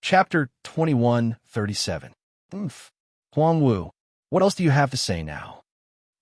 Chapter 2137. Huang Wu, what else do you have to say now?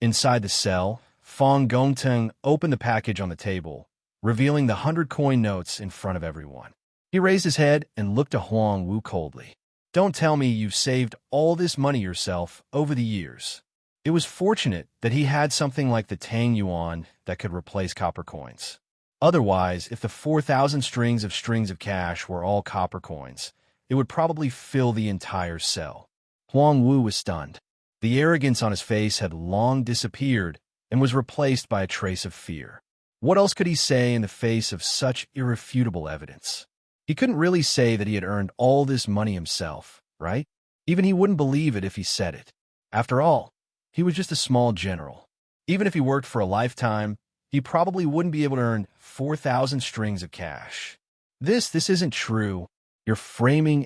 Inside the cell, Fong Gongteng opened the package on the table, revealing the 100 coin notes in front of everyone. He raised his head and looked at Huang Wu coldly. Don't tell me you've saved all this money yourself over the years. It was fortunate that he had something like the Tang Yuan that could replace copper coins. Otherwise, if the 4,000 strings of cash were all copper coins, it would probably fill the entire cell. Huang Wu was stunned. The arrogance on his face had long disappeared and was replaced by a trace of fear. What else could he say in the face of such irrefutable evidence? He couldn't really say that he had earned all this money himself, right? Even he wouldn't believe it if he said it. After all, he was just a small general. Even if he worked for a lifetime, he probably wouldn't be able to earn 4,000 strings of cash. This isn't true. You're framing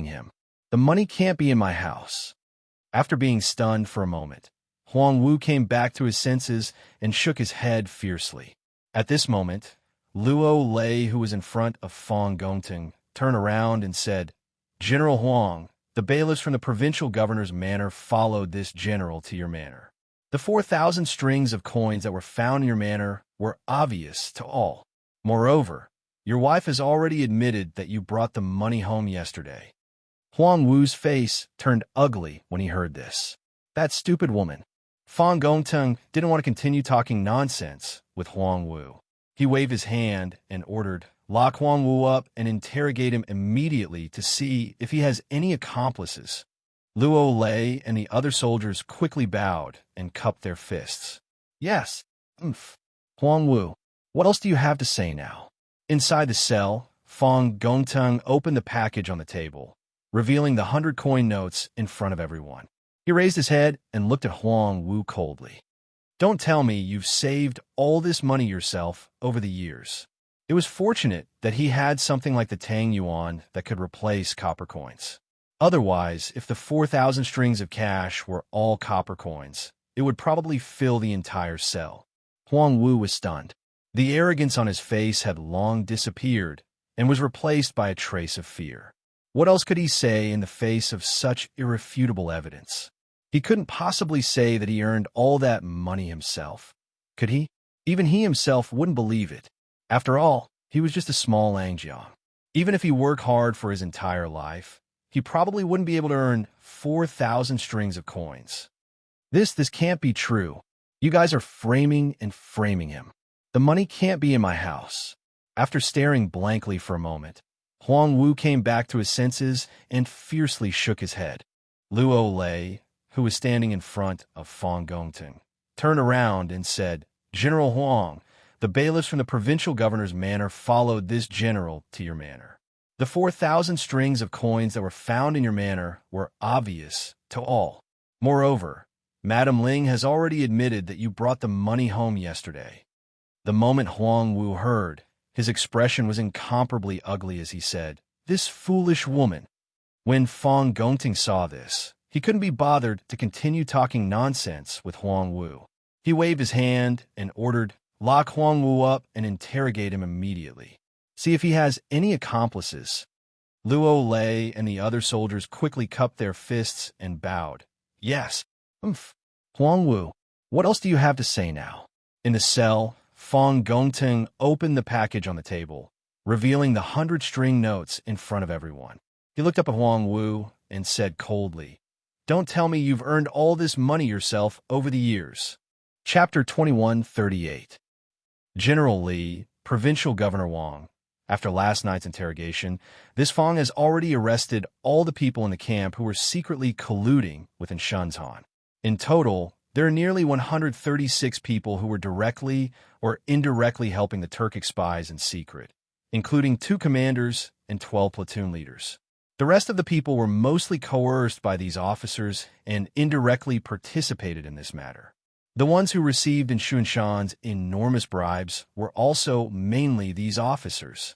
him. The money can't be in my house. After being stunned for a moment, Huang Wu came back to his senses and shook his head fiercely. At this moment, Luo Lei, who was in front of Fong Gongteng, turned around and said, "General Huang, the bailiffs from the provincial governor's manor followed this general to your manor. The 4,000 strings of coins that were found in your manor were obvious to all. Moreover, your wife has already admitted that you brought the money home yesterday." Huang Wu's face turned ugly when he heard this. That stupid woman. Fong Gongteng didn't want to continue talking nonsense with Huang Wu. He waved his hand and ordered, "Lock Huang Wu up and interrogate him immediately to see if he has any accomplices." Luo Lei and the other soldiers quickly bowed and cupped their fists. "Yes." Huang Wu, what else do you have to say now? Inside the cell, Fong Gongteng opened the package on the table, revealing the 100 coin notes in front of everyone. He raised his head and looked at Huang Wu coldly. Don't tell me you've saved all this money yourself over the years. It was fortunate that he had something like the Tang Yuan that could replace copper coins. Otherwise, if the 4,000 strings of cash were all copper coins, it would probably fill the entire cell. Huang Wu was stunned. The arrogance on his face had long disappeared and was replaced by a trace of fear. What else could he say in the face of such irrefutable evidence? He couldn't possibly say that he earned all that money himself. Could he? Even he himself wouldn't believe it. After all, he was just a small Xianxia. Even if he worked hard for his entire life, he probably wouldn't be able to earn 4,000 strings of coins. This can't be true. You guys are framing him. The money can't be in my house. After staring blankly for a moment, Huang Wu came back to his senses and fiercely shook his head. Luo Lei, who was standing in front of Fong Gongteng, turned around and said, "General Huang, the bailiffs from the provincial governor's manor followed this general to your manor. The 4,000 strings of coins that were found in your manor were obvious to all. Moreover, Madame Ling has already admitted that you brought the money home yesterday." The moment Huang Wu heard, his expression was incomparably ugly as he said, "This foolish woman." When Fong Gongteng saw this, he couldn't be bothered to continue talking nonsense with Huang Wu. He waved his hand and ordered, "Lock Huang Wu up and interrogate him immediately. See if he has any accomplices." Luo Lei and the other soldiers quickly cupped their fists and bowed. "Yes." Huang Wu, what else do you have to say now? In the cell, Fong Gongteng opened the package on the table, revealing the 100 notes in front of everyone. He looked up at Huang Wu and said coldly, "Don't tell me you've earned all this money yourself over the years." Chapter 2138. General Li, Provincial Governor Wang. After last night's interrogation, this Fong has already arrested all the people in the camp who were secretly colluding with Xianxia. In total, there are nearly 136 people who were directly or indirectly helping the Turkic spies in secret, including 2 commanders and 12 platoon leaders. The rest of the people were mostly coerced by these officers and indirectly participated in this matter. The ones who received in Xianxia's enormous bribes were also mainly these officers.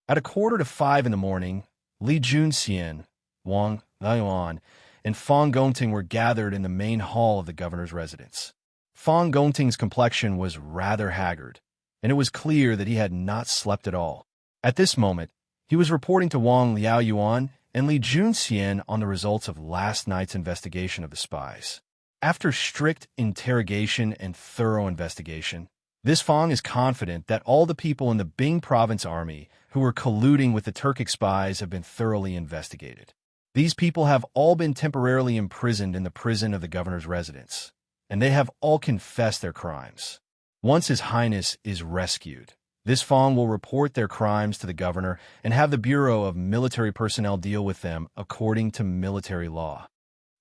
At 4:45 in the morning, Li Junxian, Wang Liuan, and Fong Gongteng were gathered in the main hall of the governor's residence. Fong Gongteng's complexion was rather haggard, and it was clear that he had not slept at all. At this moment, He was reporting to Wang Liaoyuan and Li Junxian on the results of last night's investigation of the spies. After strict interrogation and thorough investigation, this Fang is confident that all the people in the Bing province army who were colluding with the Turkic spies have been thoroughly investigated. These people have all been temporarily imprisoned in the prison of the governor's residence, and they have all confessed their crimes. Once His Highness is rescued, this Fang will report their crimes to the governor and have the Bureau of Military Personnel deal with them according to military law.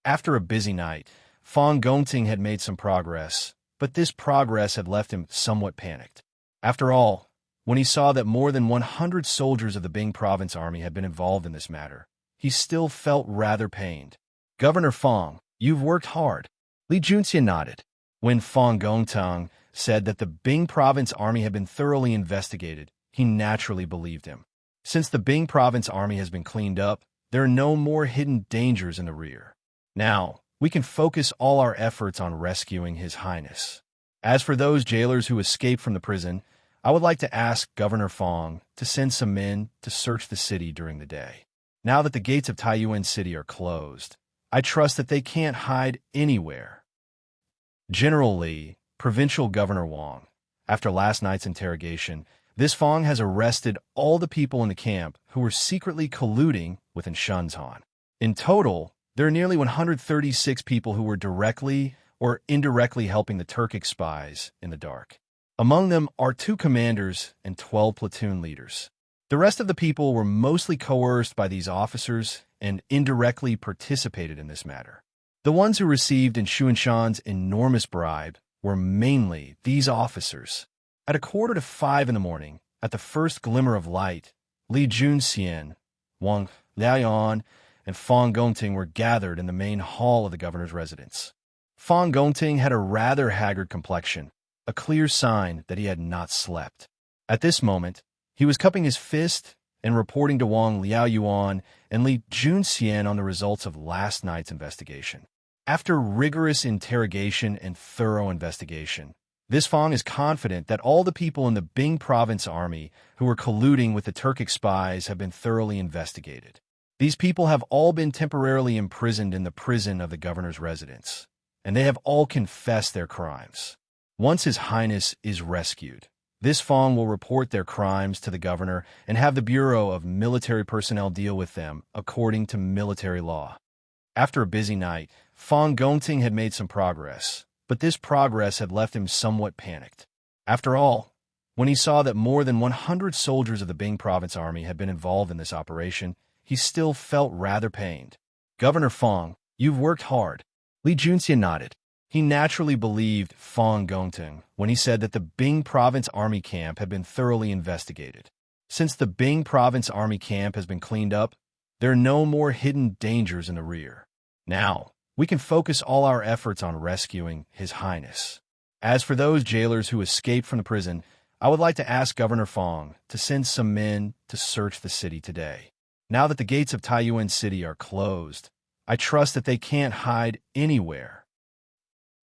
After a busy night, Fang Gongting had made some progress, but this progress had left him somewhat panicked. After all, when he saw that more than 100 soldiers of the Bing province army had been involved in this matter, he still felt rather pained. "Governor Fang, you've worked hard." Li Junxian nodded. When Fang Gongting said that the Bing province army had been thoroughly investigated, he naturally believed him. Since the Bing province army has been cleaned up, there are no more hidden dangers in the rear. Now, we can focus all our efforts on rescuing His Highness. As for those jailers who escaped from the prison, I would like to ask Governor Fang to send some men to search the city during the day. Now that the gates of Taiyuan City are closed, I trust that they can't hide anywhere. General Li, Provincial Governor Wang, after last night's interrogation, this Fang has arrested all the people in the camp who were secretly colluding with Xianxia. In total, there are nearly 136 people who were directly or indirectly helping the Turkic spies in the dark. Among them are 2 commanders and 12 platoon leaders. The rest of the people were mostly coerced by these officers and indirectly participated in this matter. The ones who received Xianxia's enormous bribe were mainly these officers. At 4:45 in the morning, at the first glimmer of light, Li Junxian, Wang Liaoyuan, and Fang Gongting were gathered in the main hall of the governor's residence. Fang Gongting had a rather haggard complexion, a clear sign that he had not slept. At this moment, he was cupping his fist and reporting to Wang Liaoyuan and Li Junxian on the results of last night's investigation. After rigorous interrogation and thorough investigation, this Fang is confident that all the people in the Bing province army who were colluding with the Turkic spies have been thoroughly investigated. These people have all been temporarily imprisoned in the prison of the governor's residence, and they have all confessed their crimes. Once His Highness is rescued, this Fang will report their crimes to the governor and have the Bureau of Military Personnel deal with them according to military law. After a busy night, Fang Gongting had made some progress, but this progress had left him somewhat panicked. After all, when he saw that more than 100 soldiers of the Bing province army had been involved in this operation, he still felt rather pained. "Governor Fang, you've worked hard." Li Junxian nodded. He naturally believed Fang Gongting when he said that the Bing province army camp had been thoroughly investigated. Since the Bing province army camp has been cleaned up, there are no more hidden dangers in the rear. Now, we can focus all our efforts on rescuing His Highness. As for those jailers who escaped from the prison, I would like to ask Governor Fang to send some men to search the city today. Now that the gates of Taiyuan City are closed, I trust that they can't hide anywhere.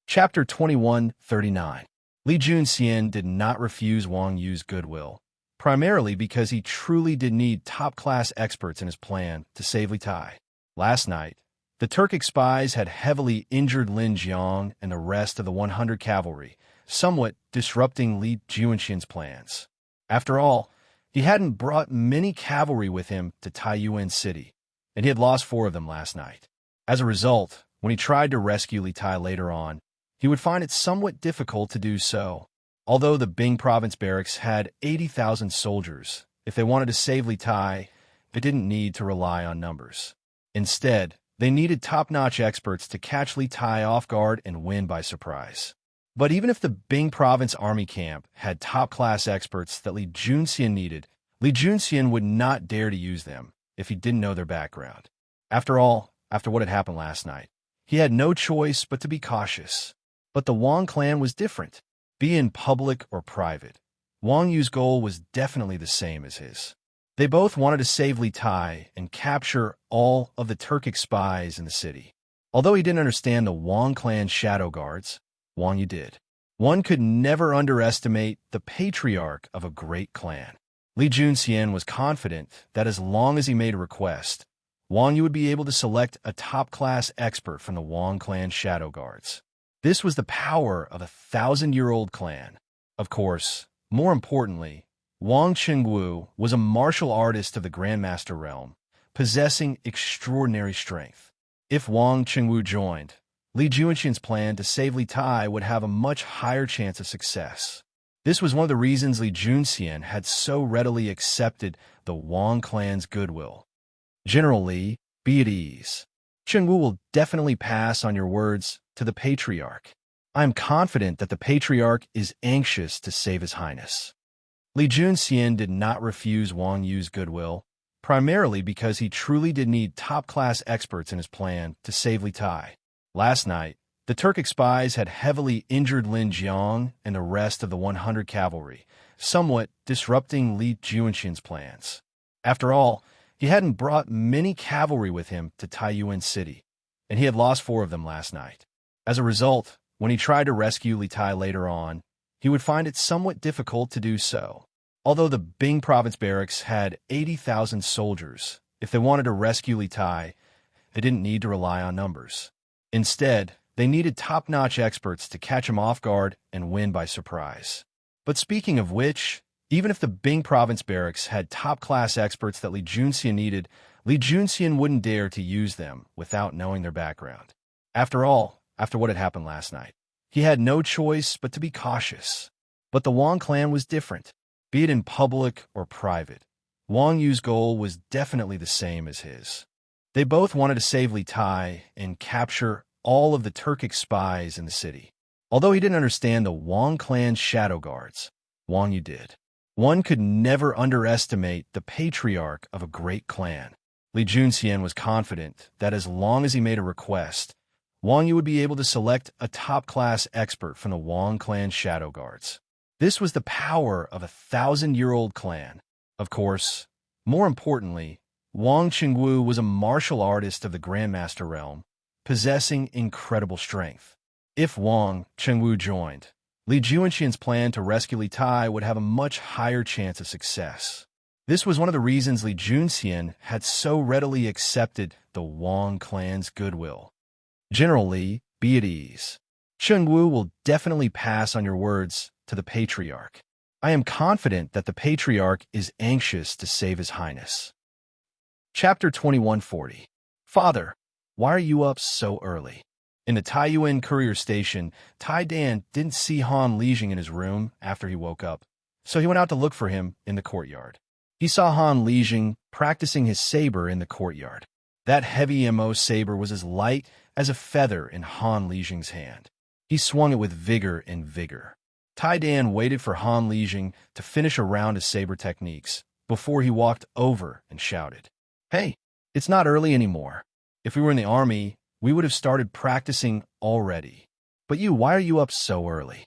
Chapter 21:39. Li Junxian did not refuse Wang Yu's goodwill, primarily because he truly did need top-class experts in his plan to save Li Tai. Last night, the Turkic spies had heavily injured Lin Jiang and the rest of the 100 cavalry, somewhat disrupting Li Junxian's plans. After all, he hadn't brought many cavalry with him to Taiyuan City, and he had lost 4 of them last night. As a result, when he tried to rescue Li Tai later on, he would find it somewhat difficult to do so. Although the Bing province barracks had 80,000 soldiers, if they wanted to save Li Tai, they didn't need to rely on numbers. Instead, they needed top-notch experts to catch Li Tai off guard and win by surprise. But even if the Bing province army camp had top-class experts that Li Junxian needed, Li Junxian would not dare to use them if he didn't know their background. After all, after what had happened last night, he had no choice but to be cautious. But the Wang clan was different. Be in public or private, Wang Yu's goal was definitely the same as his. They both wanted to save Li Tai and capture all of the Turkic spies in the city. Although he didn't understand the Wang clan's shadow guards, Wang Yu did. One could never underestimate the patriarch of a great clan. Li Junxian was confident that as long as he made a request, Wang Yu would be able to select a top-class expert from the Wang clan's shadow guards. This was the power of a 1,000-year-old clan. Of course, more importantly, Wang Qingwu was a martial artist of the Grandmaster realm, possessing extraordinary strength. If Wang Qingwu joined, Li Junxian's plan to save Li Tai would have a much higher chance of success. This was one of the reasons Li Junxian had so readily accepted the Wang clan's goodwill. General Li, be at ease. Qingwu will definitely pass on your words to the Patriarch. I am confident that the Patriarch is anxious to save His Highness. Li Junxian did not refuse Wang Yu's goodwill, primarily because he truly did need top-class experts in his plan to save Li Tai. Last night, the Turkic spies had heavily injured Lin Jiang and the rest of the 100 cavalry, somewhat disrupting Li Junxian's plans. After all, he hadn't brought many cavalry with him to Taiyuan City, and he had lost 4 of them last night. As a result, when he tried to rescue Li Tai later on, he would find it somewhat difficult to do so. Although the Bing province barracks had 80,000 soldiers, if they wanted to rescue Li Tai, they didn't need to rely on numbers. Instead, they needed top-notch experts to catch him off guard and win by surprise. But speaking of which, even if the Bing province barracks had top-class experts that Li Junxian needed, Li Junxian wouldn't dare to use them without knowing their background. After all, after what had happened last night, he had no choice but to be cautious. But the Wang clan was different. Be it in public or private, Wang Yu's goal was definitely the same as his. They both wanted to save Li Tai and capture all of the Turkic spies in the city. Although he didn't understand the Wang clan's shadow guards, Wang Yu did. One could never underestimate the patriarch of a great clan. Li Junxian was confident that as long as he made a request, Wang Yu would be able to select a top-class expert from the Wang clan's shadow guards. This was the power of a 1,000-year-old clan. Of course, more importantly, Wang Qingwu was a martial artist of the Grandmaster realm, possessing incredible strength. If Wang Qingwu joined, Li Junxian's plan to rescue Li Tai would have a much higher chance of success. This was one of the reasons Li Junxian had so readily accepted the Wang clan's goodwill. General Li, be at ease. Qingwu will definitely pass on your words to the Patriarch. I am confident that the Patriarch is anxious to save His Highness. Chapter 2140. Father, why are you up so early? In the Taiyuan courier station, Tai Dan didn't see Han Lijing in his room after he woke up, so he went out to look for him in the courtyard. He saw Han Lijing practicing his saber in the courtyard. That heavy MO saber was as light as a feather in Han Lijing's hand. He swung it with vigor and vigor. Tai Dan waited for Han Lijing to finish a round of saber techniques before he walked over and shouted, "Hey, it's not early anymore. If we were in the army, we would have started practicing already. But why are you up so early?"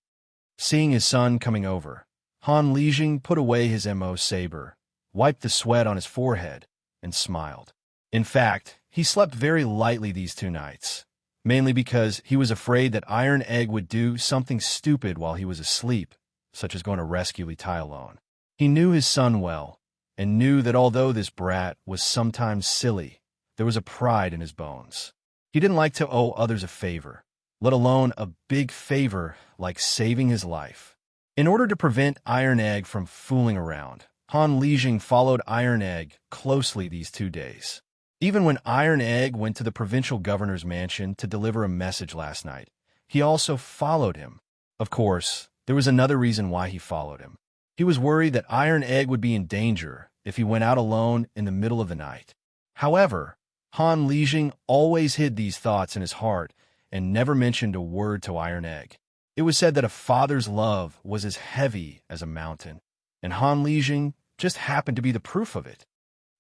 Seeing his son coming over, Han Lijing put away his MO saber, wiped the sweat on his forehead, and smiled. In fact, he slept very lightly these 2 nights, mainly because he was afraid that Iron Egg would do something stupid while he was asleep, such as going to rescue Li Tai alone. He knew his son well, and knew that although this brat was sometimes silly, there was a pride in his bones. He didn't like to owe others a favor, let alone a big favor like saving his life. In order to prevent Iron Egg from fooling around, Han Lijing followed Iron Egg closely these 2 days. Even when Iron Egg went to the provincial governor's mansion to deliver a message last night, he also followed him. Of course, there was another reason why he followed him. He was worried that Iron Egg would be in danger if he went out alone in the middle of the night. However, Han Lijing always hid these thoughts in his heart and never mentioned a word to Iron Egg. It was said that a father's love was as heavy as a mountain, and Han Lijing just happened to be the proof of it.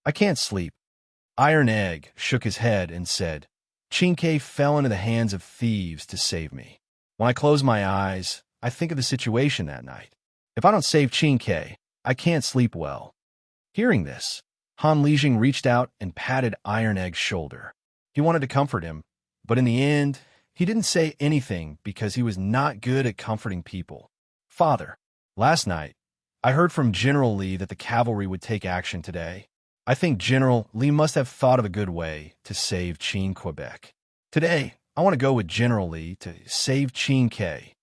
"I can't sleep." Iron Egg shook his head and said, "Xianxia fell into the hands of thieves to save me. When I close my eyes, I think of the situation that night. If I don't save Xianxia, I can't sleep well." Hearing this, Han Lijing reached out and patted Iron Egg's shoulder. He wanted to comfort him, but in the end, he didn't say anything because he was not good at comforting people. "Father, last night, I heard from General Li that the cavalry would take action today. I think General Li must have thought of a good way to save Qin Quebec. Today, I want to go with General Li to save Qin K.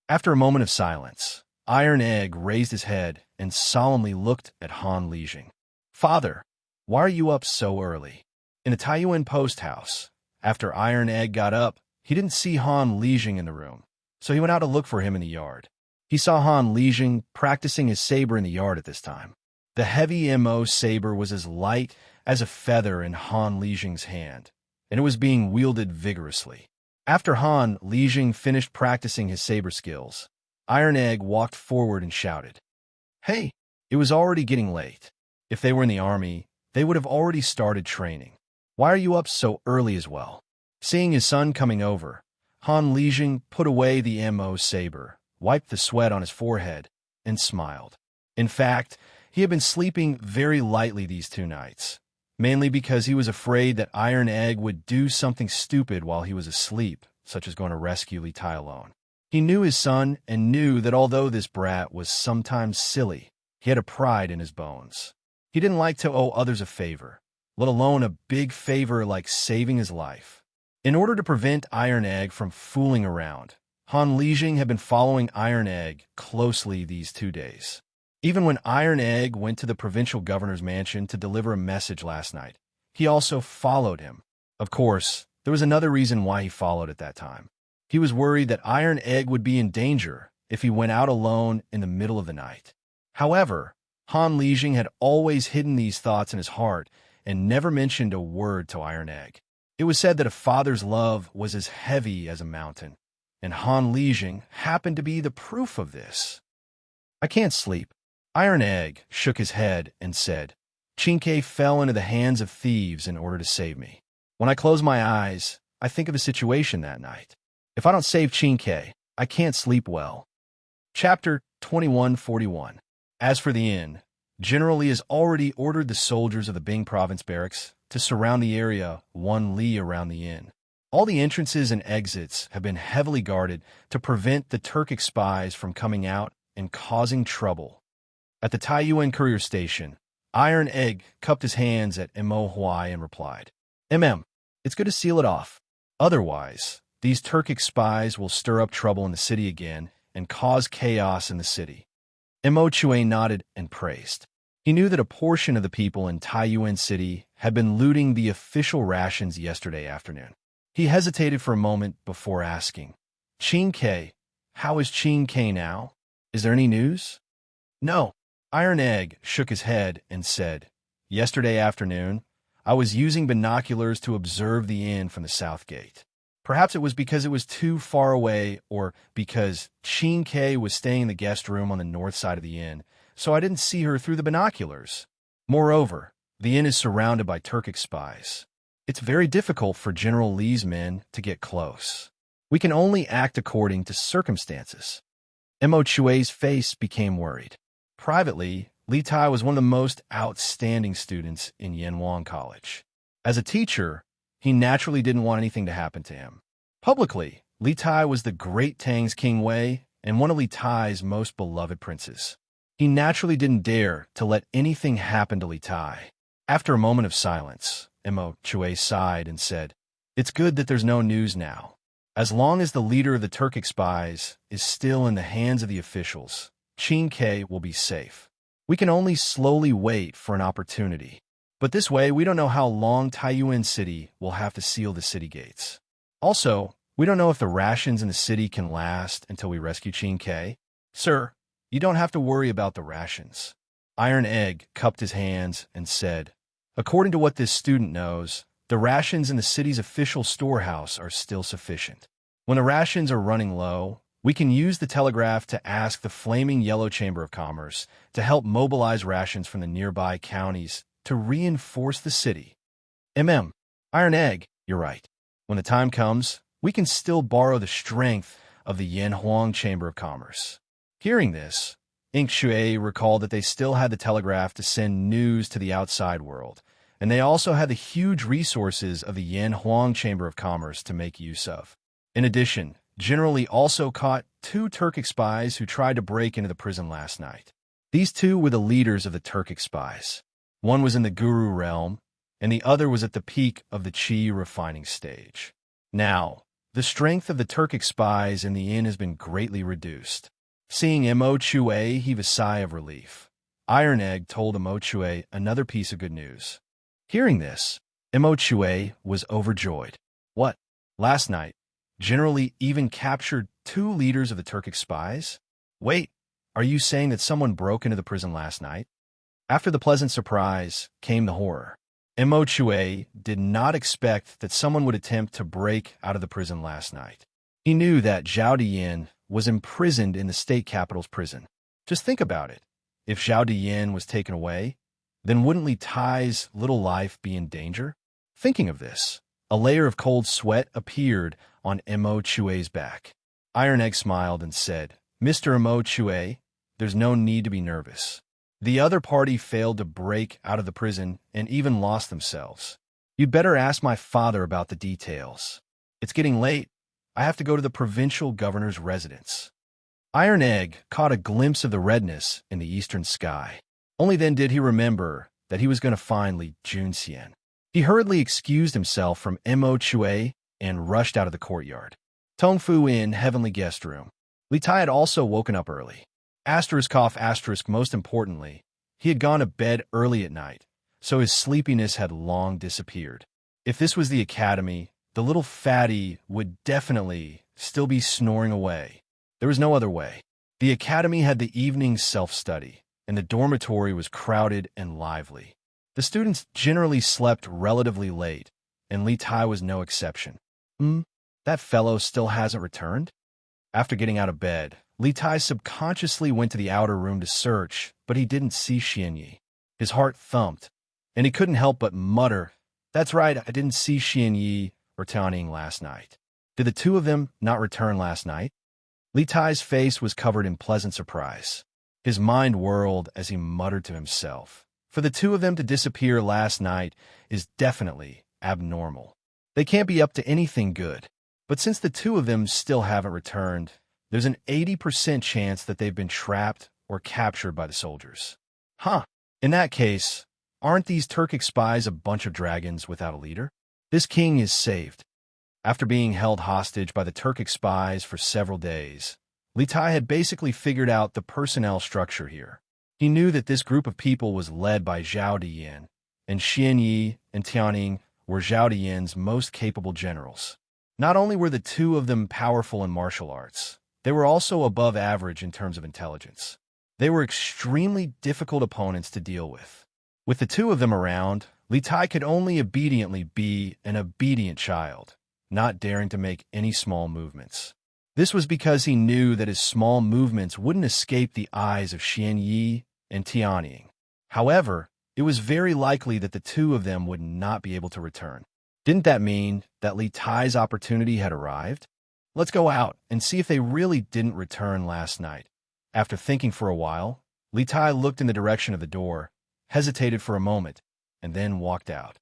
After a moment of silence, Iron Egg raised his head and solemnly looked at Han Lijing. Father, why are you up so early? In the Taiyuan post house, after Iron Egg got up, he didn't see Han Lijing in the room, so he went out to look for him in the yard. He saw Han Lijing practicing his saber in the yard at this time. The heavy Mo saber was as light as a feather in Han Lijing's hand, and it was being wielded vigorously. After Han Lijing finished practicing his saber skills, Iron Egg walked forward and shouted, "Hey!" It was already getting late. If they were in the army, they would have already started training. Why are you up so early as well? Seeing his son coming over, Han Lijing put away the Mo saber, wiped the sweat on his forehead, and smiled. In fact, he had been sleeping very lightly these 2 nights, mainly because he was afraid that Iron Egg would do something stupid while he was asleep, such as going to rescue Li Tai alone. He knew his son and knew that although this brat was sometimes silly, he had a pride in his bones. He didn't like to owe others a favor, let alone a big favor like saving his life. In order to prevent Iron Egg from fooling around, Han Lijing had been following Iron Egg closely these 2 days. Even when Iron Egg went to the provincial governor's mansion to deliver a message last night, he also followed him. Of course, there was another reason why he followed at that time. He was worried that Iron Egg would be in danger if he went out alone in the middle of the night. However, Han Lijing had always hidden these thoughts in his heart and never mentioned a word to Iron Egg. It was said that a father's love was as heavy as a mountain, and Han Lijing happened to be the proof of this. I can't sleep. Iron Egg shook his head and said, Qin fell into the hands of thieves in order to save me. When I close my eyes, I think of the situation that night. If I don't save Qin, I can't sleep well. Chapter 2141. As for the inn, General Li has already ordered the soldiers of the Bing province barracks to surround the area 1 li around the inn. All the entrances and exits have been heavily guarded to prevent the Turkic spies from coming out and causing trouble. At the Taiyuan courier station, Iron Egg cupped his hands at Mo Huai and replied, It's good to seal it off. Otherwise, these Turkic spies will stir up trouble in the city again and cause chaos in the city. Mo Chue nodded and praised. He knew that a portion of the people in Taiyuan City had been looting the official rations yesterday afternoon. He hesitated for a moment before asking, Qin, how is Qin now? Is there any news? No. Iron Egg shook his head and said, Yesterday afternoon, I was using binoculars to observe the inn from the south gate. Perhaps it was because it was too far away or because Qin was staying in the guest room on the north side of the inn, so I didn't see her through the binoculars. Moreover, the inn is surrounded by Turkic spies. It's very difficult for General Li's men to get close. We can only act according to circumstances. Mo Chue's face became worried. Privately, Li Tai was one of the most outstanding students in Yanwang College. As a teacher, he naturally didn't want anything to happen to him. Publicly, Li Tai was the great Tang's King Wei and one of Li Tai's most beloved princes. He naturally didn't dare to let anything happen to Li Tai. After a moment of silence, Mo Chue sighed and said, It's good that there's no news now. As long as the leader of the Turkic spies is still in the hands of the officials, Qin will be safe. We can only slowly wait for an opportunity. But this way, we don't know how long Taiyuan City will have to seal the city gates. Also, we don't know if the rations in the city can last until we rescue Qin. Sir, you don't have to worry about the rations. Iron Egg cupped his hands and said, According to what this student knows, the rations in the city's official storehouse are still sufficient. When the rations are running low, we can use the telegraph to ask the Flaming Yellow Chamber of Commerce to help mobilize rations from the nearby counties to reinforce the city. Iron Egg, you're right. When the time comes, we can still borrow the strength of the Yanhuang Chamber of Commerce. Hearing this, Shui recalled that they still had the telegraph to send news to the outside world, and they also had the huge resources of the Yanhuang Chamber of Commerce to make use of. In addition, General Li also caught 2 Turkic spies who tried to break into the prison last night. These two were the leaders of the Turkic spies. One was in the Guru realm, and the other was at the peak of the Qi refining stage. Now, the strength of the Turkic spies in the inn has been greatly reduced. Seeing Mo Chue heave a sigh of relief, Iron Egg told Mo Chue another piece of good news. Hearing this, Mo Chue was overjoyed. What? Last night, generally even captured 2 leaders of the Turkic spies? Wait, are you saying that someone broke into the prison last night? After the pleasant surprise came the horror. Mo Chue did not expect that someone would attempt to break out of the prison last night. He knew that Zhao Diyin was imprisoned in the state capital's prison. Just think about it. If Zhao Diyin was taken away, then wouldn't Li Tai's little life be in danger? Thinking of this, a layer of cold sweat appeared on Mo Chue's back. Iron Egg smiled and said, Mr. Mo Chue, there's no need to be nervous. The other party failed to break out of the prison and even lost themselves. You'd better ask my father about the details. It's getting late. I have to go to the provincial governor's residence. Iron Egg caught a glimpse of the redness in the eastern sky. Only then did he remember that he was going to find Li Junxian. He hurriedly excused himself from Mo Chue and rushed out of the courtyard. Tongfu Inn Heavenly Guest Room. Li Tai had also woken up early. Most importantly, he had gone to bed early at night, so his sleepiness had long disappeared. If this was the academy, the little fatty would definitely still be snoring away. There was no other way. The academy had the evening self-study, and the dormitory was crowded and lively. The students generally slept relatively late, and Li Tai was no exception. That fellow still hasn't returned? After getting out of bed, Li Tai subconsciously went to the outer room to search, but he didn't see Xianxia. His heart thumped, and he couldn't help but mutter, That's right, I didn't see Xianxia or Tianning last night. Did the two of them not return last night? Li Tai's face was covered in pleasant surprise. His mind whirled as he muttered to himself. For the two of them to disappear last night is definitely abnormal. They can't be up to anything good. But since the two of them still haven't returned, there's an 80% chance that they've been trapped or captured by the soldiers. In that case, aren't these Turkic spies a bunch of dragons without a leader? This king is saved. After being held hostage by the Turkic spies for several days, Li Tai had basically figured out the personnel structure here. He knew that this group of people was led by Zhao Diyin, and Xianxia and Tianning were Zhao Diyin's most capable generals. Not only were the two of them powerful in martial arts, they were also above average in terms of intelligence. They were extremely difficult opponents to deal with. With the two of them around, Li Tai could only obediently be an obedient child, not daring to make any small movements. This was because he knew that his small movements wouldn't escape the eyes of Xianxia and Tianning. However, it was very likely that the two of them would not be able to return. Didn't that mean that Li Tai's opportunity had arrived? Let's go out and see if they really didn't return last night. After thinking for a while, Li Tai looked in the direction of the door, hesitated for a moment, and then walked out.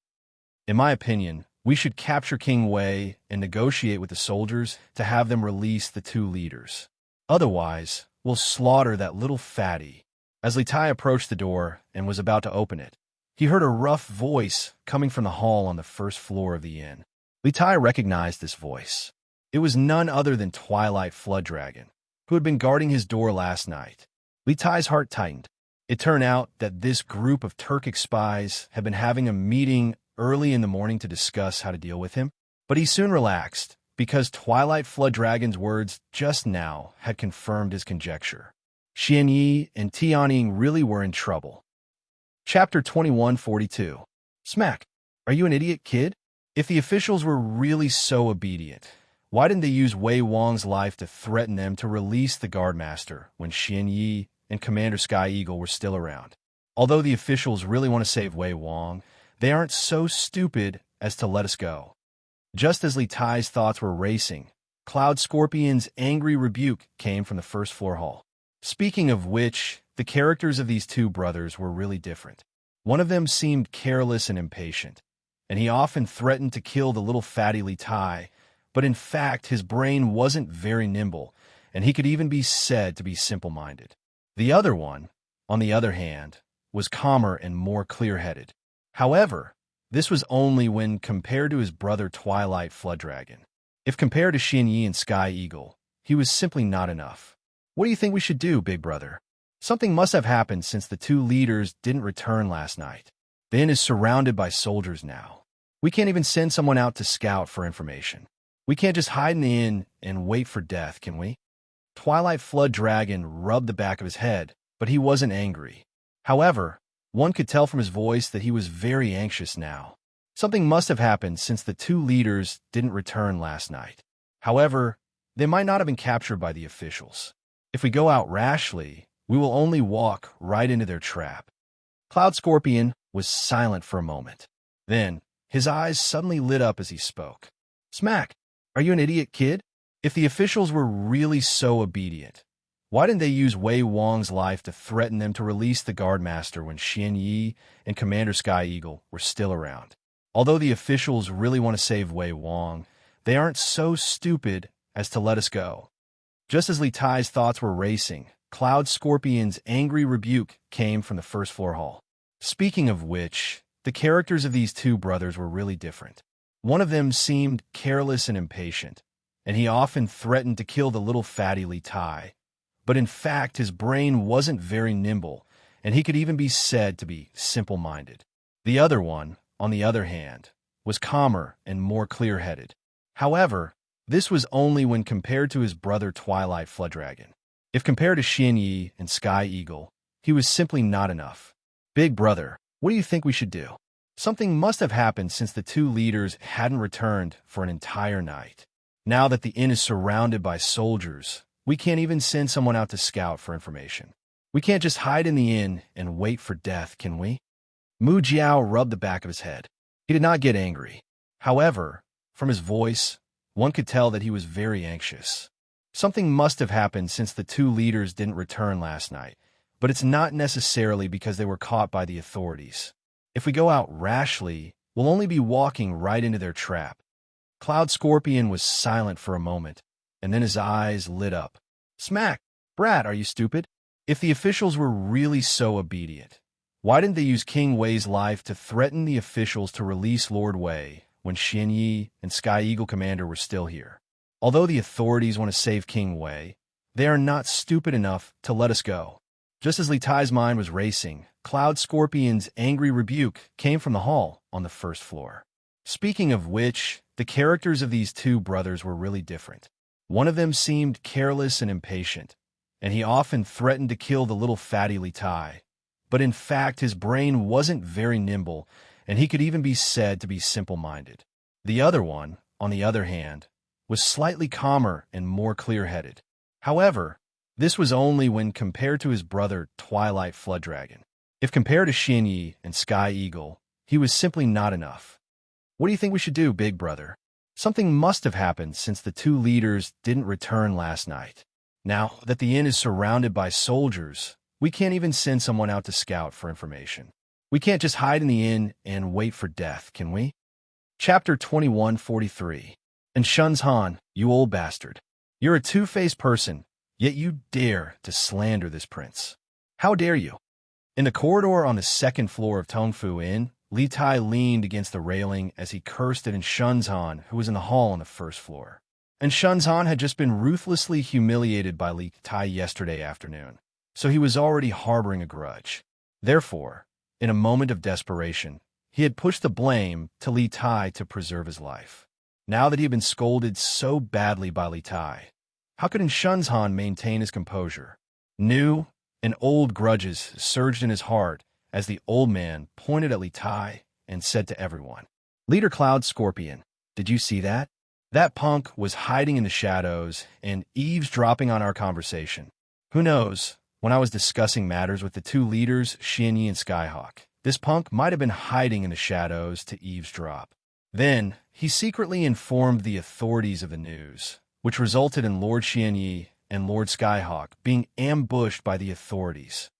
In my opinion, we should capture King Wei and negotiate with the soldiers to have them release the two leaders. Otherwise, we'll slaughter that little fatty. As Li Tai approached the door and was about to open it, he heard a rough voice coming from the hall on the first floor of the inn. Li Tai recognized this voice. It was none other than Twilight Flood Dragon, who had been guarding his door last night. Li Tai's heart tightened. It turned out that this group of Turkic spies had been having a meeting early in the morning to discuss how to deal with him, but he soon relaxed because Twilight Flood Dragon's words just now had confirmed his conjecture. Xianxia and Tianning really were in trouble. Chapter 2142. Smack. Are you an idiot, kid? If the officials were really so obedient, why didn't they use Wei Wang's life to threaten them to release the guardmaster when Xianxia and Commander Sky Eagle were still around? Although the officials really want to save Wei Wang, they aren't so stupid as to let us go. Just as Li Tai's thoughts were racing, Cloud Scorpion's angry rebuke came from the first floor hall. Speaking of which, the characters of these two brothers were really different. One of them seemed careless and impatient, and he often threatened to kill the little fatty Li Tai, but in fact his brain wasn't very nimble, and he could even be said to be simple-minded. The other one, on the other hand, was calmer and more clear-headed. However, this was only when compared to his brother Twilight Flood Dragon. If compared to Xianxia and Sky Eagle, he was simply not enough. What do you think we should do, big brother? Something must have happened since the two leaders didn't return last night. The inn is surrounded by soldiers now. We can't even send someone out to scout for information. We can't just hide in the inn and wait for death, can we? Twilight Flood Dragon rubbed the back of his head, but he wasn't angry. However, one could tell from his voice that he was very anxious now. Something must have happened since the two leaders didn't return last night. However, they might not have been captured by the officials. If we go out rashly, we will only walk right into their trap. Cloud Scorpion was silent for a moment. Then, his eyes suddenly lit up as he spoke. Smack! Are you an idiot, kid? If the officials were really so obedient, why didn't they use Wei Wang's life to threaten them to release the guardmaster when Xianxia and Commander Sky Eagle were still around? Although the officials really want to save Wei Wang, they aren't so stupid as to let us go. Just as Li Tai's thoughts were racing, Cloud Scorpion's angry rebuke came from the first floor hall. Speaking of which, the characters of these two brothers were really different. One of them seemed careless and impatient, and he often threatened to kill the little fatty Li Tai. But in fact, his brain wasn't very nimble, and he could even be said to be simple-minded. The other one, on the other hand, was calmer and more clear-headed. However, this was only when compared to his brother Twilight Flood Dragon. If compared to Xianxia and Sky Eagle, he was simply not enough. Big brother, what do you think we should do? Something must have happened since the two leaders hadn't returned for an entire night. Now that the inn is surrounded by soldiers, we can't even send someone out to scout for information. We can't just hide in the inn and wait for death, can we? Mu Jiao rubbed the back of his head. He did not get angry. However, from his voice, one could tell that he was very anxious. Something must have happened since the two leaders didn't return last night, but it's not necessarily because they were caught by the authorities. If we go out rashly, we'll only be walking right into their trap. Cloud Scorpion was silent for a moment, and then his eyes lit up. Smack! Brat, are you stupid? If the officials were really so obedient, why didn't they use King Wei's life to threaten the officials to release Lord Wei when Xianxia and Sky Eagle Commander were still here? Although the authorities want to save King Wei, they are not stupid enough to let us go. Just as Li Tai's mind was racing, Cloud Scorpion's angry rebuke came from the hall on the first floor. Speaking of which, the characters of these two brothers were really different. One of them seemed careless and impatient, and he often threatened to kill the little fatty Li Tai. But in fact, his brain wasn't very nimble, and he could even be said to be simple-minded. The other one, on the other hand, was slightly calmer and more clear-headed. However, this was only when compared to his brother Twilight Flood Dragon. If compared to Xianxia and Sky Eagle, he was simply not enough. What do you think we should do, big brother? Something must have happened since the two leaders didn't return last night. Now that the inn is surrounded by soldiers, we can't even send someone out to scout for information. We can't just hide in the inn and wait for death, can we? Chapter 2143. And Xianxia, you old bastard. You're a two-faced person, yet you dare to slander this prince. How dare you? In the corridor on the second floor of Tongfu Inn, Li Tai leaned against the railing as he cursed at Xianxia, who was in the hall on the first floor. And Xianxia had just been ruthlessly humiliated by Li Tai yesterday afternoon, so he was already harboring a grudge. Therefore, in a moment of desperation, he had pushed the blame to Li Tai to preserve his life. Now that he had been scolded so badly by Li Tai, how could Xianxia maintain his composure? New and old grudges surged in his heart as the old man pointed at Li Tai and said to everyone, Leader Cloud Scorpion, did you see that? That punk was hiding in the shadows and eavesdropping on our conversation. Who knows, when I was discussing matters with the two leaders, Xianxia and Skyhawk, this punk might have been hiding in the shadows to eavesdrop. Then, he secretly informed the authorities of the news, which resulted in Lord Xianxia and Lord Skyhawk being ambushed by the authorities.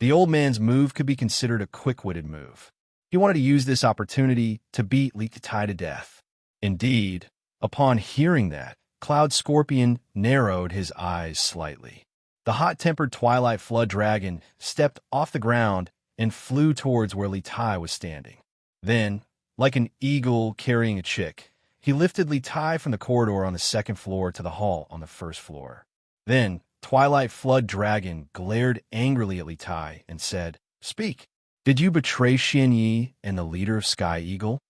The old man's move could be considered a quick-witted move. He wanted to use this opportunity to beat Li Tai to death. Indeed, upon hearing that, Cloud Scorpion narrowed his eyes slightly. The hot-tempered twilight flood dragon stepped off the ground and flew towards where Li Tai was standing. Then, like an eagle carrying a chick, he lifted Li Tai from the corridor on the second floor to the hall on the first floor. Then, Twilight Flood Dragon glared angrily at Li Tai and said, "Speak. Did you betray Xianxia and the leader of Sky Eagle?"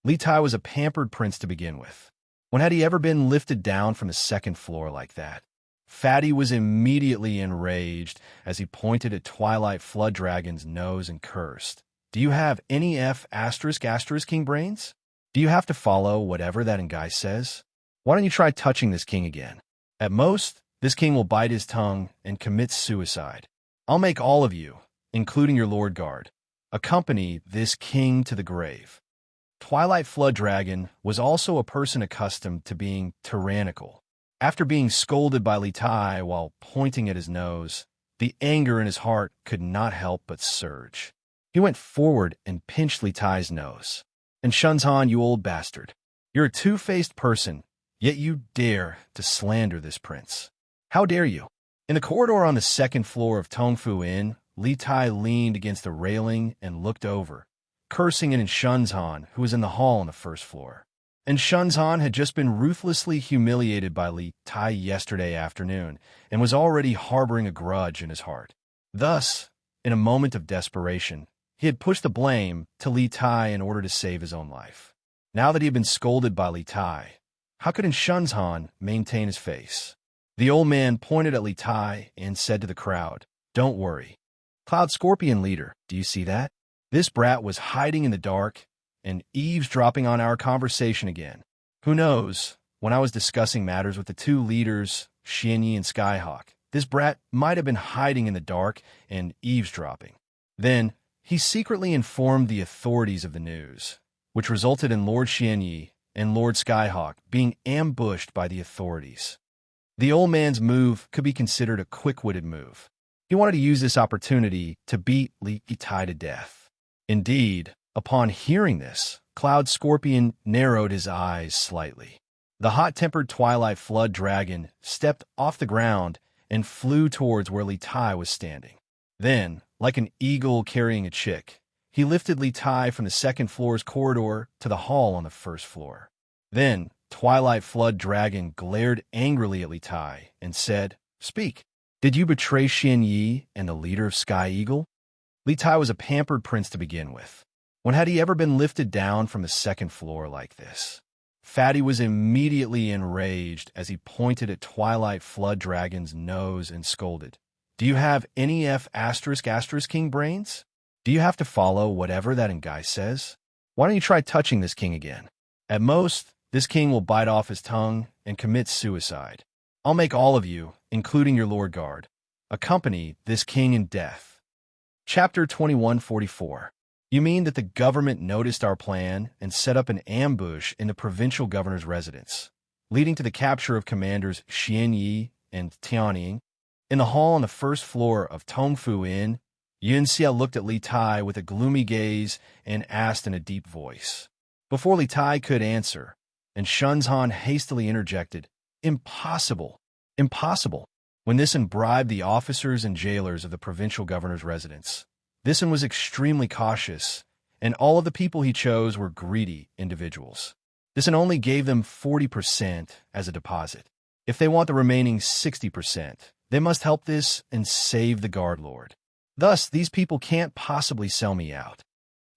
Li Tai was a pampered prince to begin with. When had he ever been lifted down from the second floor like that? Fatty was immediately enraged as he pointed at Twilight Flood Dragon's nose and cursed. "Do you have any ***king brains? Do you have to follow whatever that guy says? Why don't you try touching this king again? At most, this king will bite his tongue and commit suicide. I'll make all of you, including your Lord Guard, accompany this king to the grave." Twilight Flood Dragon was also a person accustomed to being tyrannical. After being scolded by Li Tai while pointing at his nose, the anger in his heart could not help but surge. He went forward and pinched Li Tai's nose. "And Xianxia, you old bastard, you're a two-faced person, yet you dare to slander this prince. How dare you?" In the corridor on the second floor of Tongfu Inn, Li Tai leaned against the railing and looked over, cursing at Xianxia, who was in the hall on the first floor. And Xianxia had just been ruthlessly humiliated by Li Tai yesterday afternoon and was already harboring a grudge in his heart. Thus, in a moment of desperation, he had pushed the blame to Li Tai in order to save his own life. Now that he had been scolded by Li Tai, how could Xianxia maintain his face? The old man pointed at Li Tai and said to the crowd, "Don't worry. Cloud Scorpion Leader, do you see that? This brat was hiding in the dark and eavesdropping on our conversation again. Who knows, when I was discussing matters with the two leaders, Xianxia and Skyhawk, this brat might have been hiding in the dark and eavesdropping." Then, he secretly informed the authorities of the news, which resulted in Lord Xianxia and Lord Skyhawk being ambushed by the authorities. The old man's move could be considered a quick-witted move. He wanted to use this opportunity to beat Li Tai to death. Indeed, upon hearing this, Cloud Scorpion narrowed his eyes slightly. The hot-tempered Twilight Flood Dragon stepped off the ground and flew towards where Li Tai was standing. Then, like an eagle carrying a chick, he lifted Li Tai from the second floor's corridor to the hall on the first floor. Then, Twilight Flood Dragon glared angrily at Li Tai and said, "Speak. Did you betray Xianxia and the leader of Sky Eagle?" Li Tai was a pampered prince to begin with. When had he ever been lifted down from the second floor like this? Fatty was immediately enraged as he pointed at Twilight Flood Dragon's nose and scolded, "Do you have any ***king brains? Do you have to follow whatever that guy says? Why don't you try touching this king again? At most, this king will bite off his tongue and commit suicide. I'll make all of you, including your Lord Guard, accompany this king in death." Chapter 2144. You mean that the government noticed our plan and set up an ambush in the provincial governor's residence, leading to the capture of commanders Xianxia and Tianying? In the hall on the first floor of Tongfu Inn, Xianxia looked at Li Tai with a gloomy gaze and asked in a deep voice. Before Li Tai could answer, and Xianxia hastily interjected, "Impossible! Impossible!" When this bribed the officers and jailers of the provincial governor's residence. This was extremely cautious, and all of the people he chose were greedy individuals. This only gave them 40% as a deposit. If they want the remaining 60%, they must help this and save the guard lord. Thus, these people can't possibly sell me out.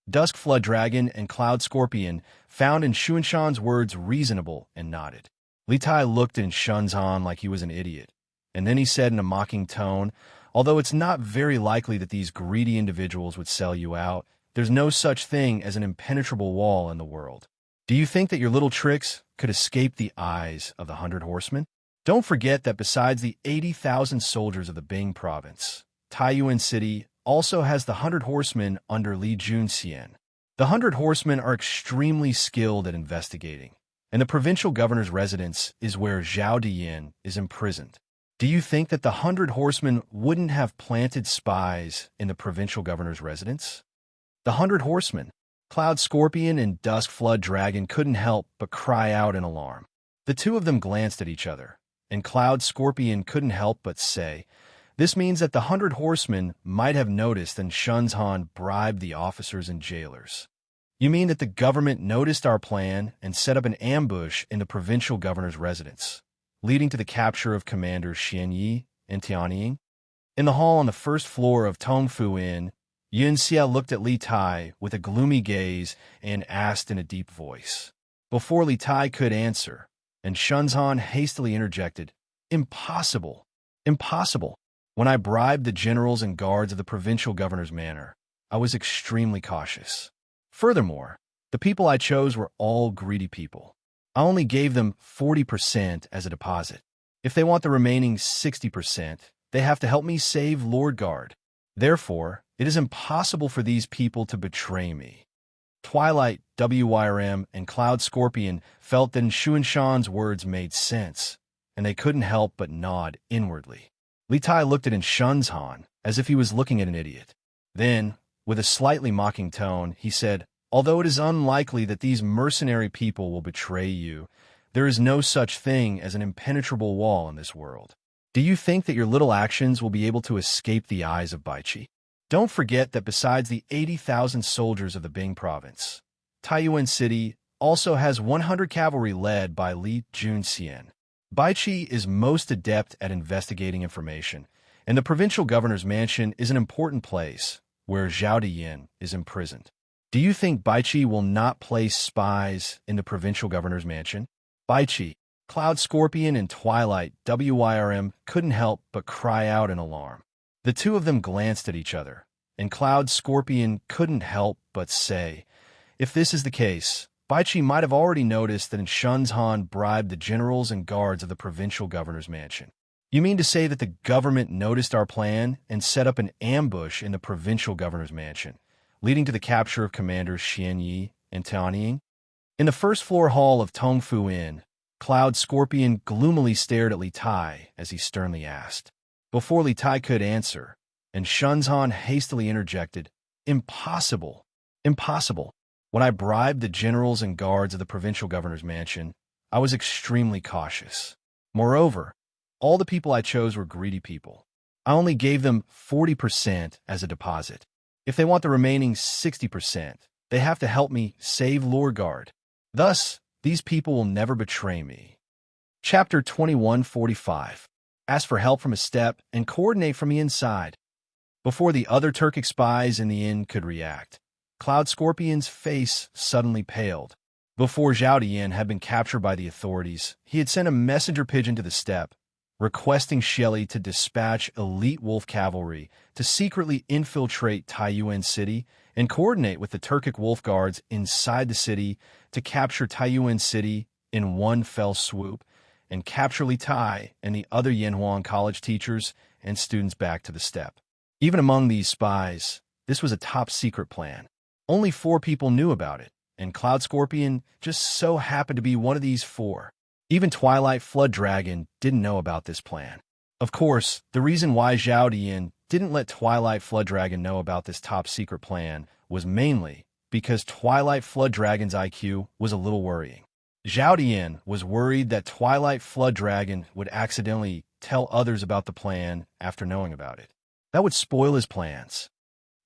Dusk Flood Dragon and Cloud Scorpion found in Xianxia's words reasonable and nodded. Li Tai looked at Xianxia like he was an idiot, and then he said in a mocking tone, "Although it's not very likely that these greedy individuals would sell you out, there's no such thing as an impenetrable wall in the world. Do you think that your little tricks could escape the eyes of the 100 Horsemen? Don't forget that besides the 80,000 soldiers of the Bing province, Taiyuan City also has the 100 Horsemen under Li Junxian. The 100 Horsemen are extremely skilled at investigating, and the provincial governor's residence is where Zhao Diyin is imprisoned. Do you think that the 100 Horsemen wouldn't have planted spies in the provincial governor's residence?" The 100 Horsemen, Cloud Scorpion and Dusk Flood Dragon couldn't help but cry out in alarm. The two of them glanced at each other, and Cloud Scorpion couldn't help but say, This means that the 100 horsemen might have noticed and Xianxia bribed the officers and jailers. You mean that the government noticed our plan and set up an ambush in the provincial governor's residence, leading to the capture of commanders Xianxia and Tianying? In the hall on the first floor of Tongfu Inn, Xianxia looked at Li Tai with a gloomy gaze and asked in a deep voice. Before Li Tai could answer, and Xianxia hastily interjected, "Impossible! Impossible! When I bribed the generals and guards of the provincial governor's manor, I was extremely cautious. Furthermore, the people I chose were all greedy people. I only gave them 40% as a deposit. If they want the remaining 60%, they have to help me save Lord Guard. Therefore, it is impossible for these people to betray me." Twilight, WYRM, and Cloud Scorpion felt that Xianxia's words made sense, and they couldn't help but nod inwardly. Li Tai looked at Xianxia as if he was looking at an idiot. Then, with a slightly mocking tone, he said, "Although it is unlikely that these mercenary people will betray you, there is no such thing as an impenetrable wall in this world. Do you think that your little actions will be able to escape the eyes of Baiqi? Don't forget that besides the 80,000 soldiers of the Bing province, Taiyuan City also has 100 cavalry led by Li Junxian. Baiqi is most adept at investigating information, and the provincial governor's mansion is an important place where Zhao Diyin is imprisoned. Do you think Baiqi will not place spies in the provincial governor's mansion?" Baiqi, Cloud Scorpion, and Twilight, WYRM, couldn't help but cry out in alarm. The two of them glanced at each other, and Cloud Scorpion couldn't help but say, "If this is the case, Baiqi might have already noticed that Xianxia bribed the generals and guards of the provincial governor's mansion. You mean to say that the government noticed our plan and set up an ambush in the provincial governor's mansion, leading to the capture of commanders Xianxia and Tianying?" In the first-floor hall of Tongfu Inn, Cloud Scorpion gloomily stared at Li Tai as he sternly asked. Before Li Tai could answer, and Xianxia hastily interjected, "Impossible! Impossible! When I bribed the generals and guards of the provincial governor's mansion, I was extremely cautious. Moreover, all the people I chose were greedy people. I only gave them 40% as a deposit. If they want the remaining 60%, they have to help me save Lord Guard. Thus, these people will never betray me." Chapter 2145. Ask for help from a step and coordinate from the inside. Before the other Turkic spies in the inn could react, Cloud Scorpion's face suddenly paled. Before Zhao Diyin had been captured by the authorities, he had sent a messenger pigeon to the steppe, requesting Shelly to dispatch elite wolf cavalry to secretly infiltrate Taiyuan City and coordinate with the Turkic wolf guards inside the city to capture Taiyuan City in one fell swoop and capture Li Tai and the other Yanhuang college teachers and students back to the steppe. Even among these spies, this was a top-secret plan. Only 4 people knew about it, and Cloud Scorpion just so happened to be one of these 4. Even Twilight Flood Dragon didn't know about this plan. Of course, the reason why Zhao Diyin didn't let Twilight Flood Dragon know about this top-secret plan was mainly because Twilight Flood Dragon's IQ was a little worrying. Zhao Diyin was worried that Twilight Flood Dragon would accidentally tell others about the plan after knowing about it. That would spoil his plans.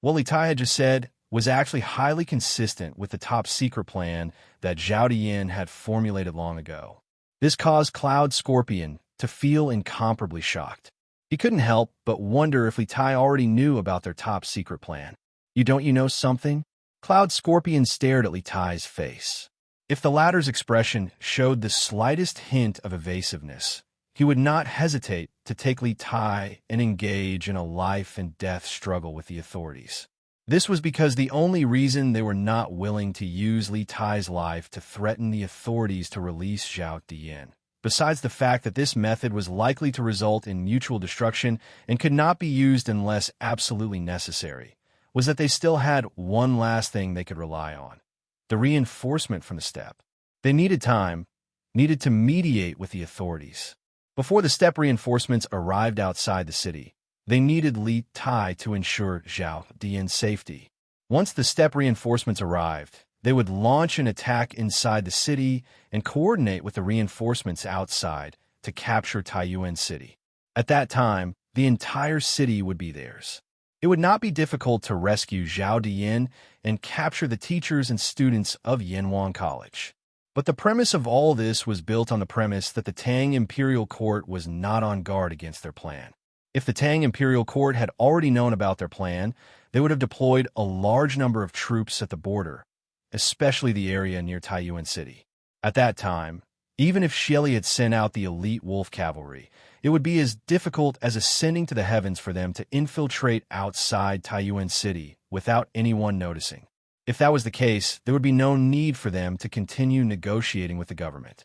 What Li Tai had just said was actually highly consistent with the top-secret plan that Zhao Diyin had formulated long ago. This caused Cloud Scorpion to feel incomparably shocked. He couldn't help but wonder if Li Tai already knew about their top-secret plan. You know something?" Cloud Scorpion stared at Li Tai's face. If the latter's expression showed the slightest hint of evasiveness, he would not hesitate to take Li Tai and engage in a life-and-death struggle with the authorities. This was because the only reason they were not willing to use Li Tai's life to threaten the authorities to release Zhao Diyin, besides the fact that this method was likely to result in mutual destruction and could not be used unless absolutely necessary, was that they still had one last thing they could rely on: the reinforcement from the steppe. They needed time, needed to mediate with the authorities. Before the steppe reinforcements arrived outside the city, they needed Li Tai to ensure Zhao Diyin's safety. Once the steppe reinforcements arrived, they would launch an attack inside the city and coordinate with the reinforcements outside to capture Taiyuan City. At that time, the entire city would be theirs. It would not be difficult to rescue Zhao Diyin and capture the teachers and students of Yanwan College. But the premise of all this was built on the premise that the Tang Imperial Court was not on guard against their plan. If the Tang Imperial Court had already known about their plan, they would have deployed a large number of troops at the border, especially the area near Taiyuan City. At that time, even if Xieli had sent out the elite wolf cavalry, it would be as difficult as ascending to the heavens for them to infiltrate outside Taiyuan City without anyone noticing. If that was the case, there would be no need for them to continue negotiating with the government.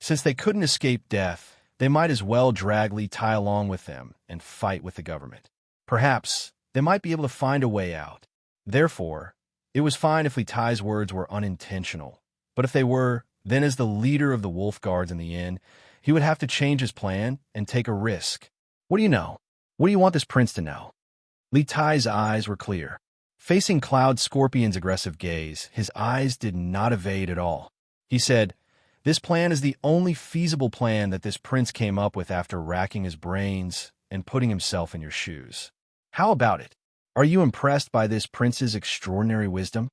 Since they couldn't escape death, they might as well drag Li Tai along with them and fight with the government. Perhaps they might be able to find a way out. Therefore, it was fine if Li Tai's words were unintentional. But if they were, then as the leader of the wolf guards in the inn, he would have to change his plan and take a risk. What do you know? What do you want this prince to know? Li Tai's eyes were clear. Facing Cloud Scorpion's aggressive gaze, his eyes did not evade at all. He said, "This plan is the only feasible plan that this prince came up with after racking his brains and putting himself in your shoes. How about it? Are you impressed by this prince's extraordinary wisdom?"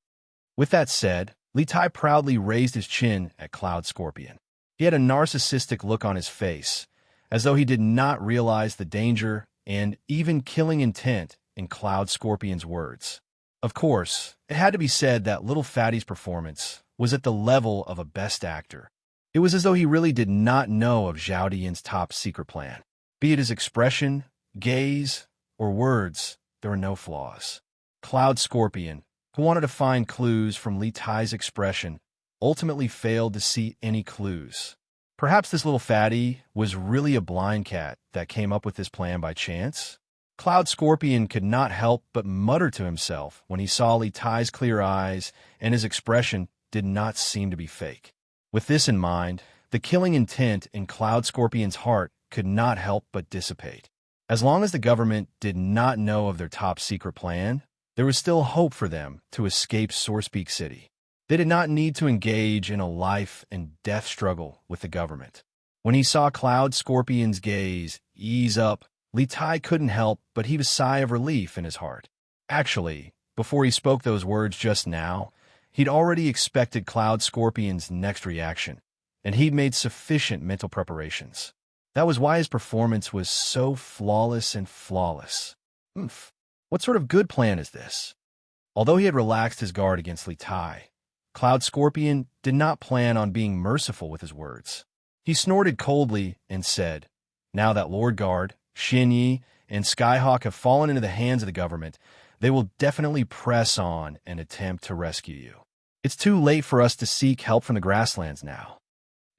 With that said, Li Tai proudly raised his chin at Cloud Scorpion. He had a narcissistic look on his face, as though he did not realize the danger and even killing intent in Cloud Scorpion's words. Of course, it had to be said that little Fatty's performance was at the level of a best actor. It was as though he really did not know of Zhao Diyin's top secret plan. Be it his expression, gaze, or words, there were no flaws. Cloud Scorpion, who wanted to find clues from Li Tai's expression, ultimately failed to see any clues. Perhaps this little fatty was really a blind cat that came up with this plan by chance? Cloud Scorpion could not help but mutter to himself when he saw Li Tai's clear eyes, and his expression did not seem to be fake. With this in mind, the killing intent in Cloud Scorpion's heart could not help but dissipate. As long as the government did not know of their top secret plan, there was still hope for them to escape Sourcepeak City. They did not need to engage in a life and death struggle with the government. When he saw Cloud Scorpion's gaze ease up, Li Tai couldn't help but heave a sigh of relief in his heart. Actually, before he spoke those words just now, he'd already expected Cloud Scorpion's next reaction, and he'd made sufficient mental preparations. That was why his performance was so flawless and flawless. What sort of good plan is this? Although he had relaxed his guard against Li Tai, Cloud Scorpion did not plan on being merciful with his words. He snorted coldly and said, "Now that Lord Guard, Xinyi, and Skyhawk have fallen into the hands of the government, they will definitely press on and attempt to rescue you. It's too late for us to seek help from the grasslands now.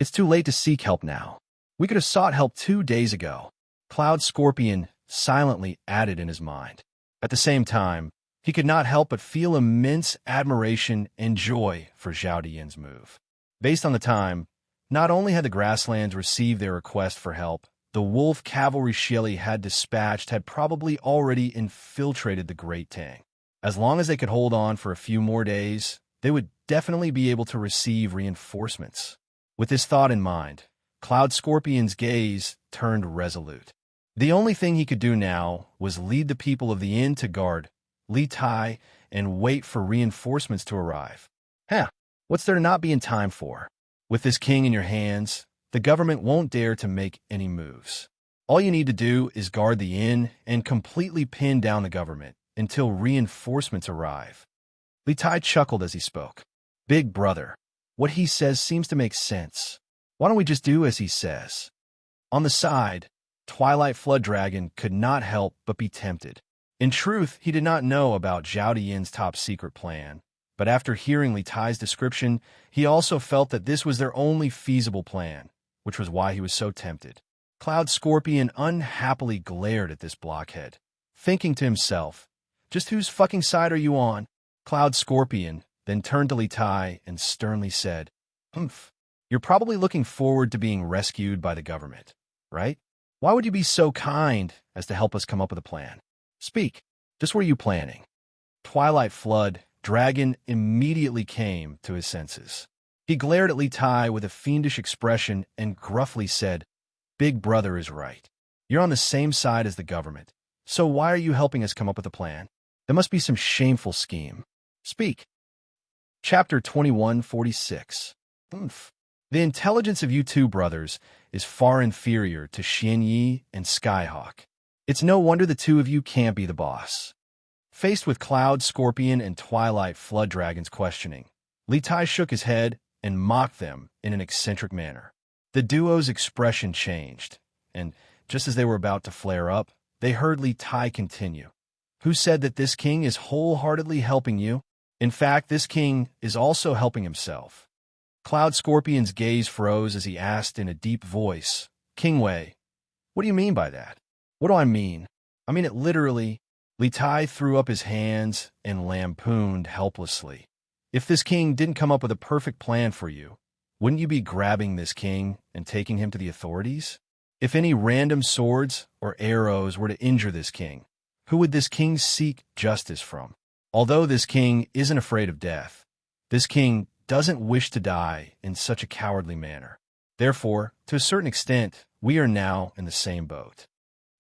It's too late to seek help now. We could have sought help 2 days ago," Cloud Scorpion silently added in his mind. At the same time, he could not help but feel immense admiration and joy for Zhao Diyin's move. Based on the time, not only had the grasslands received their request for help, the wolf cavalry Xieli had dispatched had probably already infiltrated the Great Tang. As long as they could hold on for a few more days, they would definitely be able to receive reinforcements. With this thought in mind, Cloud Scorpion's gaze turned resolute. The only thing he could do now was lead the people of the inn to guard Li Tai and wait for reinforcements to arrive. What's there to not be in time for? With this king in your hands, the government won't dare to make any moves. All you need to do is guard the inn and completely pin down the government until reinforcements arrive. Li Tai chuckled as he spoke. "Big brother, what he says seems to make sense. Why don't we just do as he says?" On the side, Twilight Flood Dragon could not help but be tempted. In truth, he did not know about Zhao Diyin's top secret plan, but after hearing Li Tai's description, he also felt that this was their only feasible plan, which was why he was so tempted. Cloud Scorpion unhappily glared at this blockhead, thinking to himself, "Just whose fucking side are you on?" Cloud Scorpion then turned to Li Tai and sternly said, "You're probably looking forward to being rescued by the government, right? Why would you be so kind as to help us come up with a plan? Speak, just were you planning?" Twilight Flood Dragon immediately came to his senses. He glared at Li Tai with a fiendish expression and gruffly said, "Big brother is right. You're on the same side as the government. So why are you helping us come up with a plan? There must be some shameful scheme. Speak. Chapter 2146. Oomph. The intelligence of you two brothers is far inferior to Xianxia and Skyhawk. It's no wonder the two of you can't be the boss. Faced with Cloud Scorpion and Twilight Flood Dragon's questioning, Li Tai shook his head and mocked them in an eccentric manner. The duo's expression changed, and just as they were about to flare up, they heard Li Tai continue. Who said that this king is wholeheartedly helping you? In fact, this king is also helping himself. Cloud Scorpion's gaze froze as he asked in a deep voice, King Wei, what do you mean by that? What do I mean? I mean it literally. Li Tai threw up his hands and lampooned helplessly. If this king didn't come up with a perfect plan for you, wouldn't you be grabbing this king and taking him to the authorities? If any random swords or arrows were to injure this king, who would this king seek justice from? Although this king isn't afraid of death, this king doesn't wish to die in such a cowardly manner. Therefore, to a certain extent, we are now in the same boat.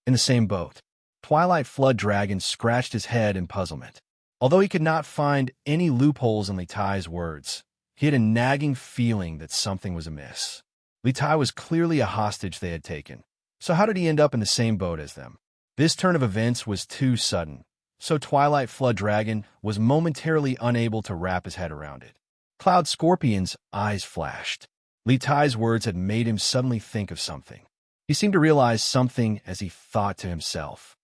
In the same boat. Twilight Flood Dragon scratched his head in puzzlement. Although he could not find any loopholes in Li Tai's words, he had a nagging feeling that something was amiss. Li Tai was clearly a hostage they had taken. So how did he end up in the same boat as them? This turn of events was too sudden, so Twilight Flood Dragon was momentarily unable to wrap his head around it. Cloud Scorpion's eyes flashed. Li Tai's words had made him suddenly think of something. He seemed to realize something as he thought to himself.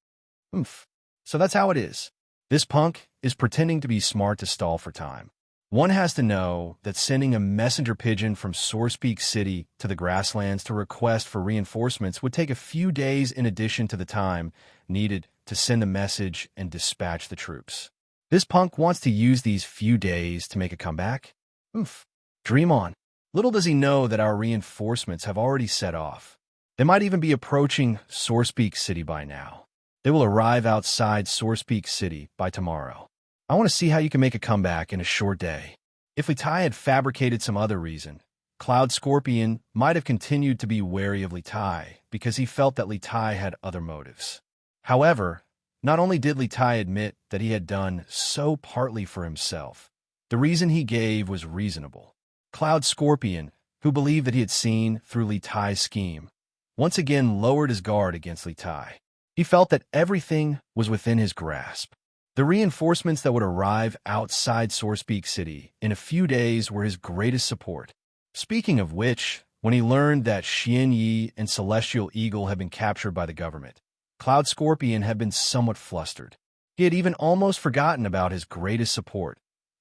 Oomph. So that's how it is. This punk is pretending to be smart to stall for time. One has to know that sending a messenger pigeon from Source Peak City to the grasslands to request for reinforcements would take a few days in addition to the time needed to send the message and dispatch the troops. This punk wants to use these few days to make a comeback? Oomph. Dream on. Little does he know that our reinforcements have already set off. They might even be approaching Source Peak City by now. They will arrive outside Source Peak City by tomorrow. I want to see how you can make a comeback in a short day. If Li Tai had fabricated some other reason, Cloud Scorpion might have continued to be wary of Li Tai because he felt that Li Tai had other motives. However, not only did Li Tai admit that he had done so partly for himself, the reason he gave was reasonable. Cloud Scorpion, who believed that he had seen through Li Tai's scheme, once again lowered his guard against Li Tai. He felt that everything was within his grasp. The reinforcements that would arrive outside Source Peak City in a few days were his greatest support. Speaking of which, when he learned that Xianxia and Celestial Eagle had been captured by the government, Cloud Scorpion had been somewhat flustered. He had even almost forgotten about his greatest support,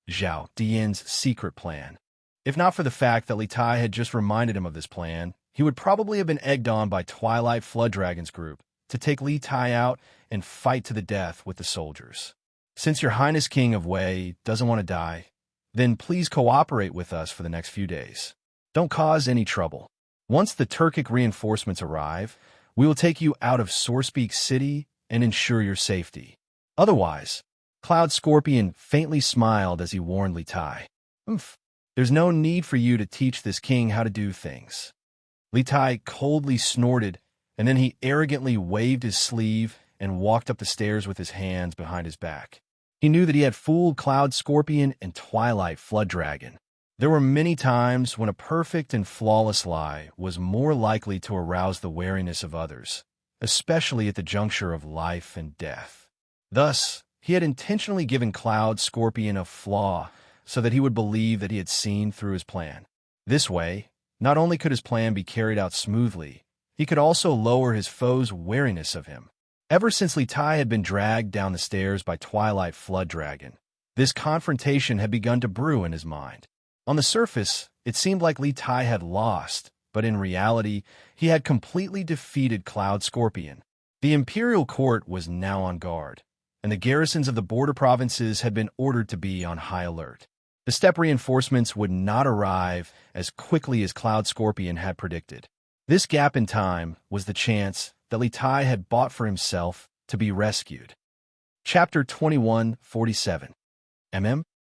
Zhao Dian's secret plan. If not for the fact that Li Tai had just reminded him of this plan, he would probably have been egged on by Twilight Flood Dragon's group to take Li Tai out and fight to the death with the soldiers. Since Your Highness King of Wei doesn't want to die, then please cooperate with us for the next few days. Don't cause any trouble. Once the Turkic reinforcements arrive, we will take you out of Source Peak City and ensure your safety. Otherwise, Cloud Scorpion faintly smiled as he warned Li Tai. Oomph. There's no need for you to teach this king how to do things. Li Tai coldly snorted, and then he arrogantly waved his sleeve and walked up the stairs with his hands behind his back. He knew that he had fooled Cloud Scorpion and Twilight Flood Dragon. There were many times when a perfect and flawless lie was more likely to arouse the wariness of others, especially at the juncture of life and death. Thus, he had intentionally given Cloud Scorpion a flaw so that he would believe that he had seen through his plan. This way, not only could his plan be carried out smoothly, he could also lower his foe's wariness of him. Ever since Li Tai had been dragged down the stairs by Twilight Flood Dragon, this confrontation had begun to brew in his mind. On the surface, it seemed like Li Tai had lost, but in reality, he had completely defeated Cloud Scorpion. The Imperial Court was now on guard, and the garrisons of the border provinces had been ordered to be on high alert. The steppe reinforcements would not arrive as quickly as Cloud Scorpion had predicted. This gap in time was the chance that Li Tai had bought for himself to be rescued. Chapter 2147.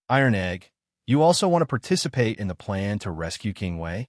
Iron Egg, you also want to participate in the plan to rescue King Wei?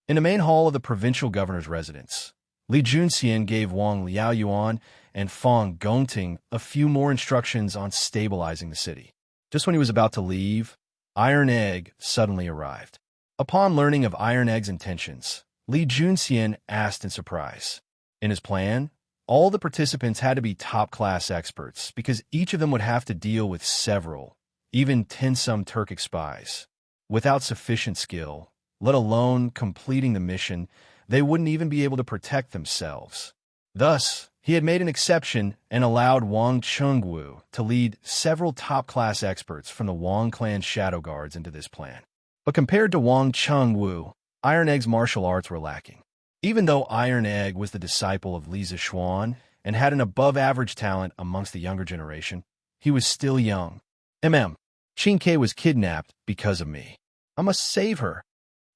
In the main hall of the provincial governor's residence, Li Junxian gave Wang Liaoyuan and Fang Gongting a few more instructions on stabilizing the city. Just when he was about to leave, Iron Egg suddenly arrived. Upon learning of Iron Egg's intentions, Li Junxian asked in surprise. In his plan, all the participants had to be top-class experts because each of them would have to deal with several, even 10-some Turkic spies. Without sufficient skill, let alone completing the mission, they wouldn't even be able to protect themselves. Thus, he had made an exception and allowed Wang Chengwu to lead several top-class experts from the Wang clan shadow guards into this plan. But compared to Wang Chengwu, Iron Egg's martial arts were lacking. Even though Iron Egg was the disciple of Li Zishuan and had an above-average talent amongst the younger generation, he was still young. Xianxia was kidnapped because of me. I must save her.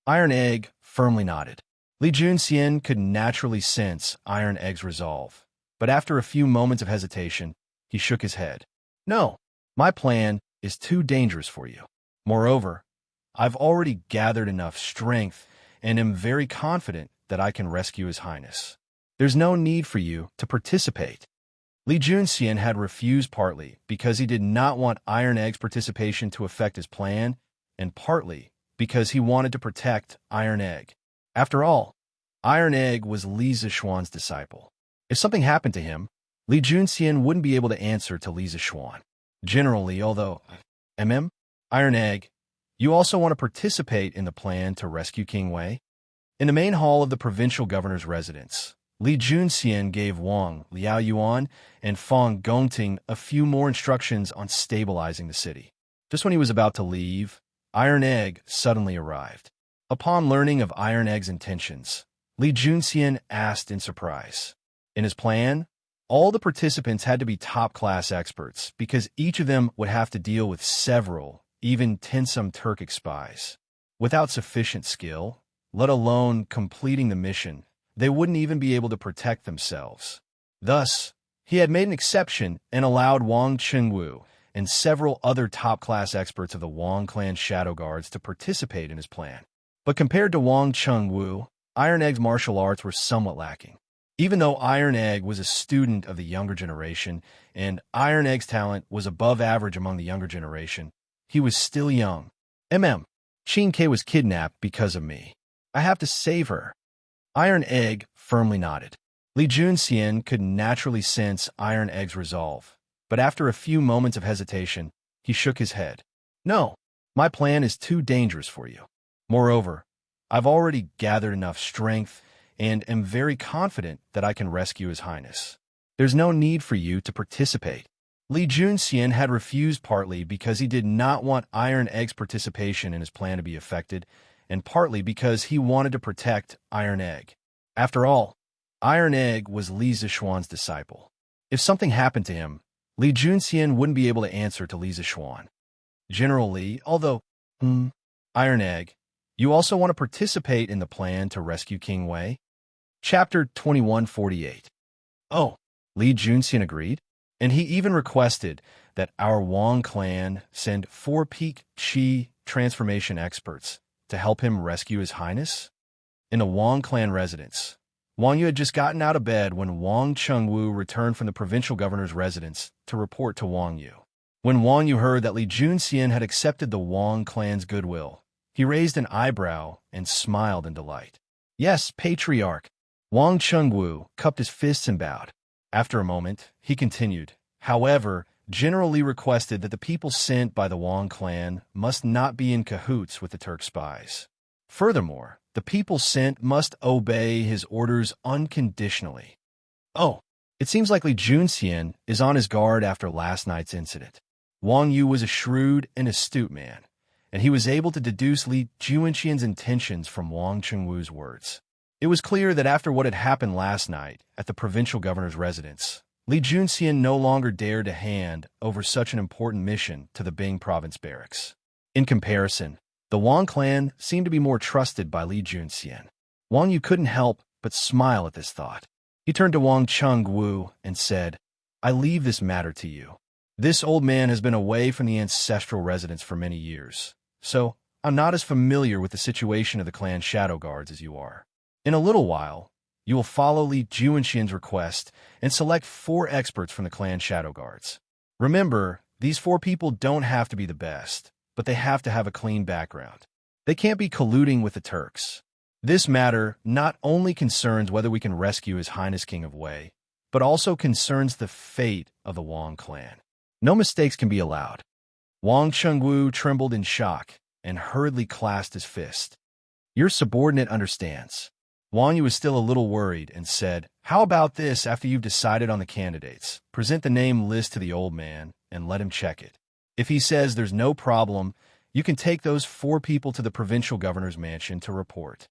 Iron Egg firmly nodded. Li Junxian could naturally sense Iron Egg's resolve, but after a few moments of hesitation, he shook his head. No, my plan is too dangerous for you. Moreover, I've already gathered enough strength and am very confident that I can rescue His Highness. There's no need for you to participate. Li Junxian had refused partly because he did not want Iron Egg's participation to affect his plan, and partly because he wanted to protect Iron Egg. After all, Iron Egg was Li Zishuan's disciple. If something happened to him, Li Junxian wouldn't be able to answer to Li Zishuan. Generally, although, Iron Egg, you also want to participate in the plan to rescue King Wei? In the main hall of the provincial governor's residence, Li Junxian gave Wang Liaoyuan and Fang Gongting a few more instructions on stabilizing the city. Just when he was about to leave, Iron Egg suddenly arrived. Upon learning of Iron Egg's intentions, Li Junxian asked in surprise. In his plan, all the participants had to be top-class experts because each of them would have to deal with several, even 10-some Turkic spies. Without sufficient skill, let alone completing the mission, they wouldn't even be able to protect themselves. Thus, he had made an exception and allowed Wang Chengwu and several other top-class experts of the Wang clan shadow guards to participate in his plan. But compared to Wang Chengwu, Iron Egg's martial arts were somewhat lacking. Even though Iron Egg was a student of the younger generation and Iron Egg's talent was above average among the younger generation, he was still young. Xianxia was kidnapped because of me. I have to save her. Iron Egg firmly nodded. Li Junxian could naturally sense Iron Egg's resolve, but after a few moments of hesitation, he shook his head. No, my plan is too dangerous for you. Moreover, I've already gathered enough strength and am very confident that I can rescue His Highness. There's no need for you to participate. Li Junxian had refused partly because he did not want Iron Egg's participation in his plan to be affected, and partly because he wanted to protect Iron Egg. After all, Iron Egg was Li Zishuan's disciple. If something happened to him, Li Junxian wouldn't be able to answer to Li Zishuan. Generally, although, Iron Egg, you also want to participate in the plan to rescue King Wei? Chapter 2148. Oh, Li Junxian agreed, and he even requested that our Wang clan send 4 peak Qi transformation experts to help him rescue His Highness? In the Wang clan residence, Wang Yu had just gotten out of bed when Wang Chengwu returned from the provincial governor's residence to report to Wang Yu. When Wang Yu heard that Li Junxian had accepted the Wang clan's goodwill, he raised an eyebrow and smiled in delight. Yes, Patriarch. Wang Chengwu cupped his fists and bowed. After a moment, he continued, however, generally requested that the people sent by the Wang clan must not be in cahoots with the Turk spies. Furthermore, the people sent must obey his orders unconditionally. Oh, it seems like Li Junxian is on his guard after last night's incident. Wang Yu was a shrewd and astute man, and he was able to deduce Li Junxian's intentions from Wang Chengwu's words. It was clear that after what had happened last night at the provincial governor's residence, Li Junxian no longer dared to hand over such an important mission to the Bing province barracks. In comparison, the Wang clan seemed to be more trusted by Li Junxian. Wang Yu couldn't help but smile at this thought. He turned to Wang Chengwu and said, I leave this matter to you. This old man has been away from the ancestral residence for many years, so I'm not as familiar with the situation of the clan shadow guards as you are. In a little while, you will follow Li Juanxian's request and select 4 experts from the clan Shadow Guards. Remember, these 4 people don't have to be the best, but they have to have a clean background. They can't be colluding with the Turks. This matter not only concerns whether we can rescue His Highness King of Wei, but also concerns the fate of the Wang clan. No mistakes can be allowed. Wang Chengwu trembled in shock and hurriedly clasped his fist. Your subordinate understands. Wang Yu was still a little worried and said, how about this after you've decided on the candidates? Present the name list to the old man and let him check it. If he says there's no problem, you can take those 4 people to the provincial governor's mansion to report.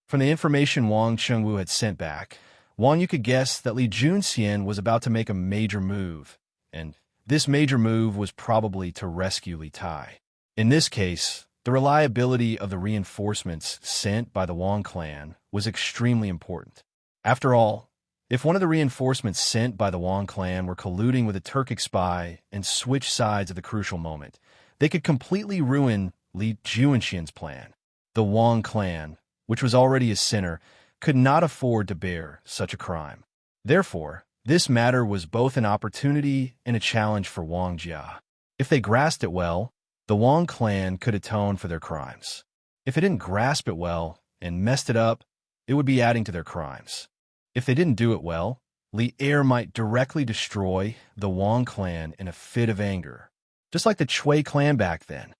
From the information Wang Chengwu had sent back, Wang Yu could guess that Li Junxian was about to make a major move, and this major move was probably to rescue Li Tai. In this case, the reliability of the reinforcements sent by the Wang clan was extremely important. After all, if one of the reinforcements sent by the Wang clan were colluding with a Turkic spy and switch sides at the crucial moment, they could completely ruin Li Juanxian's plan. The Wang clan, which was already a sinner, could not afford to bear such a crime. Therefore, this matter was both an opportunity and a challenge for Wang Jia. If they grasped it well, the Wang clan could atone for their crimes. If they didn't grasp it well and messed it up, it would be adding to their crimes. If they didn't do it well, Li Er might directly destroy the Wang clan in a fit of anger, just like the Chui clan back then.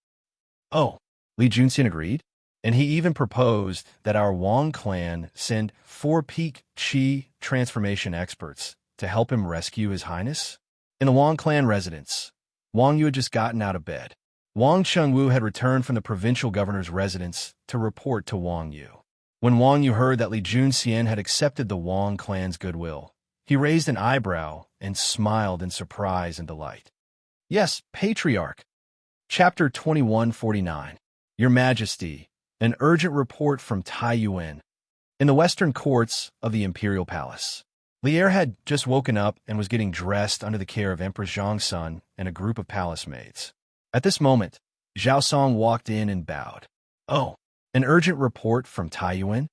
Oh, Li Junxian agreed, and he even proposed that our Wang clan send 4 peak Qi transformation experts to help him rescue His Highness. In the Wang clan residence, Wang Yu had just gotten out of bed. Wang Chengwu had returned from the provincial governor's residence to report to Wang Yu. When Wang Yu heard that Li Junxian had accepted the Wang clan's goodwill, he raised an eyebrow and smiled in surprise and delight. Yes, Patriarch. Chapter 2149. Your Majesty, an urgent report from Taiyuan. In the western courts of the Imperial Palace, Li Er had just woken up and was getting dressed under the care of Empress Xianxia and a group of palace maids. At this moment, Zhao Song walked in and bowed. Oh, an urgent report from Taiyuan?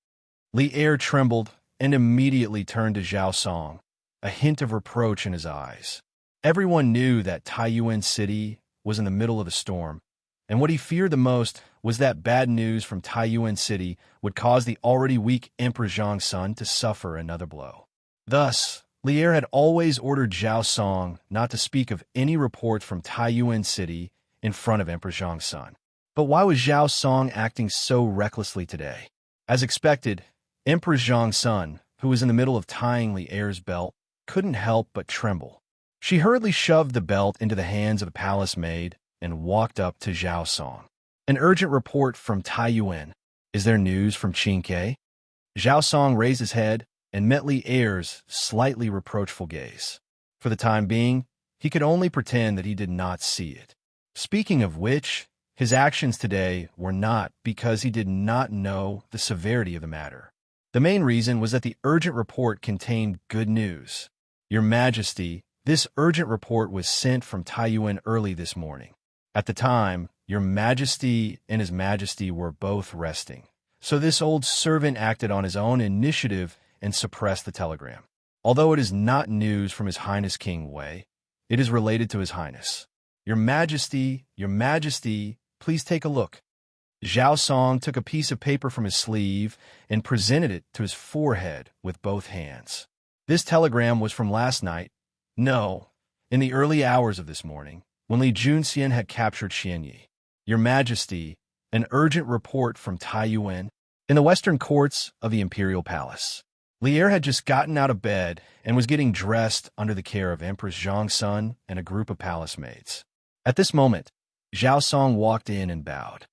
Li Er trembled and immediately turned to Zhao Song, a hint of reproach in his eyes. Everyone knew that Taiyuan City was in the middle of a storm, and what he feared the most was that bad news from Taiyuan City would cause the already weak Emperor Xianxia to suffer another blow. Thus, Li Er had always ordered Zhao Song not to speak of any report from Taiyuan City in front of Emperor Xianxia. But why was Zhao Song acting so recklessly today? As expected, Emperor Xianxia, who was in the middle of tying Li Er's belt, couldn't help but tremble. She hurriedly shoved the belt into the hands of a palace maid and walked up to Zhao Song. An urgent report from Taiyuan. Is there news from Xianxia? Zhao Song raised his head and met Li Er's slightly reproachful gaze. For the time being, he could only pretend that he did not see it. Speaking of which, his actions today were not because he did not know the severity of the matter. The main reason was that the urgent report contained good news. Your Majesty, this urgent report was sent from Taiyuan early this morning. At the time, Your Majesty and His Majesty were both resting, so this old servant acted on his own initiative and suppressed the telegram. Although it is not news from His Highness King Wei, it is related to His Highness. Your Majesty, please take a look. Zhao Song took a piece of paper from his sleeve and presented it to his forehead with both hands. This telegram was from last night. No, in the early hours of this morning, when Li Junxian had captured Xianyi. Your Majesty, an urgent report from Taiyuan. In the western courts of the Imperial Palace, Li Er had just gotten out of bed and was getting dressed under the care of Empress Xianxia and a group of palace maids. At this moment, Zhao Song walked in and bowed.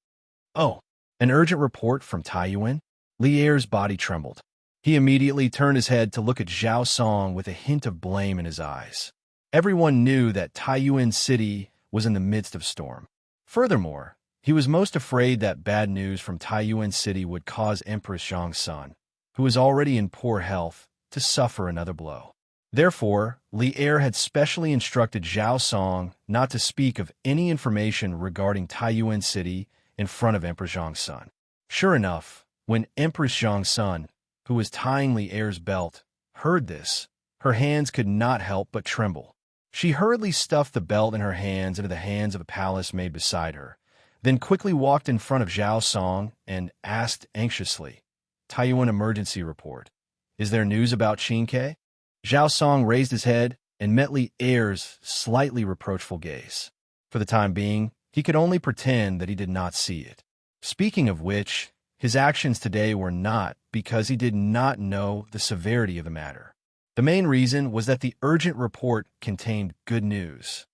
Oh, an urgent report from Taiyuan? Li Er's body trembled. He immediately turned his head to look at Zhao Song with a hint of blame in his eyes. Everyone knew that Taiyuan City was in the midst of storm. Furthermore, he was most afraid that bad news from Taiyuan City would cause Empress Xianxia, who was already in poor health, to suffer another blow. Therefore, Li Er had specially instructed Zhao Song not to speak of any information regarding Taiyuan City in front of Empress Xianxia. Sure enough, when Empress Xianxia who was tying Li Er's belt, heard this. Her hands could not help but tremble. She hurriedly stuffed the belt in her hands into the hands of a palace maid beside her, then quickly walked in front of Zhao Song and asked anxiously, "Taiyuan emergency report. Is there news about Xianxia?" Zhao Song raised his head and met Li Er's slightly reproachful gaze. For the time being, he could only pretend that he did not see it. Speaking of which, his actions today were not because he did not know the severity of the matter. The main reason was that the urgent report contained good news.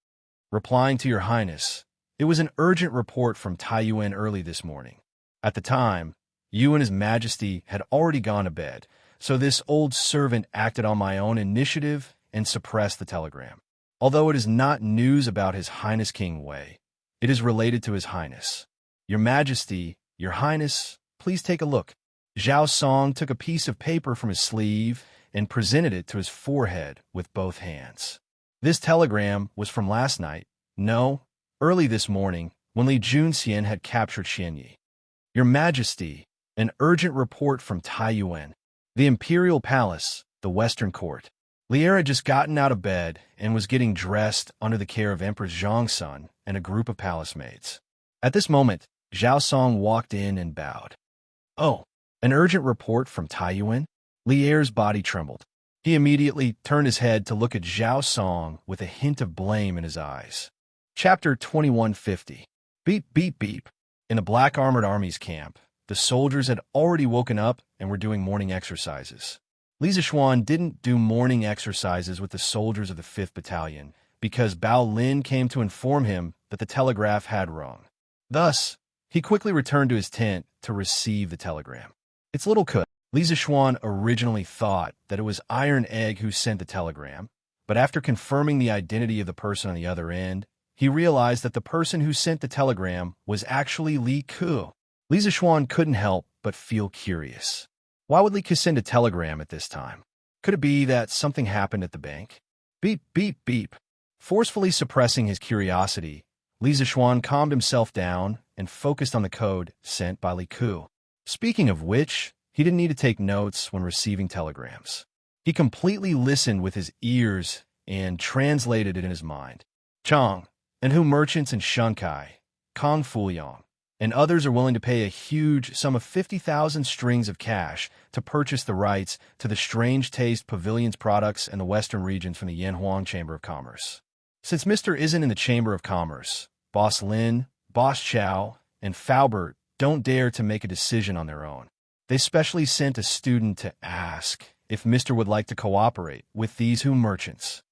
Replying to Your Highness, it was an urgent report from Taiyuan early this morning. At the time, you and His Majesty had already gone to bed, so this old servant acted on my own initiative and suppressed the telegram. Although it is not news about His Highness King Wei, it is related to His Highness. Your Majesty, Your Highness, please take a look. Zhao Song took a piece of paper from his sleeve and presented it to his forehead with both hands. This telegram was from last night, no, early this morning, when Li Junxian had captured Xianxia. Your Majesty, an urgent report from Taiyuan, the Imperial Palace, the Western Court. Li Er had just gotten out of bed and was getting dressed under the care of Empress Xianxia and a group of palace maids. At this moment, Zhao Song walked in and bowed. "Oh, an urgent report from Taiyuan?" Li Er's body trembled. He immediately turned his head to look at Zhao Song with a hint of blame in his eyes. Chapter 2150. Beep, beep, beep. In the Black Armored Army's camp, the soldiers had already woken up and were doing morning exercises. Li Zishuan didn't do morning exercises with the soldiers of the 5th Battalion because Bao Lin came to inform him that the telegraph had rung. Thus, he quickly returned to his tent to receive the telegram. It's little could. Li Zishuan originally thought that it was Iron Egg who sent the telegram, but after confirming the identity of the person on the other end, he realized that the person who sent the telegram was actually Li Ku. Li Zishuan couldn't help but feel curious. Why would Li Ku send a telegram at this time? Could it be that something happened at the bank? Beep, beep, beep. Forcefully suppressing his curiosity, Li Zishuan calmed himself down and focused on the code sent by Li Ku. Speaking of which, he didn't need to take notes when receiving telegrams. He completely listened with his ears and translated it in his mind. Chang, and who merchants in Xianxia, Kong Fuyong, and others are willing to pay a huge sum of 50,000 strings of cash to purchase the rights to the Strange Taste Pavilion's products in the western regions from the Yanhuang Chamber of Commerce. Since Mr. isn't in the Chamber of Commerce, Boss Lin, Boss Chow, and Faubert don't dare to make a decision on their own. They specially sent a student to ask if Mr. would like to cooperate with these who merchants.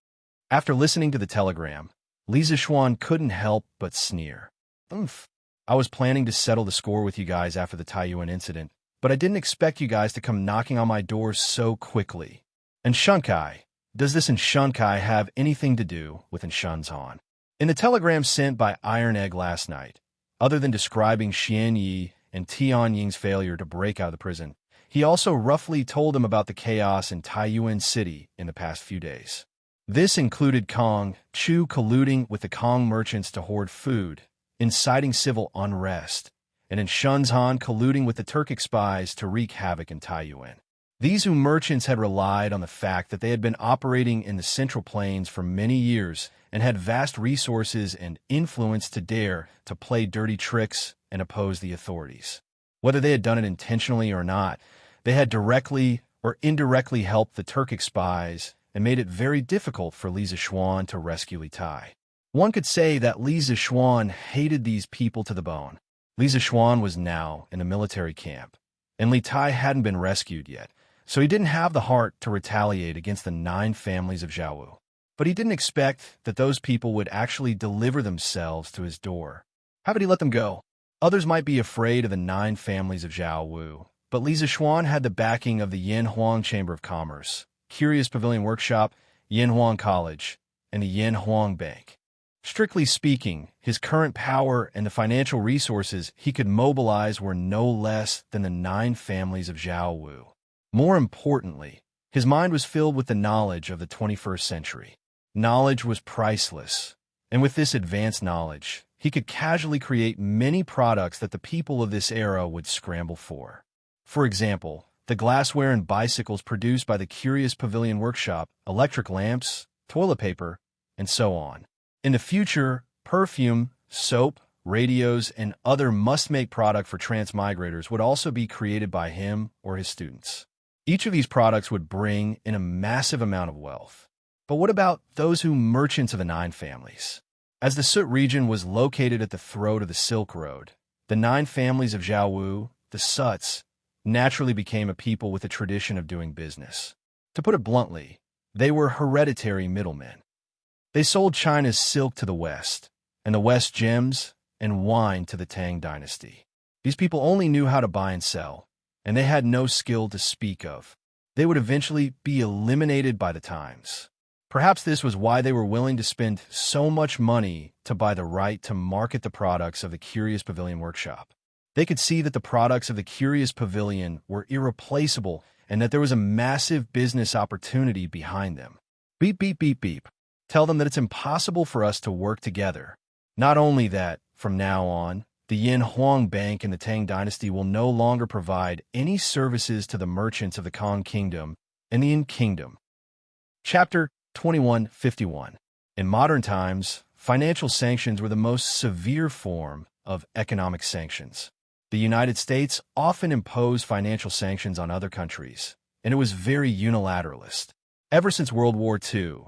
After listening to the telegram, Li Zishuan couldn't help but sneer. "Oomph. I was planning to settle the score with you guys after the Taiyuan incident, but I didn't expect you guys to come knocking on my door so quickly. And Xianxia, does this in Xianxia have anything to do with Shenzhen?" In the telegram sent by Iron Egg last night, other than describing Xianyi and Tianying's failure to break out of the prison, he also roughly told them about the chaos in Taiyuan City in the past few days. This included Kong Chu colluding with the Kong merchants to hoard food, inciting civil unrest, and in Shenzhen colluding with the Turkic spies to wreak havoc in Taiyuan. These Wu merchants had relied on the fact that they had been operating in the Central Plains for many years and had vast resources and influence to dare to play dirty tricks and oppose the authorities. Whether they had done it intentionally or not, they had directly or indirectly helped the Turkic spies and made it very difficult for Li Zishuan to rescue Li Tai. One could say that Li Zishuan hated these people to the bone. Li Zishuan was now in a military camp, and Li Tai hadn't been rescued yet, so he didn't have the heart to retaliate against the 9 families of Zhaowu. But he didn't expect that those people would actually deliver themselves to his door. How would he let them go? Others might be afraid of the 9 families of Zhaowu, but Li Zishuan had the backing of the Yanhuang Chamber of Commerce, Curious Pavilion Workshop, Yanhuang College, and the Yanhuang Bank. Strictly speaking, his current power and the financial resources he could mobilize were no less than the 9 families of Zhaowu. More importantly, his mind was filled with the knowledge of the 21st century. Knowledge was priceless, and with this advanced knowledge, he could casually create many products that the people of this era would scramble for. For example, the glassware and bicycles produced by the Curious Pavilion workshop, electric lamps, toilet paper, and so on. In the future, perfume, soap, radios, and other must-make product for transmigrators would also be created by him or his students. Each of these products would bring in a massive amount of wealth. But what about those merchants of the Nine Families? As the Sut region was located at the throat of the Silk Road, the Nine Families of Zhaowu, the Suts, naturally became a people with a tradition of doing business. To put it bluntly, they were hereditary middlemen. They sold China's silk to the West, and the West gems and wine to the Tang dynasty. These people only knew how to buy and sell, and they had no skill to speak of. They would eventually be eliminated by the times. Perhaps this was why they were willing to spend so much money to buy the right to market the products of the Curious Pavilion workshop. They could see that the products of the Curious Pavilion were irreplaceable and that there was a massive business opportunity behind them. Beep, beep, beep, beep. Tell them that it's impossible for us to work together. Not only that, from now on, the Yin Huang Bank and the Tang dynasty will no longer provide any services to the merchants of the Kong Kingdom and the Yin Kingdom. Chapter 2151. In modern times, financial sanctions were the most severe form of economic sanctions. The United States often imposed financial sanctions on other countries, and it was very unilateralist. Ever since World War II,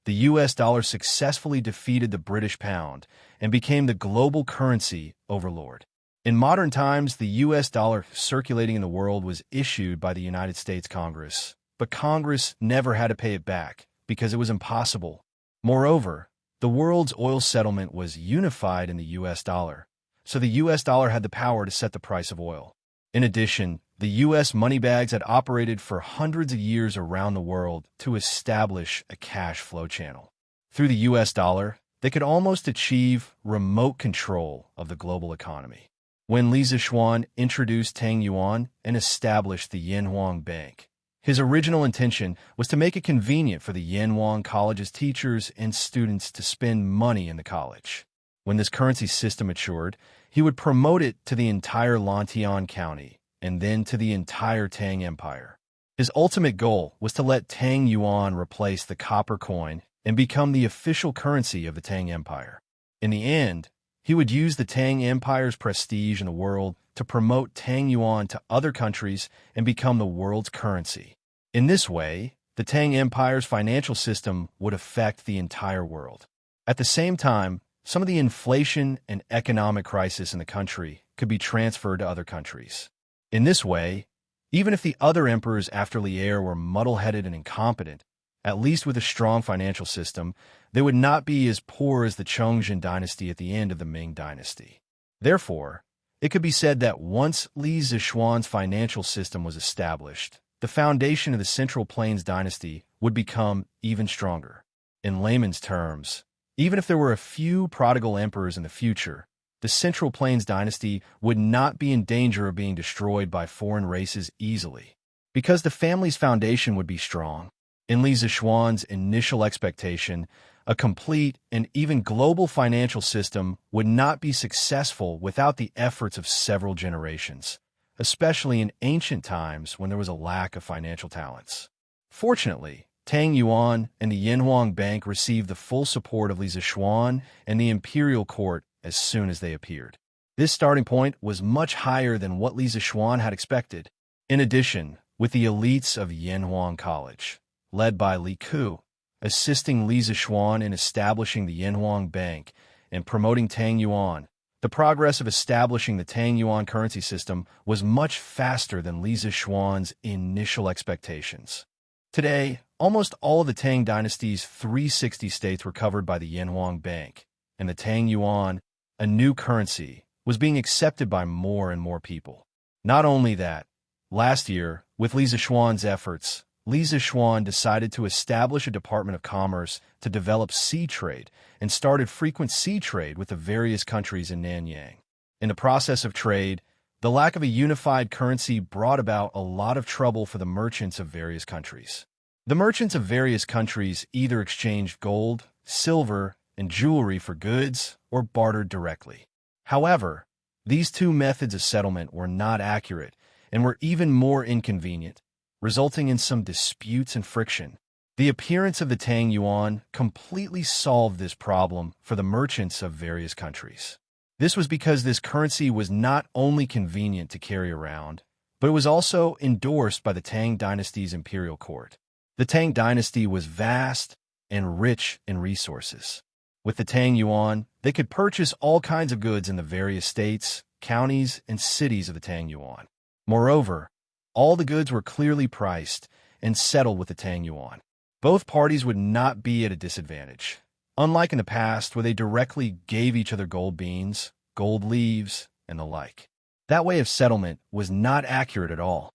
the U.S. dollar successfully defeated the British pound and became the global currency overlord. In modern times, the U.S. dollar circulating in the world was issued by the United States Congress, but Congress never had to pay it back because it was impossible. Moreover, the world's oil settlement was unified in the U.S. dollar, so the U.S. dollar had the power to set the price of oil. In addition, the U.S. money bags had operated for hundreds of years around the world to establish a cash flow channel. Through the U.S. dollar, they could almost achieve remote control of the global economy. When Li Zishuan introduced Tang Yuan and established the Yin Huang Bank, his original intention was to make it convenient for the Yin Huang College's teachers and students to spend money in the college. When this currency system matured, he would promote it to the entire Lantian County and then to the entire Tang Empire. His ultimate goal was to let Tang Yuan replace the copper coin and become the official currency of the Tang Empire. In the end, he would use the Tang Empire's prestige in the world to promote Tang Yuan to other countries and become the world's currency. In this way, the Tang Empire's financial system would affect the entire world. At the same time, some of the inflation and economic crisis in the country could be transferred to other countries. In this way, even if the other emperors after Lier were muddle-headed and incompetent, at least with a strong financial system, they would not be as poor as the Chongzhen dynasty at the end of the Ming dynasty. Therefore, it could be said that once Li Zishuan's financial system was established, the foundation of the Central Plains dynasty would become even stronger. In layman's terms, even if there were a few prodigal emperors in the future, the Central Plains dynasty would not be in danger of being destroyed by foreign races easily, because the family's foundation would be strong. In Li Zishuan's initial expectation, a complete and even global financial system would not be successful without the efforts of several generations, especially in ancient times when there was a lack of financial talents. Fortunately, Tang Yuan and the Yin Huang Bank received the full support of Li Zishuan and the imperial court as soon as they appeared. This starting point was much higher than what Li Zishuan had expected. In addition, with the elites of Yin Huang College, led by Li Ku, assisting Li Zishuan in establishing the Yin Huang Bank and promoting Tang Yuan, the progress of establishing the Tang Yuan currency system was much faster than Li Zishuan's initial expectations. Today, almost all of the Tang dynasty's 360 states were covered by the Yin Huang Bank, and the Tang Yuan, a new currency, was being accepted by more and more people. Not only that, last year, with Li Zishuan's efforts, Li Zishuan decided to establish a Department of Commerce to develop sea trade and started frequent sea trade with the various countries in Nanyang. In the process of trade, the lack of a unified currency brought about a lot of trouble for the merchants of various countries. The merchants of various countries either exchanged gold, silver, and jewelry for goods or bartered directly. However, these two methods of settlement were not accurate, and were even more inconvenient, resulting in some disputes and friction. The appearance of the Tang Yuan completely solved this problem for the merchants of various countries. This was because this currency was not only convenient to carry around, but it was also endorsed by the Tang dynasty's imperial court. The Tang dynasty was vast and rich in resources. With the Tang Yuan, they could purchase all kinds of goods in the various states, counties, and cities of the Tang Yuan. Moreover, all the goods were clearly priced and settled with the Tang Yuan. Both parties would not be at a disadvantage, unlike in the past where they directly gave each other gold beans, gold leaves, and the like. That way of settlement was not accurate at all.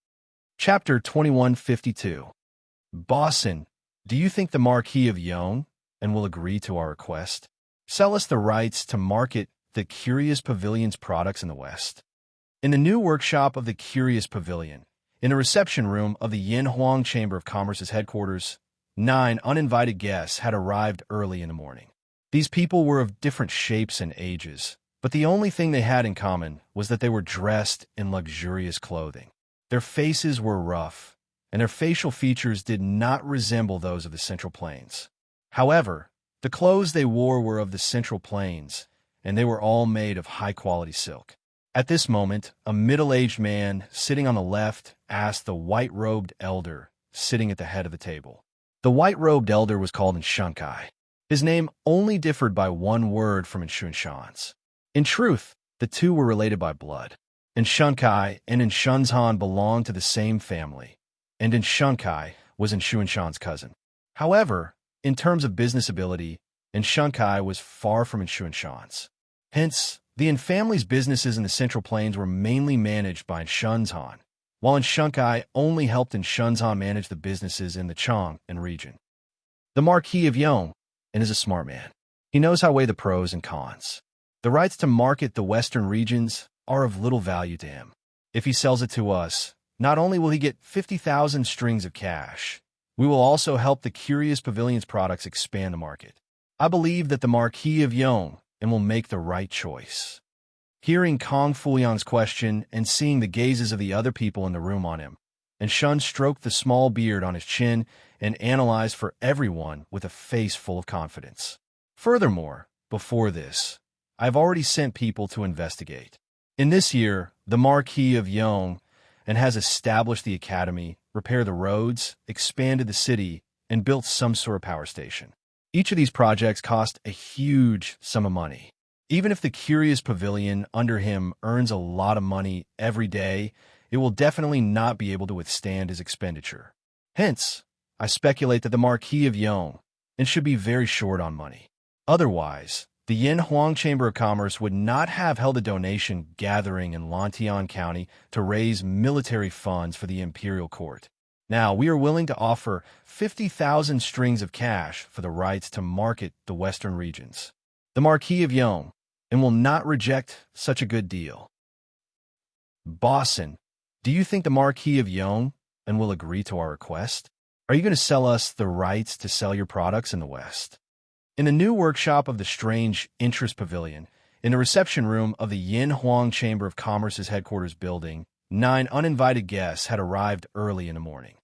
Chapter 2152. Bossin, do you think the Marquis of Yong and will agree to our request? Sell us the rights to market the Curious Pavilion's products in the West. In the new workshop of the Curious Pavilion, in the reception room of the Yinhuang Chamber of Commerce's headquarters, 9 uninvited guests had arrived early in the morning. These people were of different shapes and ages, but the only thing they had in common was that they were dressed in luxurious clothing. Their faces were rough, and their facial features did not resemble those of the Central Plains. However, the clothes they wore were of the Central Plains, and they were all made of high-quality silk. At this moment, a middle-aged man sitting on the left asked the white-robed elder sitting at the head of the table. The white-robed elder was called Xianxia. His name only differed by one word from Xianxia's. In truth, the two were related by blood. Xianxia and Xianzhan belonged to the same family, and Xianxia was Xianxia's cousin. However, in terms of business ability, Xianxia was far from Xianxia's. Hence, the family's businesses in the Central Plains were mainly managed by Xianzhan, while Xianxia only helped Xianzhan manage the businesses in the Chang and region. The Marquis of Yong is a smart man. He knows how to weigh the pros and cons. The rights to market the western regions are of little value to him. If he sells it to us, not only will he get 50,000 strings of cash, we will also help the Curious Pavilion's products expand the market. I believe that the Marquis of Yong will make the right choice. Hearing Kong Fulian's question and seeing the gazes of the other people in the room on him, Shun stroked the small beard on his chin and analyzed for everyone with a face full of confidence. Furthermore, before this, I've already sent people to investigate. In this year, the Marquis of Yong has established the academy, repaired the roads, expanded the city, and built some sort of power station. Each of these projects cost a huge sum of money. Even if the Curious Pavilion under him earns a lot of money every day, it will definitely not be able to withstand his expenditure. Hence, I speculate that the Marquis of Yong should be very short on money. Otherwise, the Yinhuang Chamber of Commerce would not have held a donation gathering in Lantian County to raise military funds for the imperial court. Now, we are willing to offer 50,000 strings of cash for the rights to market the western regions. The Marquis of Yong will not reject such a good deal. Bossin, do you think the Marquis of Yong will agree to our request? Are you going to sell us the rights to sell your products in the West? In the new workshop of the Strange Interest Pavilion, in the reception room of the Yinhuang Chamber of Commerce's headquarters building, 9 uninvited guests had arrived early in the morning.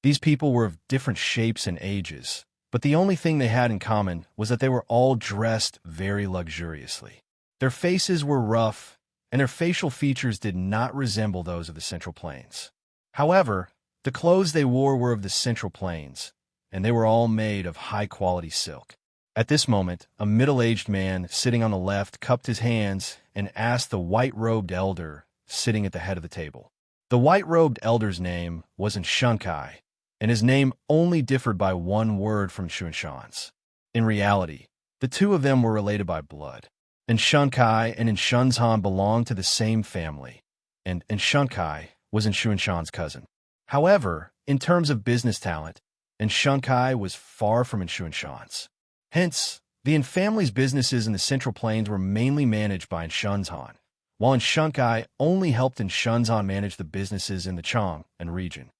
These people were of different shapes and ages, but the only thing they had in common was that they were all dressed very luxuriously. Their faces were rough, and their facial features did not resemble those of the Central Plains. However, the clothes they wore were of the Central Plains, and they were all made of high-quality silk. At this moment, a middle-aged man sitting on the left cupped his hands and asked the white-robed elder sitting at the head of the table. The white-robed elder's name was Xianxia, and his name only differed by one word from Xianxia's. In reality, the two of them were related by blood. Xianxia and Xianzhan belonged to the same family, and Xianxia was Xianxia's cousin. However, in terms of business talent, Xianxia was far from Xianxia's. Hence, the family's businesses in the Central Plains were mainly managed by Xianzhan, while Xianxia only helped Xianzhan manage the businesses in the Chang and region.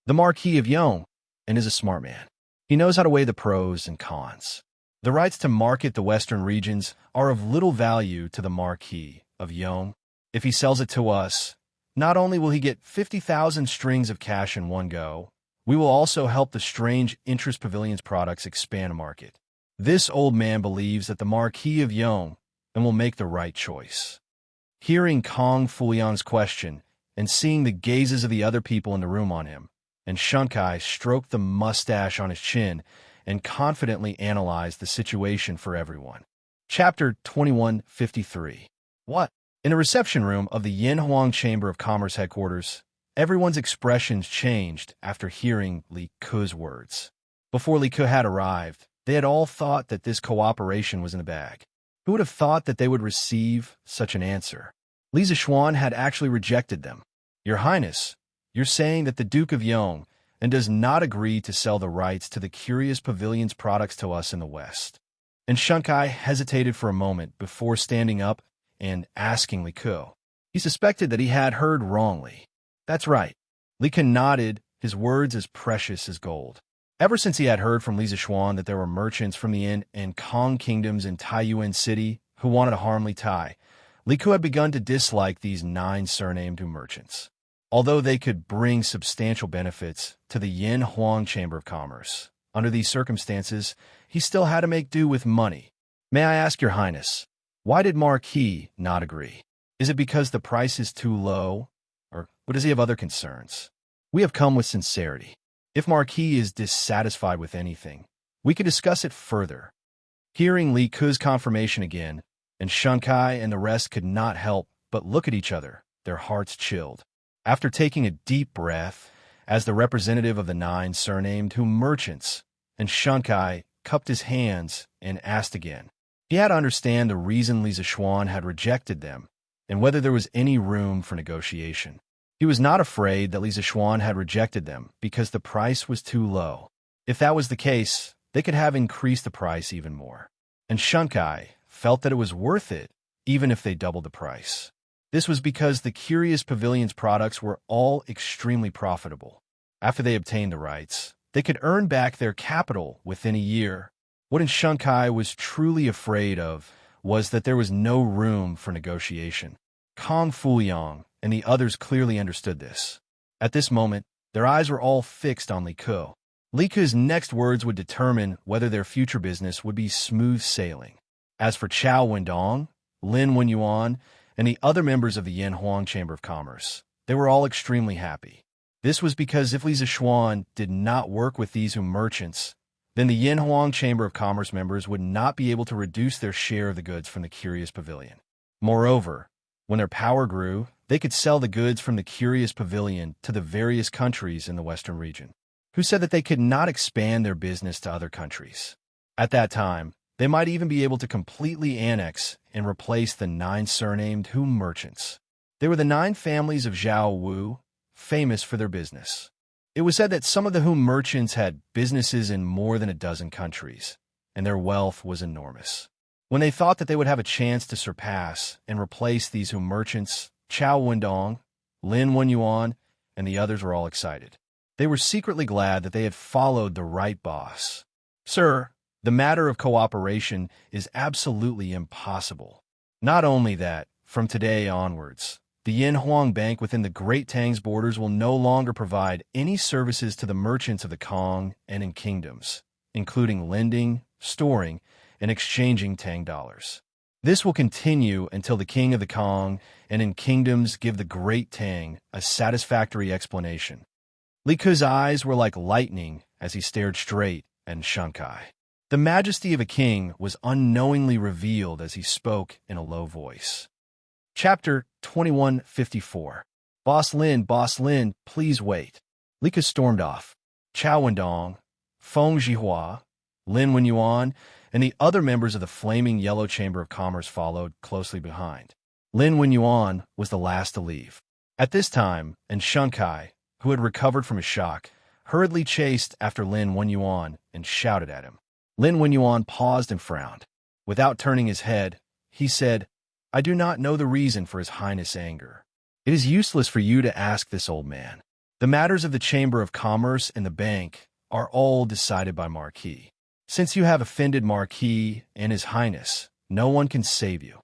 The Marquis of Yong is a smart man. He knows how to weigh the pros and cons. The rights to market the western regions are of little value to the Marquis of Yong. If he sells it to us, Not only will he get 50,000 strings of cash in one go, we will also help the strange Interest Pavilion's products expand a market. This old man believes that the Marquis of Yong and will make the right choice. Hearing Kong Fuyang's question and seeing the gazes of the other people in the room on him, and Xianxia stroked the mustache on his chin and confidently analyzed the situation for everyone. Chapter 2153. What? In the reception room of the Yinhuang Chamber of Commerce headquarters, everyone's expressions changed after hearing Li Ke's words. Before Li Ke had arrived, they had all thought that this cooperation was in the bag. Who would have thought that they would receive such an answer? Li Zixuan had actually rejected them. Your Highness, you're saying that the Duke of Yong and does not agree to sell the rights to the Curious Pavilion's products to us in the West. And Xianxia hesitated for a moment before standing up and asking Li Ke. He suspected that he had heard wrongly. That's right. Li Ke nodded, his words as precious as gold. Ever since he had heard from Li Zixuan that there were merchants from the Yin and Kong kingdoms in Taiyuan City who wanted to harm Li Tai, Li Ke had begun to dislike these 9 surnamed merchants. Although they could bring substantial benefits to the Yinhuang Chamber of Commerce, under these circumstances, he still had to make do with money. May I ask your Highness, why did Marquis not agree? Is it because the price is too low, or does he have other concerns? We have come with sincerity. If Marquis is dissatisfied with anything, we could discuss it further. Hearing Li Ke's confirmation again, and Xianxia and the rest could not help but look at each other, their hearts chilled. After taking a deep breath, as the representative of the 9 surnamed merchants, and Xianxia cupped his hands and asked again. He had to understand the reason Li Zixuan had rejected them, and whether there was any room for negotiation. He was not afraid that Li Zixuan had rejected them because the price was too low. If that was the case, they could have increased the price even more. And Xianxia felt that it was worth it, even if they doubled the price. This was because the Curious Pavilion's products were all extremely profitable. After they obtained the rights, they could earn back their capital within a year. What Xianxia was truly afraid of was that there was no room for negotiation. Kong Fuyang and the others clearly understood this. At this moment, their eyes were all fixed on Li Ke. Li Ke's next words would determine whether their future business would be smooth sailing. As for Chao Wendong, Lin Wenyuan, and the other members of the Yinhuang Chamber of Commerce, they were all extremely happy. This was because if Li Zixuan did not work with these merchants, then the Yinhuang Chamber of Commerce members would not be able to reduce their share of the goods from the Curious Pavilion. Moreover, when their power grew, they could sell the goods from the Curious Pavilion to the various countries in the Western region, who said that they could not expand their business to other countries. At that time, they might even be able to completely annex and replace the 9 surnamed merchants. They were the 9 families of Zhao Wu, famous for their business. It was said that some of the merchants had businesses in more than a dozen countries, and their wealth was enormous. When they thought that they would have a chance to surpass and replace these merchants, Chao Wendong, Lin Wenyuan, and the others were all excited. They were secretly glad that they had followed the right boss. Sir, the matter of cooperation is absolutely impossible. Not only that, from today onwards, the Yinhuang Bank within the Great Tang's borders will no longer provide any services to the merchants of the Kong and in kingdoms, including lending, storing, and exchanging Tang dollars. This will continue until the king of the Kong and in kingdoms give the Great Tang a satisfactory explanation. Li Ke's eyes were like lightning as he stared straight at Xianxia. The majesty of a king was unknowingly revealed as he spoke in a low voice. Chapter 2154. Boss Lin, please wait. Li Ke stormed off. Chao Wendong, Feng Zhihua, Lin Wenyuan, and the other members of the Flaming Yellow Chamber of Commerce followed closely behind. Lin Wenyuan was the last to leave. At this time, and Xianxia, who had recovered from his shock, hurriedly chased after Lin Wenyuan and shouted at him. Lin Wenyuan paused and frowned. Without turning his head, he said, I do not know the reason for His Highness' anger. It is useless for you to ask this old man. The matters of the Chamber of Commerce and the bank are all decided by Marquis. Since you have offended Marquis and His Highness, no one can save you.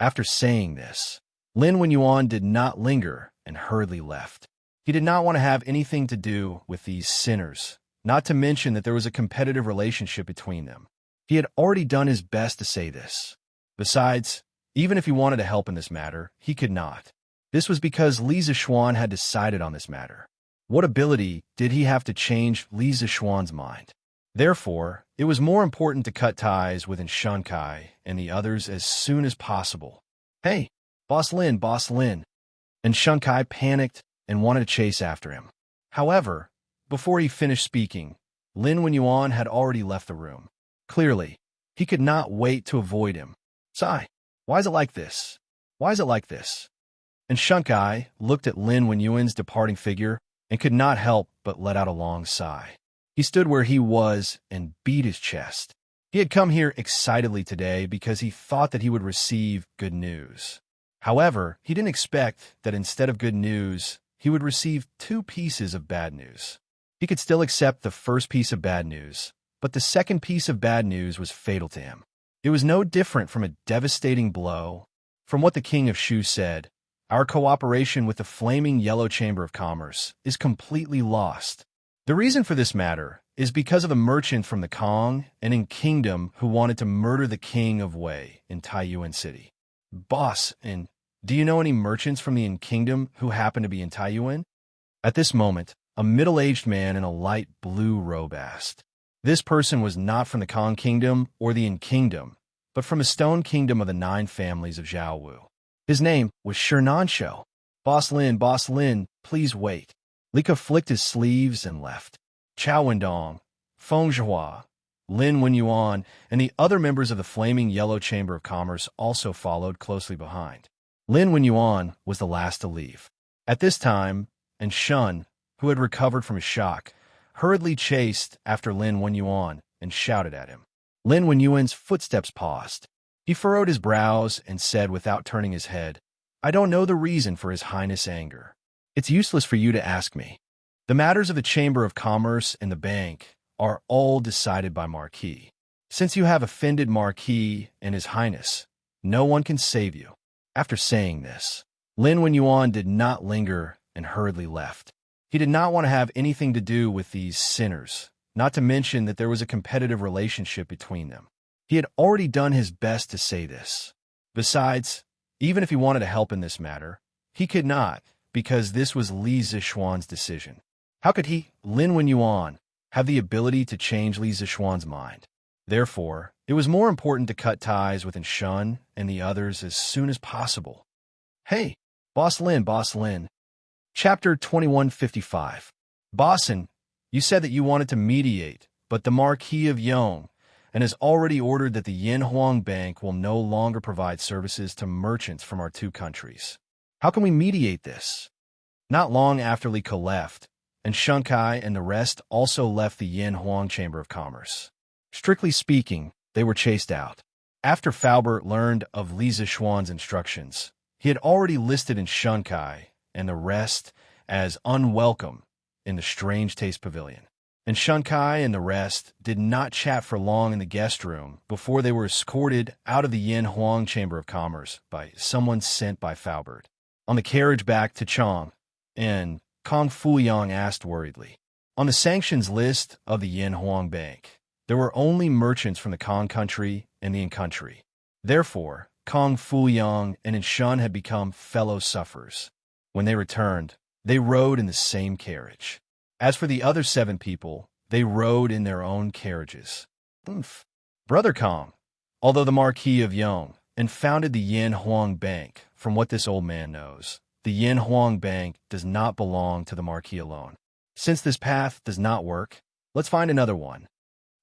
After saying this, Lin Wenyuan did not linger and hurriedly left. He did not want to have anything to do with these sinners, not to mention that there was a competitive relationship between them. He had already done his best to say this. Besides, even if he wanted to help in this matter, he could not. This was because Li Zishuan had decided on this matter. What ability did he have to change Li Zishuan's mind? Therefore, it was more important to cut ties with Xianxia and the others as soon as possible. Hey, Boss Lin, Boss Lin. And Xianxia panicked and wanted to chase after him. However, before he finished speaking, Lin Wenyuan had already left the room. Clearly, he could not wait to avoid him. Sigh, why is it like this? Why is it like this? And Xianxia looked at Lin Wenyuan's departing figure and could not help but let out a long sigh. He stood where he was and beat his chest. He had come here excitedly today because he thought that he would receive good news. However, he didn't expect that instead of good news, he would receive 2 pieces of bad news. He could still accept the first piece of bad news, but the second piece of bad news was fatal to him. It was no different from a devastating blow. From what the King of Shu said, our cooperation with the Flaming Yellow Chamber of Commerce is completely lost. The reason for this matter is because of the merchant from the Kong and in Kingdom who wanted to murder the King of Wei in Taiyuan City. Boss, and do you know any merchants from the In Kingdom who happen to be in Taiyuan? At this moment, a middle-aged man in a light blue robe asked. This person was not from the Kong Kingdom or the In Kingdom, but from a stone kingdom of the 9 families of Zhaowu. His name was Xianxia. Boss Lin, please wait. Lika flicked his sleeves and left. Chao Wendong, Feng Zhihua, Lin Wenyuan, and the other members of the Flaming Yellow Chamber of Commerce also followed closely behind. Lin Wenyuan was the last to leave. At this time, and Shun, who had recovered from his shock, hurriedly chased after Lin Wenyuan and shouted at him. Lin Wenyuan's footsteps paused. He furrowed his brows and said without turning his head, I don't know the reason for His Highness' anger. It's useless for you to ask me. The matters of the Chamber of Commerce and the bank are all decided by Marquis. Since you have offended Marquis and His Highness, no one can save you. After saying this, Lin Wenyuan did not linger and hurriedly left. He did not want to have anything to do with these sinners, not to mention that there was a competitive relationship between them. He had already done his best to say this. Besides, even if he wanted to help in this matter, he could not, because this was Li Zishuan's decision. How could he, Lin Wenyuan, have the ability to change Li Zishuan's mind? Therefore, it was more important to cut ties with Shun and the others as soon as possible. Hey, Boss Lin. Chapter 2155. Bossin, you said that you wanted to mediate, but the Marquis of Yong and has already ordered that the Yin Huang Bank will no longer provide services to merchants from our 2 countries. How can we mediate this? Not long after Li Ke left, and Xianxia and the rest also left the Yin Huang Chamber of Commerce. Strictly speaking, they were chased out. After Faubert learned of Li Zishuan's instructions, he had already listed in Xianxia and the rest as unwelcome in the Strange Taste Pavilion. And Xianxia and the rest did not chat for long in the guest room before they were escorted out of the Yin Huang Chamber of Commerce by someone sent by Faubert. On the carriage back to Chang, and Kong Fuyang asked worriedly, on the sanctions list of the Yin Huang Bank, there were only merchants from the Kong country and the In country. Therefore, Kong Fuyang and Shun had become fellow sufferers. When they returned, they rode in the same carriage. As for the other 7 people, they rode in their own carriages. Brother Kong, although the Marquis of Yong and founded the Yin Huang Bank, from what this old man knows, the Yin Huang Bank does not belong to the Marquis alone. Since this path does not work, let's find another one.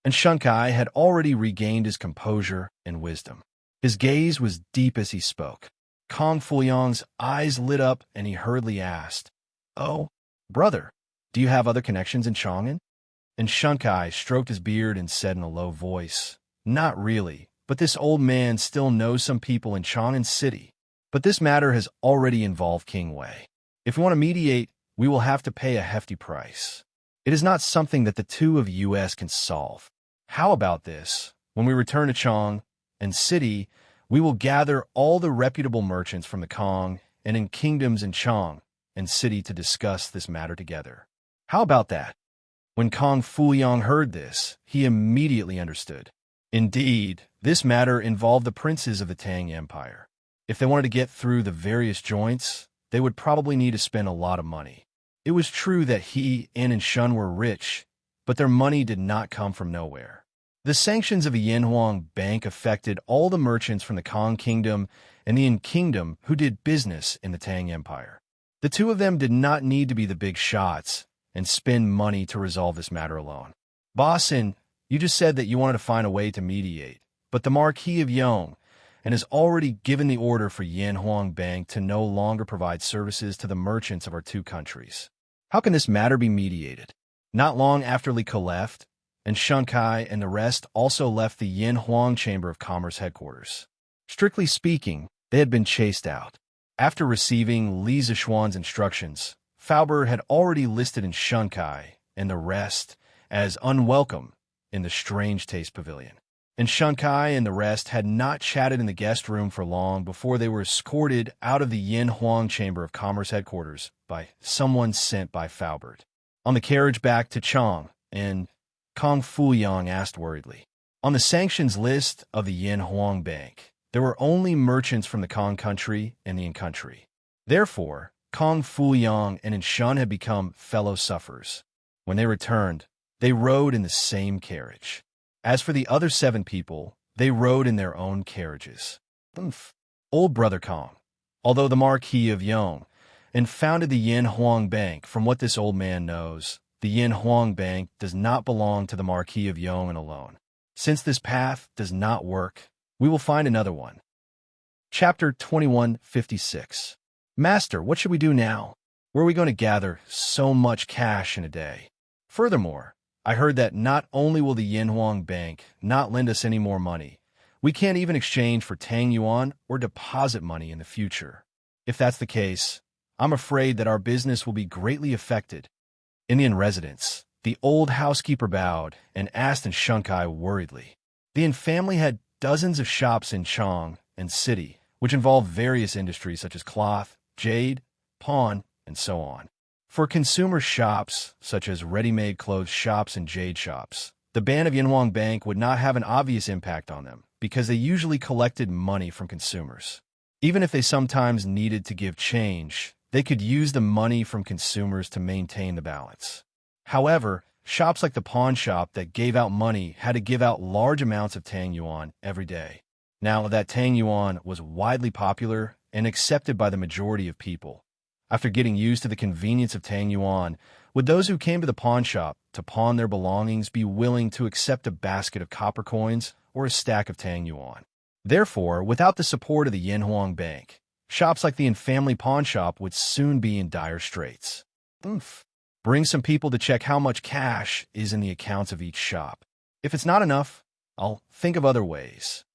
And Xianxia had already regained his composure and wisdom. His gaze was deep as he spoke. Kong Fuyang's eyes lit up and he hurriedly asked, Oh, brother, do you have other connections in Chang'an? And Xianxia stroked his beard and said in a low voice, Not really, but this old man still knows some people in Chang'an City. But this matter has already involved King Wei. If we want to mediate, we will have to pay a hefty price. It is not something that the 2 of us can solve. How about this? When we return to Chang'an City, We will gather all the reputable merchants from the Kong and in kingdoms in Chang and city to discuss this matter together. How about that? When Kong Fuyang heard this, he immediately understood. Indeed, this matter involved the princes of the Tang Empire. If they wanted to get through the various joints, they would probably need to spend a lot of money. It was true that he and Shun were rich, but their money did not come from nowhere. The sanctions of the Yanhuang Bank affected all the merchants from the Kong Kingdom and the Yin Kingdom who did business in the Tang Empire. The two of them did not need to be the big shots and spend money to resolve this matter alone. Bossin, you just said that you wanted to find a way to mediate, but the Marquis of Yong and has already given the order for Yanhuang Bank to no longer provide services to the merchants of our two countries. How can this matter be mediated? Not long after Li Ke left, and Xianxia and the rest also left the Yanhuang Chamber of Commerce headquarters. Strictly speaking, they had been chased out. After receiving Li Zishuan's instructions, Fauber had already listed in Xianxia and the rest as unwelcome in the Strange Taste Pavilion. And Xianxia and the rest had not chatted in the guest room for long before they were escorted out of the Yanhuang Chamber of Commerce headquarters by someone sent by Faubert. On the carriage back to Chang, and Kong Fuyang asked worriedly. On the sanctions list of the Yanhuang Bank, there were only merchants from the Kong country and the Yin country. Therefore, Kong Fuyang and Shun had become fellow sufferers. When they returned, they rode in the same carriage. As for the other 7 people, they rode in their own carriages. Old Brother Kong, although the Marquis of Yong, and founded the Yanhuang Bank, from what this old man knows, the Yanhuang Bank does not belong to the Marquis of Yong alone. Since this path does not work, we will find another one. Chapter 2156. Master, what should we do now? Where are we going to gather so much cash in a day? Furthermore, I heard that not only will the Yanhuang Bank not lend us any more money, we can't even exchange for Tang Yuan or deposit money in the future. If that's the case, I'm afraid that our business will be greatly affected. Indian residents, the old housekeeper bowed and asked in Xianxia worriedly. The Yin family had dozens of shops in Chang and city, which involved various industries such as cloth, jade, pawn, and so on. For consumer shops, such as ready-made clothes shops and jade shops, the ban of Yanhuang Bank would not have an obvious impact on them because they usually collected money from consumers. Even if they sometimes needed to give change, they could use the money from consumers to maintain the balance. However, shops like the pawn shop that gave out money had to give out large amounts of Tang Yuan every day. Now that Tang Yuan was widely popular and accepted by the majority of people. After getting used to the convenience of Tang Yuan, would those who came to the pawn shop to pawn their belongings be willing to accept a basket of copper coins or a stack of Tang Yuan? Therefore, without the support of the Yanhuang Bank, shops like the Yin family pawn shop would soon be in dire straits. Bring some people to check how much cash is in the accounts of each shop. If it's not enough, I'll think of other ways.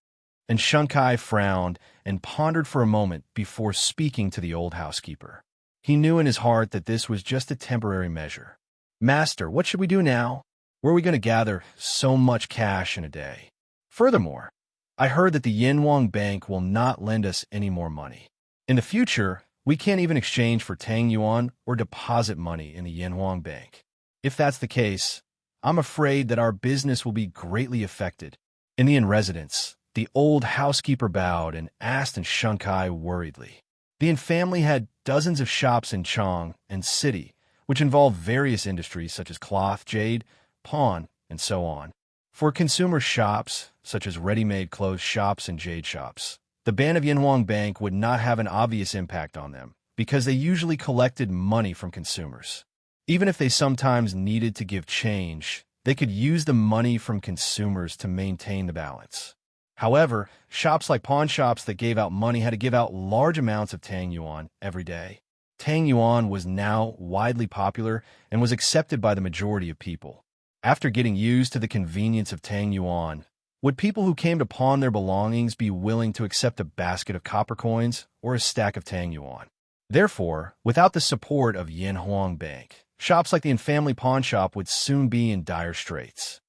And Xianxia frowned and pondered for a moment before speaking to the old housekeeper. He knew in his heart that this was just a temporary measure. Master, what should we do now? Where are we going to gather so much cash in a day? Furthermore, I heard that the Yanhuang Bank will not lend us any more money. In the future, we can't even exchange for Tang Yuan or deposit money in the Yanhuang Bank. If that's the case, I'm afraid that our business will be greatly affected. Indian residents, the old housekeeper bowed and asked in Xianxia worriedly. The Yin family had dozens of shops in Chang and city, which involved various industries such as cloth, jade, pawn, and so on. For consumer shops, such as ready-made clothes shops and jade shops, the ban of Yanhuang Bank would not have an obvious impact on them because they usually collected money from consumers. Even if they sometimes needed to give change, they could use the money from consumers to maintain the balance. However, shops like pawn shops that gave out money had to give out large amounts of Tang Yuan every day. Tang Yuan was now widely popular and was accepted by the majority of people. After getting used to the convenience of Tang Yuan, would people who came to pawn their belongings be willing to accept a basket of copper coins or a stack of Tang Yuan? Therefore, without the support of Yanhuang Bank, shops like the Yin family pawn shop would soon be in dire straits.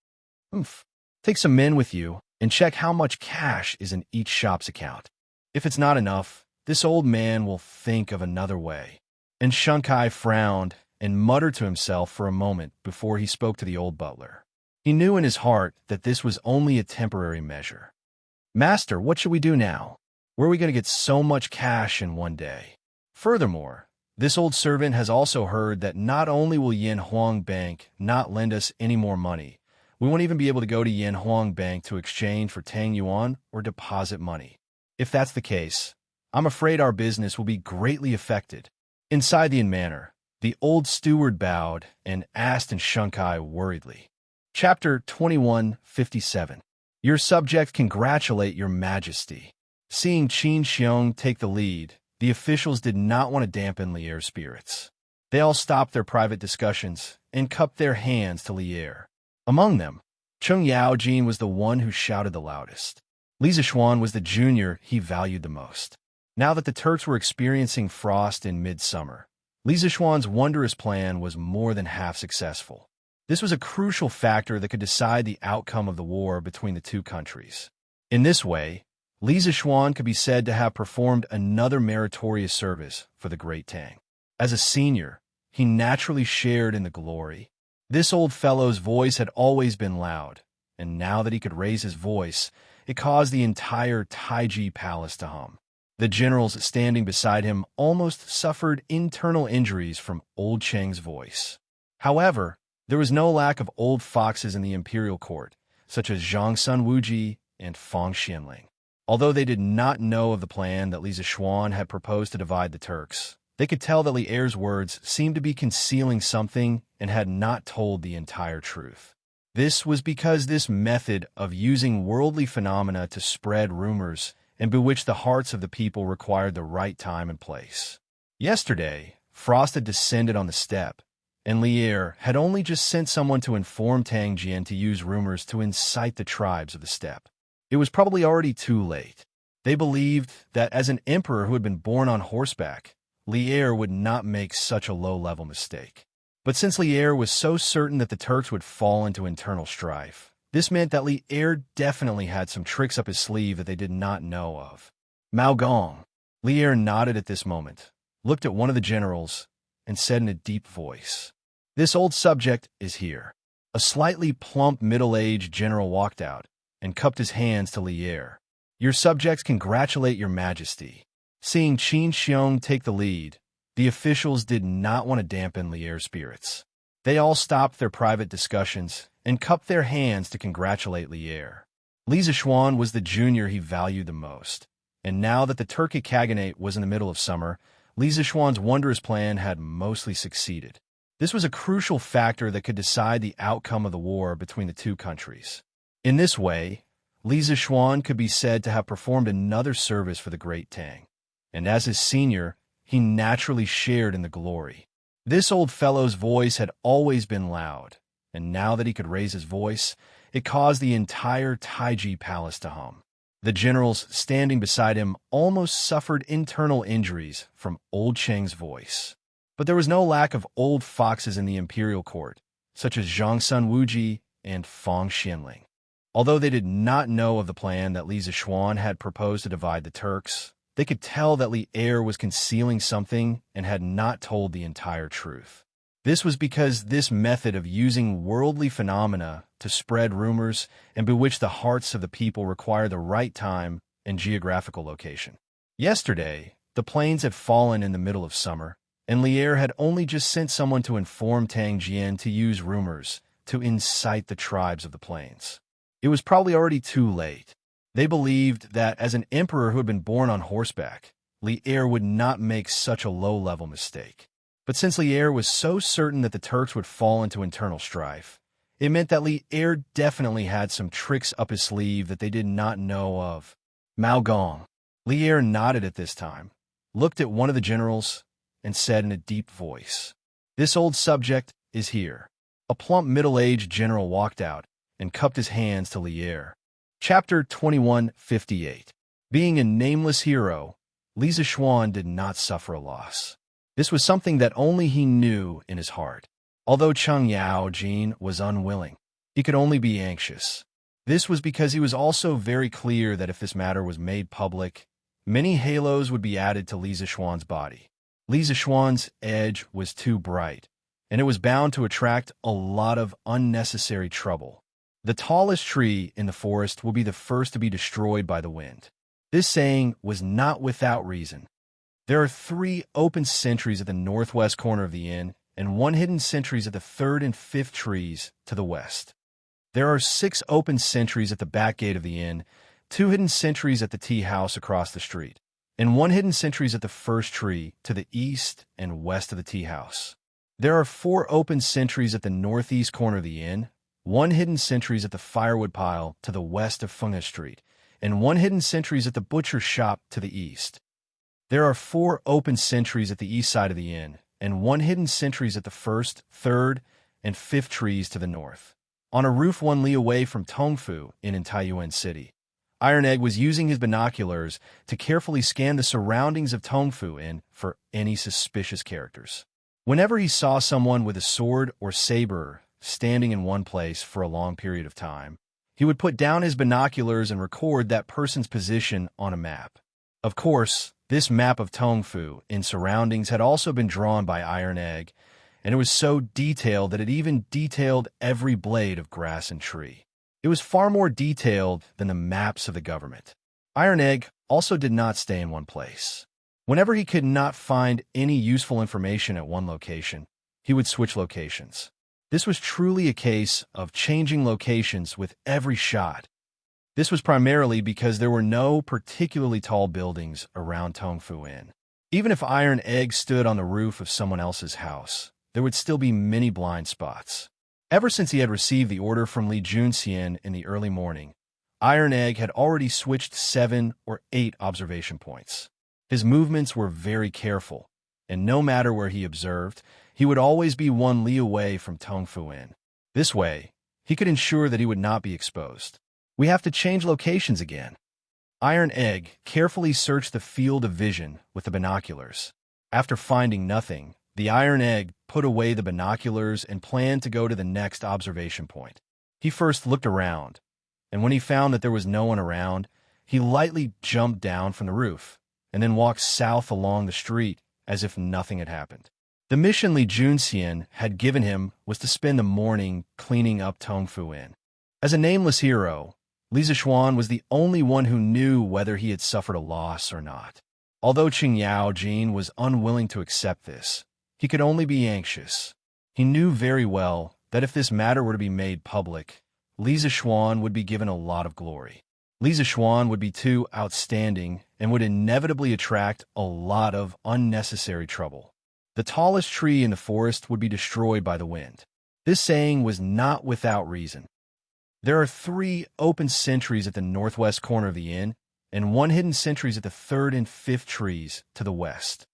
Take some men with you. and check how much cash is in each shop's account. If it's not enough, this old man will think of another way." And Xianxia frowned and muttered to himself for a moment before he spoke to the old butler. He knew in his heart that this was only a temporary measure. "Master, what should we do now? Where are we going to get so much cash in one day? Furthermore, this old servant has also heard that not only will Yanhuang Bank not lend us any more money, we won't even be able to go to Yanhuang Bank to exchange for Tang Yuan or deposit money. If that's the case, I'm afraid our business will be greatly affected." Inside the inn manor, the old steward bowed and asked in Xianxia worriedly. Chapter 2157. Your subjects congratulate your majesty. Seeing Qin Xiong take the lead, the officials did not want to dampen Lier's spirits. They all stopped their private discussions and cupped their hands to Lier. Among them, Cheng Yaojin was the one who shouted the loudest. Li Zixuan was the junior he valued the most. Now that the Turks were experiencing frost in midsummer, Li Zixuan's wondrous plan was more than half successful. This was a crucial factor that could decide the outcome of the war between the two countries. In this way, Li Zixuan could be said to have performed another meritorious service for the Great Tang. As a senior, he naturally shared in the glory. This old fellow's voice had always been loud, and now that he could raise his voice, it caused the entire Taiji palace to hum. The generals standing beside him almost suffered internal injuries from old Cheng's voice. However, there was no lack of old foxes in the imperial court, such as Zhang Wuji and Fang Xianling. Although they did not know of the plan that Li Zixuan had proposed to divide the Turks, they could tell that Lier's words seemed to be concealing something and had not told the entire truth. This was because this method of using worldly phenomena to spread rumors and bewitch the hearts of the people required the right time and place. Yesterday, frost had descended on the steppe, and Lier had only just sent someone to inform Tang Jian to use rumors to incite the tribes of the steppe. It was probably already too late. They believed that as an emperor who had been born on horseback, Lier would not make such a low-level mistake. But since Lier was so certain that the Turks would fall into internal strife, this meant that Lier definitely had some tricks up his sleeve that they did not know of. Mao Gong. Lier nodded at this moment, looked at one of the generals, and said in a deep voice, "This old subject is here." A slightly plump middle-aged general walked out and cupped his hands to Lier. "Your subjects congratulate your majesty." Seeing Qin Xiong take the lead, the officials did not want to dampen Lier's spirits. They all stopped their private discussions and cupped their hands to congratulate Lier. Li Zixuan was the junior he valued the most, and now that the Turkic Khaganate was in the middle of summer, Li Zixuan's wondrous plan had mostly succeeded. This was a crucial factor that could decide the outcome of the war between the two countries. In this way, Li Zixuan could be said to have performed another service for the Great Tang, and as his senior, he naturally shared in the glory. This old fellow's voice had always been loud, and now that he could raise his voice, it caused the entire Taiji palace to hum. The generals standing beside him almost suffered internal injuries from old Cheng's voice. But there was no lack of old foxes in the imperial court, such as Zhang Wuji and Fang Xianling. Although they did not know of the plan that Li Zixuan had proposed to divide the Turks, they could tell that Lier was concealing something and had not told the entire truth. This was because this method of using worldly phenomena to spread rumors and bewitch the hearts of the people required the right time and geographical location. Yesterday, the plains had fallen in the middle of summer, and Lier had only just sent someone to inform Tang Jian to use rumors to incite the tribes of the plains. It was probably already too late. They believed that as an emperor who had been born on horseback, Lier would not make such a low-level mistake. But since Lier was so certain that the Turks would fall into internal strife, it meant that Lier definitely had some tricks up his sleeve that they did not know of. Mao Gong. Lier nodded at this time, looked at one of the generals, and said in a deep voice, "This old subject is here." A plump middle-aged general walked out and cupped his hands to Lier. Chapter 2158. Being a nameless hero, Li Zixuan did not suffer a loss. This was something that only he knew in his heart. Although Cheng Yaojin was unwilling, he could only be anxious. This was because he was also very clear that if this matter was made public, many halos would be added to Li Zixuan's body. Li Zixuan's edge was too bright, and it was bound to attract a lot of unnecessary trouble. The tallest tree in the forest will be the first to be destroyed by the wind. This saying was not without reason. There are 3 open sentries at the northwest corner of the inn, and 1 hidden sentries at the 3rd and 5th trees to the west. There are 6 open sentries at the back gate of the inn, 2 hidden sentries at the tea house across the street, and 1 hidden sentries at the first tree to the east and west of the tea house. There are 4 open sentries at the northeast corner of the inn, 1 hidden sentries at the firewood pile to the west of Fenghe Street, and 1 hidden sentries at the butcher shop to the east. There are 4 open sentries at the east side of the inn, and 1 hidden sentries at the 1st, 3rd, and 5th trees to the north. On a roof 1 li away from Tongfu Inn in Taiyuan City, Iron Egg was using his binoculars to carefully scan the surroundings of Tongfu Inn for any suspicious characters. Whenever he saw someone with a sword or saber standing in one place for a long period of time, he would put down his binoculars and record that person's position on a map. Of course, this map of Tongfu Inn surroundings had also been drawn by Iron Egg, and it was so detailed that it even detailed every blade of grass and tree. It was far more detailed than the maps of the government. Iron Egg also did not stay in one place. Whenever he could not find any useful information at one location, he would switch locations. This was truly a case of changing locations with every shot. This was primarily because there were no particularly tall buildings around Tongfu Inn. Even if Iron Egg stood on the roof of someone else's house, there would still be many blind spots. Ever since he had received the order from Li Junxian in the early morning, Iron Egg had already switched 7 or 8 observation points. His movements were very careful, and no matter where he observed, he would always be 1 li away from Tongfu Inn. This way, he could ensure that he would not be exposed. We have to change locations again. Iron Egg carefully searched the field of vision with the binoculars. After finding nothing, the Iron Egg put away the binoculars and planned to go to the next observation point. He first looked around, and when he found that there was no one around, he lightly jumped down from the roof and then walked south along the street as if nothing had happened. The mission Li Junxian had given him was to spend the morning cleaning up Tongfu Inn. As a nameless hero, Li Zixuan was the only one who knew whether he had suffered a loss or not. Although Qingyao Jin was unwilling to accept this, he could only be anxious. He knew very well that if this matter were to be made public, Li Zixuan would be given a lot of glory. Li Zixuan would be too outstanding and would inevitably attract a lot of unnecessary trouble. The tallest tree in the forest would be destroyed by the wind. This saying was not without reason. There are 3 open sentries at the northwest corner of the inn, and 1 hidden sentries at the 3rd and 5th trees to the west.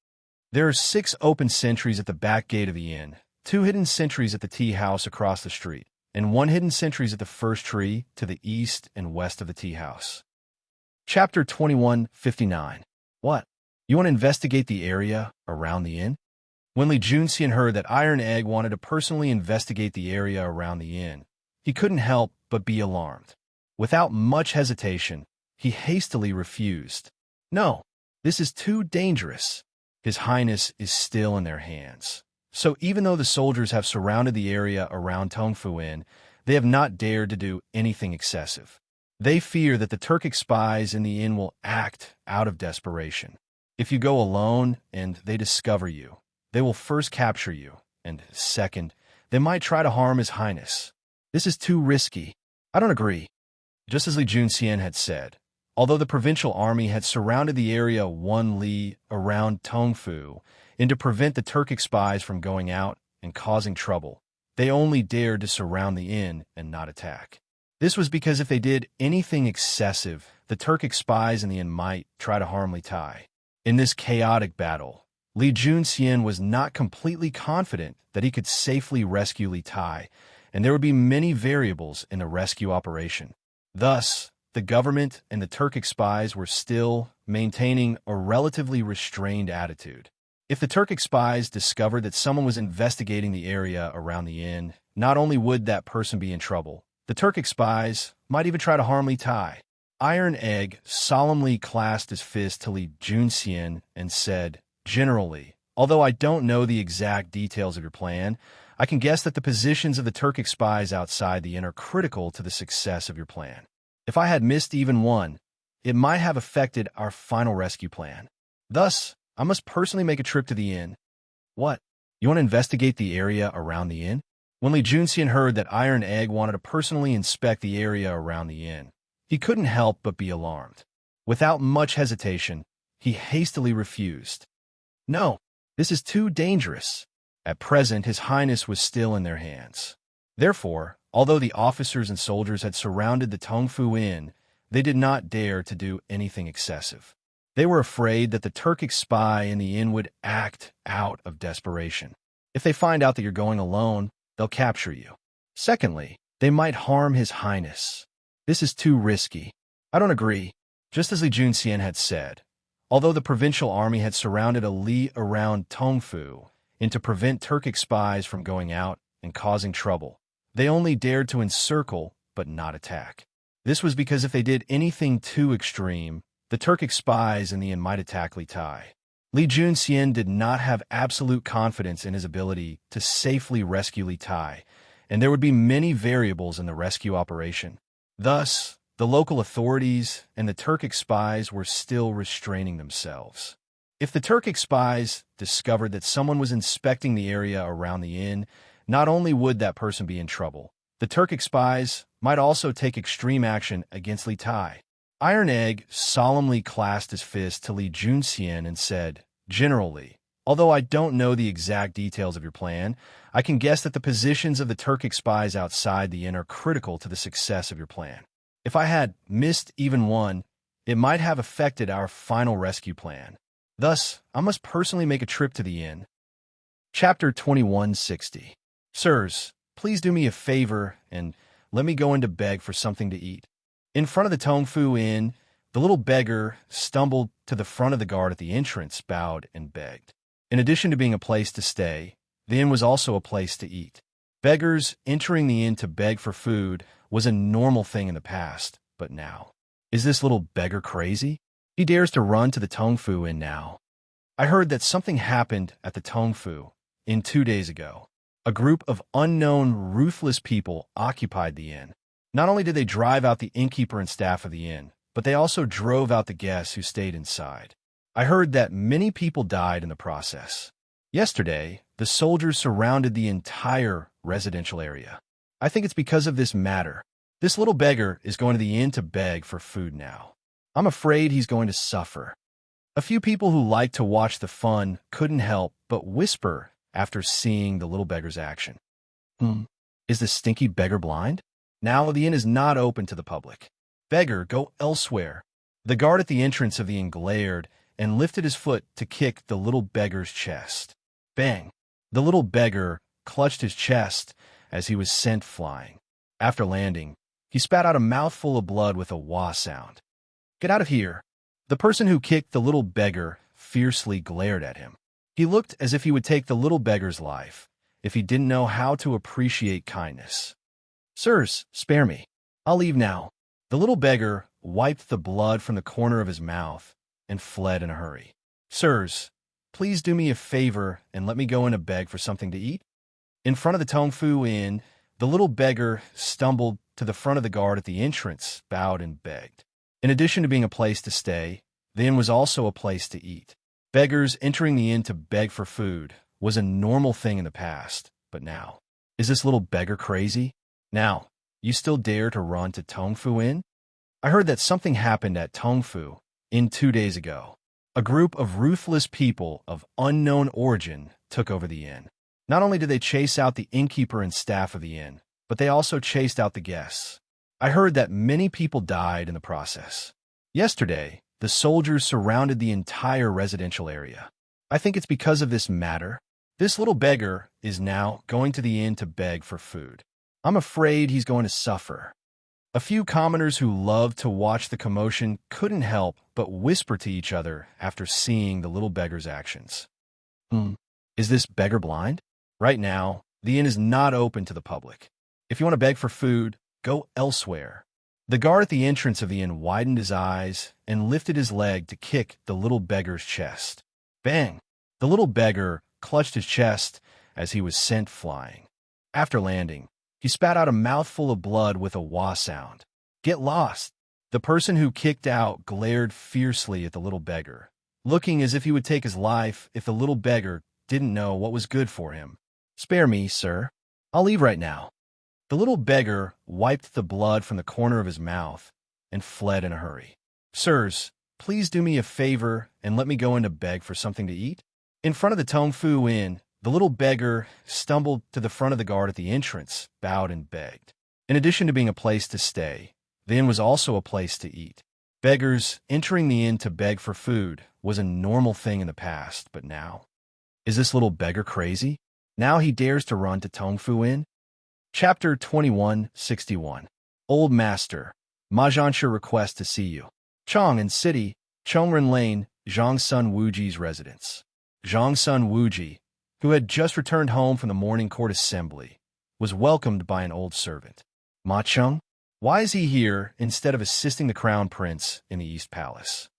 There are 6 open sentries at the back gate of the inn, 2 hidden sentries at the tea house across the street, and 1 hidden sentries at the first tree to the east and west of the tea house. Chapter 2159. What? You want to investigate the area around the inn? When Li Junxian heard that Iron Egg wanted to personally investigate the area around the inn, he couldn't help but be alarmed. Without much hesitation, he hastily refused. No, this is too dangerous. His Highness is still in their hands. So even though the soldiers have surrounded the area around Tongfu Inn, they have not dared to do anything excessive. They fear that the Turkic spies in the inn will act out of desperation. If you go alone and they discover you, they will first capture you, and second, they might try to harm His Highness. This is too risky. I don't agree. Just as Li Junxian had said, although the provincial army had surrounded the area 1 li around Tongfu, and to prevent the Turkic spies from going out and causing trouble, they only dared to surround the inn and not attack. This was because if they did anything excessive, the Turkic spies in the inn might try to harm Li Tai. In this chaotic battle, Li Junxian was not completely confident that he could safely rescue Li Tai, and there would be many variables in the rescue operation. Thus, the government and the Turkic spies were still maintaining a relatively restrained attitude. If the Turkic spies discovered that someone was investigating the area around the inn, not only would that person be in trouble, The Turkic spies might even try to harm Li Tai. Iron Egg solemnly clasped his fist to Li Junxian and said, "Generally, although I don't know the exact details of your plan, I can guess that the positions of the Turkic spies outside the inn are critical to the success of your plan. If I had missed even one, it might have affected our final rescue plan. Thus, I must personally make a trip to the inn." "What? You want to investigate the area around the inn?" When Li Junxian heard that Iron Egg wanted to personally inspect the area around the inn, he couldn't help but be alarmed. Without much hesitation, he hastily refused. "No, this is too dangerous." At present, His Highness was still in their hands. Therefore, although the officers and soldiers had surrounded the Tongfu Inn, they did not dare to do anything excessive. They were afraid that the Turkic spy in the inn would act out of desperation. If they find out that you're going alone, they'll capture you. Secondly, they might harm His Highness. This is too risky. "I don't agree." Just as Li Junxian had said, although the provincial army had surrounded a li around Tongfu and to prevent Turkic spies from going out and causing trouble, they only dared to encircle but not attack. This was because if they did anything too extreme, the Turkic spies in the inn might attack Li Tai. Li Junxian did not have absolute confidence in his ability to safely rescue Li Tai, and there would be many variables in the rescue operation. Thus, the local authorities and the Turkic spies were still restraining themselves. If the Turkic spies discovered that someone was inspecting the area around the inn, not only would that person be in trouble, the Turkic spies might also take extreme action against Li Tai. Iron Egg solemnly clasped his fist to Li Junxian and said, "Generally, although I don't know the exact details of your plan, I can guess that the positions of the Turkic spies outside the inn are critical to the success of your plan. If I had missed even one, it might have affected our final rescue plan. Thus, I must personally make a trip to the inn." Chapter 2160. "Sirs, please do me a favor and let me go in to beg for something to eat." In front of the Tongfu Inn, the little beggar stumbled to the front of the guard at the entrance, bowed, and begged. In addition to being a place to stay, the inn was also a place to eat. Beggars entering the inn to beg for food was a normal thing in the past, but now, is this little beggar crazy? He dares to run to the Tongfu Inn now. "I heard that something happened at the Tongfu Inn 2 days ago. A group of unknown, ruthless people occupied the inn. Not only did they drive out the innkeeper and staff of the inn, but they also drove out the guests who stayed inside. I heard that many people died in the process. Yesterday, the soldiers surrounded the entire residential area. I think it's because of this matter. This little beggar is going to the inn to beg for food now. I'm afraid he's going to suffer." A few people who liked to watch the fun couldn't help but whisper after seeing the little beggar's action. Is the stinky beggar blind? Now the inn is not open to the public. Beggar, go elsewhere." The guard at the entrance of the inn glared and lifted his foot to kick the little beggar's chest. Bang! The little beggar clutched his chest as he was sent flying. After landing, he spat out a mouthful of blood with a wah sound. "Get out of here!" The person who kicked the little beggar fiercely glared at him. He looked as if he would take the little beggar's life if he didn't know how to appreciate kindness. "Sirs, spare me. I'll leave now." The little beggar wiped the blood from the corner of his mouth and fled in a hurry. "Sirs, please do me a favor and let me go in to beg for something to eat." In front of the Tongfu Inn, the little beggar stumbled to the front of the guard at the entrance, bowed, and begged. In addition to being a place to stay, the inn was also a place to eat. Beggars entering the inn to beg for food was a normal thing in the past, but now, is this little beggar crazy? Now, you still dare to run to Tongfu Inn? I heard that something happened at Tongfu Inn 2 days ago. A group of ruthless people of unknown origin took over the inn. Not only did they chase out the innkeeper and staff of the inn, but they also chased out the guests. I heard that many people died in the process. Yesterday, the soldiers surrounded the entire residential area. I think it's because of this matter. This little beggar is now going to the inn to beg for food. I'm afraid he's going to suffer. A few commoners who loved to watch the commotion couldn't help but whisper to each other after seeing the little beggar's actions. Is this beggar blind? Right now, the inn is not open to the public. If you want to beg for food, Go elsewhere." The guard at the entrance of the inn widened his eyes and lifted his leg to kick the little beggar's chest. Bang! The little beggar clutched his chest as he was sent flying. After landing, he spat out a mouthful of blood with a wah sound. "Get lost!" The person who kicked out glared fiercely at the little beggar, looking as if he would take his life if the little beggar didn't know what was good for him. "Spare me, sir. I'll leave right now." The little beggar wiped the blood from the corner of his mouth and fled in a hurry. "Sirs, please do me a favor and let me go in to beg for something to eat." In front of the Tongfu Inn, the little beggar stumbled to the front of the guard at the entrance, bowed and begged. In addition to being a place to stay, the inn was also a place to eat. Beggars entering the inn to beg for food was a normal thing in the past, but now? Is this little beggar crazy? Now he dares to run to Tongfu Inn? Chapter 2161. Old Master, Ma Xianxia requests to see you. Chong and City, Chongren Lane, Zhangsun Wuji's residence. Zhangsun Wuji, who had just returned home from the morning court assembly, was welcomed by an old servant. "Ma Cheng? Why is he here instead of assisting the crown prince in the East Palace?"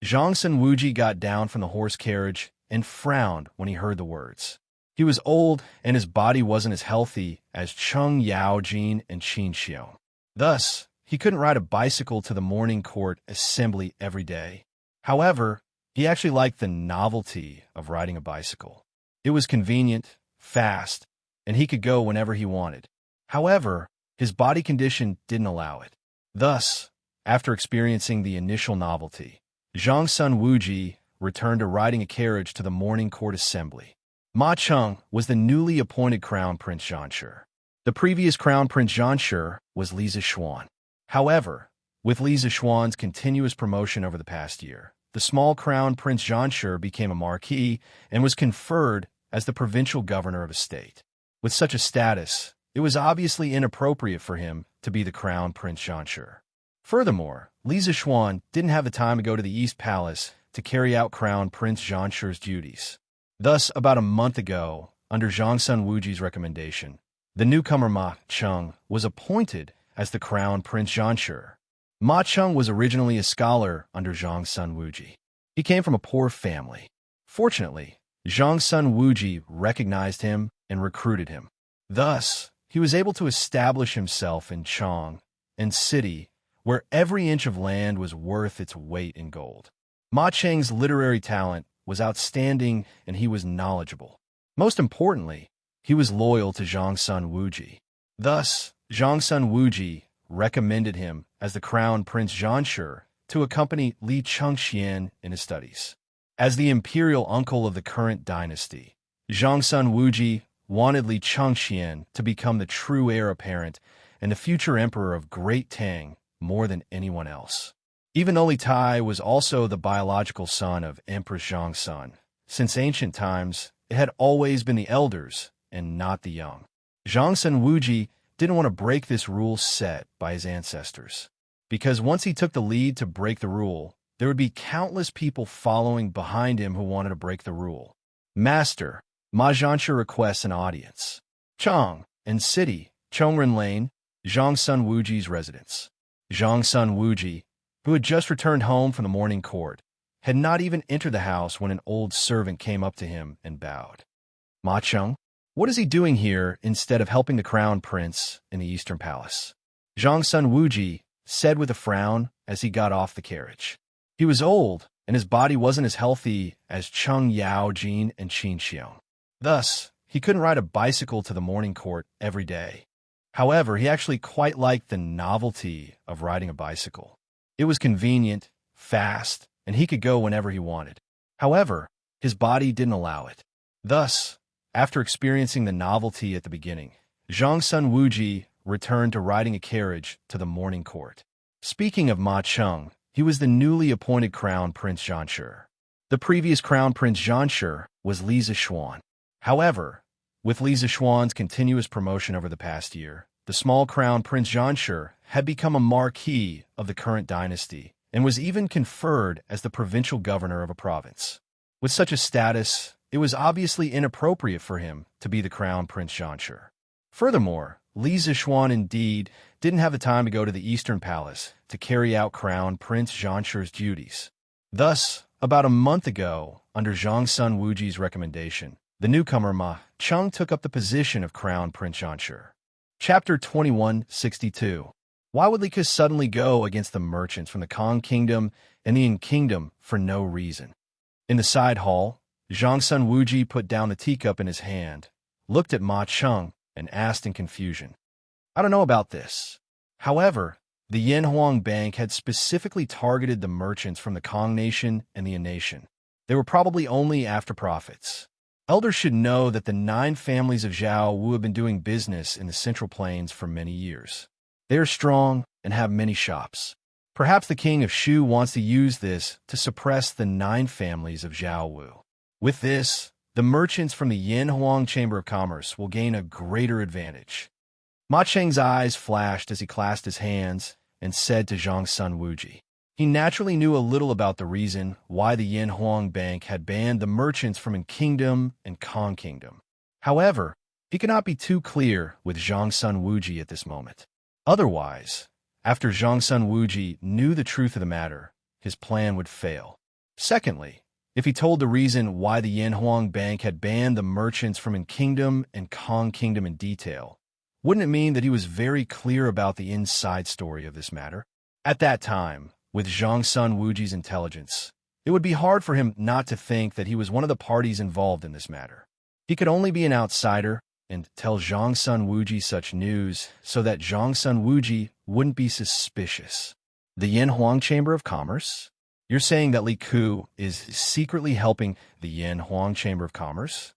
Zhangsun Wuji got down from the horse carriage and frowned when he heard the words. He was old, and his body wasn't as healthy as Cheng Yaojin and Xianxia. Thus, he couldn't ride a bicycle to the morning court assembly every day. However, he actually liked the novelty of riding a bicycle. It was convenient, fast, and he could go whenever he wanted. However, his body condition didn't allow it. Thus, after experiencing the initial novelty, Zhangsun Wuji returned to riding a carriage to the morning court assembly. Ma Cheng was the newly appointed Crown Prince Xianxia. The previous Crown Prince Xianxia was Li Zishuan. However, with Li Zishuan's continuous promotion over the past year, the small Crown Prince Xianxia became a marquis and was conferred as the provincial governor of a state. With such a status, it was obviously inappropriate for him to be the Crown Prince Xianxia. Furthermore, Li Zishuan didn't have the time to go to the East Palace to carry out Crown Prince Xianxia's duties. Thus, about a month ago, under Zhangsun Wuji's recommendation, the newcomer Ma Cheng was appointed as the Crown Prince Xianxia. Ma Cheng was originally a scholar under Zhangsun Wuji. He came from a poor family. Fortunately, Zhangsun Wuji recognized him and recruited him. Thus, he was able to establish himself in Chong and City, where every inch of land was worth its weight in gold. Ma Cheng's literary talent was outstanding, and he was knowledgeable. Most importantly, he was loyal to Zhangsun Wuji. Thus, Zhangsun Wuji recommended him as the Crown Prince Xianxia to accompany Li Chengxian in his studies. As the imperial uncle of the current dynasty, Zhangsun Wuji wanted Li Chengxian to become the true heir apparent and the future emperor of Great Tang more than anyone else. Even though Li Tai was also the biological son of Empress Zhangsun, since ancient times, it had always been the elders and not the young. Zhangsun Wuji didn't want to break this rule set by his ancestors, because once he took the lead to break the rule, there would be countless people following behind him who wanted to break the rule. Master, Ma Xianxia requests an audience. Chong and City, Chongren Lane, Zhangsun Wuji's residence. Zhangsun Wuji, who had just returned home from the morning court, had not even entered the house when an old servant came up to him and bowed. "Ma Cheng, what is he doing here instead of helping the crown prince in the Eastern Palace?" Zhangsun Wuji said with a frown as he got off the carriage. He was old, and his body wasn't as healthy as Cheng Yaojin and Xianxia. Thus, he couldn't ride a bicycle to the morning court every day. However, he actually quite liked the novelty of riding a bicycle. It was convenient, fast, and he could go whenever he wanted. However, his body didn't allow it. Thus, after experiencing the novelty at the beginning, Zhangsun Wuji returned to riding a carriage to the morning court. Speaking of Ma Cheng, he was the newly appointed Crown Prince Xianxia. The previous Crown Prince Xianxia was Li Zishuan. However, with Li Zishuan's continuous promotion over the past year, the small Crown Prince Xianxia had become a marquis of the current dynasty and was even conferred as the provincial governor of a province. With such a status, it was obviously inappropriate for him to be the Crown Prince Xianxia. Furthermore, Li Zixuan indeed didn't have the time to go to the Eastern Palace to carry out Crown Prince Xianxia's duties. Thus, about a month ago, under Zhang Sun Wuji's recommendation, the newcomer Ma Cheng took up the position of Crown Prince Xianxia. Chapter 2162. Why would Li Ke suddenly go against the merchants from the Kong Kingdom and the Yin Kingdom for no reason? In the side hall, Zhang Sun Wuji put down the teacup in his hand, looked at Ma Cheng, and asked in confusion, "I don't know about this." However, the Yin Huang Bank had specifically targeted the merchants from the Kong Nation and the Yin Nation. They were probably only after profits. Elders should know that the 9 families of Zhao Wu have been doing business in the Central Plains for many years. They are strong and have many shops. Perhaps the king of Shu wants to use this to suppress the 9 families of Zhao Wu. With this, the merchants from the Yin Huang Chamber of Commerce will gain a greater advantage. Ma Cheng's eyes flashed as he clasped his hands and said to Zhang Sun Wuji. He naturally knew a little about the reason why the Yin Huang Bank had banned the merchants from Yin Kingdom and Kong Kingdom. However, he could not be too clear with Zhang Sun Wuji at this moment. Otherwise, after Zhang Sun Wuji knew the truth of the matter, his plan would fail. Secondly, if he told the reason why the Yin Huang Bank had banned the merchants from Yin Kingdom and Kong Kingdom in detail, wouldn't it mean that he was very clear about the inside story of this matter? At that time, with Zhang Sun Wuji's intelligence, it would be hard for him not to think that he was one of the parties involved in this matter. He could only be an outsider and tell Zhang Sun Wuji such news so that Zhang Sun Wuji wouldn't be suspicious. The Yin Huang Chamber of Commerce? You're saying that Li Ku is secretly helping the Yin Huang Chamber of Commerce?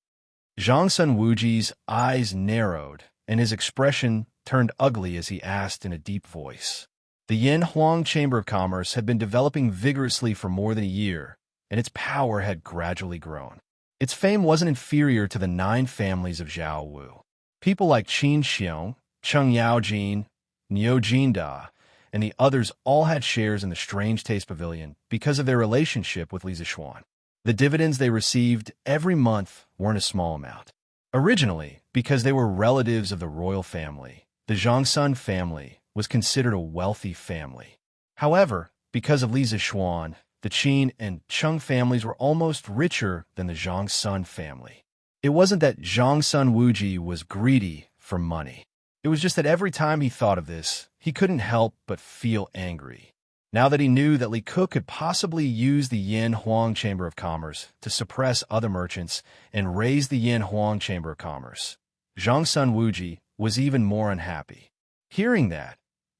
Zhang Sun Wuji's eyes narrowed and his expression turned ugly as he asked in a deep voice. The Yin Huang Chamber of Commerce had been developing vigorously for more than a year, and its power had gradually grown. Its fame wasn't inferior to the 9 families of Zhao Wu. People like Qin Xiong, Cheng Yaojin, Niu Jinda, and the others all had shares in the Strange Taste Pavilion because of their relationship with Li Zixuan. The dividends they received every month weren't a small amount. Originally, because they were relatives of the royal family, the Zhangsun family was considered a wealthy family. However, because of Li Zixuan, the Qin and Cheng families were almost richer than the Zhangsun family. It wasn't that Zhang Sun Wuji was greedy for money. It was just that every time he thought of this, he couldn't help but feel angry. Now that he knew that Li Ke could possibly use the Yin Huang Chamber of Commerce to suppress other merchants and raise the Yin Huang Chamber of Commerce, Zhang Sun Wuji was even more unhappy. Hearing that,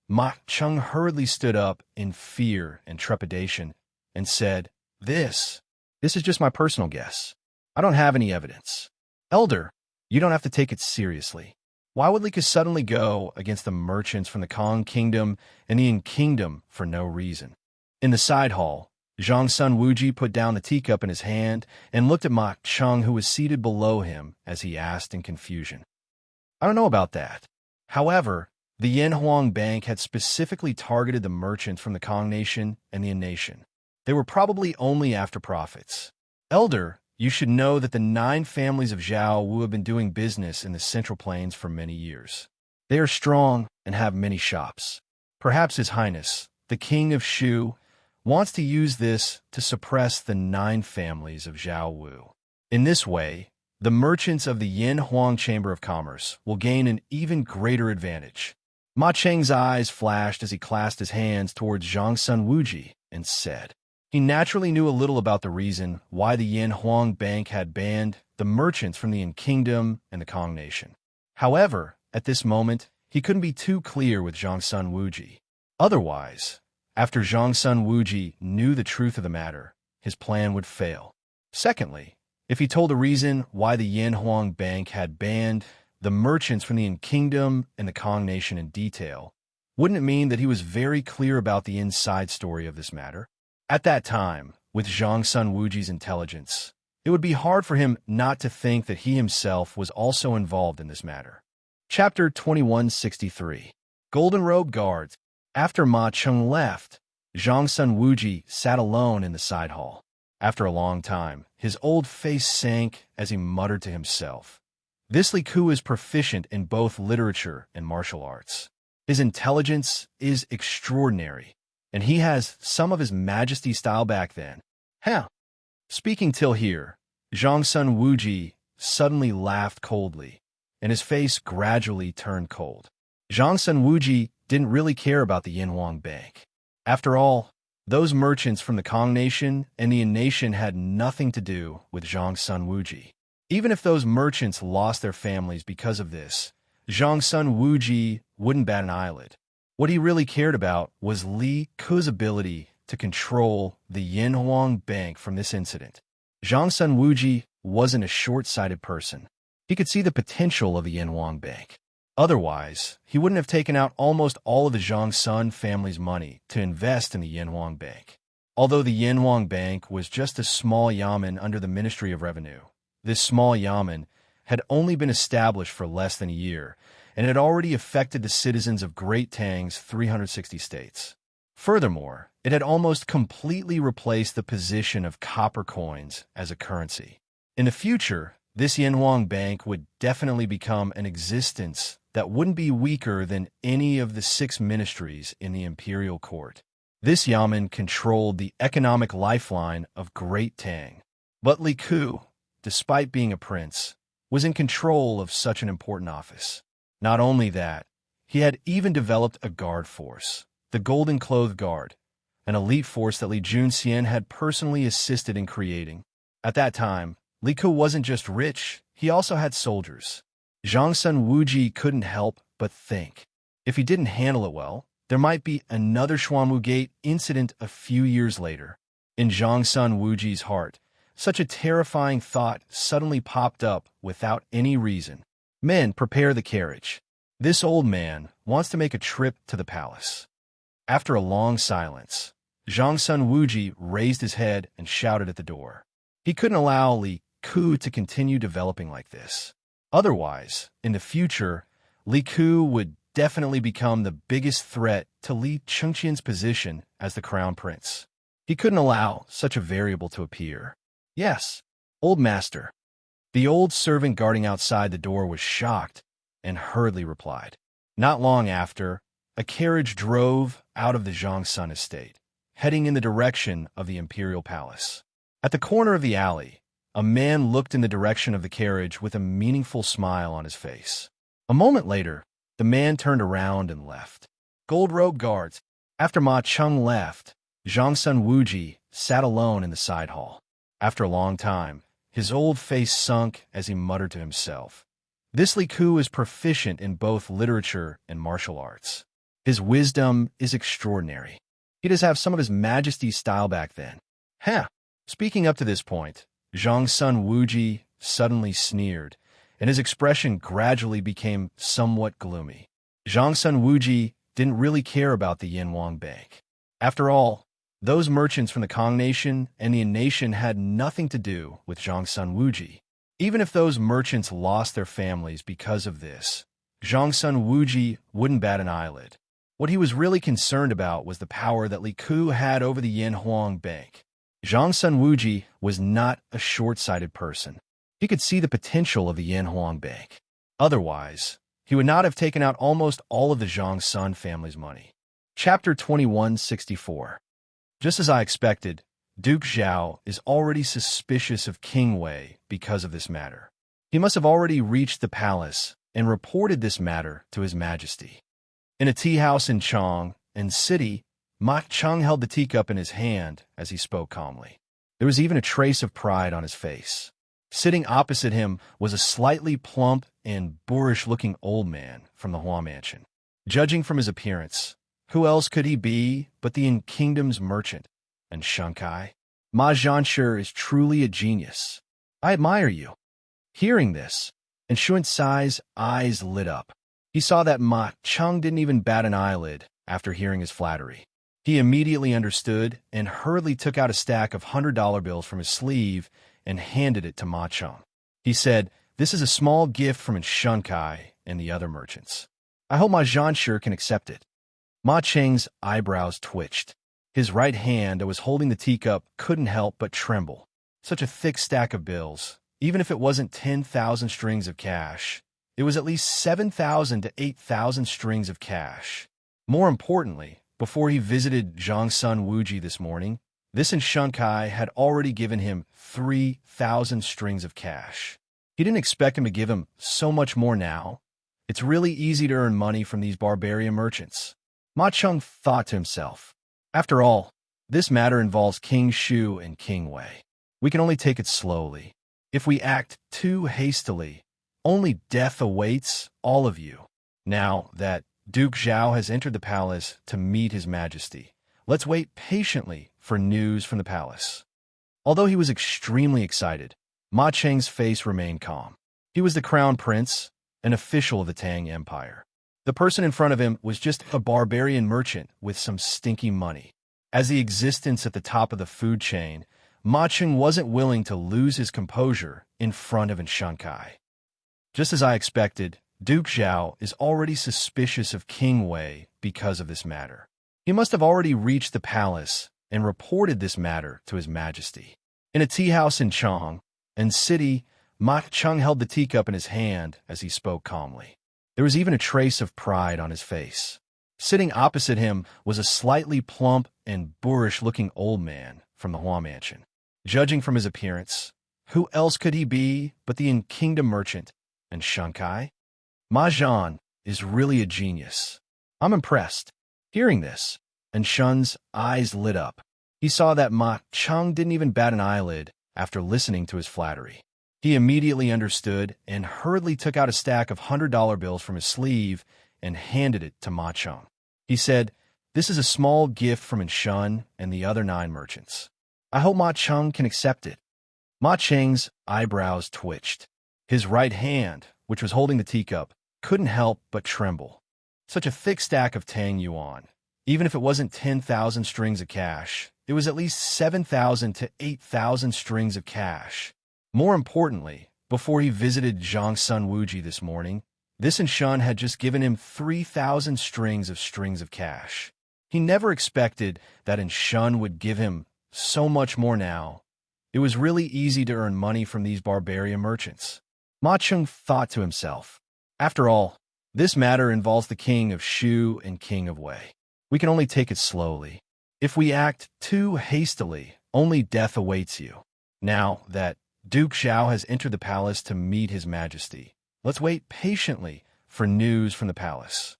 Ma Cheng hurriedly stood up in fear and trepidation and said, This is just my personal guess. I don't have any evidence. Elder, you don't have to take it seriously. Why would Li Ke suddenly go against the merchants from the Kong Kingdom and the Yin Kingdom for no reason? In the side hall, Zhang Sun Wuji put down the teacup in his hand and looked at Ma Cheng, who was seated below him, as he asked in confusion. I don't know about that. However, the Yin Huang Bank had specifically targeted the merchants from the Kong Nation and the Yin Nation. They were probably only after profits. Elder, you should know that the 9 families of Zhao Wu have been doing business in the Central Plains for many years. They are strong and have many shops. Perhaps His Highness, the King of Shu, wants to use this to suppress the 9 families of Zhao Wu. In this way, the merchants of the Yin Huang Chamber of Commerce will gain an even greater advantage. Ma Cheng's eyes flashed as he clasped his hands towards Zhang Sun Wuji and said. He naturally knew a little about the reason why the Yin Huang Bank had banned the merchants from the Yin Kingdom and the Kong Nation. However, at this moment, he couldn't be too clear with Zhang Sun Wuji. Otherwise, after Zhang Sun Wuji knew the truth of the matter, his plan would fail. Secondly, if he told the reason why the Yin Huang Bank had banned the merchants from the Yin Kingdom and the Kong Nation in detail, wouldn't it mean that he was very clear about the inside story of this matter? At that time, with Zhang Sun Wuji's intelligence, it would be hard for him not to think that he himself was also involved in this matter. Chapter 2163. Golden Robe Guards. After Ma Cheng left, Zhang Sun Wuji sat alone in the side hall. After a long time, his old face sank as he muttered to himself, This Li Ku is proficient in both literature and martial arts. His intelligence is extraordinary, and he has some of His Majesty's style back then. Huh. Speaking till here, Zhongsun Wuji suddenly laughed coldly, and his face gradually turned cold. Zhongsun Wuji didn't really care about the Yinhuang Bank. After all, those merchants from the Kong Nation and the Yin Nation had nothing to do with Zhongsun Wuji. Even if those merchants lost their families because of this, Zhongsun Wuji wouldn't bat an eyelid. What he really cared about was Li Ku's ability to control the Yinhuang Bank from this incident. Zhongsun Wuji wasn't a short-sighted person. He could see the potential of the Yinhuang Bank. Otherwise, he wouldn't have taken out almost all of the Zhongsun family's money to invest in the Yinhuang Bank. Although the Yinhuang Bank was just a small yamen under the Ministry of Revenue, this small yamen had only been established for less than a year, and it had already affected the citizens of Great Tang's 360 states. Furthermore, it had almost completely replaced the position of copper coins as a currency. In the future, this Yinhuang Bank would definitely become an existence that wouldn't be weaker than any of the 6 ministries in the imperial court. This yamen controlled the economic lifeline of Great Tang. But Li Ku, despite being a prince, was in control of such an important office. Not only that, he had even developed a guard force, the Golden Clothed Guard, an elite force that Li Junxian had personally assisted in creating. At that time, Li Ku wasn't just rich, he also had soldiers. Zhongsun Wuji couldn't help but think. If he didn't handle it well, there might be another Xuanwu Gate incident a few years later. In Zhongsun Wuji's heart, such a terrifying thought suddenly popped up without any reason. Men, prepare the carriage. This old man wants to make a trip to the palace. After a long silence, Zhongsun Wuji raised his head and shouted at the door. He couldn't allow Li Ku to continue developing like this. Otherwise, in the future, Li Ku would definitely become the biggest threat to Li Chengqian's position as the crown prince. He couldn't allow such a variable to appear. Yes, old master. The old servant guarding outside the door was shocked and hurriedly replied. Not long after, a carriage drove out of the Zhongsun estate, heading in the direction of the imperial palace. At the corner of the alley, a man looked in the direction of the carriage with a meaningful smile on his face. A moment later, the man turned around and left. Gold robe guards. After Ma Cheng left, Zhongsun Wuji sat alone in the side hall. After a long time, his old face sunk as he muttered to himself. This Li Ku is proficient in both literature and martial arts. His wisdom is extraordinary. He does have some of His Majesty's style back then. Huh. Speaking up to this point, Zhongsun Wuji suddenly sneered, and his expression gradually became somewhat gloomy. Zhongsun Wuji didn't really care about the Yinhuang Bank. After all, those merchants from the Kong Nation and the Yin Nation had nothing to do with Zhongsun Wuji. Even if those merchants lost their families because of this, Zhongsun Wuji wouldn't bat an eyelid. What he was really concerned about was the power that Li Ku had over the Yinhuang Bank. Zhongsun Wuji was not a short-sighted person. He could see the potential of the Yinhuang Bank. Otherwise, he would not have taken out almost all of the Zhongsun family's money. Chapter 2164. Just as I expected, Duke Zhao is already suspicious of King Wei because of this matter. He must have already reached the palace and reported this matter to His Majesty. In a tea house in Chong and City, Ma Cheng held the teacup in his hand as he spoke calmly. There was even a trace of pride on his face. Sitting opposite him was a slightly plump and boorish-looking old man from the Hua Mansion. Judging from his appearance, who else could he be but the Yin Kingdom's merchant? And Xianxia? Ma Zhanshi is truly a genius. I admire you. Hearing this, and Xianxia's eyes lit up. He saw that Ma Cheng didn't even bat an eyelid after hearing his flattery. He immediately understood and hurriedly took out a stack of $100 bills from his sleeve and handed it to Ma Cheng. He said, "This is a small gift from Xianxia and the other merchants. I hope Ma Zhanshi can accept it." Ma Cheng's eyebrows twitched. His right hand that was holding the teacup couldn't help but tremble. Such a thick stack of bills, Even if it wasn't 10,000 strings of cash, it was at least 7,000 to 8,000 strings of cash. More importantly, before he visited Xianxia Wuji this morning, this Xianxia had already given him 3,000 strings of cash. He didn't expect him to give him so much more now. It's really easy to earn money from these barbarian merchants. Ma Cheng thought to himself. After all, this matter involves King Shu and King Wei. We can only take it slowly. If we act too hastily, only death awaits all of you. Now that Duke Zhao has entered the palace to meet His Majesty, let's wait patiently for news from the palace. Although he was extremely excited, Ma Cheng's face remained calm. He was the crown prince, an official of the Tang Empire. The person in front of him was just a barbarian merchant with some stinky money. As the existence at the top of the food chain, Ma Cheng wasn't willing to lose his composure in front of Xianxia. Just as I expected, Duke Zhao is already suspicious of King Wei because of this matter. He must have already reached the palace and reported this matter to His Majesty. In a tea house in Chang, and city, Ma Cheng held the teacup in his hand as he spoke calmly. There was even a trace of pride on his face. Sitting opposite him was a slightly plump and boorish-looking old man from the Hua Mansion. Judging from his appearance, who else could he be but the in-kingdom merchant and Xianxia? Ma Zhan is really a genius. I'm impressed. Hearing this, and Shun's eyes lit up. He saw that Ma Cheng didn't even bat an eyelid after listening to his flattery. He immediately understood and hurriedly took out a stack of $100 bills from his sleeve and handed it to Ma Cheng. He said, "This is a small gift from Shun and the other 9 merchants. I hope Ma Cheng can accept it." Ma Cheng's eyebrows twitched. His right hand, which was holding the teacup, couldn't help but tremble. Such a thick stack of Tang Yuan. Even if it wasn't 10,000 strings of cash, it was at least 7,000 to 8,000 strings of cash. More importantly, before he visited Xianxia Wuji this morning, this Shun had just given him 3,000 strings of cash. He never expected that Shun would give him so much more now. It was really easy to earn money from these barbarian merchants. Ma Cheng thought to himself. After all, this matter involves the King of Shu and King of Wei. We can only take it slowly. If we act too hastily, only death awaits you. Now that Duke Zhao has entered the palace to meet His Majesty, let's wait patiently for news from the palace.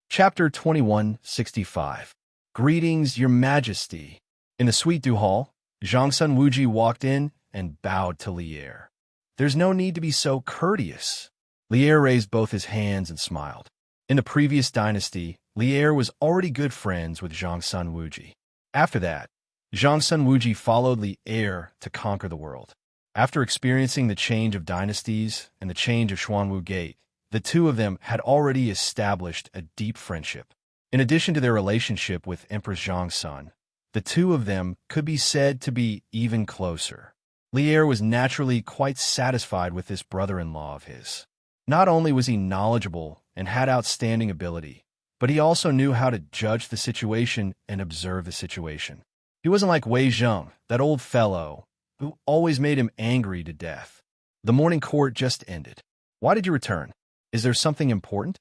Chapter 2165. Greetings, Your Majesty. In the Suite du Hall, Xianxia Wuji walked in and bowed to Lier. There's no need to be so courteous. Lier raised both his hands and smiled. In the previous dynasty, Lier was already good friends with Xianxia Wuji. After that, Xianxia Wuji followed Lier to conquer the world. After experiencing the change of dynasties and the change of Xuanwu Gate, the two of them had already established a deep friendship. In addition to their relationship with Empress Xianxia, the two of them could be said to be even closer. Lier was naturally quite satisfied with this brother-in-law of his. Not only was he knowledgeable and had outstanding ability, but he also knew how to judge the situation and observe the situation. He wasn't like Wei Zheng, that old fellow, who always made him angry to death. The morning court just ended. Why did you return? Is there something important?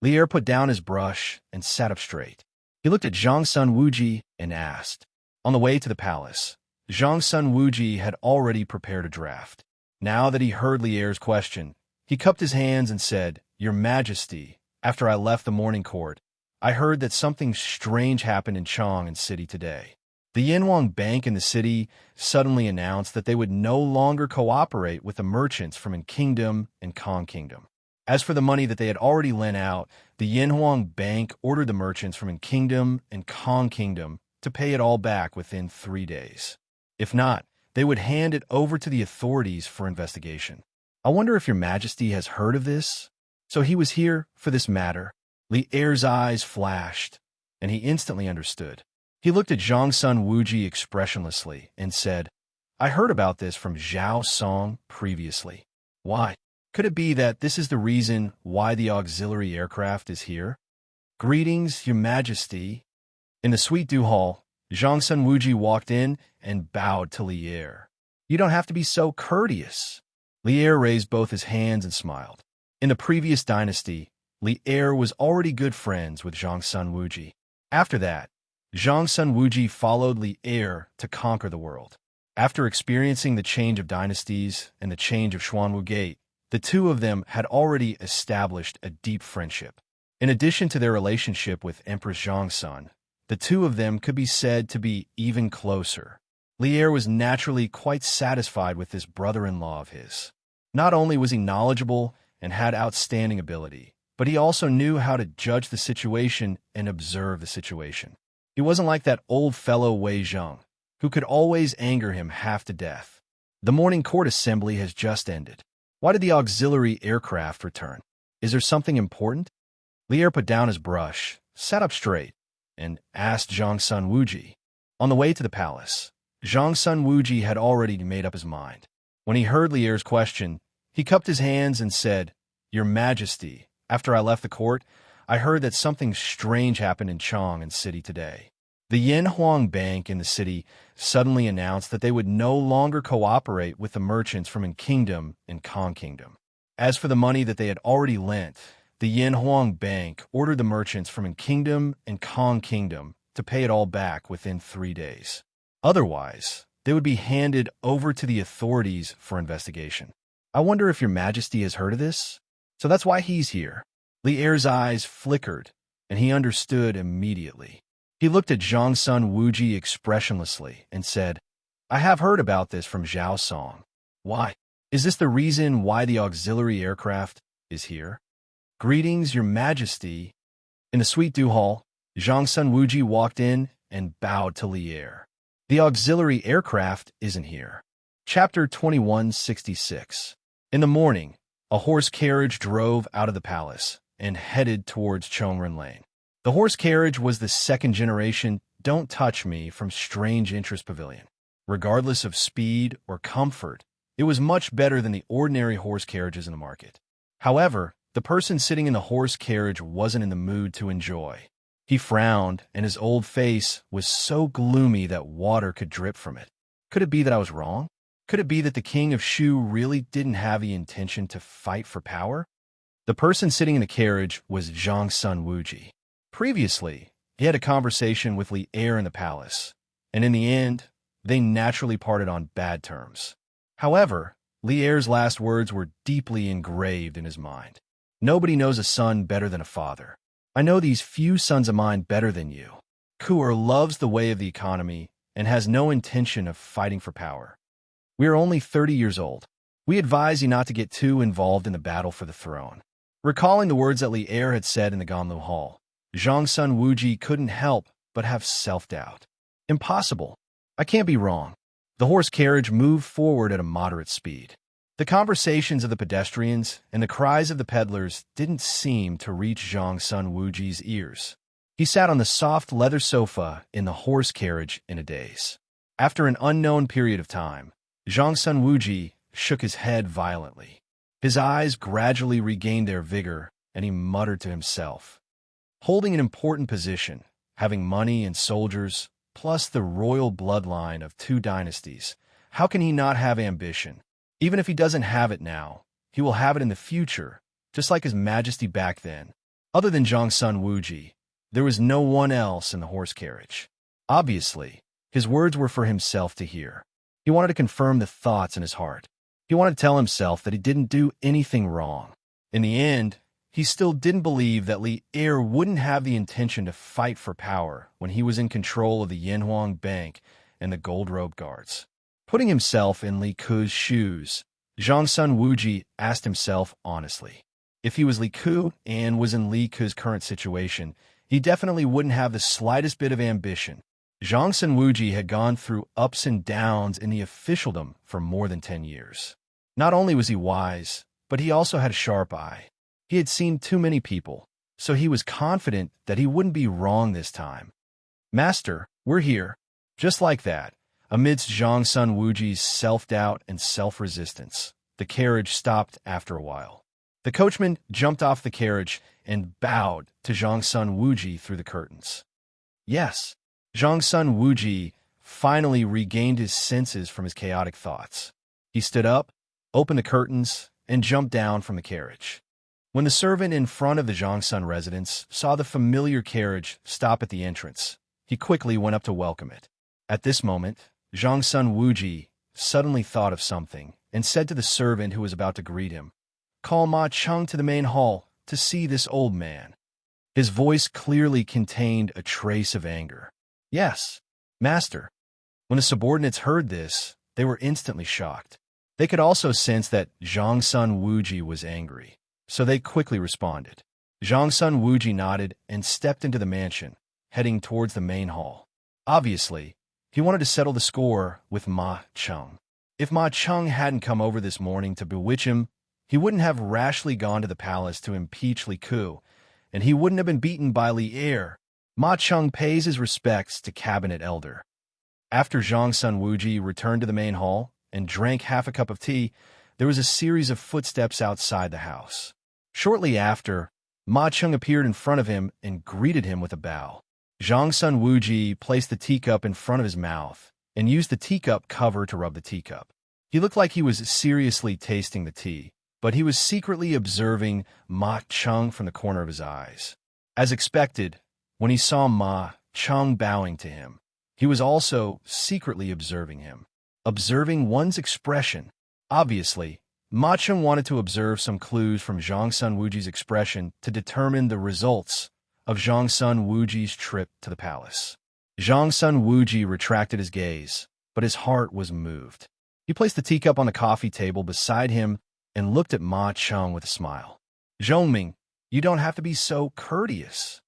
Lier put down his brush and sat up straight. He looked at Xianxia Wuji and asked. On the way to the palace, Xianxia Wuji had already prepared a draft. Now that he heard Lier's question, he cupped his hands and said, "Your Majesty, after I left the morning court, I heard that something strange happened in Chang'an City today. The Yanhuang Bank in the city suddenly announced that they would no longer cooperate with the merchants from Kingdom and Kong Kingdom. As for the money that they had already lent out, the Yanhuang Bank ordered the merchants from Kingdom and Kong Kingdom to pay it all back within 3 days. If not, they would hand it over to the authorities for investigation. I wonder if Your Majesty has heard of this?" So he was here for this matter. Lier's eyes flashed, and he instantly understood. He looked at Xianxia Wuji expressionlessly and said, "I heard about this from Zhao Song previously. Why? Could it be that this is the reason why the auxiliary aircraft is here?" "Greetings, Your Majesty." In the Suite du Hall, Xianxia Wuji walked in and bowed to Lier. You don't have to be so courteous. Lier raised both his hands and smiled. In the previous dynasty, Lier was already good friends with Xianxia Wuji. After that, Xianxia Wuji followed Lier to conquer the world. After experiencing the change of dynasties and the change of Xuanwu Gate, the two of them had already established a deep friendship. In addition to their relationship with Empress Xianxia, the two of them could be said to be even closer. Lier was naturally quite satisfied with this brother-in-law of his. Not only was he knowledgeable and had outstanding ability, but he also knew how to judge the situation and observe the situation. He wasn't like that old fellow Wei Zheng, who could always anger him half to death. The morning court assembly has just ended. Why did the auxiliary aircraft return? Is there something important? Lier put down his brush, sat up straight, and asked Xianxia Wuji. On the way to the palace, Xianxia Wuji had already made up his mind. When he heard Lier's question, he cupped his hands and said, "Your Majesty, after I left the court, I heard that something strange happened in Chang'an City today. The Yanhuang Bank in the city suddenly announced that they would no longer cooperate with the merchants from In Kingdom and Kong Kingdom. As for the money that they had already lent, the Yanhuang Bank ordered the merchants from In Kingdom and Kong Kingdom to pay it all back within 3 days. Otherwise, they would be handed over to the authorities for investigation. I wonder if your Majesty has heard of this? So that's why he's here." Lier's eyes flickered, and he understood immediately. He looked at Xianxia Wuji expressionlessly and said, "I have heard about this from Zhao Song. Why? Is this the reason why the auxiliary aircraft is here?" "Greetings, Your Majesty." In the suite du hall, Xianxia Wuji walked in and bowed to Lier. "The auxiliary aircraft isn't here." Chapter 2166. In the morning, a horse carriage drove out of the palace and headed towards Chongren Lane. The horse carriage was the second-generation "Don't Touch Me" from Strange Interest Pavilion. Regardless of speed or comfort, it was much better than the ordinary horse carriages in the market. However, the person sitting in the horse carriage wasn't in the mood to enjoy. He frowned, and his old face was so gloomy that water could drip from it. Could it be that I was wrong? Could it be that the king of Shu really didn't have the intention to fight for power? The person sitting in the carriage was Xianxia Wuji. Previously, he had a conversation with Lier in the palace, and in the end, they naturally parted on bad terms. However, Lier's last words were deeply engraved in his mind. "Nobody knows a son better than a father. I know these few sons of mine better than you. Kuer loves the way of the economy and has no intention of fighting for power. We are only 30 years old. We advise you not to get too involved in the battle for the throne." Recalling the words that Lier had said in the Ganlu Hall, Xianxia Wuji couldn't help but have self-doubt. Impossible. I can't be wrong. The horse carriage moved forward at a moderate speed. The conversations of the pedestrians and the cries of the peddlers didn't seem to reach Xianxia Wuji's ears. He sat on the soft leather sofa in the horse carriage in a daze. After an unknown period of time, Xianxia Wuji shook his head violently. His eyes gradually regained their vigor, and he muttered to himself. Holding an important position, having money and soldiers, plus the royal bloodline of 2 dynasties, how can he not have ambition? Even if he doesn't have it now, he will have it in the future, just like His Majesty back then. Other than Xianxia Wuji, there was no one else in the horse carriage. Obviously, his words were for himself to hear. He wanted to confirm the thoughts in his heart. He wanted to tell himself that he didn't do anything wrong. In the end, he still didn't believe that Lier wouldn't have the intention to fight for power when he was in control of the Yanhuang Bank and the Gold Robe Guards. Putting himself in Li Ku's shoes, Xianxia Wuji asked himself honestly. If he was Li Ku and was in Li Ku's current situation, he definitely wouldn't have the slightest bit of ambition. Xianxia Wuji had gone through ups and downs in the officialdom for more than 10 years. Not only was he wise, but he also had a sharp eye. He had seen too many people, so he was confident that he wouldn't be wrong this time. "Master, we're here." Just like that, amidst Xianxia Wuji's self-doubt and self-resistance, the carriage stopped after a while. The coachman jumped off the carriage and bowed to Xianxia Wuji through the curtains. "Yes." Xianxia Wuji finally regained his senses from his chaotic thoughts. He stood up, opened the curtains, and jumped down from the carriage. When the servant in front of the Xianxia residence saw the familiar carriage stop at the entrance, he quickly went up to welcome it. At this moment, Xianxia Wuji suddenly thought of something and said to the servant who was about to greet him, "Call Ma Cheng to the main hall to see this old man." His voice clearly contained a trace of anger. "Yes, master." When the subordinates heard this, they were instantly shocked. They could also sense that Xianxia Wuji was angry, so they quickly responded. Xianxia Wuji nodded and stepped into the mansion, heading towards the main hall. Obviously, he wanted to settle the score with Ma Cheng. If Ma Cheng hadn't come over this morning to bewitch him, he wouldn't have rashly gone to the palace to impeach Li Ku, and he wouldn't have been beaten by Li Er. Ma Cheng pays his respects to cabinet elder. After Xianxia Wuji returned to the main hall and drank half a cup of tea, there was a series of footsteps outside the house. Shortly after, Ma Cheng appeared in front of him and greeted him with a bow. Xianxia Wuji placed the teacup in front of his mouth and used the teacup cover to rub the teacup. He looked like he was seriously tasting the tea, but he was secretly observing Ma Cheng from the corner of his eyes. As expected, when he saw Ma Cheng bowing to him, he was also secretly observing him, observing one's expression. Obviously, Ma Cheng wanted to observe some clues from Xianxia Wuji's expression to determine the results of Xianxia Wuji's trip to the palace. Xianxia Wuji retracted his gaze, but his heart was moved. He placed the teacup on the coffee table beside him and looked at Ma Cheng with a smile. "Zhongming, you don't have to be so courteous."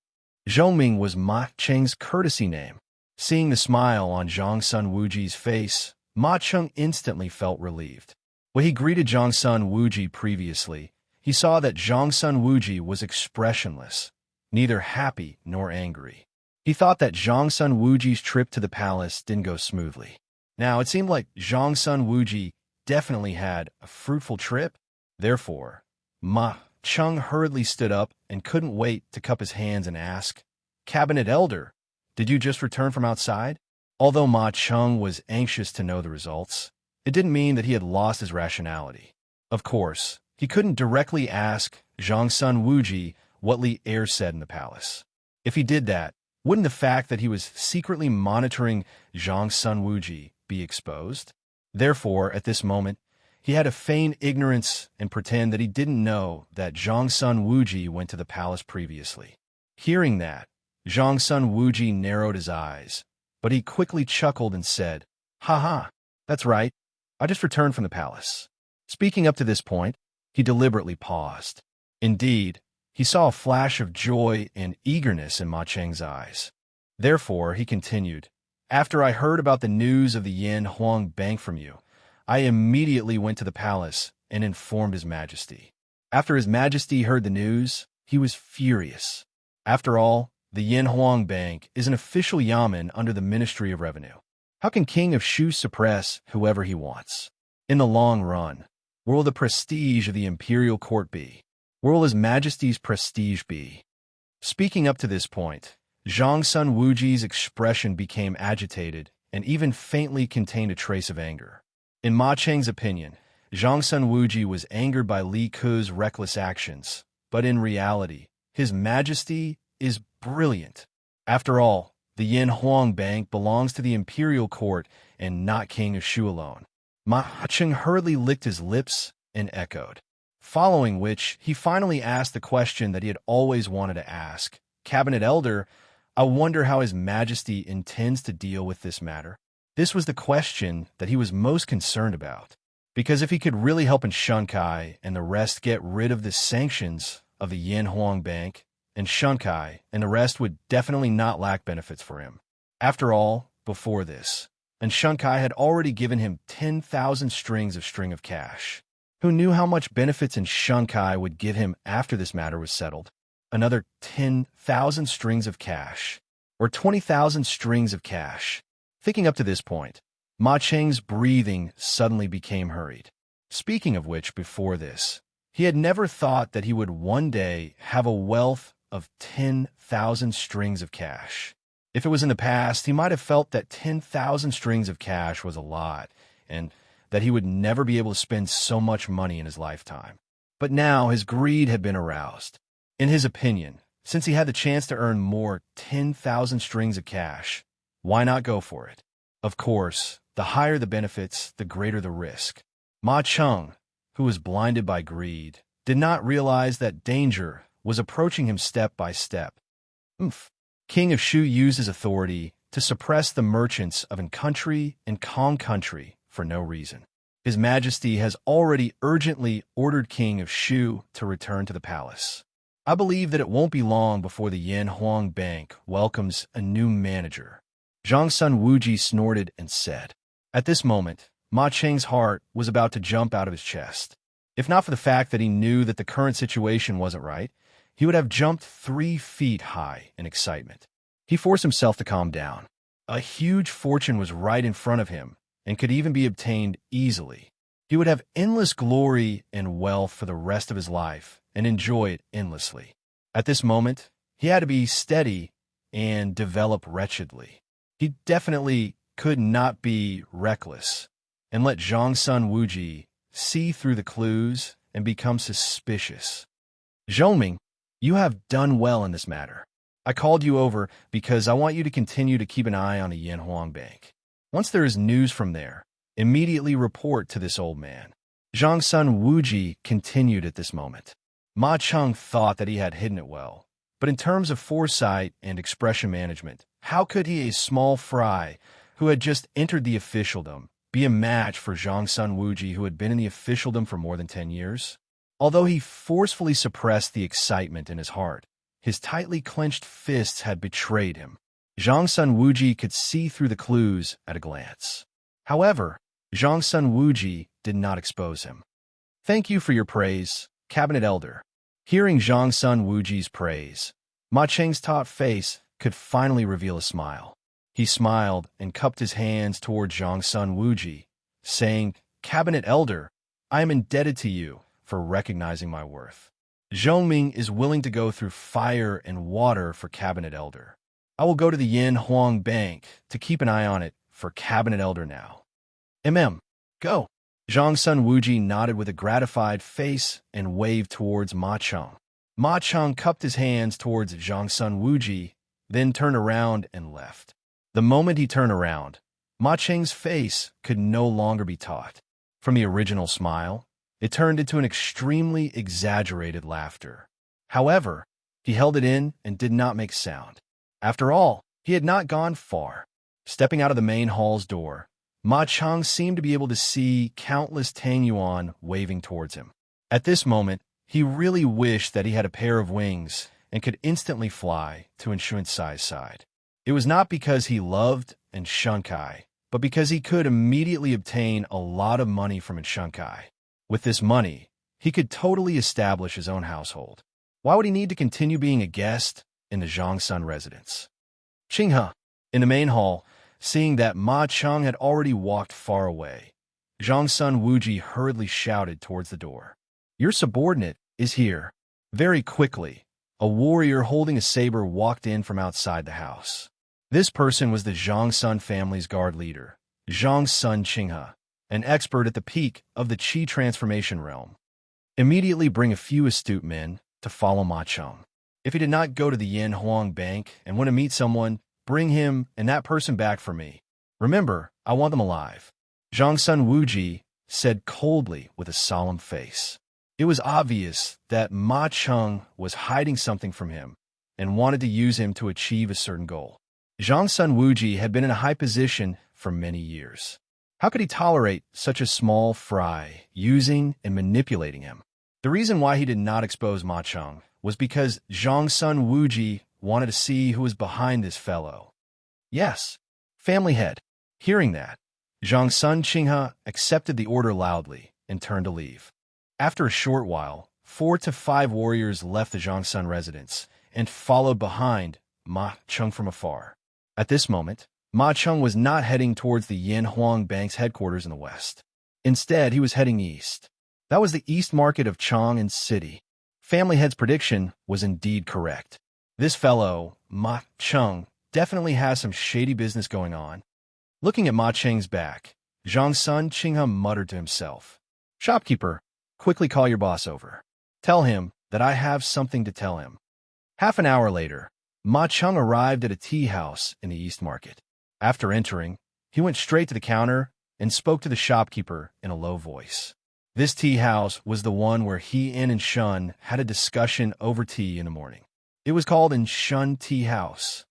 Zhongming was Ma Cheng's courtesy name. Seeing the smile on Xianxia Wuji's face, Ma Cheng instantly felt relieved. When he greeted Xianxia Wuji previously, he saw that Xianxia Wuji was expressionless, neither happy nor angry. He thought that Xianxia Wuji's trip to the palace didn't go smoothly. Now, it seemed like Xianxia Wuji definitely had a fruitful trip. Therefore, Ma Cheng hurriedly stood up and couldn't wait to cup his hands and ask, "Cabinet Elder, did you just return from outside?" Although Ma Cheng was anxious to know the results, it didn't mean that he had lost his rationality. Of course, he couldn't directly ask Xianxia Wuji what Li Er said in the palace. If he did that, wouldn't the fact that he was secretly monitoring Xianxia Wuji be exposed? Therefore, at this moment, he had to feign ignorance and pretend that he didn't know that Xianxia Wuji went to the palace previously. Hearing that, Xianxia Wuji narrowed his eyes, but he quickly chuckled and said, "Ha, that's right. I just returned from the palace." Speaking up to this point, he deliberately paused. Indeed, he saw a flash of joy and eagerness in Ma Cheng's eyes. Therefore, he continued, "After I heard about the news of the Yin Huang Bank from you, I immediately went to the palace and informed His Majesty. After His Majesty heard the news, he was furious. After all, the Yin Huang Bank is an official yamen under the Ministry of Revenue. How can King of Shu suppress whoever he wants? In the long run, where will the prestige of the imperial court be? Where will His Majesty's prestige be?" Speaking up to this point, Xianxia Wuji's expression became agitated and even faintly contained a trace of anger. In Ma Cheng's opinion, Xianxia Wuji was angered by Li Ku's reckless actions, but in reality, His Majesty is brilliant. After all, the Yin Huang Bank belongs to the imperial court and not King of Shu alone. Ma Cheng hurriedly licked his lips and echoed. Following which, he finally asked the question that he had always wanted to ask. "Cabinet Elder, I wonder how His Majesty intends to deal with this matter." This was the question that he was most concerned about, because if he could really help in Xianxia and the rest get rid of the sanctions of the Yin Huang Bank, and Xianxia and the rest would definitely not lack benefits for him. After all, before this, and Xianxia had already given him 10,000 strings of cash. Who knew how much benefits in Xianxia would give him after this matter was settled? Another 10,000 strings of cash, or 20,000 strings of cash. Thinking up to this point, Ma Cheng's breathing suddenly became hurried. Speaking of which, before this, he had never thought that he would one day have a wealth of 10,000 strings of cash. If it was in the past, he might have felt that 10,000 strings of cash was a lot, and that he would never be able to spend so much money in his lifetime. But now his greed had been aroused. In his opinion, since he had the chance to earn more 10,000 strings of cash, why not go for it? Of course, the higher the benefits, the greater the risk. Ma Cheng, who was blinded by greed, did not realize that danger was approaching him step by step. King of Shu used his authority to suppress the merchants of Country and Kong Country for no reason. His Majesty has already urgently ordered King of Shu to return to the palace. I believe that it won't be long before the Yanhuang Bank welcomes a new manager. Xianxia Wuji snorted and said. At this moment, Ma Cheng's heart was about to jump out of his chest. If not for the fact that he knew that the current situation wasn't right, he would have jumped 3 feet high in excitement. He forced himself to calm down. A huge fortune was right in front of him and could even be obtained easily. He would have endless glory and wealth for the rest of his life and enjoy it endlessly. At this moment, he had to be steady and develop wretchedly. He definitely could not be reckless and let Xianxia Wuji see through the clues and become suspicious. Zhongming, you have done well in this matter. I called you over because I want you to continue to keep an eye on the Yanhuang Bank. Once there is news from there, immediately report to this old man. Xianxia Wuji continued at this moment. Ma Cheng thought that he had hidden it well, but in terms of foresight and expression management, how could he, a small fry who had just entered the officialdom, be a match for Xianxia Wuji, who had been in the officialdom for more than 10 years? Although he forcefully suppressed the excitement in his heart, his tightly clenched fists had betrayed him. Xianxia Wuji could see through the clues at a glance. However, Xianxia Wuji did not expose him. Thank you for your praise, Cabinet Elder. Hearing Xianxia Wuji's praise, Ma Cheng's taut face could finally reveal a smile. He smiled and cupped his hands toward Xianxia Wuji, saying, Cabinet Elder, I am indebted to you for recognizing my worth. Zhongming is willing to go through fire and water for Cabinet Elder. I will go to the Yanhuang Bank to keep an eye on it for Cabinet Elder now. Go. Xianxia Wuji nodded with a gratified face and waved towards Ma Cheng. Ma Cheng cupped his hands towards Xianxia Wuji, then turned around and left. The moment he turned around, Ma Cheng's face could no longer be taught. From the original smile, it turned into an extremely exaggerated laughter. However, he held it in and did not make sound. After all, he had not gone far. Stepping out of the main hall's door, Ma Cheng seemed to be able to see countless Tang Yuan waving towards him. At this moment, he really wished that he had a pair of wings and could instantly fly to Xianxia's side. It was not because he loved Xianxia, but because he could immediately obtain a lot of money from Xianxia. With this money, he could totally establish his own household. Why would he need to continue being a guest in the Xianxia residence? Qinghe, in the main hall, seeing that Ma Cheng had already walked far away, Xianxia Wuji hurriedly shouted towards the door. Your subordinate is here. Very quickly, a warrior holding a saber walked in from outside the house. This person was the Xianxia family's guard leader, Xianxia Qinghe, an expert at the peak of the Qi transformation realm. Immediately bring a few astute men to follow Ma Cheng. If he did not go to the Yanhuang Bank and want to meet someone, bring him and that person back for me. Remember, I want them alive. Xianxia Wuji said coldly with a solemn face. It was obvious that Ma Cheng was hiding something from him and wanted to use him to achieve a certain goal. Xianxia Wuji had been in a high position for many years. How could he tolerate such a small fry using and manipulating him? The reason why he did not expose Ma Cheng was because Xianxia Wuji wanted to see who was behind this fellow. Yes, family head. Hearing that, Xianxia Qinghe accepted the order loudly and turned to leave. After a short while, 4 to 5 warriors left the Xianxia residence and followed behind Ma Cheng from afar. At this moment, Ma Cheng was not heading towards the Yanhuang Bank's headquarters in the west. Instead, he was heading east. That was the east market of Chang'an City. Family Head's prediction was indeed correct. This fellow, Ma Cheng, definitely has some shady business going on. Looking at Ma Cheng's back, Xianxia muttered to himself. Shopkeeper, quickly call your boss over. Tell him that I have something to tell him. Half an hour later, Ma Cheng arrived at a tea house in the East Market. After entering, he went straight to the counter and spoke to the shopkeeper in a low voice. This tea house was the one where he and Shun had a discussion over tea in the morning. It was called Shun Tea House.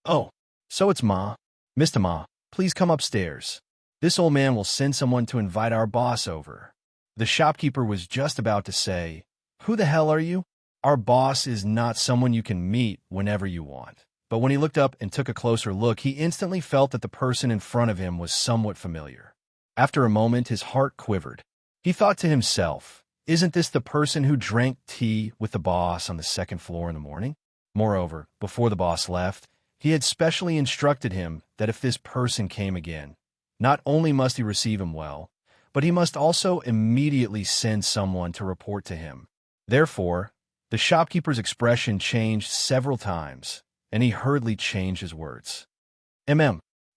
Oh, so it's Ma. Mr. Ma, please come upstairs. This old man will send someone to invite our boss over. The shopkeeper was just about to say, Who the hell are you? Our boss is not someone you can meet whenever you want. But when he looked up and took a closer look, he instantly felt that the person in front of him was somewhat familiar. After a moment, his heart quivered. He thought to himself, Isn't this the person who drank tea with the boss on the second floor in the morning? Moreover, before the boss left, he had specially instructed him that if this person came again, not only must he receive him well, but he must also immediately send someone to report to him. Therefore, the shopkeeper's expression changed several times, and he hurriedly changed his words.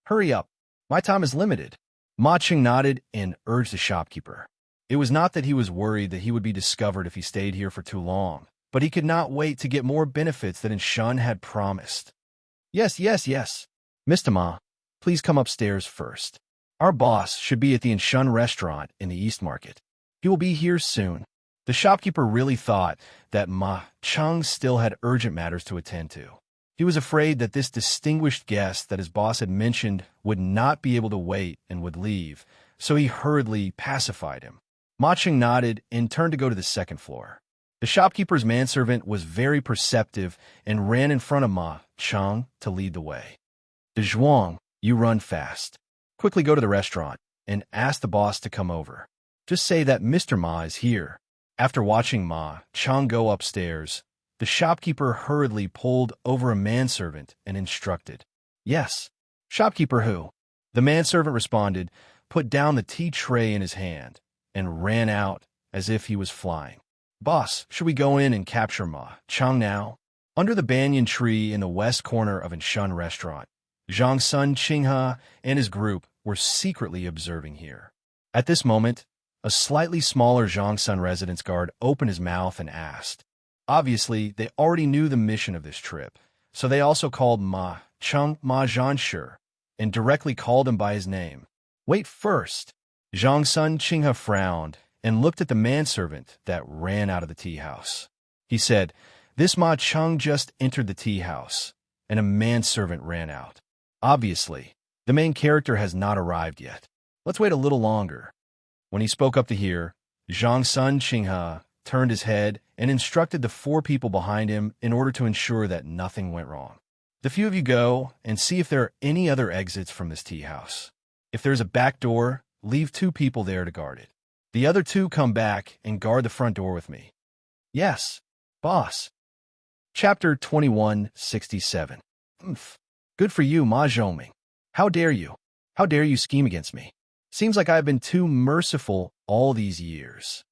Hurry up. My time is limited. Ma Cheng nodded and urged the shopkeeper. It was not that he was worried that he would be discovered if he stayed here for too long, but he could not wait to get more benefits that Shun had promised. Yes. Mr. Ma, please come upstairs first. Our boss should be at the Shun restaurant in the East Market. He will be here soon. The shopkeeper really thought that Ma Cheng still had urgent matters to attend to. He was afraid that this distinguished guest that his boss had mentioned would not be able to wait and would leave, so he hurriedly pacified him. Ma Cheng nodded and turned to go to the second floor. The shopkeeper's manservant was very perceptive and ran in front of Ma Cheng to lead the way. De Zhuang, you run fast. Quickly go to the restaurant and ask the boss to come over. Just say that Mr. Ma is here. After watching Ma Cheng go upstairs, the shopkeeper hurriedly pulled over a manservant and instructed. Yes. Shopkeeper who? The manservant responded, put down the tea tray in his hand, and ran out as if he was flying. Boss, should we go in and capture Ma Cheng now? Under the banyan tree in the west corner of Shun restaurant, Xianxia and his group were secretly observing here. At this moment, a slightly smaller Xianxia residence guard opened his mouth and asked. Obviously, they already knew the mission of this trip, so they also called Ma Cheng Ma Zhanshi and directly called him by his name. Wait first. Xianxia frowned and looked at the manservant that ran out of the tea house. He said, This Ma Cheng just entered the tea house, and a manservant ran out. Obviously, the main character has not arrived yet. Let's wait a little longer. When he spoke up to hear, Xianxia turned his head and instructed the 4 people behind him in order to ensure that nothing went wrong. The few of you go and see if there are any other exits from this tea house. If there's a back door, leave 2 people there to guard it. The other 2 come back and guard the front door with me. Yes, boss. Chapter 2167. Good for you, Ma Zhoming. How dare you? How dare you scheme against me? Seems like I've been too merciful all these years.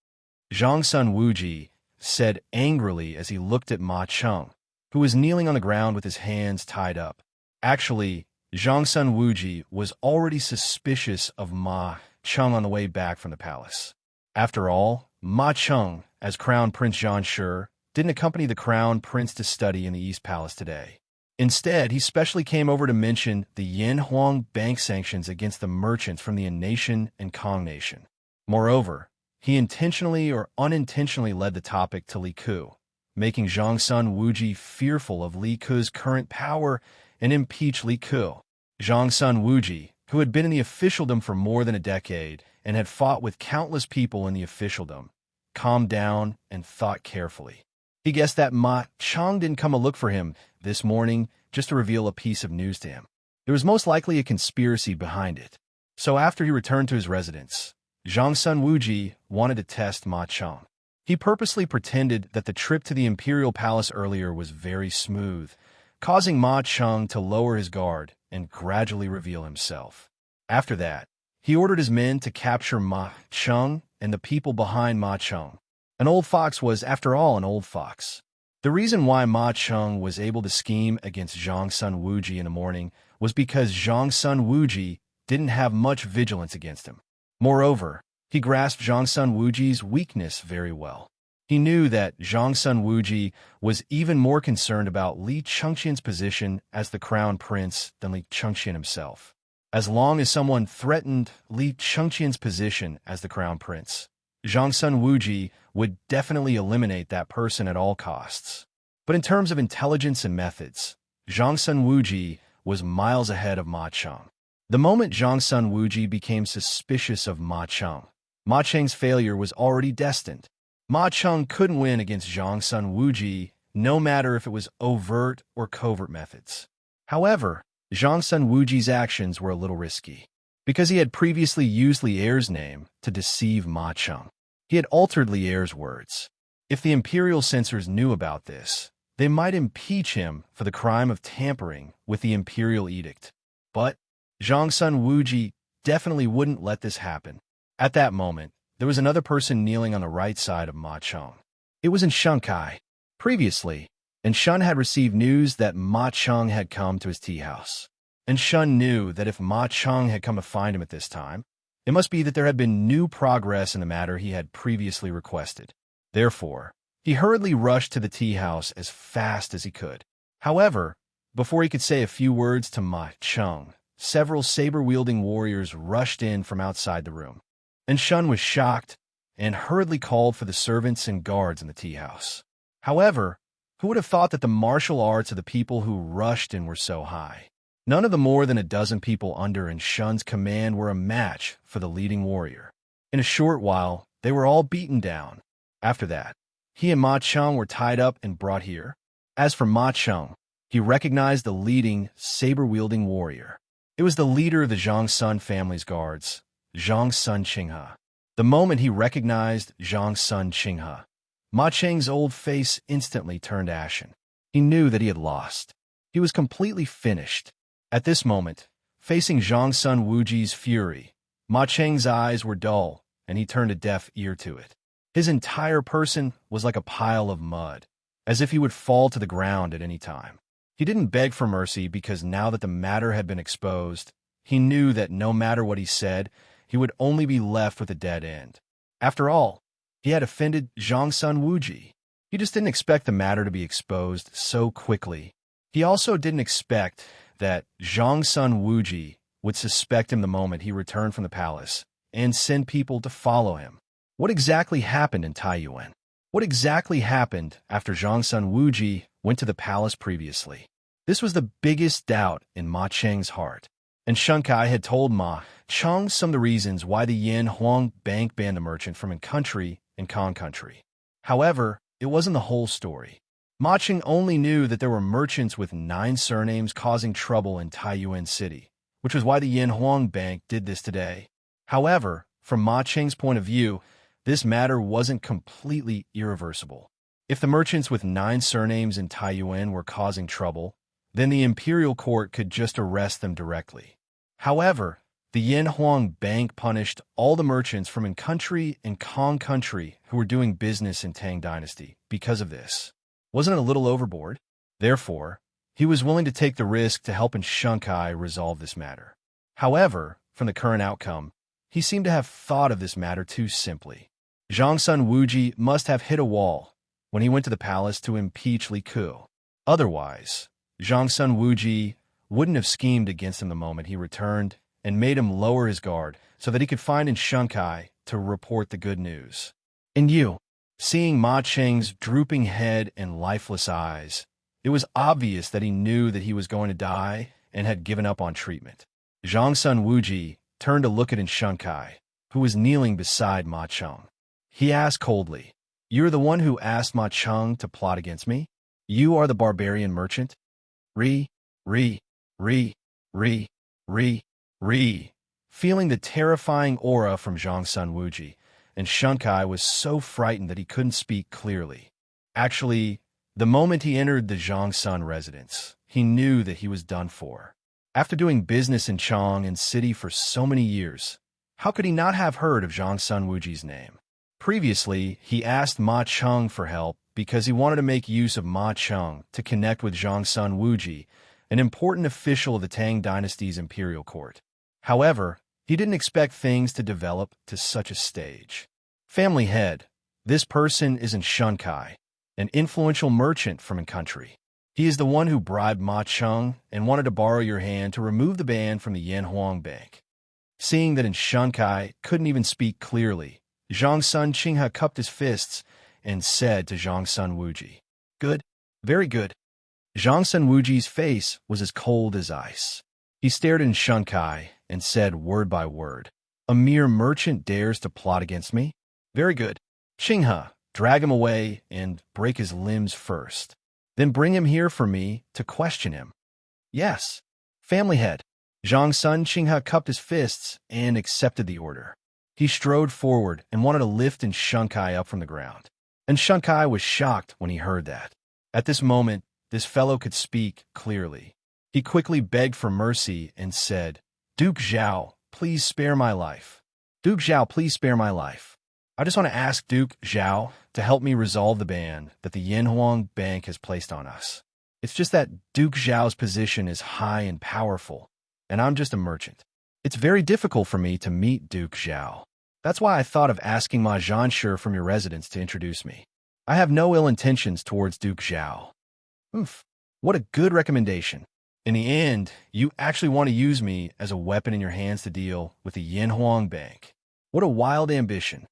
Zhangsun Wuji said angrily as he looked at Ma Cheng, who was kneeling on the ground with his hands tied up. Actually, Zhangsun Wuji was already suspicious of Ma Cheng on the way back from the palace. After all, Ma Cheng, as Crown Prince Zhanshi, didn't accompany the Crown Prince to study in the East Palace today. Instead, he specially came over to mention the Yin Huang bank sanctions against the merchants from the Yin Nation and Kong Nation. Moreover, he intentionally or unintentionally led the topic to Li Ku, making Zhangsun Wuji fearful of Li Ku's current power and impeach Li Ku. Zhangsun Wuji, who had been in the officialdom for more than a decade and had fought with countless people in the officialdom, calmed down and thought carefully. He guessed that Ma Cheng didn't come to look for him this morning just to reveal a piece of news to him. There was most likely a conspiracy behind it. So after he returned to his residence, Zhangsun Wuji wanted to test Ma Cheng. He purposely pretended that the trip to the Imperial Palace earlier was very smooth, causing Ma Cheng to lower his guard and gradually reveal himself. After that, he ordered his men to capture Ma Cheng and the people behind Ma Cheng. An old fox was, after all, an old fox. The reason why Ma Cheng was able to scheme against Xianxia Wuji in the morning was because Xianxia Wuji didn't have much vigilance against him. Moreover, he grasped Xianxia Wuji's weakness very well. He knew that Xianxia Wuji was even more concerned about Li Chengqian's position as the crown prince than Li Chengqian himself. As long as someone threatened Li Chengqian's position as the crown prince, Xianxia Wuji would definitely eliminate that person at all costs. But in terms of intelligence and methods, Xianxia Wuji was miles ahead of Ma Cheng. The moment Xianxia Wuji became suspicious of Ma Cheng's failure was already destined. Ma Cheng couldn't win against Xianxia Wuji, no matter if it was overt or covert methods. However, Xianxia Wuji's actions were a little risky, because he had previously used Li Er's name to deceive Ma Cheng. He had altered Li Er's words. If the imperial censors knew about this, they might impeach him for the crime of tampering with the imperial edict. But Xianxia Wuji definitely wouldn't let this happen. At that moment, there was another person kneeling on the right side of Ma Cheng. It was Xianxia. Previously, Shun had received news that Ma Cheng had come to his tea house. And Shun knew that if Ma Cheng had come to find him at this time, it must be that there had been new progress in the matter he had previously requested. Therefore, he hurriedly rushed to the tea house as fast as he could. However, before he could say a few words to Ma Cheng, several saber-wielding warriors rushed in from outside the room. And Shun was shocked and hurriedly called for the servants and guards in the tea house. However, who would have thought that the martial arts of the people who rushed in were so high? None of the more than a dozen people under Shun's command were a match for the leading warrior. In a short while, they were all beaten down. After that, he and Ma Cheng were tied up and brought here. As for Ma Cheng, he recognized the leading saber-wielding warrior. It was the leader of the Xianxia family's guards, Xianxia Qinghe. The moment he recognized Xianxia Qinghe, Ma Cheng's old face instantly turned ashen. He knew that he had lost. He was completely finished. At this moment, facing Xianxia Wuji's fury, Ma Cheng's eyes were dull, and he turned a deaf ear to it. His entire person was like a pile of mud, as if he would fall to the ground at any time. He didn't beg for mercy because now that the matter had been exposed, he knew that no matter what he said, he would only be left with a dead end. After all, he had offended Xianxia Wuji. He just didn't expect the matter to be exposed so quickly. He also didn't expect that Xianxia Wuji would suspect him the moment he returned from the palace and send people to follow him. What exactly happened in Taiyuan? What exactly happened after Xianxia Wuji went to the palace previously? This was the biggest doubt in Ma Cheng's heart. And Xianxia had told Ma Cheng some of the reasons why the Yin Huang Bank banned the merchant from in-country and con-country. However, it wasn't the whole story. Ma Cheng only knew that there were merchants with 9 surnames causing trouble in Taiyuan City, which was why the Yin Huang Bank did this today. However, from Ma Cheng's point of view, this matter wasn't completely irreversible. If the merchants with 9 surnames in Taiyuan were causing trouble, then the imperial court could just arrest them directly. However, the Yin Huang Bank punished all the merchants from in-country and con-country who were doing business in Tang Dynasty because of this. Wasn't it a little overboard? Therefore, he was willing to take the risk to help Xianxia resolve this matter. However, from the current outcome, he seemed to have thought of this matter too simply. Xianxia Wuji must have hit a wall when he went to the palace to impeach Li Ku. Otherwise, Xianxia Wuji wouldn't have schemed against him the moment he returned and made him lower his guard so that he could find Xianxia to report the good news. And you, seeing Ma Cheng's drooping head and lifeless eyes, it was obvious that he knew that he was going to die and had given up on treatment. Xianxia Wuji turned to look at Xianxia, who was kneeling beside Ma Cheng. He asked coldly, "You're the one who asked Ma Cheng to plot against me? You are the barbarian merchant?" Re. Feeling the terrifying aura from Xianxia Wuji, and Xianxia was so frightened that he couldn't speak clearly. Actually, the moment he entered the Xianxia residence, he knew that he was done for. After doing business in Chang and City for so many years, how could he not have heard of Xianxia Wuji's name? Previously, he asked Ma Cheng for help because he wanted to make use of Ma Cheng to connect with Xianxia Wuji, an important official of the Tang dynasty's imperial court. However, he didn't expect things to develop to such a stage. Family head. This person is Xianxia, an influential merchant from a country. He is the one who bribed Ma Cheng and wanted to borrow your hand to remove the ban from the Yanhuang Bank. Seeing that Xianxia couldn't even speak clearly, Xianxia Qinghe cupped his fists and said to Xianxia Wuji, "Good, very good." Xianxia Wuji's face was as cold as ice. He stared at Xianxia and said word by word, "A mere merchant dares to plot against me? Very good. Qinghe, drag him away and break his limbs first. Then bring him here for me to question him." "Yes, family head." Xianxia Qinghe cupped his fists and accepted the order. He strode forward and wanted to lift Xianxia up from the ground. And Xianxia was shocked when he heard that. At this moment, this fellow could speak clearly. He quickly begged for mercy and said, "Duke Zhao, please spare my life. Duke Zhao, please spare my life. I just want to ask Duke Zhao to help me resolve the ban that the Yanhuang Bank has placed on us. It's just that Duke Zhao's position is high and powerful, and I'm just a merchant. It's very difficult for me to meet Duke Zhao. That's why I thought of asking Ma Xianxia from your residence to introduce me. I have no ill intentions towards Duke Zhao." "Oof, what a good recommendation. In the end, you actually want to use me as a weapon in your hands to deal with the Yanhuang Bank. What a wild ambition."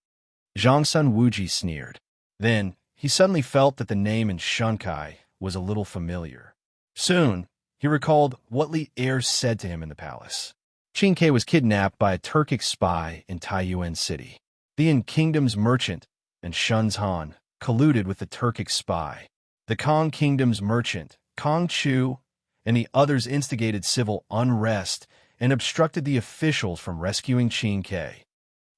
Xianxia Wuji sneered. Then, he suddenly felt that the name in Xianxia was a little familiar. Soon, he recalled what Li Er said to him in the palace. Qingke was kidnapped by a Turkic spy in Taiyuan City. The Yin Kingdom's merchant and Shenzhan colluded with the Turkic spy. The Kong Kingdom's merchant, Kong Chu, and the others instigated civil unrest and obstructed the officials from rescuing Qingke.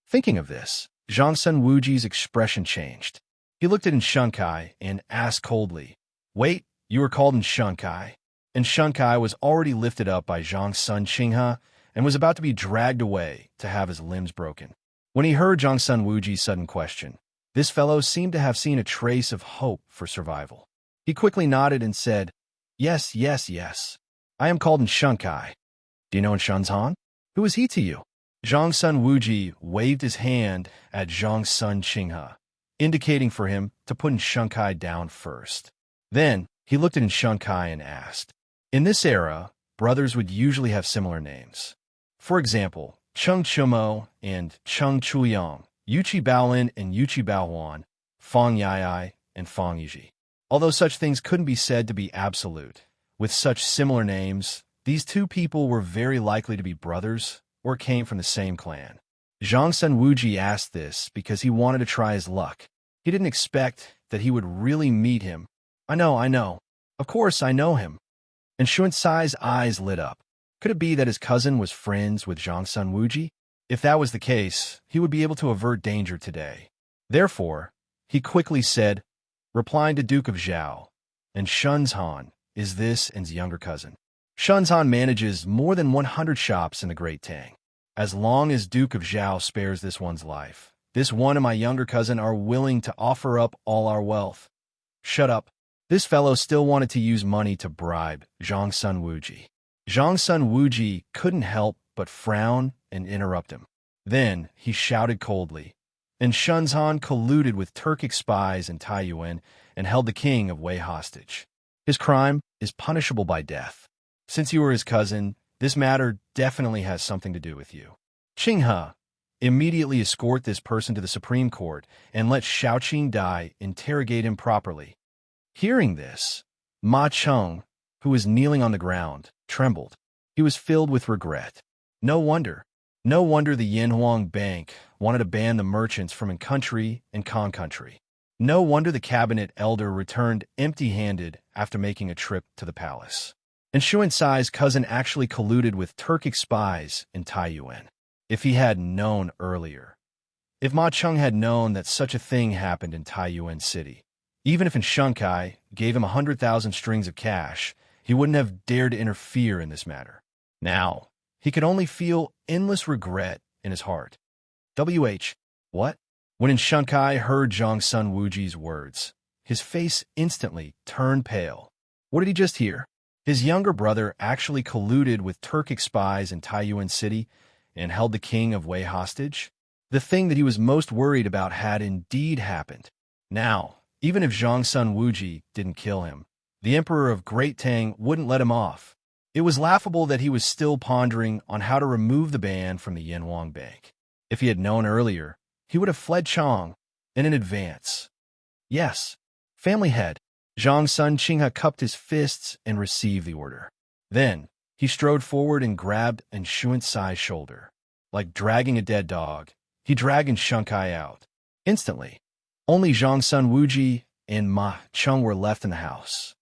Thinking of this, Xianxia Wuji's expression changed. He looked at Xianxia and asked coldly, "Wait, you were called Xianxia?" And Xianxia was already lifted up by Xianxia Qinghe and was about to be dragged away to have his limbs broken. When he heard Xianxia Wuji's sudden question, this fellow seemed to have seen a trace of hope for survival. He quickly nodded and said, "Yes, yes, yes. I am called Xianxia. Do you know Shenzhan? Who is he to you?" Xianxia Wuji waved his hand at Xianxia Qinghe, indicating for him to put Xianxia down first. Then, he looked at Xianxia and asked, "In this era, brothers would usually have similar names. For example, Cheng Chumo and Cheng Chuyang, Yuqi Baolin and Yuqi Baohuan, Fang Yai and Fang Yiji. Although such things couldn't be said to be absolute, with such similar names, these two people were very likely to be brothers or came from the same clan." Xianxia Wuji asked this because he wanted to try his luck. He didn't expect that he would really meet him. I know. Of course I know him." And Xianxia's eyes lit up. Could it be that his cousin was friends with Xianxia Wuji? If that was the case, he would be able to avert danger today. Therefore, he quickly said, replying to Duke of Zhao, "And Shenzhan is this and's younger cousin. Shenzhan manages more than 100 shops in the Great Tang. As long as Duke of Zhao spares this one's life, this one and my younger cousin are willing to offer up all our wealth." "Shut up." This fellow still wanted to use money to bribe Xianxia Wuji. Xianxia Wuji couldn't help but frown and interrupt him. Then he shouted coldly, "And Shenzhan colluded with Turkic spies in Taiyuan and held the king of Wei hostage. His crime is punishable by death. Since you are his cousin, this matter definitely has something to do with you. Qinghe, immediately escort this person to the Supreme Court and let Xiaoqing Dai interrogate him properly." Hearing this, Ma Cheng, who was kneeling on the ground, trembled. He was filled with regret. No wonder the Yanhuang Bank wanted to ban the merchants from in-country and con-country. No wonder the cabinet elder returned empty-handed after making a trip to the palace. And Xianxia's cousin actually colluded with Turkic spies in Taiyuan. If he had known earlier. If Ma Cheng had known that such a thing happened in Taiyuan City, even if Xianxia gave him 100,000 strings of cash, he wouldn't have dared to interfere in this matter. Now, he could only feel endless regret in his heart. What? When Xianxia heard Zhongsun Wuji's words, his face instantly turned pale. What did he just hear? His younger brother actually colluded with Turkic spies in Taiyuan City and held the king of Wei hostage? The thing that he was most worried about had indeed happened. Now, even if Zhongsun Wuji didn't kill him, the Emperor of Great Tang wouldn't let him off. It was laughable that he was still pondering on how to remove the ban from the Yanwang Bank. If he had known earlier, he would have fled Chang in advance. Yes, family head. Zhongsun Qinghe cupped his fists and received the order. Then, he strode forward and grabbed Xianxia's shoulder. Like dragging a dead dog, he dragged Xianxia out. Instantly, only Zhongsun Wuji and Ma Cheng were left in the house.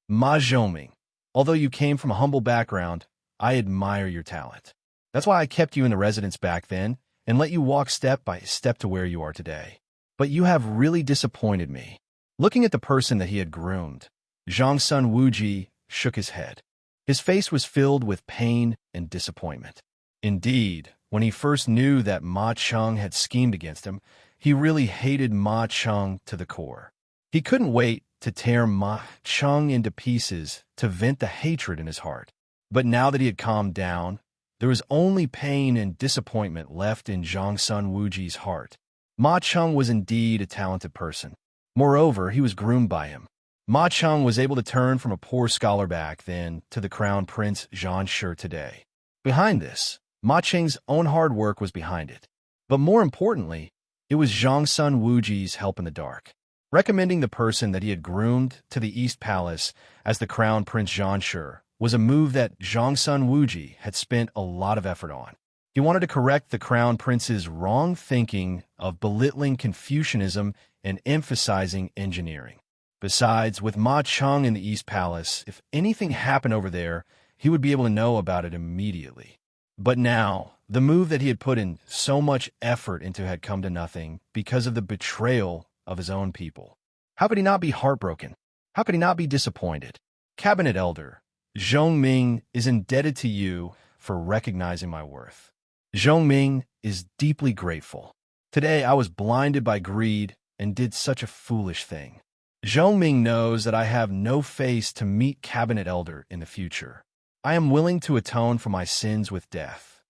Ma Zhoming, although you came from a humble background, I admire your talent. That's why I kept you in the residence back then and let you walk step by step to where you are today. But you have really disappointed me. Looking at the person that he had groomed, Zhongsun Wuji shook his head. His face was filled with pain and disappointment. Indeed, when he first knew that Ma Cheng had schemed against him, he really hated Ma Cheng to the core. He couldn't wait to tear Ma Cheng into pieces to vent the hatred in his heart. But now that he had calmed down, there was only pain and disappointment left in Zhongsun Wuji's heart. Ma Cheng was indeed a talented person. Moreover, he was groomed by him. Ma Cheng was able to turn from a poor scholar back then to the crown prince Xianxia today. Behind this, Ma Cheng's own hard work was behind it. But more importantly, it was Zhongsun Wuji's help in the dark. Recommending the person that he had groomed to the East Palace as the crown prince Xianxia was a move that Zhongsun Wuji had spent a lot of effort on. He wanted to correct the crown prince's wrong thinking of belittling Confucianism and emphasizing engineering. Besides, with Ma Cheng in the East Palace, if anything happened over there, he would be able to know about it immediately. But now, the move that he had put in so much effort into had come to nothing because of the betrayal of his own people. How could he not be heartbroken? How could he not be disappointed? Cabinet Elder, Zhongming is indebted to you for recognizing my worth. Zhongming is deeply grateful. Today I was blinded by greed and did such a foolish thing. Zhongming knows that I have no face to meet Cabinet Elder in the future. I am willing to atone for my sins with death.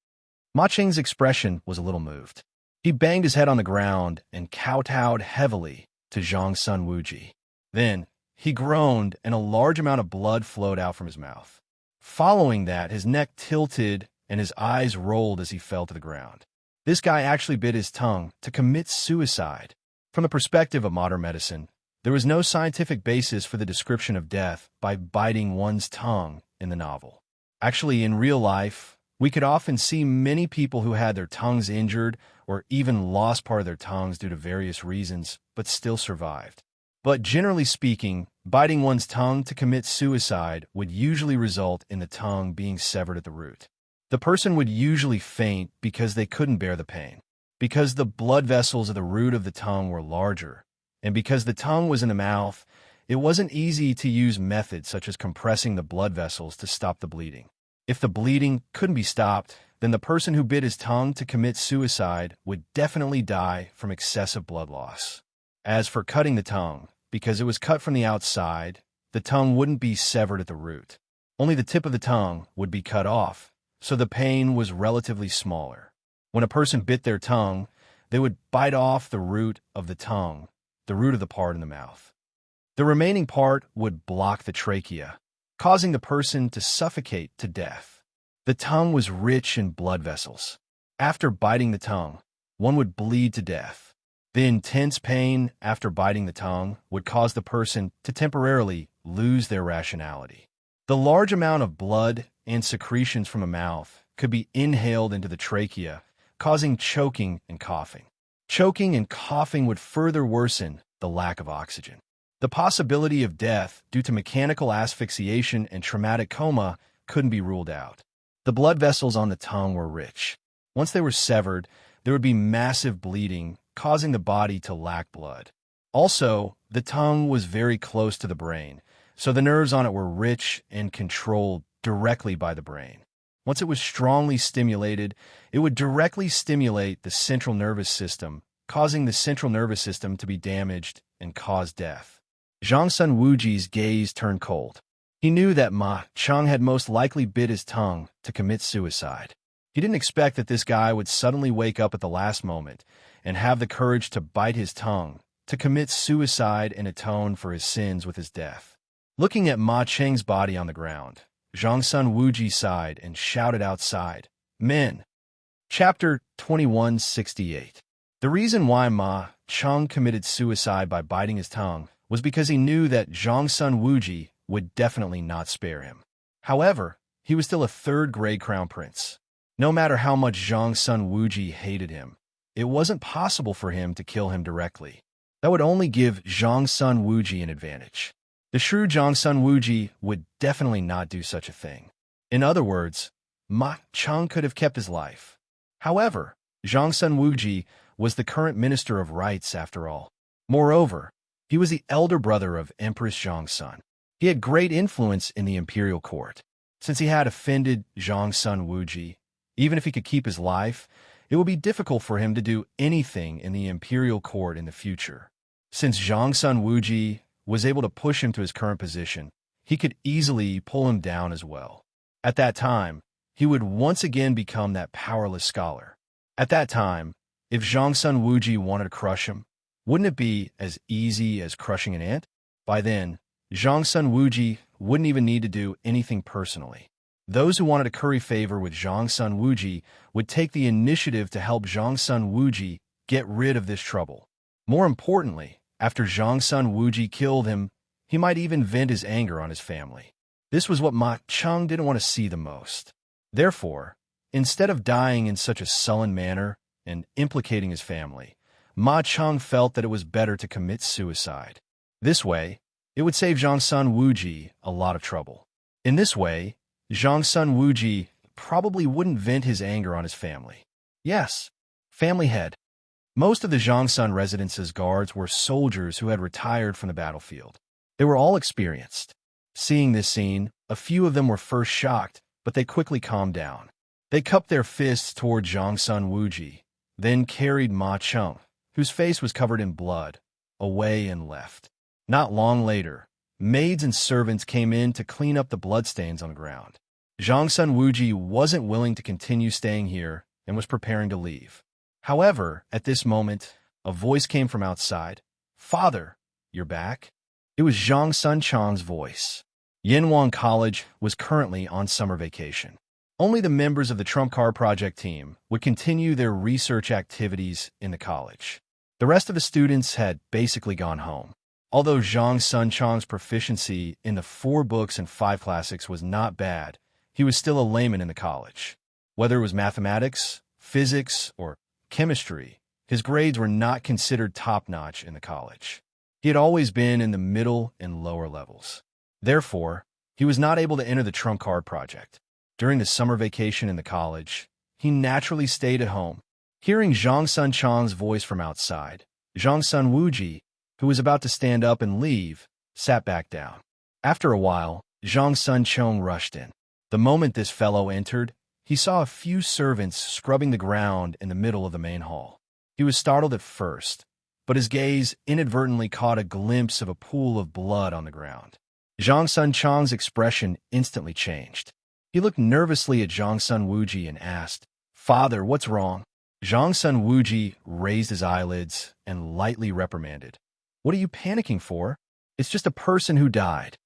Ma Cheng's expression was a little moved. He banged his head on the ground and kowtowed heavily to Zhongsun Wuji. Then, he groaned and a large amount of blood flowed out from his mouth. Following that, his neck tilted and his eyes rolled as he fell to the ground. This guy actually bit his tongue to commit suicide. From the perspective of modern medicine, there was no scientific basis for the description of death by biting one's tongue in the novel. Actually, in real life, we could often see many people who had their tongues injured or even lost part of their tongues due to various reasons, but still survived. But generally speaking, biting one's tongue to commit suicide would usually result in the tongue being severed at the root. The person would usually faint because they couldn't bear the pain, because the blood vessels of the root of the tongue were larger, and because the tongue was in the mouth, it wasn't easy to use methods such as compressing the blood vessels to stop the bleeding. If the bleeding couldn't be stopped, then the person who bit his tongue to commit suicide would definitely die from excessive blood loss. As for cutting the tongue, because it was cut from the outside, the tongue wouldn't be severed at the root. Only the tip of the tongue would be cut off, so the pain was relatively smaller. When a person bit their tongue, they would bite off the root of the tongue, the root of the part in the mouth. The remaining part would block the trachea, causing the person to suffocate to death. The tongue was rich in blood vessels. After biting the tongue, one would bleed to death. The intense pain after biting the tongue would cause the person to temporarily lose their rationality. The large amount of blood and secretions from the mouth could be inhaled into the trachea, causing choking and coughing. Choking and coughing would further worsen the lack of oxygen. The possibility of death due to mechanical asphyxiation and traumatic coma couldn't be ruled out. The blood vessels on the tongue were rich. Once they were severed, there would be massive bleeding, causing the body to lack blood. Also, the tongue was very close to the brain, so the nerves on it were rich and controlled directly by the brain. Once it was strongly stimulated, it would directly stimulate the central nervous system, causing the central nervous system to be damaged and cause death. Xianxia Wuji's gaze turned cold. He knew that Ma Cheng had most likely bit his tongue to commit suicide. He didn't expect that this guy would suddenly wake up at the last moment and have the courage to bite his tongue, to commit suicide and atone for his sins with his death. Looking at Ma Cheng's body on the ground, Xianxia Wuji sighed and shouted outside, "Men!" Chapter 2168. The reason why Ma Cheng committed suicide by biting his tongue was because he knew that Xianxia Wuji would definitely not spare him. However, he was still a third-grade crown prince. No matter how much Xianxia Wuji hated him, it wasn't possible for him to kill him directly. That would only give Xianxia Wuji an advantage. The shrewd Xianxia Wuji would definitely not do such a thing. In other words, Ma Cheng could have kept his life. However, Xianxia Wuji was the current Minister of Rights after all. Moreover, he was the elder brother of Empress Xianxia. He had great influence in the imperial court. Since he had offended Xianxia Wuji, even if he could keep his life, it would be difficult for him to do anything in the imperial court in the future. Since Xianxia Wuji was able to push him to his current position, he could easily pull him down as well. At that time, he would once again become that powerless scholar. At that time, if Xianxia Wuji wanted to crush him, wouldn't it be as easy as crushing an ant? By then, Xianxia Wuji wouldn't even need to do anything personally. Those who wanted to curry favor with Xianxia Wuji would take the initiative to help Xianxia Wuji get rid of this trouble. More importantly, after Xianxia Wuji killed him, he might even vent his anger on his family. This was what Ma Cheng didn't want to see the most. Therefore, instead of dying in such a sullen manner and implicating his family, Ma Cheng felt that it was better to commit suicide. This way, it would save Xianxia Wuji a lot of trouble. In this way, Xianxia Wuji probably wouldn't vent his anger on his family. Yes, family head. Most of the Xianxia residence's guards were soldiers who had retired from the battlefield. They were all experienced. Seeing this scene, a few of them were first shocked, but they quickly calmed down. They cupped their fists toward Xianxia Wuji, then carried Ma Cheng, whose face was covered in blood, away and left. Not long later, maids and servants came in to clean up the bloodstains on the ground. Xianxia Wuji wasn't willing to continue staying here and was preparing to leave. However, at this moment, a voice came from outside. "Father, you're back?" It was Zhang Sunchang's voice. Yanwang College was currently on summer vacation. Only the members of the Trump Card Project team would continue their research activities in the college. The rest of the students had basically gone home. Although Zhang Sunchang's proficiency in the 4 books and 5 classics was not bad, he was still a layman in the college. Whether it was mathematics, physics, or chemistry, his grades were not considered top-notch in the college. He had always been in the middle and lower levels. Therefore, he was not able to enter the Trump Card Project. During the summer vacation in the college, he naturally stayed at home. Hearing Zhang Sunchang's voice from outside, Xianxia Wuji, who was about to stand up and leave, sat back down. After a while, Zhang Sunchang rushed in. The moment this fellow entered, he saw a few servants scrubbing the ground in the middle of the main hall. He was startled at first, but his gaze inadvertently caught a glimpse of a pool of blood on the ground. Zhang Sunchang's expression instantly changed. He looked nervously at Xianxia Wuji and asked, "Father, what's wrong?" Xianxia Wuji raised his eyelids and lightly reprimanded. "What are you panicking for? It's just a person who died."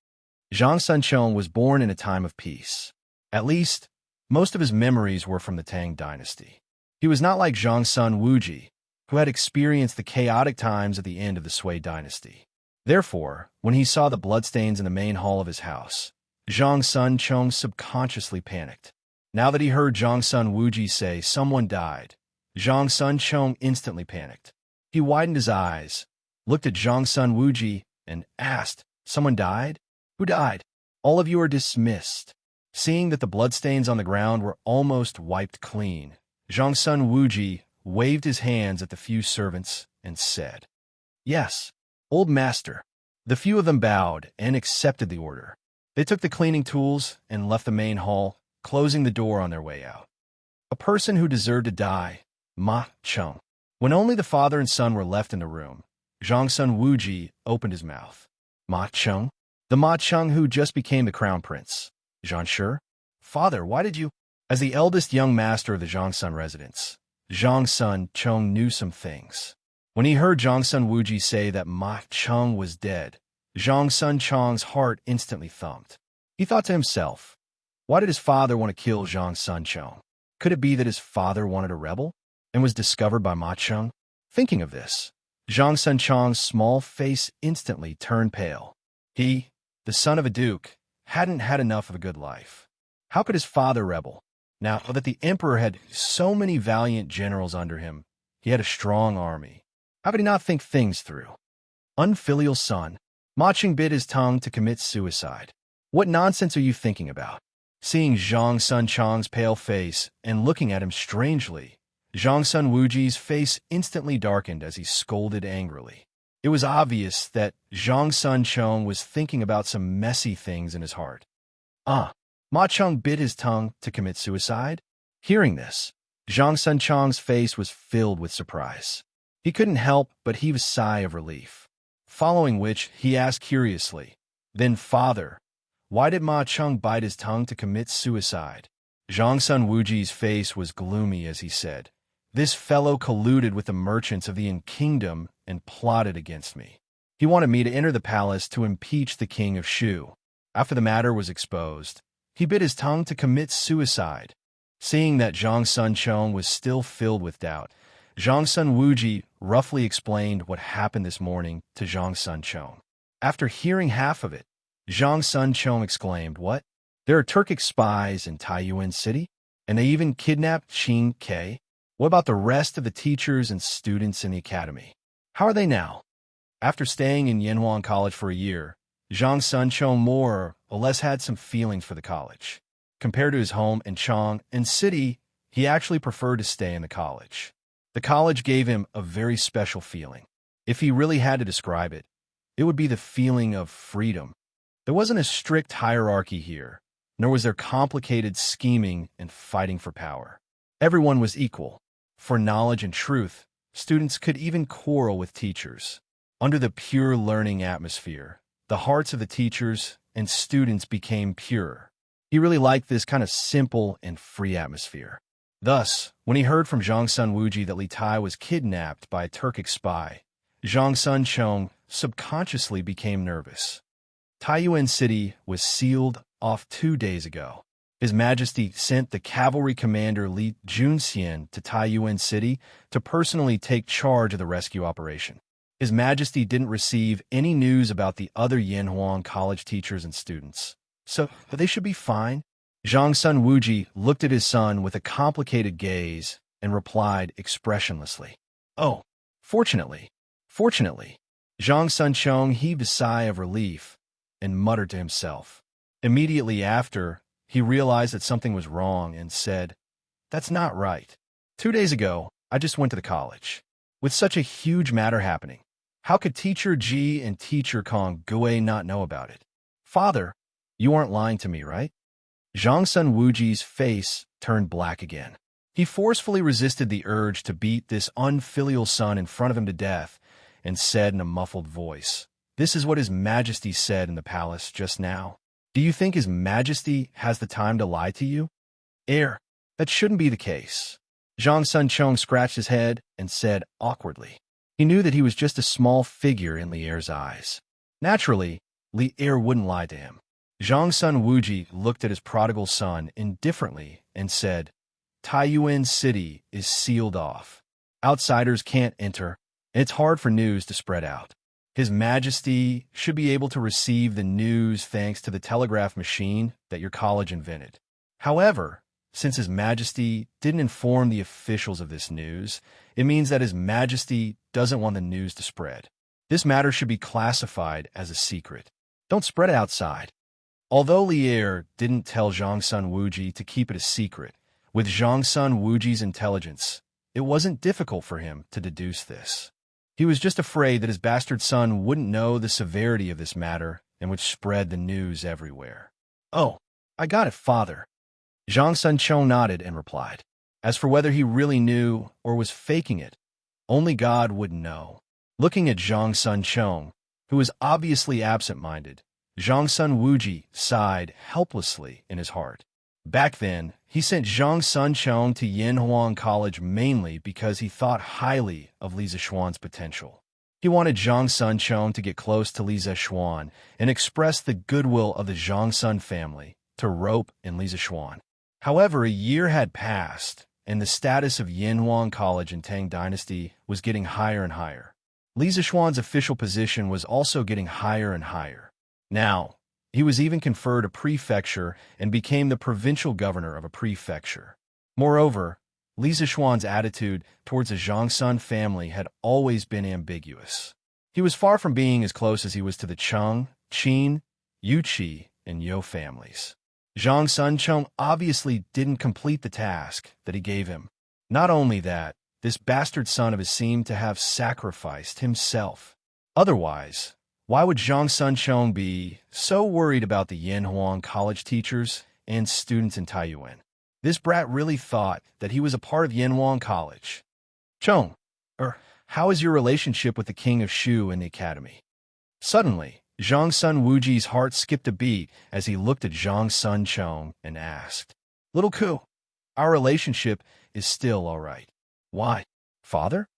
Zhang Sunchang was born in a time of peace. At least, most of his memories were from the Tang dynasty. He was not like Xianxia Wuji, who had experienced the chaotic times at the end of the Sui dynasty. Therefore, when he saw the bloodstains in the main hall of his house, Zhang Sunchang subconsciously panicked. Now that he heard Xianxia Wuji say someone died, Zhang Sunchang instantly panicked. He widened his eyes, looked at Xianxia Wuji, and asked, "Someone died? Who died?" "All of you are dismissed." Seeing that the bloodstains on the ground were almost wiped clean, Xianxia Wuji waved his hands at the few servants and said, "Yes, old master." The few of them bowed and accepted the order. They took the cleaning tools and left the main hall, closing the door on their way out. A person who deserved to die, Ma Cheng. When only the father and son were left in the room, Xianxia Wuji opened his mouth. Ma Cheng? The Ma Cheng who just became the crown prince. Xianxia? Father, why did you? As the eldest young master of the Xianxia residence, Xianxia Cheng knew some things. When he heard Xianxia Wuji say that Ma Cheng was dead, Xianxia Cheng's heart instantly thumped. He thought to himself, why did his father want to kill Xianxia Cheng? Could it be that his father wanted a rebel and was discovered by Ma Cheng? Thinking of this, Xianxia Cheng's small face instantly turned pale. He, the son of a duke, hadn't had enough of a good life. How could his father rebel? Now that the emperor had so many valiant generals under him, he had a strong army. How could he not think things through? Unfilial son. Ma Cheng bit his tongue to commit suicide. What nonsense are you thinking about? Seeing Xianxia Cheng's pale face and looking at him strangely, Xianxia Wuji's face instantly darkened as he scolded angrily. It was obvious that Xianxia Cheng was thinking about some messy things in his heart. Ma Cheng bit his tongue to commit suicide? Hearing this, Xianxia Cheng's face was filled with surprise. He couldn't help but heave a sigh of relief. Following which, he asked curiously, then, Father, why did Ma Cheng bite his tongue to commit suicide? Xianxia Wuji's face was gloomy as he said, this fellow colluded with the merchants of the Yin Kingdom and plotted against me. He wanted me to enter the palace to impeach the king of Shu. After the matter was exposed, he bit his tongue to commit suicide. Seeing that Xianxia Cheng was still filled with doubt, Xianxia Wuji roughly explained what happened this morning to Xianxia Cheng. After hearing half of it, Xianxia Cheng exclaimed, what? There are Turkic spies in Taiyuan City? And they even kidnapped Xianxia? What about the rest of the teachers and students in the academy? How are they now? After staying in Yanhuan College for a year, Xianxia Cheng more or less had some feelings for the college. Compared to his home in Chang'an City, he actually preferred to stay in the college. The college gave him a very special feeling. If he really had to describe it, it would be the feeling of freedom. There wasn't a strict hierarchy here, nor was there complicated scheming and fighting for power. Everyone was equal. For knowledge and truth, students could even quarrel with teachers. Under the pure learning atmosphere, the hearts of the teachers and students became pure. He really liked this kind of simple and free atmosphere. Thus, when he heard from Xianxia Wuji that Li Tai was kidnapped by a Turkic spy, Xianxia Cheng subconsciously became nervous. Taiyuan City was sealed off 2 days ago. His Majesty sent the cavalry commander Li Junxian to Taiyuan City to personally take charge of the rescue operation. His Majesty didn't receive any news about the other Yanhuan college teachers and students, so they should be fine. Xianxia Wuji looked at his son with a complicated gaze and replied expressionlessly, oh, fortunately. Xianxia Cheng heaved a sigh of relief and muttered to himself. Immediately after, he realized that something was wrong and said, that's not right. 2 days ago, I just went to the college. With such a huge matter happening, how could Teacher Ji and Teacher Kong Gui not know about it? Father, you aren't lying to me, right? Xianxia Wuji's face turned black again. He forcefully resisted the urge to beat this unfilial son in front of him to death and said in a muffled voice, this is what His Majesty said in the palace just now. Do you think His Majesty has the time to lie to you? That shouldn't be the case. Xianxia Cheng scratched his head and said awkwardly. He knew that he was just a small figure in Li Er's eyes. Naturally, Li Er wouldn't lie to him. Xianxia Wuji looked at his prodigal son indifferently and said, Taiyuan City is sealed off. Outsiders can't enter, and it's hard for news to spread out. His Majesty should be able to receive the news thanks to the telegraph machine that your college invented. However, since His Majesty didn't inform the officials of this news, it means that His Majesty doesn't want the news to spread. This matter should be classified as a secret. Don't spread it outside. Although Li Er didn't tell Xianxia Wuji to keep it a secret, with Xianxia Wuji's intelligence, it wasn't difficult for him to deduce this. He was just afraid that his bastard son wouldn't know the severity of this matter and would spread the news everywhere. Oh, I got it, Father. Xianxia Cheng nodded and replied. As for whether he really knew or was faking it, Only God would know. Looking at Zhang Sun Chong, who was obviously absent-minded, Zhang Sun Wuji sighed helplessly in his heart. Back then, he sent Zhang Sun Chong to Yanhuang College mainly because he thought highly of Li Zixuan's potential. He wanted Zhang Sun Chong to get close to Li Zixuan and express the goodwill of the Zhang Sun family to rope in Li Zixuan. However, a year had passed, and the status of Yanhuang College in Tang Dynasty was getting higher and higher. Li Zixuan's official position was also getting higher and higher. Now, he was even conferred a prefecture and became the provincial governor of a prefecture. Moreover, Li Zixuan's attitude towards the Zhangsun family had always been ambiguous. He was far from being as close as he was to the Cheng, Qin, Yuqi, and You families. Zhang Sun Chong obviously didn't complete the task that he gave him. Not only that, this bastard son of his seemed to have sacrificed himself. Otherwise, why would Zhang Sun Chong be so worried about the Yanhuang College teachers and students in Taiyuan? This brat really thought that he was a part of Yanhuang College. Chong, how is your relationship with the king of Shu in the academy? Suddenly, Zhang Sun Wuji's heart skipped a beat as he looked at Zhang Sun Chong and asked, "Little Ku, our relationship is still all right." "Why, father?"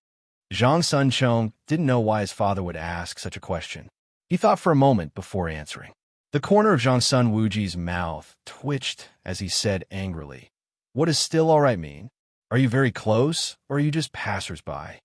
Zhang Sun Chong didn't know why his father would ask such a question. He thought for a moment before answering. The corner of Zhang Sun Wuji's mouth twitched as he said angrily, "What does still all right mean? Are you very close, or are you just passers-by?"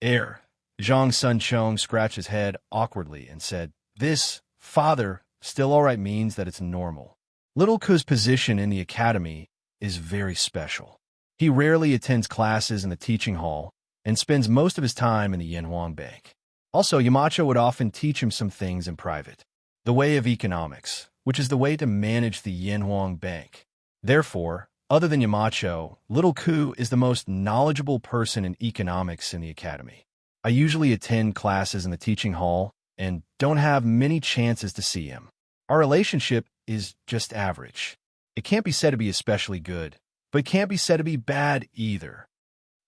Zhang Sun Chong scratched his head awkwardly and said, "This, father, still all right means that it's normal. Little Ku's position in the academy is very special. He rarely attends classes in the teaching hall and spends most of his time in the Yanhuang Bank. Also, Yamacho would often teach him some things in private. The way of economics, which is the way to manage the Yanhuang Bank. Therefore, other than Yamacho, Little Ku is the most knowledgeable person in economics in the academy. I usually attend classes in the teaching hall and don't have many chances to see him. Our relationship is just average. It can't be said to be especially good, but it can't be said to be bad either."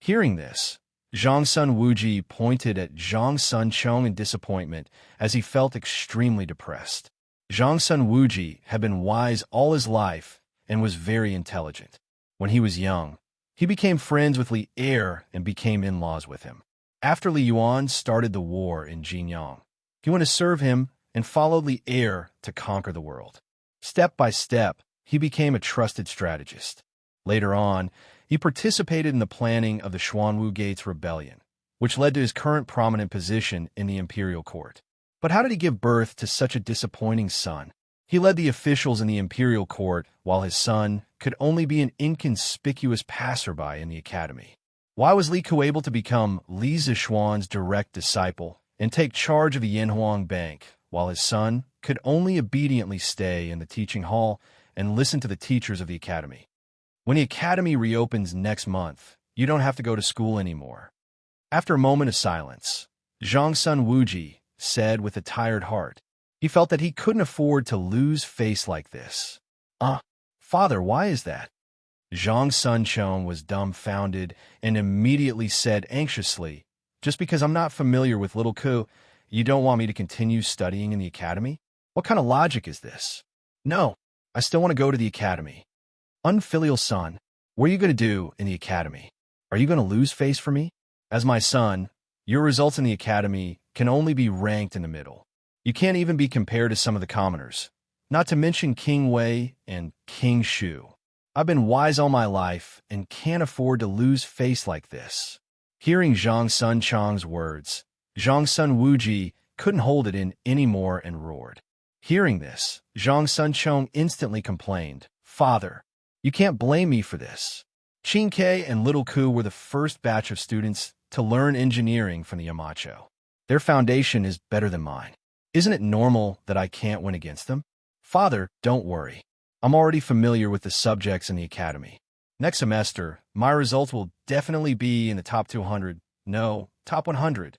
Hearing this, Zhang Sun Wuji pointed at Zhang Sun Chong in disappointment as he felt extremely depressed. Zhang Sun Wuji had been wise all his life and was very intelligent. When he was young, he became friends with Li Er and became in-laws with him. After Li Yuan started the war in Jinyang, he went to serve him and followed Li Er to conquer the world. Step by step, he became a trusted strategist. Later on, he participated in the planning of the Xuanwu Gates Rebellion, which led to his current prominent position in the imperial court. But how did he give birth to such a disappointing son? He led the officials in the imperial court while his son could only be an inconspicuous passerby in the academy. Why was Li Ku able to become Li Zixuan's direct disciple and take charge of the Yanhuang Bank, while his son could only obediently stay in the teaching hall and listen to the teachers of the academy? When the academy reopens next month, you don't have to go to school anymore. After a moment of silence, Zhang Sun Wuji said with a tired heart. He felt that he couldn't afford to lose face like this. Father, why is that?" Zhang Sun Chong was dumbfounded and immediately said anxiously, "Just because I'm not familiar with Little Ku, you don't want me to continue studying in the academy? What kind of logic is this?" "No, I still want to go to the academy." "Unfilial son, what are you going to do in the academy? Are you going to lose face for me? As my son, your results in the academy can only be ranked in the middle. You can't even be compared to some of the commoners, not to mention King Wei and King Shu. I've been wise all my life and can't afford to lose face like this." Hearing Zhang Sun Chong's words, Zhang Sun Wuji couldn't hold it in anymore and roared. Hearing this, Zhang Sun Chong instantly complained, "Father, you can't blame me for this. Xianxia and Little Ku were the first batch of students to learn engineering from the Yamacho. Their foundation is better than mine. Isn't it normal that I can't win against them? Father, don't worry. I'm already familiar with the subjects in the academy. Next semester, my results will definitely be in the top 200, no, top 100.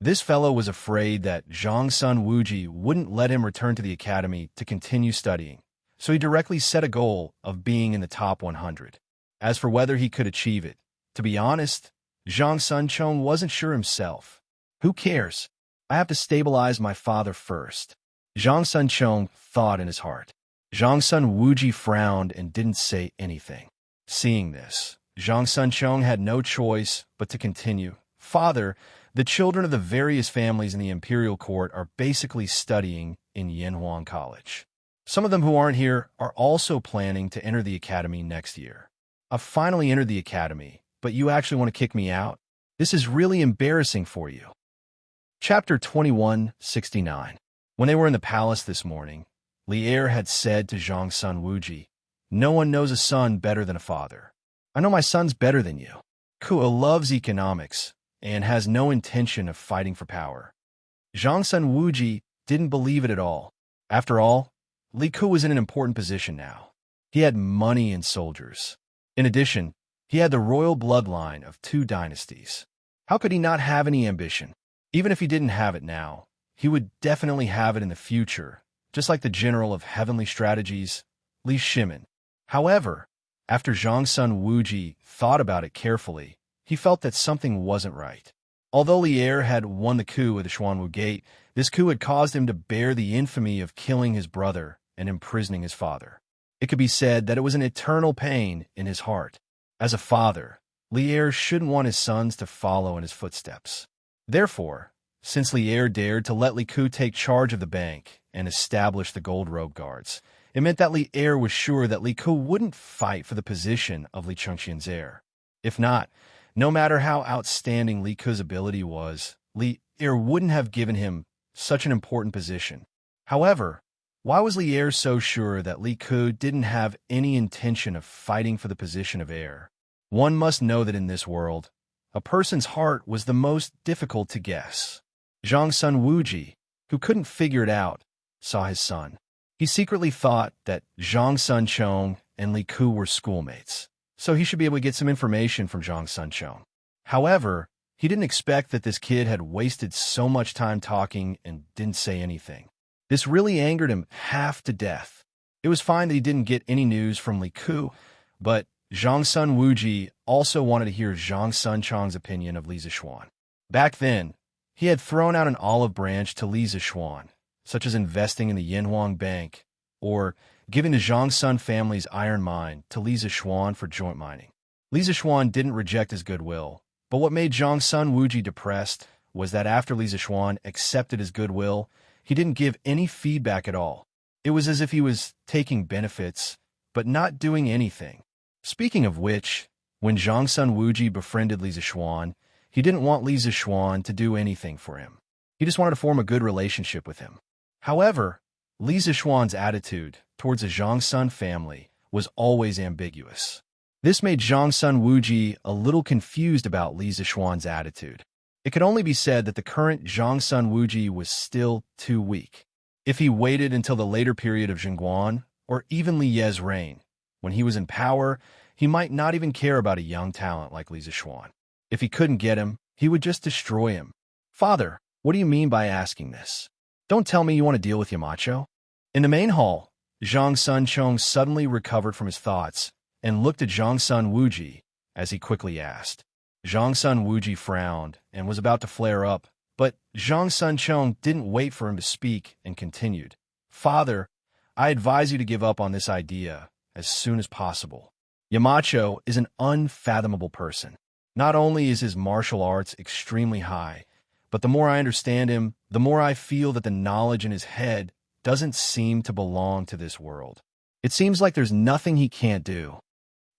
This fellow was afraid that Zhang Sun Wuji wouldn't let him return to the academy to continue studying, so he directly set a goal of being in the top 100. As for whether he could achieve it, to be honest, Zhang Sunchong wasn't sure himself. Who cares? I have to stabilize my father first. Zhang Sunchong thought in his heart. Zhang Sun Wuji frowned and didn't say anything. Seeing this, Zhang Sunchong had no choice but to continue. Father, the children of the various families in the imperial court are basically studying in Yanhuang College. Some of them who aren't here are also planning to enter the academy next year. I've finally entered the academy, but you actually want to kick me out? This is really embarrassing for you. Chapter 2169. When they were in the palace this morning, Li Er had said to Zhang Sun Wuji, "No one knows a son better than a father. I know my son's better than you. Kua loves economics and has no intention of fighting for power." Zhang Sun Wuji didn't believe it at all. After all, Li Ku was in an important position now. He had money and soldiers. In addition, he had the royal bloodline of 2 dynasties. How could he not have any ambition? Even if he didn't have it now, he would definitely have it in the future, just like the general of heavenly strategies, Li Shimin. However, after Zhang Sun Wuji thought about it carefully, he felt that something wasn't right. Although Li Er had won the coup at the Xuanwu Gate, this coup had caused him to bear the infamy of killing his brother and imprisoning his father. It could be said that it was an eternal pain in his heart. As a father, Li Er shouldn't want his sons to follow in his footsteps. Therefore, since Li Er dared to let Li Ku take charge of the bank and establish the gold robe guards, it meant that Li Er was sure that Li Ku wouldn't fight for the position of Li Chengxian's heir. If not, no matter how outstanding Li Ku's ability was, Li Er wouldn't have given him such an important position. However, why was Li Er so sure that Li Ku didn't have any intention of fighting for the position of heir? One must know that in this world, a person's heart was the most difficult to guess. Zhang Sun Wuji, who couldn't figure it out, saw his son. He secretly thought that Zhang Sunchong and Li Ku were schoolmates, so he should be able to get some information from Zhang Sunchong. However, he didn't expect that this kid had wasted so much time talking and didn't say anything. This really angered him half to death. It was fine that he didn't get any news from Li Ku, but Zhang Sun Wuji also wanted to hear Zhang Sunchong's opinion of Li Zishuan. Back then, he had thrown out an olive branch to Li Zishuan, such as investing in the Yanhuang Bank or giving the Zhang Sun family's iron mine to Li Zishuan for joint mining. Li Zishuan didn't reject his goodwill, but what made Zhang Sun Wuji depressed was that after Li Zishuan accepted his goodwill, he didn't give any feedback at all. It was as if he was taking benefits, but not doing anything. Speaking of which, when Zhang Sun Wuji befriended Li Zishuan, he didn't want Li Zishuan to do anything for him. He just wanted to form a good relationship with him. However, Li Zishuan's attitude towards the Zhang Sun family was always ambiguous. This made Zhang Sun Wuji a little confused about Li Zishuan's attitude. It could only be said that the current Zhang Sun Wuji was still too weak. If he waited until the later period of Zhengguan, or even Li Ye's reign, when he was in power, he might not even care about a young talent like Li Zishuan. If he couldn't get him, he would just destroy him. Father, what do you mean by asking this? Don't tell me you want to deal with Yamacho? In the main hall, Zhang Sunchong suddenly recovered from his thoughts and looked at Zhang Sun Wuji as he quickly asked. Zhang Sun Wuji frowned and was about to flare up, but Zhang Sunchong didn't wait for him to speak and continued. Father, I advise you to give up on this idea as soon as possible. Yamacho is an unfathomable person. Not only is his martial arts extremely high, but the more I understand him, the more I feel that the knowledge in his head doesn't seem to belong to this world. It seems like there's nothing he can't do.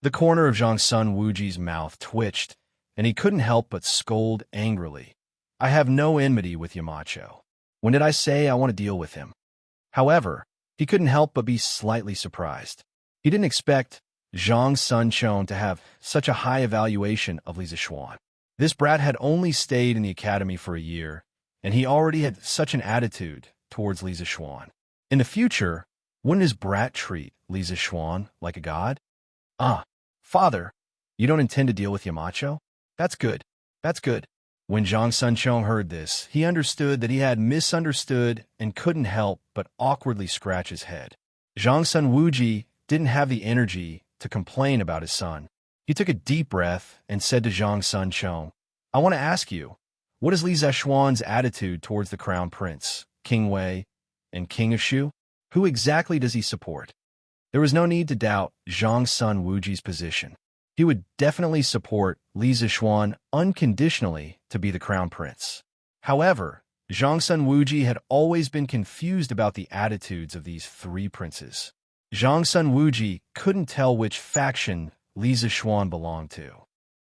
The corner of Zhang Sun Wuji's mouth twitched, and he couldn't help but scold angrily. I have no enmity with Yamacho. When did I say I want to deal with him? However, he couldn't help but be slightly surprised. He didn't expect Zhang Sunchong to have such a high evaluation of Li Zishuan. This brat had only stayed in the academy for a year, and he already had such an attitude towards Li Zishuan. In the future, wouldn't his brat treat Li Zishuan like a god? Father, you don't intend to deal with Yamacho? That's good. That's good. When Zhang Sunchong heard this, he understood that he had misunderstood and couldn't help but awkwardly scratch his head. Zhang Sun Wuji didn't have the energy to complain about his son. He took a deep breath and said to Zhang Sunchong, I want to ask you, what is Li Zexuan's attitude towards the crown prince, King Wei, and King of Shu? Who exactly does he support? There was no need to doubt Zhang Sun Wuji's position. He would definitely support Li Zexuan unconditionally to be the crown prince. However, Zhang Sun Wuji had always been confused about the attitudes of these three princes. Zhang Sun Wuji couldn't tell which faction Li Zexuan belonged to.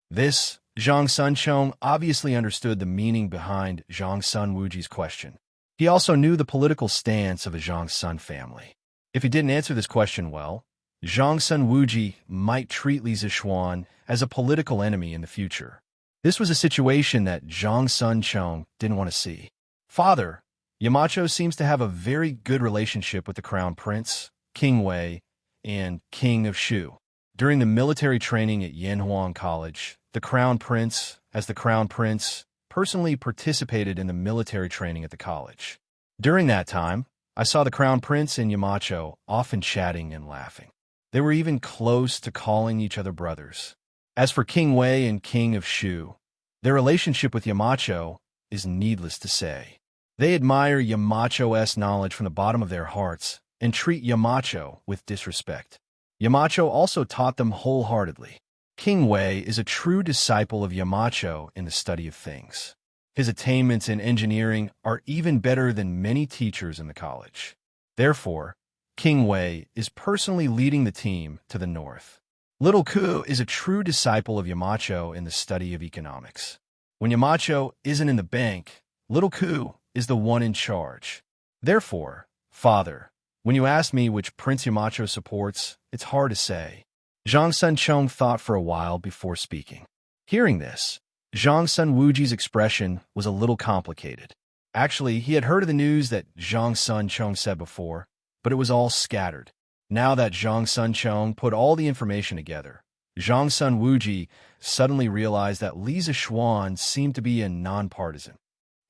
This, Zhang Sunchong obviously understood the meaning behind Zhang Sun Wuji's question. He also knew the political stance of the Zhang Sun family. If he didn't answer this question well, Zhang Sun Wuji might treat Li Zexuan as a political enemy in the future. This was a situation that Zhang Sunchong didn't want to see. Father, Yamacho seems to have a very good relationship with the crown prince, King Wei, and King of Shu. During the military training at Yanhuang College, the crown prince, personally participated in the military training at the college. During that time, I saw the crown prince and Yamacho often chatting and laughing. They were even close to calling each other brothers. As for King Wei and King of Shu, their relationship with Yamacho is needless to say. They admire Yamacho's knowledge from the bottom of their hearts and treat Yamacho with disrespect. Yamacho also taught them wholeheartedly. King Wei is a true disciple of Yamacho in the study of things. His attainments in engineering are even better than many teachers in the college. Therefore, King Wei is personally leading the team to the north. Little Ku is a true disciple of Yamacho in the study of economics. When Yamacho isn't in the bank, Little Ku is the one in charge. Therefore, Father, when you ask me which Prince Yamacho supports, it's hard to say. Zhang Sunchong thought for a while before speaking. Hearing this, Zhang Sun Wuji's expression was a little complicated. Actually, he had heard of the news that Zhang Sunchong said before, but it was all scattered. Now that Zhang Sunchong put all the information together, Zhang Sun Wuji suddenly realized that Li Zexuan seemed to be a non-partisan.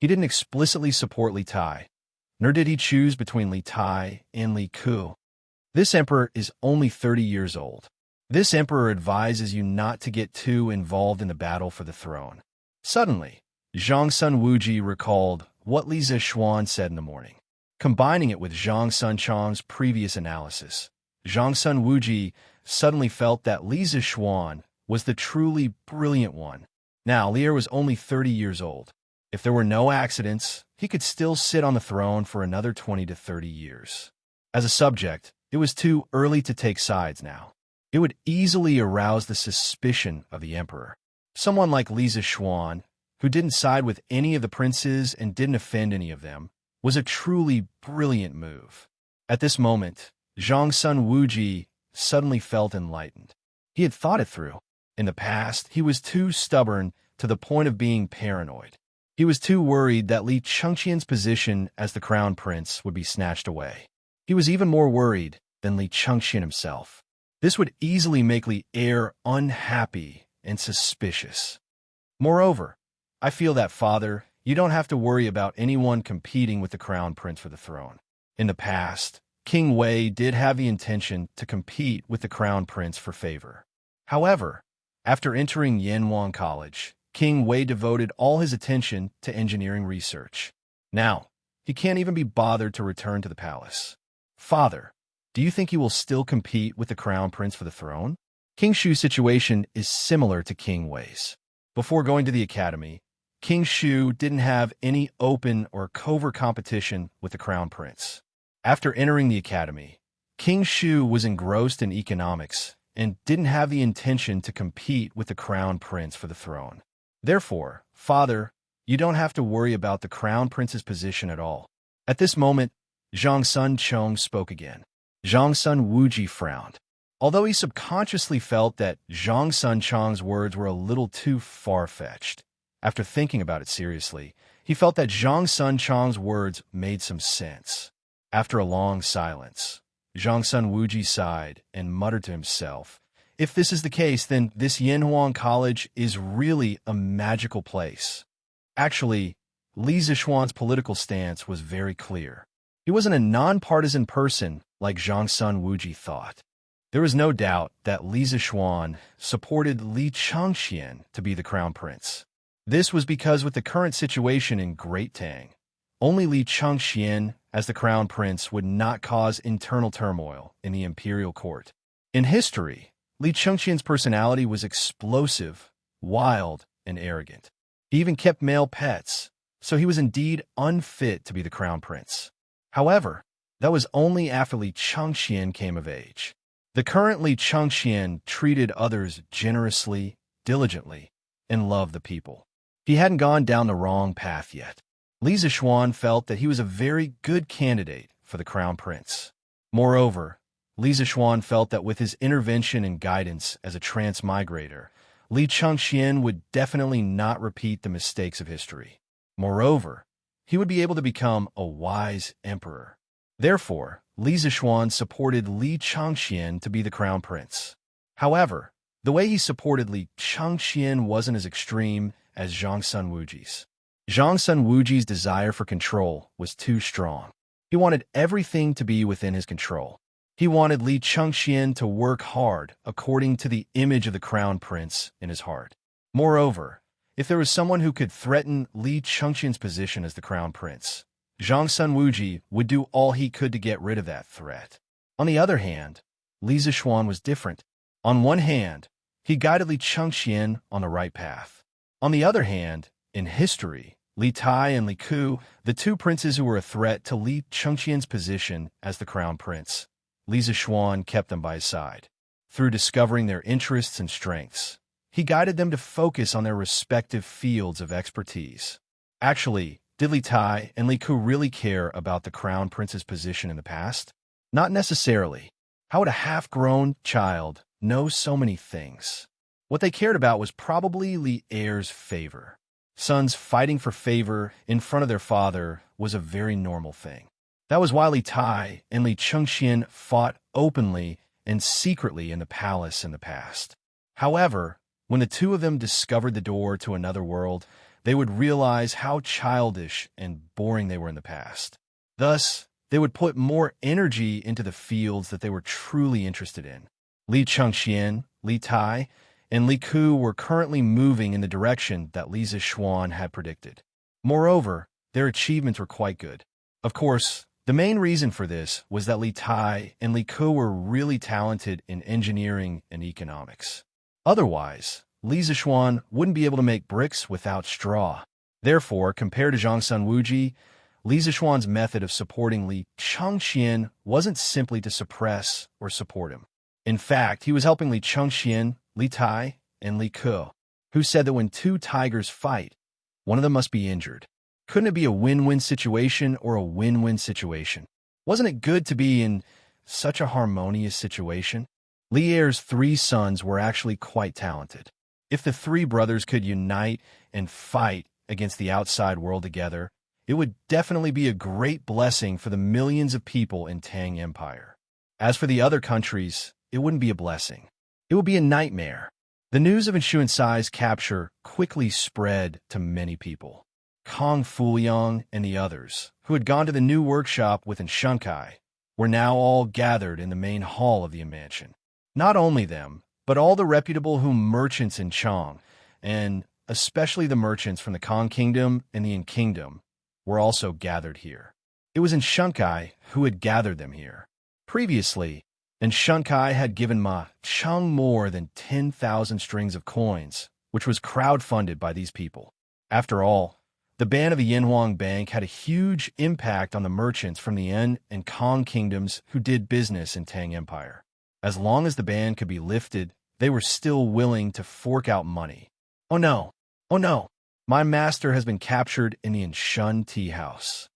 He didn't explicitly support Li Tai, nor did he choose between Li Tai and Li Ku. This emperor is only 30 years old. This emperor advises you not to get too involved in the battle for the throne. Suddenly, Zhang Sun Wuji recalled what Li Zexuan said in the morning. Combining it with Zhang Sunchong's previous analysis, Zhang Sun Wuji suddenly felt that Li Zexuan was the truly brilliant one. Now, Li was only 30 years old. If there were no accidents, he could still sit on the throne for another 20 to 30 years. As a subject, it was too early to take sides now. It would easily arouse the suspicion of the emperor. Someone like Li Zexuan, who didn't side with any of the princes and didn't offend any of them, was a truly brilliant move. At this moment, Zhang Sun Wuji suddenly felt enlightened. He had thought it through. In the past, he was too stubborn to the point of being paranoid. He was too worried that Li Chengqian's position as the crown prince would be snatched away. He was even more worried than Li Chengqian himself. This would easily make Li unhappy and suspicious. Moreover, I feel that, Father, you don't have to worry about anyone competing with the crown prince for the throne. In the past, King Wei did have the intention to compete with the crown prince for favor. However, after entering Yanhuang College, King Wei devoted all his attention to engineering research. Now, he can't even be bothered to return to the palace. Father, do you think he will still compete with the crown prince for the throne? King Shu's situation is similar to King Wei's. Before going to the academy, King Shu didn't have any open or covert competition with the crown prince. After entering the academy, King Shu was engrossed in economics and didn't have the intention to compete with the crown prince for the throne. Therefore, Father, you don't have to worry about the crown prince's position at all. At this moment, Zhang Sunchong spoke again. Zhang Sun Wuji frowned. Although he subconsciously felt that Zhang Sunchong's words were a little too far-fetched, after thinking about it seriously, he felt that Zhang Sunchong's words made some sense. After a long silence, Zhang Sun Wuji sighed and muttered to himself, if this is the case, then this Yanhuang College is really a magical place. Actually, Li Zexuan's political stance was very clear. He wasn't a non-partisan person like Zhang Sun Wuji thought. There was no doubt that Li Zexuan supported Li Chengqian to be the crown prince. This was because with the current situation in Great Tang, only Li Changxian, as the crown prince, would not cause internal turmoil in the imperial court. In history, Li Changxian's personality was explosive, wild, and arrogant. He even kept male pets, so he was indeed unfit to be the crown prince. However, that was only after Li Changxian came of age. The current Li Changxian treated others generously, diligently, and loved the people. He hadn't gone down the wrong path yet. Li Zishuan felt that he was a very good candidate for the crown prince. Moreover, Li Zishuan felt that with his intervention and guidance as a transmigrator, Li Changxian would definitely not repeat the mistakes of history. Moreover, he would be able to become a wise emperor. Therefore, Li Zishuan supported Li Changxian to be the crown prince. However, the way he supported Li Changxian wasn't as extreme as Zhang Sun Wuji's. Zhang Sun Wuji's desire for control was too strong. He wanted everything to be within his control. He wanted Li Changxian to work hard according to the image of the crown prince in his heart. Moreover, if there was someone who could threaten Li Changxian's position as the crown prince, Zhang Sun Wuji would do all he could to get rid of that threat. On the other hand, Li Zishuan was different. On one hand, he guided Li Changxian on the right path. On the other hand, in history, Li Tai and Li Ku, the two princes who were a threat to Li Changxian's position as the crown prince, Li Zishuan kept them by his side. Through discovering their interests and strengths, he guided them to focus on their respective fields of expertise. Actually, did Li Tai and Li Ku really care about the crown prince's position in the past? Not necessarily. How would a half-grown child know so many things? What they cared about was probably Li Er's favor. Sons fighting for favor in front of their father was a very normal thing. That was why Li Tai and Li Changxian fought openly and secretly in the palace in the past. However, when the two of them discovered the door to another world, they would realize how childish and boring they were in the past. Thus, they would put more energy into the fields that they were truly interested in. Li Changxian, Li Tai, and Li Ku were currently moving in the direction that Li Zishuan had predicted. Moreover, their achievements were quite good. Of course, the main reason for this was that Li Tai and Li Ku were really talented in engineering and economics. Otherwise, Li Zishuan wouldn't be able to make bricks without straw. Therefore, compared to Zhang Sun Wuji, Li Zishuan's method of supporting Li Changxian wasn't simply to suppress or support him. In fact, he was helping Li Changxian, Li Tai, and Li Ku, who said that when two tigers fight, one of them must be injured. Couldn't it be a win-win situation or a win-win situation? Wasn't it good to be in such a harmonious situation? Li Er's three sons were actually quite talented. If the three brothers could unite and fight against the outside world together, it would definitely be a great blessing for the millions of people in Tang Empire. As for the other countries, it wouldn't be a blessing. It would be a nightmare. The news of Xianxia's capture quickly spread to many people. Kong Fuyang and the others, who had gone to the new workshop with Xianxia, were now all gathered in the main hall of the mansion. Not only them, but all the reputable merchants in Chang, and especially the merchants from the Kong Kingdom and the Yin Kingdom, were also gathered here. It was Xianxia who had gathered them here. Previously, Xianxia had given Ma Cheng more than 10,000 strings of coins, which was crowdfunded by these people. After all, the ban of the Yanhuang Bank had a huge impact on the merchants from the Yin and Kong kingdoms who did business in Tang Empire. As long as the ban could be lifted, they were still willing to fork out money. Oh no! Oh no! My master has been captured in the Inshun tea house.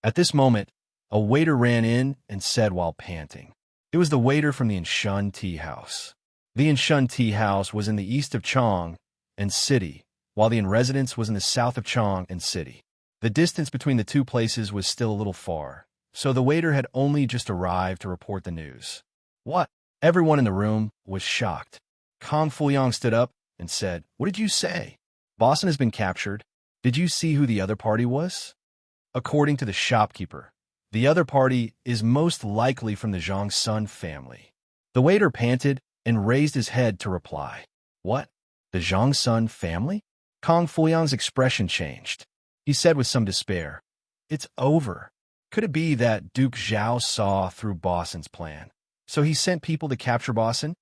At this moment, a waiter ran in and said while panting. It was the waiter from the Inshun tea house. The Inshun tea house was in the east of Chang and city, while the residence was in the south of Chang and city. The distance between the two places was still a little far, so the waiter had only just arrived to report the news. What? Everyone in the room was shocked. Kong Fuyang stood up and said, "What did you say? Boston has been captured. Did you see who the other party was?" According to the shopkeeper, the other party is most likely from the Zhang Sun family. The waiter panted and raised his head to reply. What? The Zhang Sun family? Kong Fuyang's expression changed. He said with some despair, "It's over." Could it be that Duke Zhao saw through Boson's plan? So he sent people to capture Boson?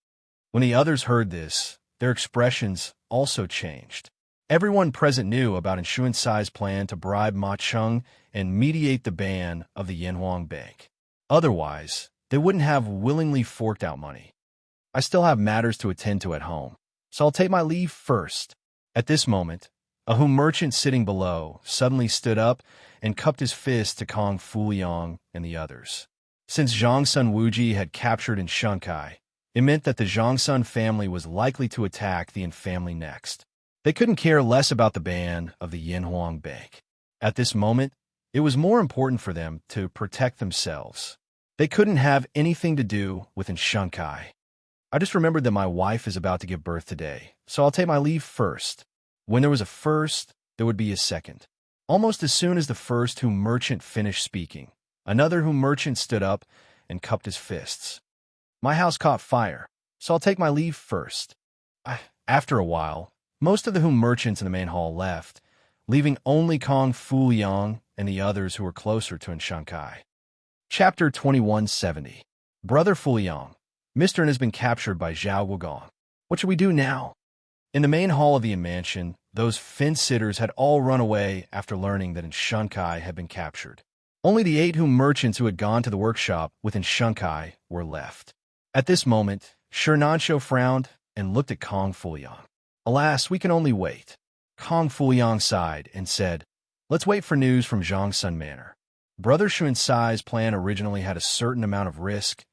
When the others heard this, their expressions also changed. Everyone present knew about Xianxia's plan to bribe Ma Cheng and mediate the ban of the Yanhuang Bank. Otherwise, they wouldn't have willingly forked out money. I still have matters to attend to at home, so I'll take my leave first. At this moment, a Hu merchant sitting below suddenly stood up and cupped his fist to Kong Fuyang and the others. Since Zhangsun Wuji had captured in Xianxia, it meant that the Zhangsun family was likely to attack the Yin family next. They couldn't care less about the ban of the Yanhuang Bank. At this moment, it was more important for them to protect themselves. They couldn't have anything to do with Xianxia. I just remembered that my wife is about to give birth today, so I'll take my leave first. When there was a first, there would be a second. Almost as soon as the first Hu merchant finished speaking, another Hu merchant stood up and cupped his fists. My house caught fire, so I'll take my leave first. After a while, most of the Hu merchants in the main hall left, leaving only Kong Fuyang and the others who were closer to Xianxia. Chapter 2170. Brother Fuyang, Mr. N has been captured by Zhao Wugong. What should we do now? In the main hall of the mansion, those fence-sitters had all run away after learning that Xianxia had been captured. Only the 8 Hu merchants who had gone to the workshop within Xianxia were left. At this moment, Xianxia frowned and looked at Kong Fuyang. Alas, we can only wait. Kong Fuyang sighed and said, "Let's wait for news from Zhangsun Manor. Brother Xianxia's plan originally had a certain amount of risk,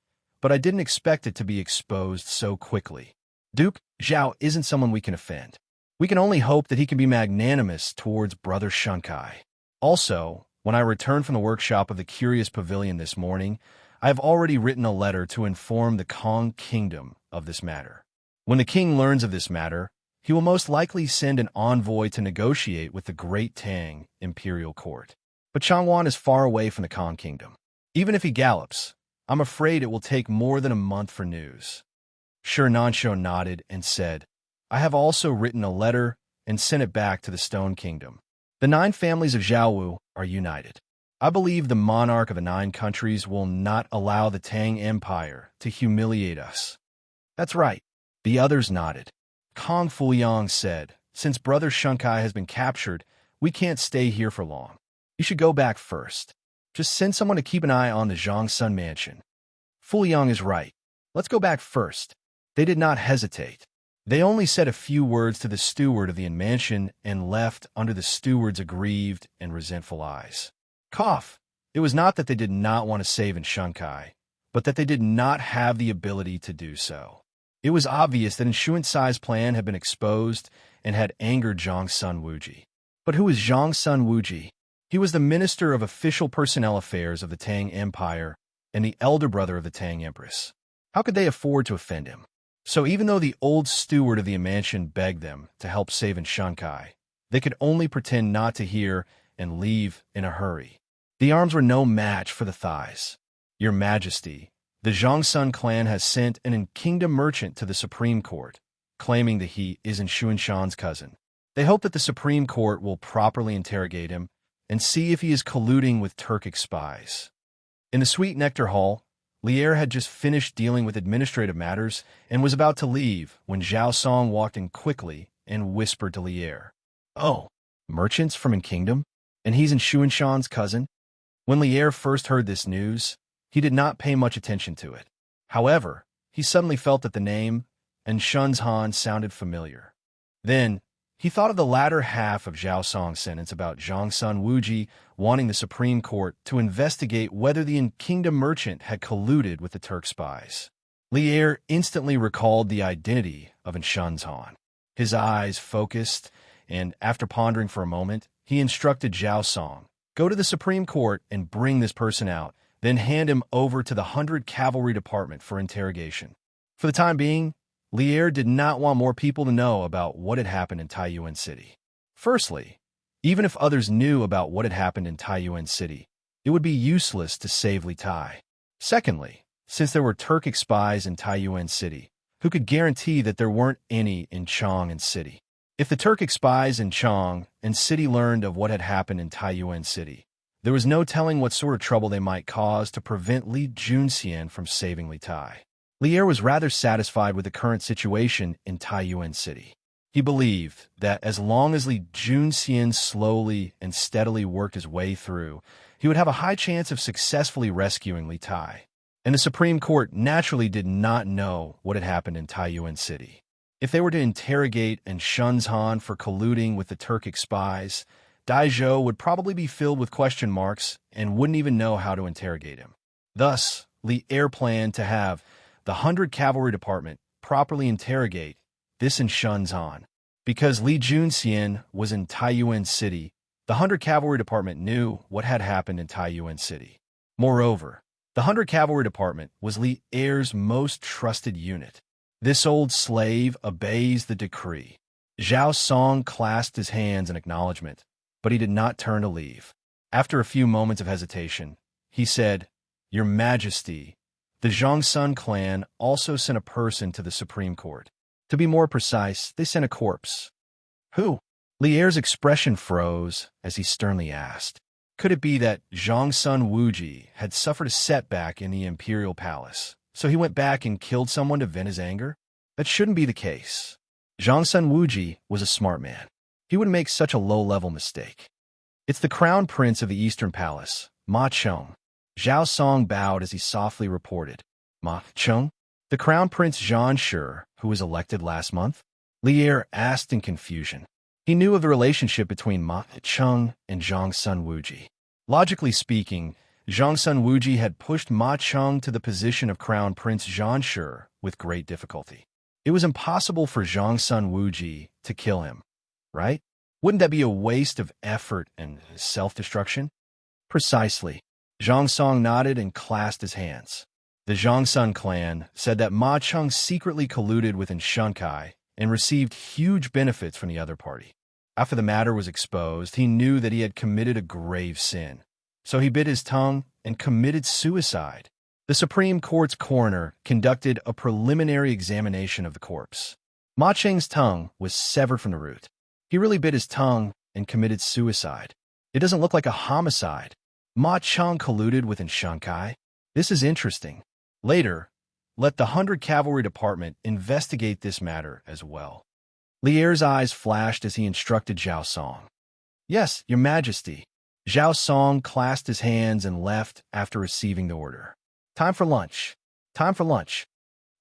but I didn't expect it to be exposed so quickly. Duke Zhao isn't someone we can offend. We can only hope that he can be magnanimous towards Brother Xianxia. Also, when I returned from the workshop of the Curious Pavilion this morning, I have already written a letter to inform the Kong Kingdom of this matter. When the king learns of this matter, he will most likely send an envoy to negotiate with the Great Tang Imperial Court. But Changwan is far away from the Kong Kingdom. Even if he gallops, I'm afraid it will take more than a month for news." Xianxia nodded and said, "I have also written a letter and sent it back to the Stone Kingdom. The 9 families of Zhaowu are united. I believe the monarch of the 9 countries will not allow the Tang Empire to humiliate us." "That's right." The others nodded. Kong Fuyang said, "Since Brother Xianxia has been captured, we can't stay here for long. You should go back first. Just send someone to keep an eye on the Zhangsun mansion." Fuyang is right. Let's go back first. They did not hesitate. They only said a few words to the steward of the mansion and left under the steward's aggrieved and resentful eyes. Cough. It was not that they did not want to save Xianxia, but that they did not have the ability to do so. It was obvious that Xianxia's plan had been exposed and had angered Zhangsun Wuji. But who is Zhangsun Wuji? He was the Minister of Official Personnel Affairs of the Tang Empire and the elder brother of the Tang Empress. How could they afford to offend him? So even though the old steward of the mansion begged them to help save Xianxia, they could only pretend not to hear and leave in a hurry. The arms were no match for the thighs. "Your Majesty, the Zhangsun clan has sent an in-kingdom merchant to the Supreme Court, claiming that he is Xianxia's cousin. They hope that the Supreme Court will properly interrogate him and see if he is colluding with Turkic spies." In the Sweet Nectar Hall, Lier had just finished dealing with administrative matters and was about to leave when Zhao Song walked in quickly and whispered to Lier, "Oh, merchants from in-kingdom? And he's Xianxia's cousin?" When Lier first heard this news, he did not pay much attention to it. However, he suddenly felt that the name and Shunzhan sounded familiar. Then, he thought of the latter half of Zhao Song's sentence about Zhangsun Wuji wanting the Supreme Court to investigate whether the in-kingdom merchant had colluded with the Turk spies. Lier instantly recalled the identity of Shunzhan. His eyes focused, and after pondering for a moment, he instructed Zhao Song, "Go to the Supreme Court and bring this person out, then hand him over to the 100 Cavalry Department for interrogation." For the time being, Lier did not want more people to know about what had happened in Taiyuan City. Firstly, even if others knew about what had happened in Taiyuan City, it would be useless to save Li Tai. Secondly, since there were Turkic spies in Taiyuan City, who could guarantee that there weren't any in Chang'an City? If the Turkic spies in Chang and city learned of what had happened in Taiyuan City, there was no telling what sort of trouble they might cause to prevent Li Junxian from saving Li Tai. Li Er was rather satisfied with the current situation in Taiyuan City. He believed that as long as Li Junxian slowly and steadily worked his way through, he would have a high chance of successfully rescuing Li Tai. And the Supreme Court naturally did not know what had happened in Taiyuan City. If they were to interrogate and Shenzhan for colluding with the Turkic spies, Daizhou would probably be filled with question marks and wouldn't even know how to interrogate him. Thus, Li Er planned to have the 100 Cavalry Department properly interrogate this in Shenzhan. Because Li Junxian was in Taiyuan City, the 100 Cavalry Department knew what had happened in Taiyuan City. Moreover, the 100 Cavalry Department was Li Er's most trusted unit. This old slave obeys the decree. Zhao Song clasped his hands in acknowledgement, but he did not turn to leave. After a few moments of hesitation, he said, "Your Majesty, the Zhongsun clan also sent a person to the Supreme Court. To be more precise, they sent a corpse." "Who?" Li Er's expression froze as he sternly asked. Could it be that Zhongsun Wuji had suffered a setback in the imperial palace, so he went back and killed someone to vent his anger? That shouldn't be the case. Zhongsun Wuji was a smart man. He wouldn't make such a low-level mistake. "It's the crown prince of the Eastern Palace, Ma Cheng." Zhao Song bowed as he softly reported. "Ma Cheng? The crown prince Xianxia, who was elected last month?" Li Er asked in confusion. He knew of the relationship between Ma Cheng and Zhongsun Wuji. Logically speaking, Zhongsun Wuji had pushed Ma Cheng to the position of crown prince Xianxia with great difficulty. It was impossible for Zhongsun Wuji to kill him, right? Wouldn't that be a waste of effort and self-destruction? Precisely. Zhang Song nodded and clasped his hands. The Zhongsun clan said that Ma Cheng secretly colluded with Xianxia and received huge benefits from the other party. After the matter was exposed, he knew that he had committed a grave sin. So he bit his tongue and committed suicide. The Supreme Court's coroner conducted a preliminary examination of the corpse. Ma Cheng's tongue was severed from the root. He really bit his tongue and committed suicide. It doesn't look like a homicide. Ma Cheng colluded with Xianxia. This is interesting. Later, let the 100 Cavalry Department investigate this matter as well. Li Er's eyes flashed as he instructed Zhao Song. "Yes, Your Majesty." Zhao Song clasped his hands and left after receiving the order. Time for lunch. Time for lunch.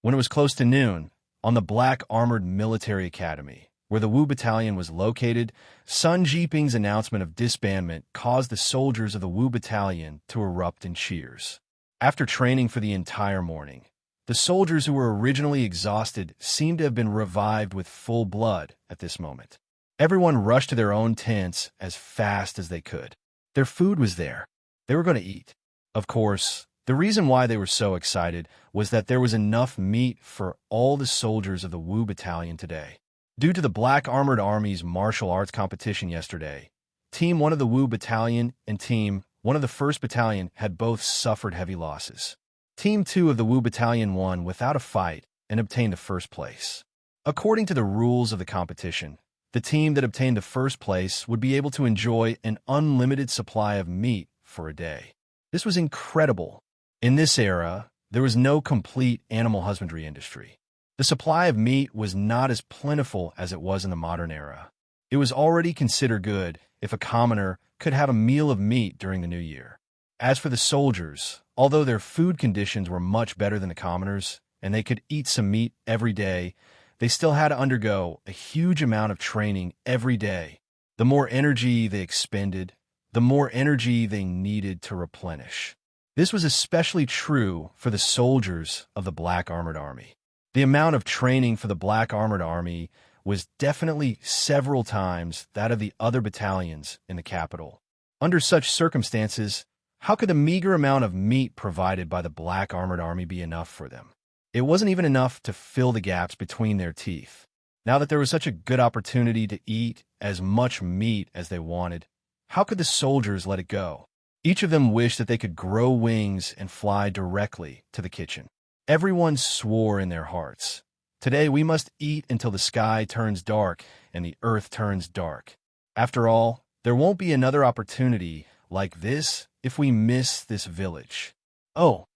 When it was close to noon, on the Black Armored Military Academy, where the Wu Battalion was located, Sun Jiping's announcement of disbandment caused the soldiers of the Wu Battalion to erupt in cheers. After training for the entire morning, the soldiers who were originally exhausted seemed to have been revived with full blood at this moment. Everyone rushed to their own tents as fast as they could. Their food was there. They were going to eat. Of course, the reason why they were so excited was that there was enough meat for all the soldiers of the Wu Battalion today. Due to the Black Armored Army's martial arts competition yesterday, Team 1 of the Wu Battalion and Team 1 of the 1st Battalion had both suffered heavy losses. Team 2 of the Wu Battalion won without a fight and obtained the first place. According to the rules of the competition, the team that obtained the first place would be able to enjoy an unlimited supply of meat for a day. This was incredible. In this era, there was no complete animal husbandry industry. The supply of meat was not as plentiful as it was in the modern era. It was already considered good if a commoner could have a meal of meat during the new year. As for the soldiers, although their food conditions were much better than the commoners, and they could eat some meat every day, they still had to undergo a huge amount of training every day. The more energy they expended, the more energy they needed to replenish. This was especially true for the soldiers of the Black Armored Army. The amount of training for the Black Armored Army was definitely several times that of the other battalions in the capital. Under such circumstances, how could the meager amount of meat provided by the Black Armored Army be enough for them? It wasn't even enough to fill the gaps between their teeth. Now that there was such a good opportunity to eat as much meat as they wanted, how could the soldiers let it go? Each of them wished that they could grow wings and fly directly to the kitchen. Everyone swore in their hearts Today we must eat until the sky turns dark and the earth turns dark. After all, there won't be another opportunity like this if we miss this village. Oh,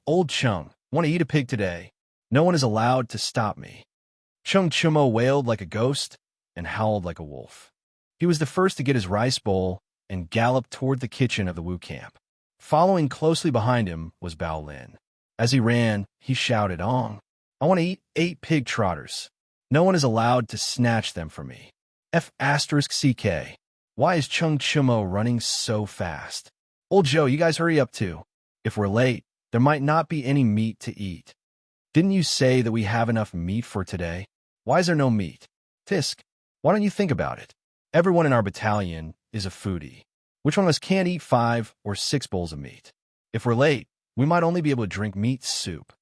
old Chung, want to eat a pig today. No one is allowed to stop me. Chung Chumo wailed like a ghost and howled like a wolf. He was the first to get his rice bowl and galloped toward the kitchen of the Wu camp. Following closely behind him was Bao Lin. As he ran, he shouted, "Ong! I want to eat 8 pig trotters. No one is allowed to snatch them from me. F***CK. Why is Chung Chumo running so fast? Old Joe, you guys hurry up too. If we're late, there might not be any meat to eat. Didn't you say that we have enough meat for today? Why is there no meat? Tisk, why don't you think about it? Everyone in our battalion is a foodie. Which one of us can't eat 5 or 6 bowls of meat? If we're late, we might only be able to drink meat soup.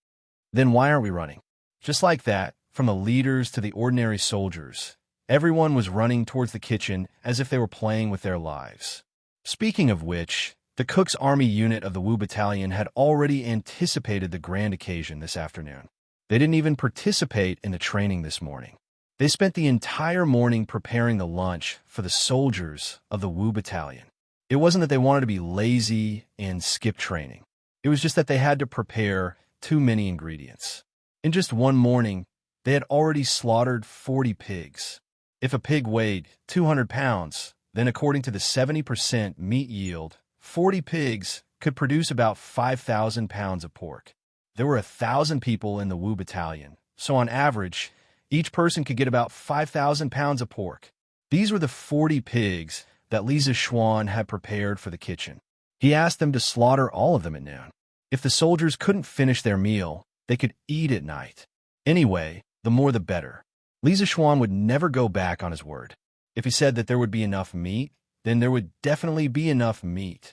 Then why aren't we running?" Just like that, from the leaders to the ordinary soldiers, everyone was running towards the kitchen as if they were playing with their lives. Speaking of which, the Cook's Army unit of the Wu Battalion had already anticipated the grand occasion this afternoon. They didn't even participate in the training this morning. They spent the entire morning preparing the lunch for the soldiers of the Wu Battalion. It wasn't that they wanted to be lazy and skip training. It was just that they had to prepare too many ingredients. In just one morning, they had already slaughtered 40 pigs. If a pig weighed 200 pounds, then according to the 70% meat yield, 40 pigs could produce about 5,000 pounds of pork. There were 1,000 people in the Wu Battalion, so on average, each person could get about 5,000 pounds of pork. These were the 40 pigs that Li Zishuan had prepared for the kitchen. He asked them to slaughter all of them at noon. If the soldiers couldn't finish their meal, they could eat at night. Anyway, the more the better. Li Zishuan would never go back on his word. If he said that there would be enough meat, then there would definitely be enough meat.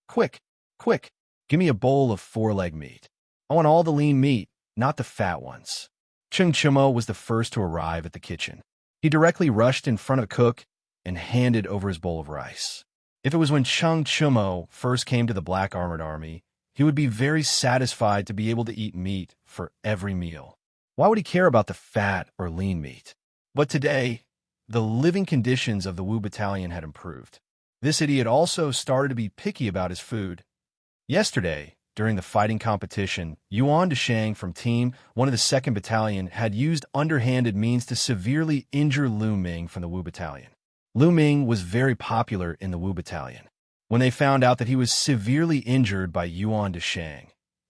Quick, give me a bowl of 4-leg meat. I want all the lean meat, not the fat ones. Chung Chumo was the first to arrive at the kitchen. He directly rushed in front of the cook and handed over his bowl of rice. If it was when Chung Chumo first came to the Black Armored Army, he would be very satisfied to be able to eat meat for every meal. Why would he care about the fat or lean meat? But today, the living conditions of the Wu Battalion had improved. This idiot also started to be picky about his food. Yesterday, during the fighting competition, Yuan Deshang from Team 1 of the 2nd Battalion had used underhanded means to severely injure Lu Ming from the Wu Battalion. Lu Ming was very popular in the Wu Battalion. When they found out that he was severely injured by Yuan Deshang,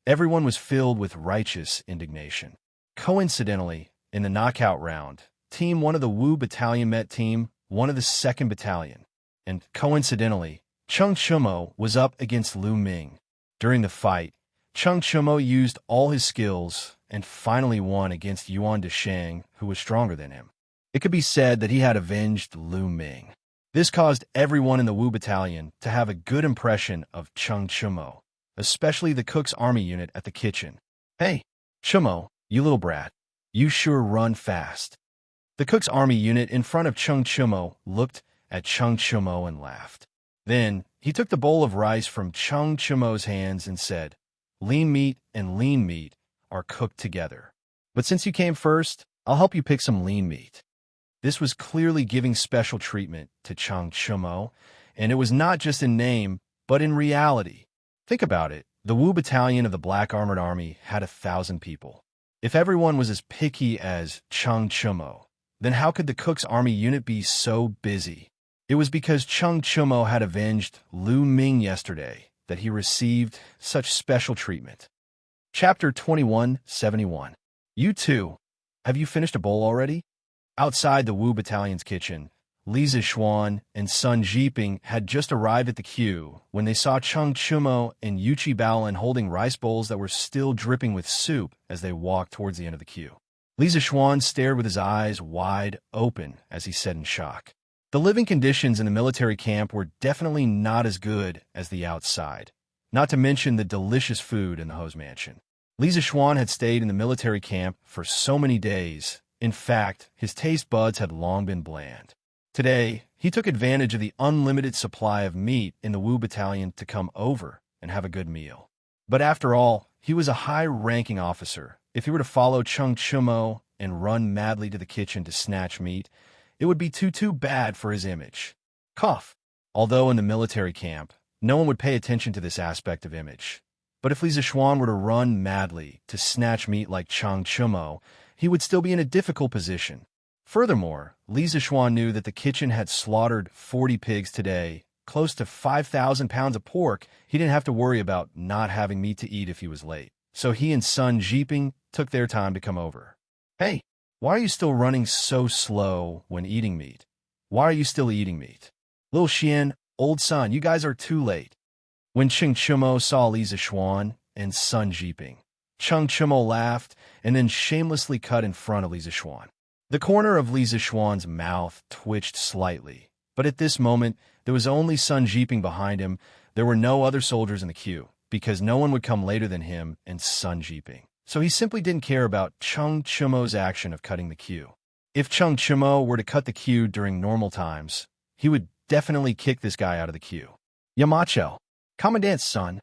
everyone was filled with righteous indignation. Coincidentally, in the knockout round, Team 1 of the Wu Battalion met Team 1 of the 2nd Battalion, and coincidentally, Chung Chumo was up against Lu Ming. During the fight, Chung Chumo used all his skills and finally won against Yuan Deshang, who was stronger than him. It could be said that he had avenged Lu Ming. This caused everyone in the Wu Battalion to have a good impression of Chung Chumo, especially the Cook's Army unit at the kitchen. "Hey, Chumo, you little brat, you sure run fast." The Cook's Army unit in front of Chung Chumo looked at Chung Chumo and laughed. Then he took the bowl of rice from Chung Chumo's hands and said, "Lean meat and lean meat are cooked together. But since you came first, I'll help you pick some lean meat." This was clearly giving special treatment to Chung Chumo, and it was not just in name, but in reality. Think about it. The Wu Battalion of the Black Armored Army had 1,000 people. If everyone was as picky as Chung Chumo, then how could the Cook's Army unit be so busy? It was because Chung Chumo had avenged Lu Ming yesterday that he received such special treatment. Chapter 2171. You too. Have you finished a bowl already? Outside the Wu Battalion's kitchen, Li Zishuan and Sun Jiping had just arrived at the queue when they saw Chung Chumo and Yuchi Baolin holding rice bowls that were still dripping with soup as they walked towards the end of the queue. Li Zishuan stared with his eyes wide open as he said in shock. The living conditions in the military camp were definitely not as good as the outside, not to mention the delicious food in the Ho's mansion. Li Zishuan had stayed in the military camp for so many days. In fact, his taste buds had long been bland. Today, he took advantage of the unlimited supply of meat in the Wu Battalion to come over and have a good meal. But after all, he was a high-ranking officer, if he were to follow Chung Chumo and run madly to the kitchen to snatch meat, it would be too bad for his image. Cough. Although in the military camp, no one would pay attention to this aspect of image. But if Li Zixuan were to run madly to snatch meat like Chung Chumo, he would still be in a difficult position. Furthermore, Li Zixuan knew that the kitchen had slaughtered 40 pigs today, close to 5,000 pounds of pork. He didn't have to worry about not having meat to eat if he was late. So he and Sun Jiping took their time to come over. Hey, why are you still running so slow when eating meat? Why are you still eating meat? Little Xian, old son, you guys are too late. When Chung Chumo saw Li Zixuan and Sun Jiping, Chung Chumo laughed and then shamelessly cut in front of Li Zixuan. The corner of Li Zixuan's mouth twitched slightly, but at this moment, there was only Sun Jiping behind him. There were no other soldiers in the queue, because no one would come later than him and Sun Jiping. So he simply didn't care about Chung Chumo's action of cutting the queue. If Chung Chumo were to cut the queue during normal times, he would definitely kick this guy out of the queue. Yamacho, Commandant's son.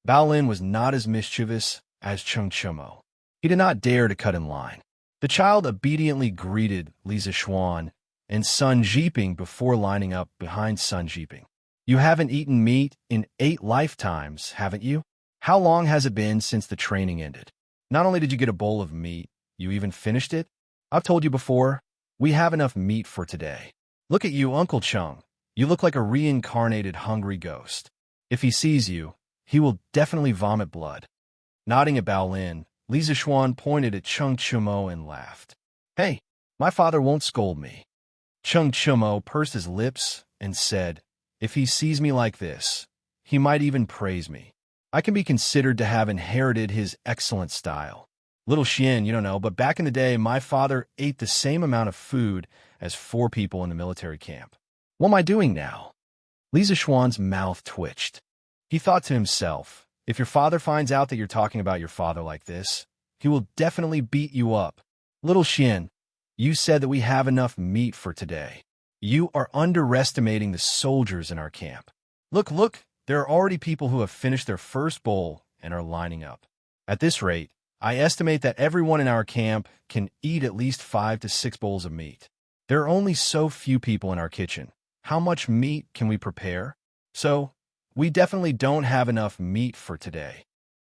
Bao Lin was not as mischievous as Chung Chumo. He did not dare to cut in line. The child obediently greeted Li Zixuan and Sun Jiping before lining up behind Sun Jiping. You haven't eaten meat in 8 lifetimes, haven't you? How long has it been since the training ended? Not only did you get a bowl of meat, you even finished it? I've told you before, we have enough meat for today. Look at you, Uncle Chung. You look like a reincarnated hungry ghost. If he sees you, he will definitely vomit blood. Nodding at Bao Lin, Li Zixuan pointed at Chung Chumo and laughed. Hey, my father won't scold me. Chung Chumo pursed his lips and said, if he sees me like this, he might even praise me. I can be considered to have inherited his excellent style. Little Xian, you don't know, but back in the day, my father ate the same amount of food as 4 people in the military camp. What am I doing now? Li Zixuan's mouth twitched. He thought to himself, if your father finds out that you're talking about your father like this, he will definitely beat you up. Little Xian, you said that we have enough meat for today. You are underestimating the soldiers in our camp. Look, there are already people who have finished their first bowl and are lining up. At this rate, I estimate that everyone in our camp can eat at least 5 to 6 bowls of meat. There are only so few people in our kitchen. How much meat can we prepare? So, we definitely don't have enough meat for today.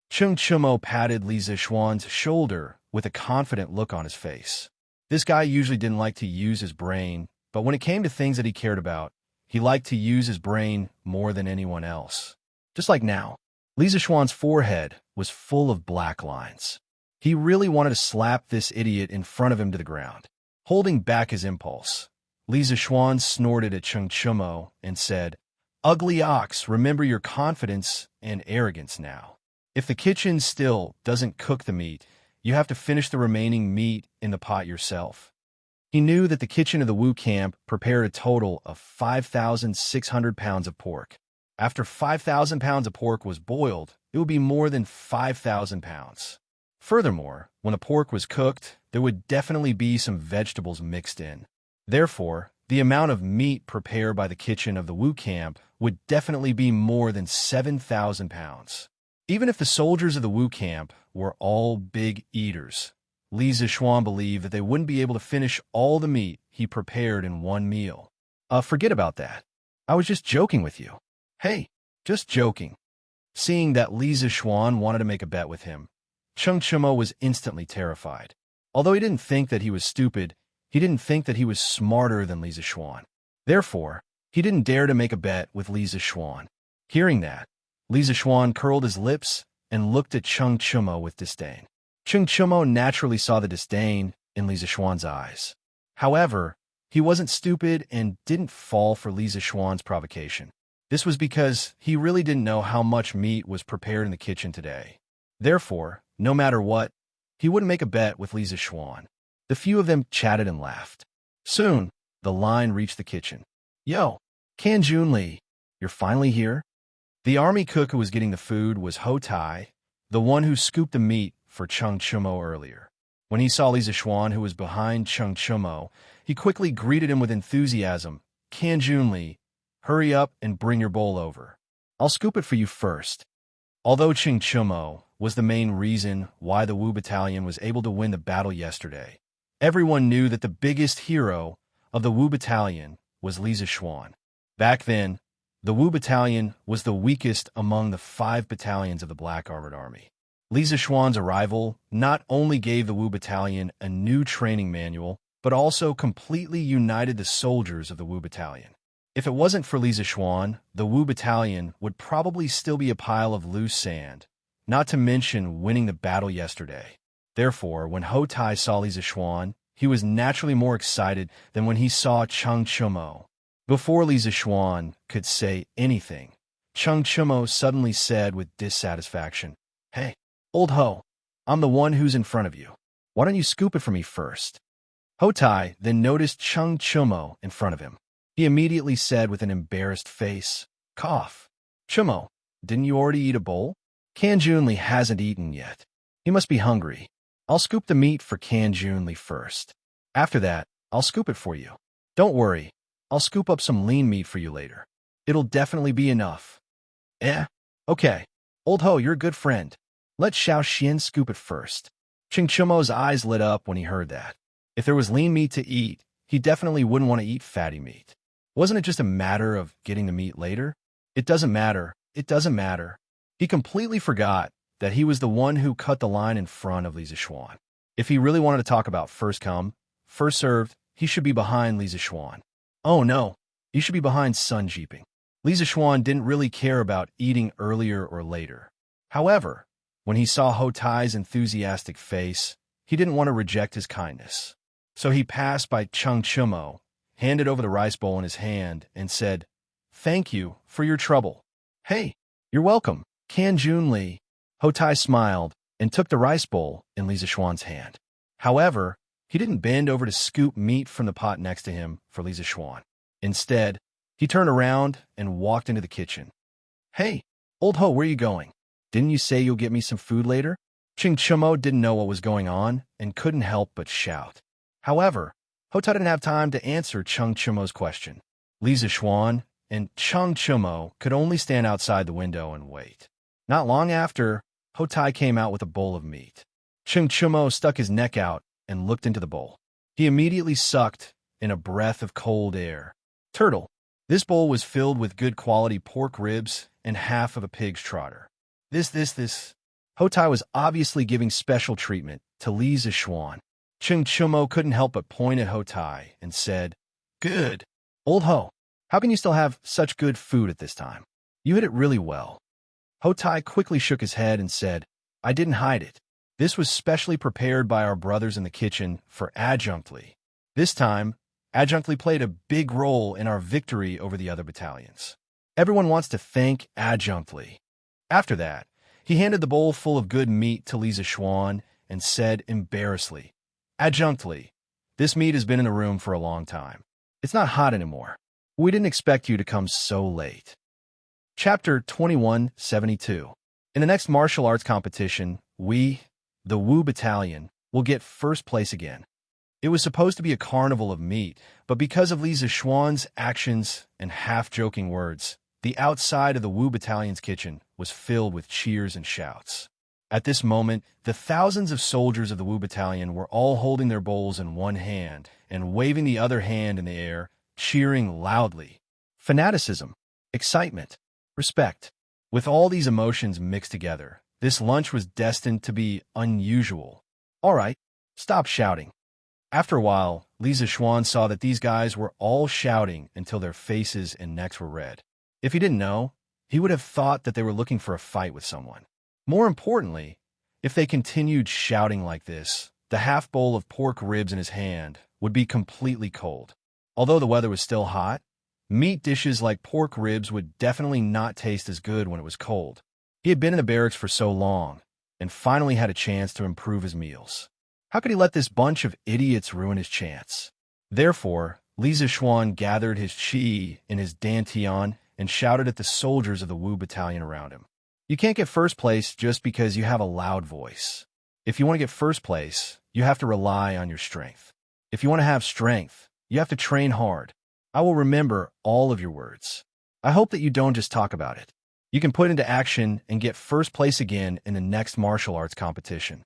Chung Chumo patted Li Zixuan's shoulder with a confident look on his face. This guy usually didn't like to use his brain, but when it came to things that he cared about, he liked to use his brain more than anyone else. Just like now, Li Zixuan's forehead was full of black lines. He really wanted to slap this idiot in front of him to the ground. Holding back his impulse, Li Zixuan snorted at Chung Chumo and said, Ugly ox, remember your confidence and arrogance now. If the kitchen still doesn't cook the meat, you have to finish the remaining meat in the pot yourself. He knew that the kitchen of the Wu camp prepared a total of 5,600 pounds of pork. After 5,000 pounds of pork was boiled, it would be more than 5,000 pounds. Furthermore, when the pork was cooked, there would definitely be some vegetables mixed in. Therefore, the amount of meat prepared by the kitchen of the Wu camp would definitely be more than 7,000 pounds. Even if the soldiers of the Wu camp were all big eaters, Li Zixuan believed that they wouldn't be able to finish all the meat he prepared in one meal. Forget about that. I was just joking with you. Hey, just joking. Seeing that Li Zixuan wanted to make a bet with him, Chung Chumo was instantly terrified. Although he didn't think that he was stupid, he didn't think that he was smarter than Li Zixuan. Therefore, he didn't dare to make a bet with Li Zixuan. Hearing that, Li Zixuan curled his lips and looked at Chung Chumo with disdain. Chung Chumo naturally saw the disdain in Li Zixuan's eyes. However, he wasn't stupid and didn't fall for Li Zixuan's provocation. This was because he really didn't know how much meat was prepared in the kitchen today. Therefore, no matter what, he wouldn't make a bet with Li Zixuan. The few of them chatted and laughed. Soon, the line reached the kitchen. Yo, Can Junli, you're finally here? The army cook who was getting the food was Ho Tai, the one who scooped the meat for Chung Chumo earlier. When he saw Li Zixuan, who was behind Chung Chumo, he quickly greeted him with enthusiasm. Can Junli, hurry up and bring your bowl over. I'll scoop it for you first. Although Chung Chumo was the main reason why the Wu Battalion was able to win the battle yesterday. Everyone knew that the biggest hero of the Wu Battalion was Li Zishuan. Back then, the Wu Battalion was the weakest among the 5 battalions of the Black Armored Army. Li Zishuan's arrival not only gave the Wu Battalion a new training manual, but also completely united the soldiers of the Wu Battalion. If it wasn't for Li Zishuan, the Wu Battalion would probably still be a pile of loose sand, not to mention winning the battle yesterday. Therefore, when Hou Tai saw Li Zishuan, he was naturally more excited than when he saw Cheng Chumo. Before Li Zishuan could say anything, Cheng Chumo suddenly said with dissatisfaction, "Hey, old Ho, I'm the one who's in front of you. Why don't you scoop it for me first?" Hou Tai then noticed Cheng Chumo in front of him. He immediately said with an embarrassed face, "Cough. Chumo, didn't you already eat a bowl? Can Junli hasn't eaten yet. He must be hungry. I'll scoop the meat for Can Junli first. After that, I'll scoop it for you. Don't worry, I'll scoop up some lean meat for you later. It'll definitely be enough." Okay. Old Ho, you're a good friend. Let Xianxia scoop it first. Cheng Chumo's eyes lit up when he heard that. If there was lean meat to eat, he definitely wouldn't want to eat fatty meat. Wasn't it just a matter of getting the meat later? It doesn't matter. He completely forgot that he was the one who cut the line in front of Li Zishuan. If he really wanted to talk about first come, first served, he should be behind Li Zishuan. Oh no, he should be behind Sun Jiping. Li Zishuan didn't really care about eating earlier or later. However, when he saw Hou Tai's enthusiastic face, he didn't want to reject his kindness. So he passed by Cheng Chumo, handed over the rice bowl in his hand, and said, "Thank you for your trouble." "Hey, you're welcome, Can Junli." Hou Tai smiled and took the rice bowl in Li Zishuan's hand. However, he didn't bend over to scoop meat from the pot next to him for Li Zishuan. Instead, he turned around and walked into the kitchen. "Hey, old Ho, where are you going? Didn't you say you'll get me some food later?" Cheng Chumo didn't know what was going on and couldn't help but shout. However, Hou Tai didn't have time to answer Cheng Chumo's question. Li Zishuan and Cheng Chumo could only stand outside the window and wait. Not long after, Hou Tai came out with a bowl of meat. Cheng Chumo stuck his neck out and looked into the bowl. He immediately sucked in a breath of cold air. Turtle. This bowl was filled with good quality pork ribs and half of a pig's trotter. This. Hou Tai was obviously giving special treatment to Li Zishuan. Cheng Chumo couldn't help but point at Hou Tai and said, "Good. Old Ho, how can you still have such good food at this time? You hid it really well." Hou Tai quickly shook his head and said, "I didn't hide it. This was specially prepared by our brothers in the kitchen for Adjunct Li. This time, Adjunct Li played a big role in our victory over the other battalions. Everyone wants to thank Adjunct Li." After that, he handed the bowl full of good meat to Li Zishuan and said embarrassedly, "Adjunct Li, this meat has been in the room for a long time. It's not hot anymore. We didn't expect you to come so late." Chapter 2172. In the next martial arts competition, we, the Wu Battalion, will get first place again. It was supposed to be a carnival of meat, but because of Li Zishuan's actions and half-joking words, the outside of the Wu Battalion's kitchen was filled with cheers and shouts. At this moment, the thousands of soldiers of the Wu Battalion were all holding their bowls in one hand and waving the other hand in the air, cheering loudly. Fanaticism, excitement, respect. With all these emotions mixed together, this lunch was destined to be unusual. All right, stop shouting. After a while, Li Zishuan saw that these guys were all shouting until their faces and necks were red. If he didn't know, he would have thought that they were looking for a fight with someone. More importantly, if they continued shouting like this, the half bowl of pork ribs in his hand would be completely cold. Although the weather was still hot, meat dishes like pork ribs would definitely not taste as good when it was cold. He had been in the barracks for so long, and finally had a chance to improve his meals. How could he let this bunch of idiots ruin his chance? Therefore, Li Zishuan gathered his chi in his dantian and shouted at the soldiers of the Wu Battalion around him. You can't get first place just because you have a loud voice. If you want to get first place, you have to rely on your strength. If you want to have strength, you have to train hard. I will remember all of your words. I hope that you don't just talk about it. You can put into action and get first place again in the next martial arts competition.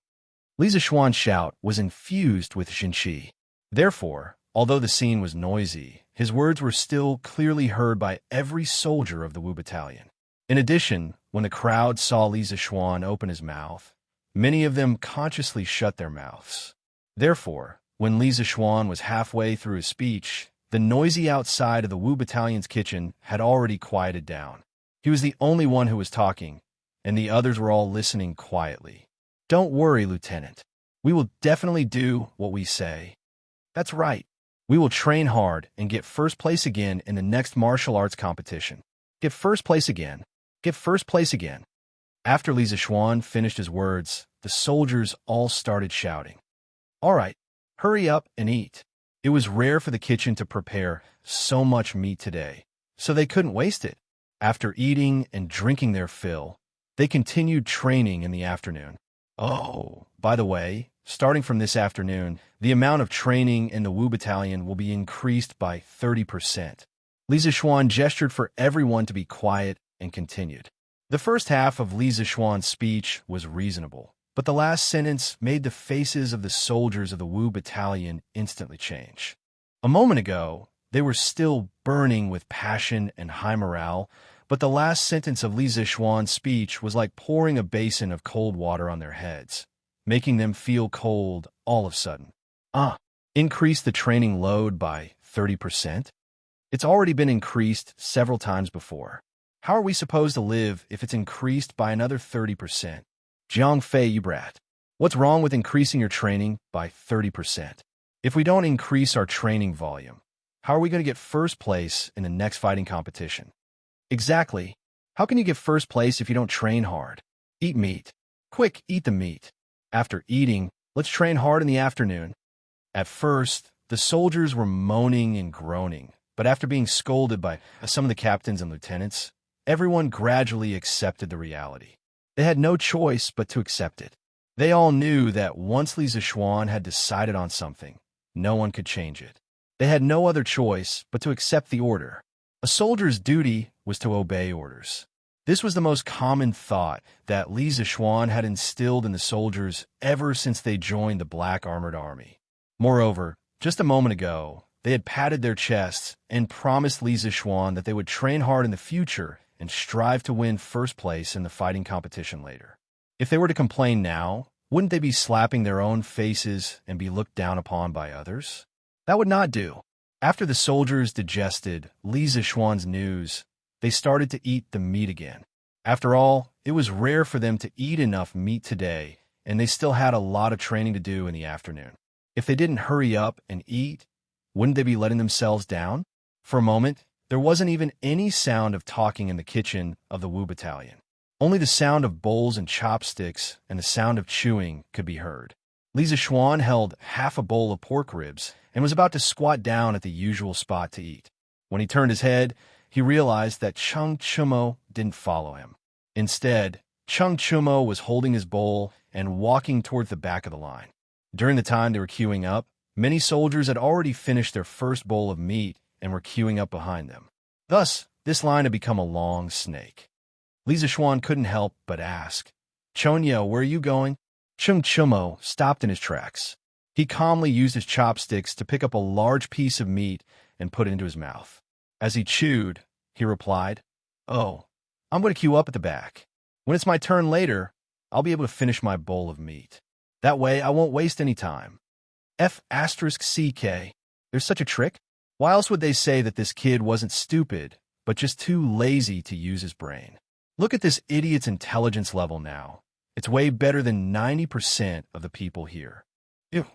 Li Zishuan's shout was infused with Xianxia. Therefore, although the scene was noisy, his words were still clearly heard by every soldier of the Wu Battalion. In addition, when the crowd saw Li Zishuan open his mouth, many of them consciously shut their mouths. Therefore, when Li Zishuan was halfway through his speech, the noisy outside of the Wu Battalion's kitchen had already quieted down. He was the only one who was talking, and the others were all listening quietly. Don't worry, Lieutenant. We will definitely do what we say. That's right. We will train hard and get first place again in the next martial arts competition. Get first place again. Get first place again. After Li Zishuan finished his words, the soldiers all started shouting. All right, hurry up and eat. It was rare for the kitchen to prepare so much meat today, so they couldn't waste it. After eating and drinking their fill, they continued training in the afternoon. Oh, by the way, starting from this afternoon, the amount of training in the Wu Battalion will be increased by 30%. Li Zishuan gestured for everyone to be quiet and continued. The first half of Li Zishuan's speech was reasonable, but the last sentence made the faces of the soldiers of the Wu Battalion instantly change. A moment ago, they were still burning with passion and high morale, but the last sentence of Li Zishuan's speech was like pouring a basin of cold water on their heads, making them feel cold all of a sudden. Increase the training load by 30%? It's already been increased several times before. How are we supposed to live if it's increased by another 30%? Jiang Fei, you brat. What's wrong with increasing your training by 30%? If we don't increase our training volume, how are we going to get first place in the next fighting competition? Exactly. How can you get first place if you don't train hard? Eat meat. Quick, eat the meat. After eating, let's train hard in the afternoon. At first, the soldiers were moaning and groaning, but after being scolded by some of the captains and lieutenants, everyone gradually accepted the reality. They had no choice but to accept it. They all knew that once Li Zishuan had decided on something, no one could change it. They had no other choice but to accept the order. A soldier's duty was to obey orders. This was the most common thought that Li Zishuan had instilled in the soldiers ever since they joined the Black Armored Army. Moreover, just a moment ago, they had patted their chests and promised Li Zishuan that they would train hard in the future and strive to win first place in the fighting competition later. If they were to complain now, wouldn't they be slapping their own faces and be looked down upon by others? That would not do. After the soldiers digested Li Zishuan's news, they started to eat the meat again. After all, it was rare for them to eat enough meat today, and they still had a lot of training to do in the afternoon. If they didn't hurry up and eat, wouldn't they be letting themselves down? For a moment, there wasn't even any sound of talking in the kitchen of the Wu Battalion. Only the sound of bowls and chopsticks and the sound of chewing could be heard. Li Zishuan held half a bowl of pork ribs and was about to squat down at the usual spot to eat. When he turned his head, he realized that Cheng Chumo didn't follow him. Instead, Cheng Chumo was holding his bowl and walking toward the back of the line. During the time they were queuing up, many soldiers had already finished their first bowl of meat and were queuing up behind them. Thus, this line had become a long snake. Li Zishuan couldn't help but ask, "Chonyo, where are you going?" Cheng Chumo stopped in his tracks. He calmly used his chopsticks to pick up a large piece of meat and put it into his mouth. As he chewed, he replied, "Oh, I'm going to queue up at the back. When it's my turn later, I'll be able to finish my bowl of meat. That way, I won't waste any time." F***CK. There's such a trick? Why else would they say that this kid wasn't stupid, but just too lazy to use his brain? Look at this idiot's intelligence level now. It's way better than 90% of the people here. Ew.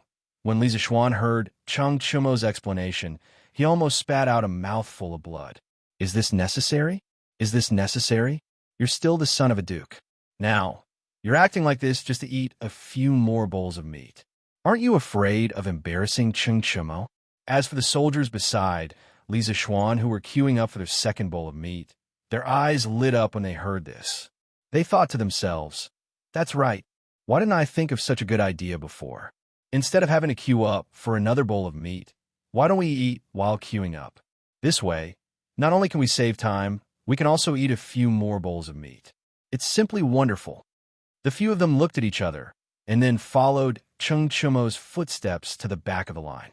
When Li Zishuan heard Cheng Chumo's explanation, he almost spat out a mouthful of blood. Is this necessary? Is this necessary? You're still the son of a duke. Now, you're acting like this just to eat a few more bowls of meat. Aren't you afraid of embarrassing Cheng Chumo? As for the soldiers beside Li Zishuan who were queuing up for their second bowl of meat, their eyes lit up when they heard this. They thought to themselves, "That's right. Why didn't I think of such a good idea before? Instead of having to queue up for another bowl of meat, why don't we eat while queuing up? This way, not only can we save time, We can also eat a few more bowls of meat. It's simply wonderful. The few of them looked at each other, and then followed Chung Chumo's footsteps to the back of the line.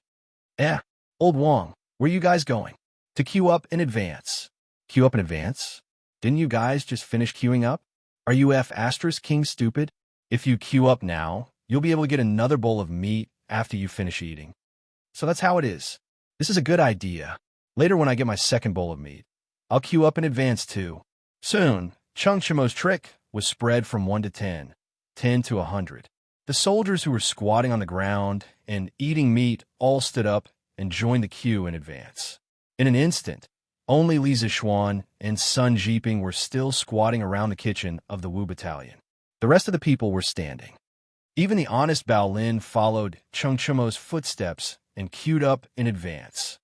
Old Wong, where you guys going? To queue up in advance. Queue up in advance? Didn't you guys just finish queuing up? Are you King stupid? If you queue up now, you'll be able to get another bowl of meat after you finish eating. So that's how it is. This is a good idea. Later when I get my second bowl of meat, I'll queue up in advance too. Soon, Chung Chumo's trick was spread from 1 to 10, 10 to 100. The soldiers who were squatting on the ground and eating meat all stood up and joined the queue in advance. In an instant, only Li Zixuan and Sun Jiping were still squatting around the kitchen of the Wu Battalion. The rest of the people were standing. Even the honest Bao Lin followed Chung Chumo's footsteps and queued up in advance.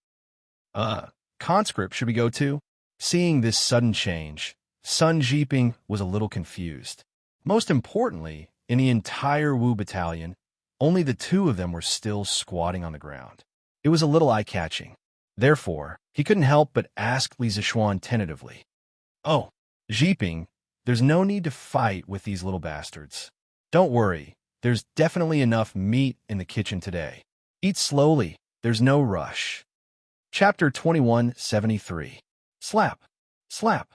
Conscript should we go to? Seeing this sudden change, Sun Jiping was a little confused. Most importantly, in the entire Wu Battalion, only the two of them were still squatting on the ground. It was a little eye-catching. Therefore, he couldn't help but ask Li Zixuan tentatively, "Oh, Jiping, there's no need to fight with these little bastards. Don't worry, there's definitely enough meat in the kitchen today. Eat slowly, there's no rush." Chapter 2173. Slap. Slap.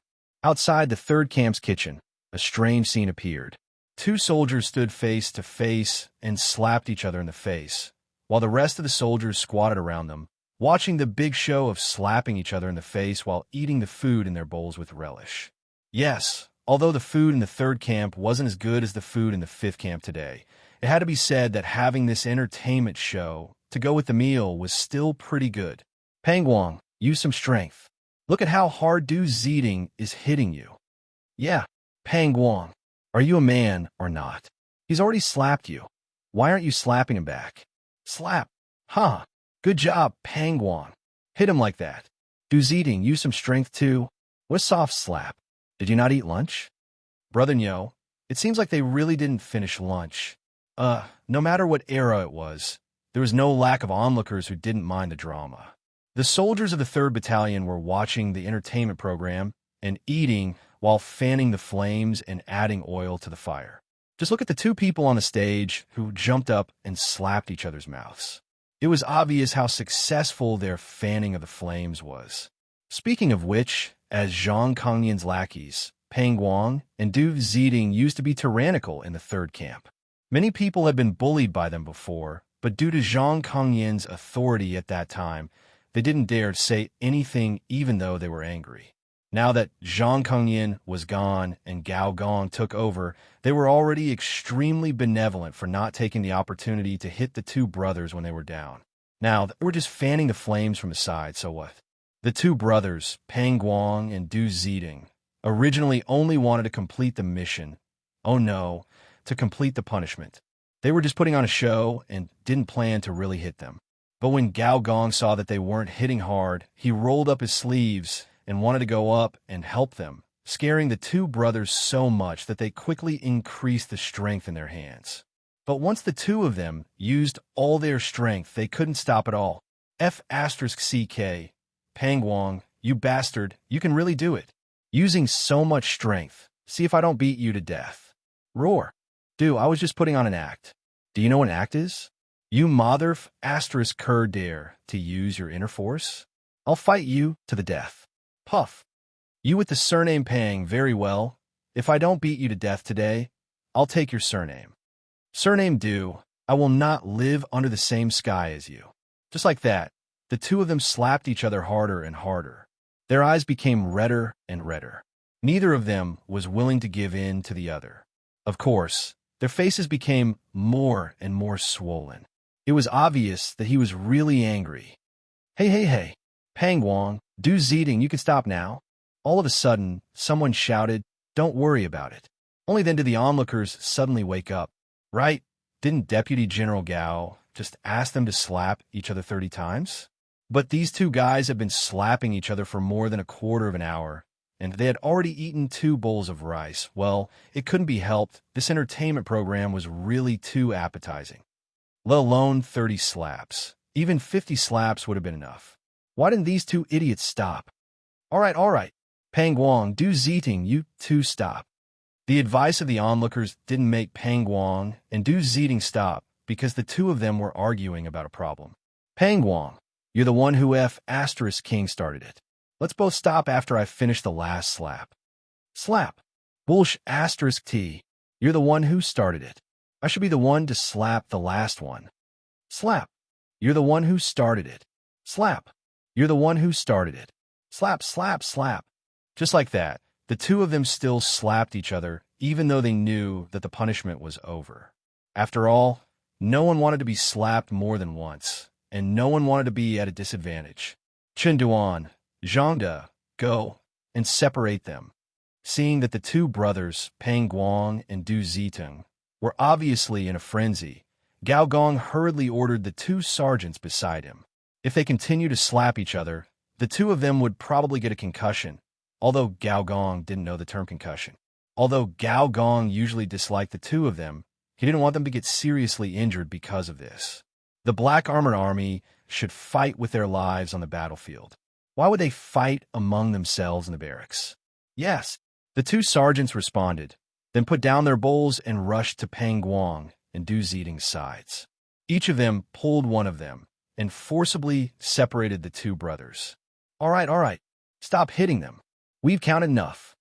Outside the third camp's kitchen, a strange scene appeared. Two soldiers stood face to face and slapped each other in the face, while the rest of the soldiers squatted around them, watching the big show of slapping each other in the face while eating the food in their bowls with relish. Yes, although the food in the third camp wasn't as good as the food in the fifth camp today, it had to be said that having this entertainment show to go with the meal was still pretty good. Pang Guang, use some strength. Look at how hard Du Ziding is hitting you. Yeah, Pang Guang, are you a man or not? He's already slapped you. Why aren't you slapping him back? Slap. Huh. Good job, Pang Guang. Hit him like that. Du Ziding, use some strength too. What a soft slap. Did you not eat lunch? Brother Nyo, it seems like they really didn't finish lunch. No matter what era it was, there was no lack of onlookers who didn't mind the drama. The soldiers of the 3rd Battalion were watching the entertainment program and eating while fanning the flames and adding oil to the fire. Just look at the two people on the stage who jumped up and slapped each other's mouths. It was obvious how successful their fanning of the flames was. Speaking of which, as Zhang Kongnian's lackeys, Pang Guang and Du Ziding used to be tyrannical in the 3rd camp. Many people had been bullied by them before, but due to Zhang Kongnian's authority at that time, they didn't dare say anything even though they were angry. Now that Zhang Kongnian was gone and Gao Gong took over, they were already extremely benevolent for not taking the opportunity to hit the two brothers when they were down. Now, they were just fanning the flames from the side, so what? The two brothers, Pang Guang and Du Ziding, originally only wanted to complete the mission. Oh no, to complete the punishment. They were just putting on a show and didn't plan to really hit them. But when Gao Gong saw that they weren't hitting hard, he rolled up his sleeves and wanted to go up and help them, scaring the two brothers so much that they quickly increased the strength in their hands. But once the two of them used all their strength, they couldn't stop at all. F***CK, Pang Guang, you bastard, you can really do it. Using so much strength, see if I don't beat you to death. Roar. Dude, I was just putting on an act. Do you know what an act is? You mother***cur dare to use your inner force? I'll fight you to the death. Puff. You with the surname Pang, very well. If I don't beat you to death today, I'll take your surname. Surname Du, I will not live under the same sky as you. Just like that, the two of them slapped each other harder and harder. Their eyes became redder and redder. Neither of them was willing to give in to the other. Of course, their faces became more and more swollen. It was obvious that he was really angry. Hey, Pang Guang, Du Ziding, you can stop now. All of a sudden, someone shouted, "Don't worry about it." Only then did the onlookers suddenly wake up. Right? Didn't Deputy General Gao just ask them to slap each other 30 times? But these two guys had been slapping each other for more than a quarter of an hour, and they had already eaten 2 bowls of rice. Well, it couldn't be helped. This entertainment program was really too appetizing. Let alone 30 slaps. Even 50 slaps would have been enough. Why didn't these two idiots stop? All right. Pang Guang, Du Ziting, you two stop. The advice of the onlookers didn't make Pang Guang and Du Ziting stop because the two of them were arguing about a problem. Pang Guang, you're the one who King started it. Let's both stop after I finish the last slap. Slap. Bullsh T. You're the one who started it. I should be the one to slap the last one. Slap. You're the one who started it. Slap. You're the one who started it. Slap, slap, slap. Just like that, the two of them still slapped each other, even though they knew that the punishment was over. After all, no one wanted to be slapped more than once, and no one wanted to be at a disadvantage. Chen Duan, Zhangde, go and separate them. Seeing that the two brothers, Pang Guang and Du Ziting, were obviously in a frenzy, Gao Gong hurriedly ordered the two sergeants beside him. If they continue to slap each other, the two of them would probably get a concussion, although Gao Gong didn't know the term concussion. Although Gao Gong usually disliked the two of them, he didn't want them to get seriously injured because of this. The Black Armored Army should fight with their lives on the battlefield. Why would they fight among themselves in the barracks? Yes, the two sergeants responded, then put down their bowls and rushed to Pang Guang and Du Ziting's sides. Each of them pulled one of them and forcibly separated the two brothers. All right. Stop hitting them. We've counted enough.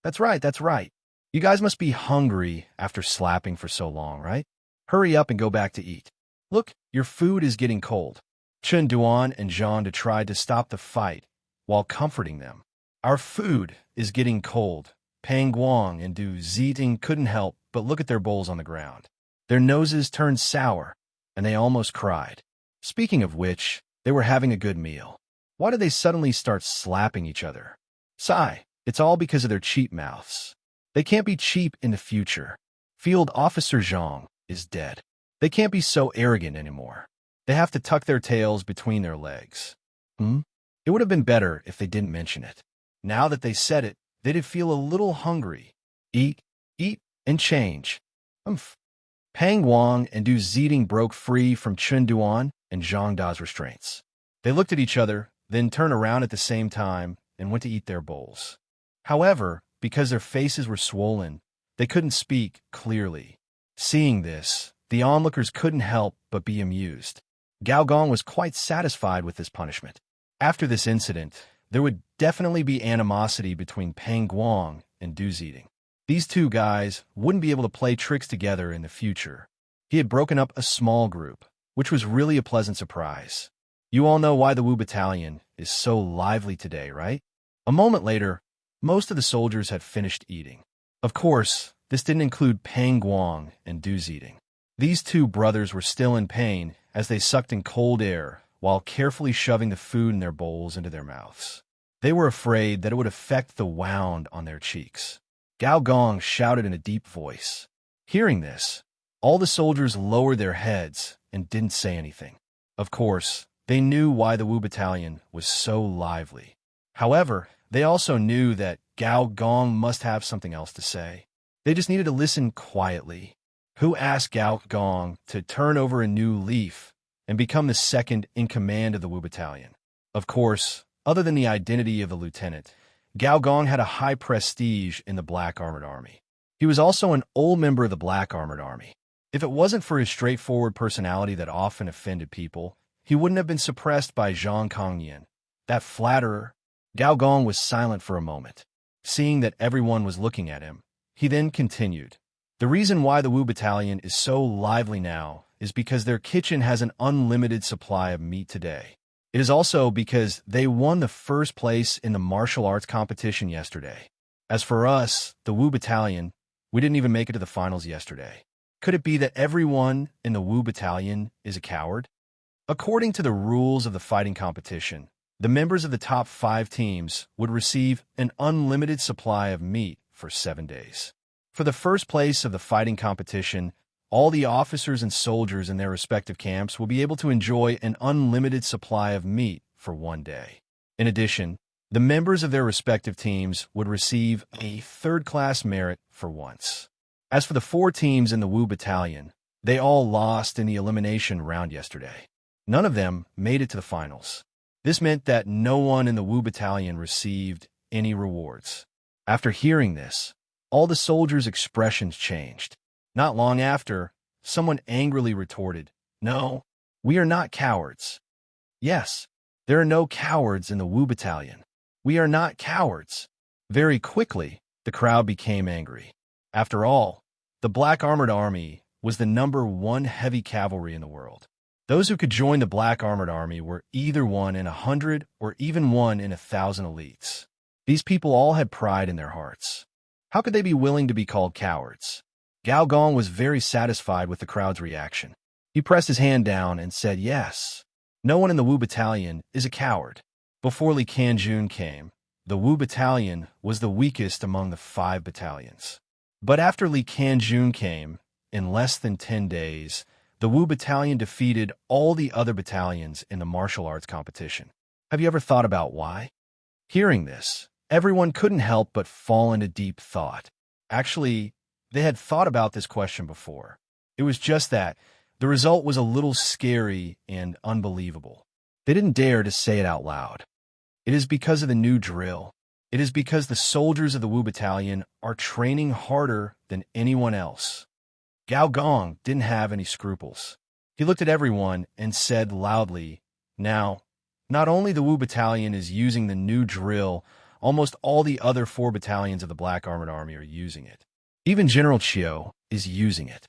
That's right. You guys must be hungry after slapping for so long, right? Hurry up and go back to eat. Look, your food is getting cold. Chen Duan and Zhangde tried to stop the fight while comforting them. Our food is getting cold. Pang Guang and Du Ziting couldn't help but look at their bowls on the ground. Their noses turned sour, and they almost cried. Speaking of which, they were having a good meal. Why did they suddenly start slapping each other? Sigh, it's all because of their cheap mouths. They can't be cheap in the future. Field Officer Zhang is dead. They can't be so arrogant anymore. They have to tuck their tails between their legs. It would have been better if they didn't mention it. Now that they said it, they did feel a little hungry. Eat, and change. Pang Guang and Du Ziting broke free from Chen Duan and Zhangda's restraints. They looked at each other, then turned around at the same time and went to eat their bowls. However, because their faces were swollen, they couldn't speak clearly. Seeing this, the onlookers couldn't help but be amused. Gao Gong was quite satisfied with this punishment. After this incident, there would definitely be animosity between Pang Guang and Du Ziting. These two guys wouldn't be able to play tricks together in the future. He had broken up a small group, which was really a pleasant surprise. You all know why the Wu Battalion is so lively today, right? A moment later, most of the soldiers had finished eating. Of course, this didn't include Pang Guang and Du Ziting. These two brothers were still in pain as they sucked in cold air while carefully shoving the food in their bowls into their mouths. They were afraid that it would affect the wound on their cheeks. Gao Gong shouted in a deep voice. Hearing this, all the soldiers lowered their heads and didn't say anything. Of course, they knew why the Wu Battalion was so lively. However, they also knew that Gao Gong must have something else to say. They just needed to listen quietly. Who asked Gao Gong to turn over a new leaf and become the second in command of the Wu Battalion? Of course, other than the identity of the lieutenant, Gao Gong had a high prestige in the Black Armored Army. He was also an old member of the Black Armored Army. If it wasn't for his straightforward personality that often offended people, he wouldn't have been suppressed by Zhang Kongyan, that flatterer. Gao Gong was silent for a moment. Seeing that everyone was looking at him, he then continued. The reason why the Wu Battalion is so lively now is because their kitchen has an unlimited supply of meat today. It is also because they won the first place in the martial arts competition yesterday. As for us, the Wu Battalion, we didn't even make it to the finals yesterday. Could it be that everyone in the Wu Battalion is a coward? According to the rules of the fighting competition, the members of the top 5 teams would receive an unlimited supply of meat for 7 days. For the first place of the fighting competition, all the officers and soldiers in their respective camps will be able to enjoy an unlimited supply of meat for 1 day. In addition, the members of their respective teams would receive a third-class merit for once. As for the 4 teams in the Wu Battalion, they all lost in the elimination round yesterday. None of them made it to the finals. This meant that no one in the Wu Battalion received any rewards. After hearing this, all the soldiers' expressions changed. Not long after, someone angrily retorted, "No, we are not cowards." Yes, there are no cowards in the Wu Battalion. We are not cowards. Very quickly, the crowd became angry. After all, the Black Armored Army was the #1 heavy cavalry in the world. Those who could join the Black Armored Army were either 1 in 100 or even 1 in 1,000 elites. These people all had pride in their hearts. How could they be willing to be called cowards? Gao Gong was very satisfied with the crowd's reaction. He pressed his hand down and said, "Yes, no one in the Wu Battalion is a coward." Before Li Kanjun came, the Wu Battalion was the weakest among the 5 battalions. But after Li Kanjun came, in less than 10 days, the Wu Battalion defeated all the other battalions in the martial arts competition. Have you ever thought about why? Hearing this, everyone couldn't help but fall into deep thought. Actually, they had thought about this question before. It was just that the result was a little scary and unbelievable. They didn't dare to say it out loud. It is because of the new drill. It is because the soldiers of the Wu Battalion are training harder than anyone else. Gao Gong didn't have any scruples. He looked at everyone and said loudly, "Now, not only the Wu Battalion is using the new drill, almost all the other 4 battalions of the Black Armored Army are using it. Even General Qiu is using it."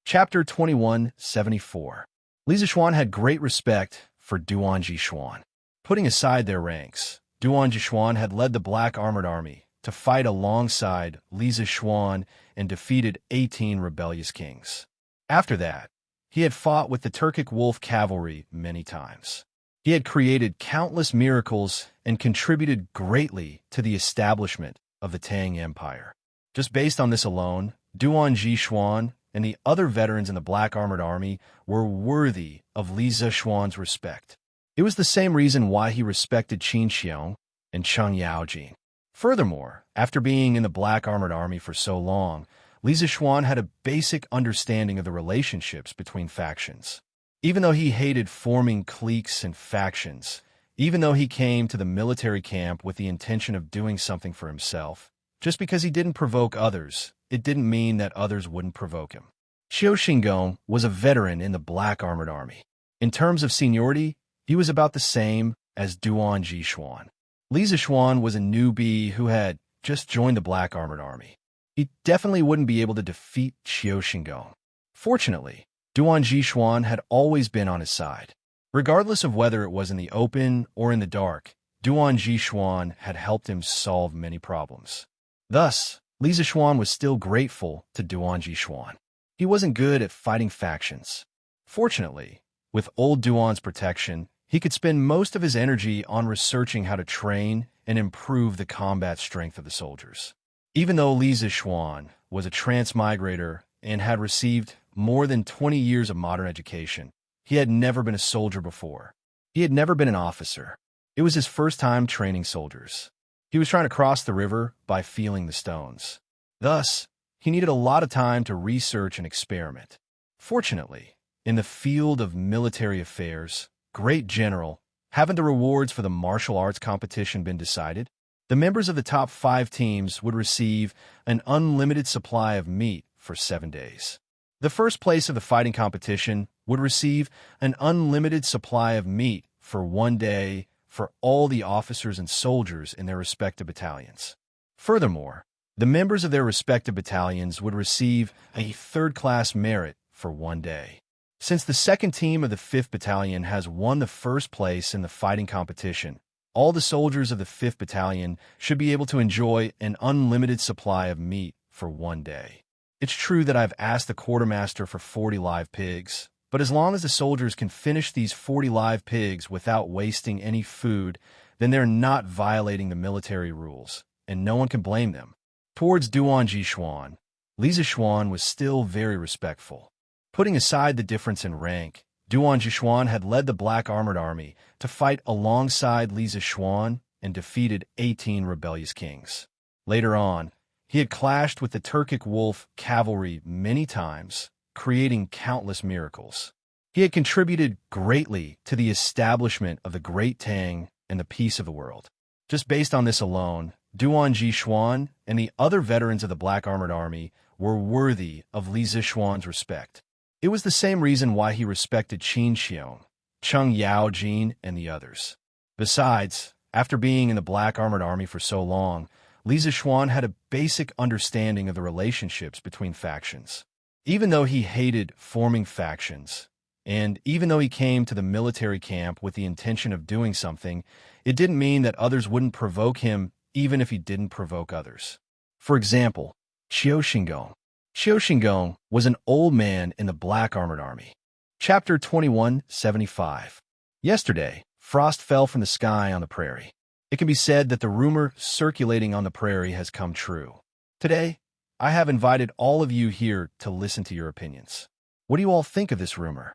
Chapter 2174. Li Zixuan had great respect for Duan Jixuan. Putting aside their ranks, Duan Jixuan had led the Black Armored Army to fight alongside Li Zixuan and defeated 18 rebellious kings. After that, he had fought with the Turkic Wolf cavalry many times. He had created countless miracles and contributed greatly to the establishment of the Tang Empire. Just based on this alone, Duan Jixuan and the other veterans in the Black Armored Army were worthy of Li Zixuan's respect. It was the same reason why he respected Xianxia and Cheng Yaojin. Furthermore, after being in the Black Armored Army for so long, Li Zixuan had a basic understanding of the relationships between factions. Even though he hated forming cliques and factions, even though he came to the military camp with the intention of doing something for himself, just because he didn't provoke others, it didn't mean that others wouldn't provoke him. Xiu Xingong was a veteran in the Black Armored Army. In terms of seniority, he was about the same as Duan Jixuan. Li Zixuan was a newbie who had just joined the Black Armored Army. He definitely wouldn't be able to defeat Xiu Xingong. Fortunately, Duan Jixuan had always been on his side. Regardless of whether it was in the open or in the dark, Duan Jixuan had helped him solve many problems. Thus, Li Zixuan was still grateful to Duan Jixuan. He wasn't good at fighting factions. Fortunately, with old Duan's protection, he could spend most of his energy on researching how to train and improve the combat strength of the soldiers. Even though Li Zixuan was a transmigrator and had received more than 20 years of modern education, he had never been a soldier before. He had never been an officer. It was his first time training soldiers. He was trying to cross the river by feeling the stones. Thus, he needed a lot of time to research and experiment. Fortunately, in the field of military affairs, Great General, haven't the rewards for the martial arts competition been decided? The members of the top 5 teams would receive an unlimited supply of meat for 7 days. The first place of the fighting competition would receive an unlimited supply of meat for 1 day for all the officers and soldiers in their respective battalions. Furthermore, the members of their respective battalions would receive a third-class merit for 1 day. Since the second team of the 5th Battalion has won the first place in the fighting competition, all the soldiers of the 5th Battalion should be able to enjoy an unlimited supply of meat for 1 day. It's true that I've asked the quartermaster for 40 live pigs, but as long as the soldiers can finish these 40 live pigs without wasting any food, then they're not violating the military rules, and no one can blame them. Towards Duan Jixuan, Li Zixuan was still very respectful. Putting aside the difference in rank, Duan Jixuan had led the Black Armored Army to fight alongside Li Zixuan and defeated 18 rebellious kings. Later on, he had clashed with the Turkic Wolf cavalry many times, creating countless miracles. He had contributed greatly to the establishment of the Great Tang and the peace of the world. Just based on this alone, Duan Jixuan and the other veterans of the Black Armored Army were worthy of Li Zixuan's respect. It was the same reason why he respected Qin Xiong, Cheng Yaojin, and the others. Besides, after being in the Black Armored Army for so long, Li Zixuan had a basic understanding of the relationships between factions. Even though he hated forming factions, and even though he came to the military camp with the intention of doing something, it didn't mean that others wouldn't provoke him even if he didn't provoke others. For example, Xiao Xingong. Xiao Xingong was an old man in the Black Armored Army. Chapter 2175. Yesterday, frost fell from the sky on the prairie. It can be said that the rumor circulating on the prairie has come true. Today, I have invited all of you here to listen to your opinions. What do you all think of this rumor?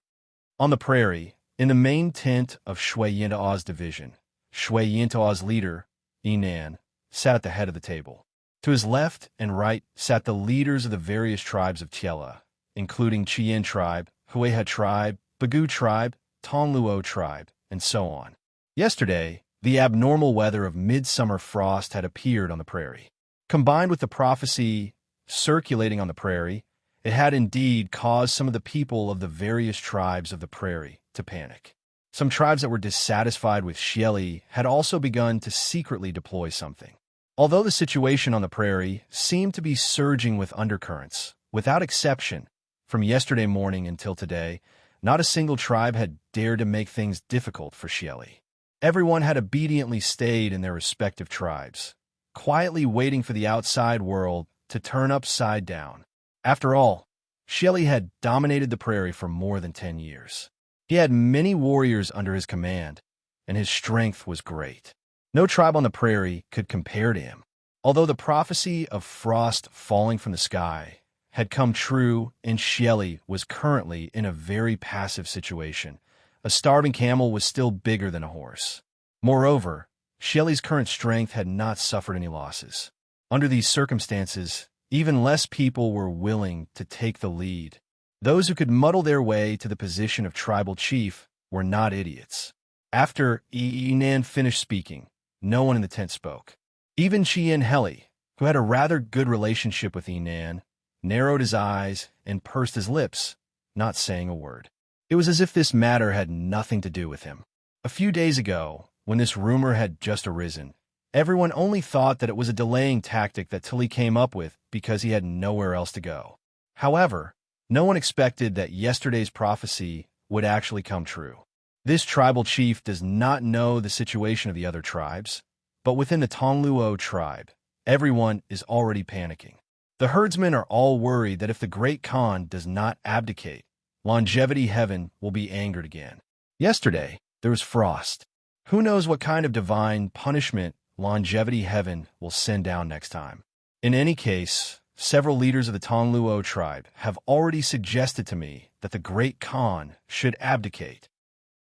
On the prairie, in the main tent of Shui Yintao's division, Shui Yintao's leader, Yinan, sat at the head of the table. To his left and right sat the leaders of the various tribes of Tiela, including Qian tribe, Huihe tribe, Bagu tribe, Tongluo tribe, and so on. Yesterday, the abnormal weather of midsummer frost had appeared on the prairie. Combined with the prophecy circulating on the prairie, it had indeed caused some of the people of the various tribes of the prairie to panic. Some tribes that were dissatisfied with Xieli had also begun to secretly deploy something. Although the situation on the prairie seemed to be surging with undercurrents, without exception, from yesterday morning until today, not a single tribe had dared to make things difficult for Xieli. Everyone had obediently stayed in their respective tribes, quietly waiting for the outside world to turn upside down. After all, Xieli had dominated the prairie for more than 10 years. He had many warriors under his command, and his strength was great. No tribe on the prairie could compare to him. Although the prophecy of frost falling from the sky had come true and Xieli was currently in a very passive situation, a starving camel was still bigger than a horse. Moreover, Xieli's current strength had not suffered any losses. Under these circumstances, even less people were willing to take the lead. Those who could muddle their way to the position of tribal chief were not idiots. After Yinan finished speaking, no one in the tent spoke. Even Qian Heli, who had a rather good relationship with Yinan, narrowed his eyes and pursed his lips, not saying a word. It was as if this matter had nothing to do with him. A few days ago, when this rumor had just arisen, everyone only thought that it was a delaying tactic that Tilly came up with because he had nowhere else to go. However, no one expected that yesterday's prophecy would actually come true. This tribal chief does not know the situation of the other tribes, but within the Tongluo tribe, everyone is already panicking. The herdsmen are all worried that if the Great Khan does not abdicate, Longevity Heaven will be angered again. Yesterday, there was frost. Who knows what kind of divine punishment Longevity Heaven will send down next time. In any case, several leaders of the Tongluo tribe have already suggested to me that the Great Khan should abdicate.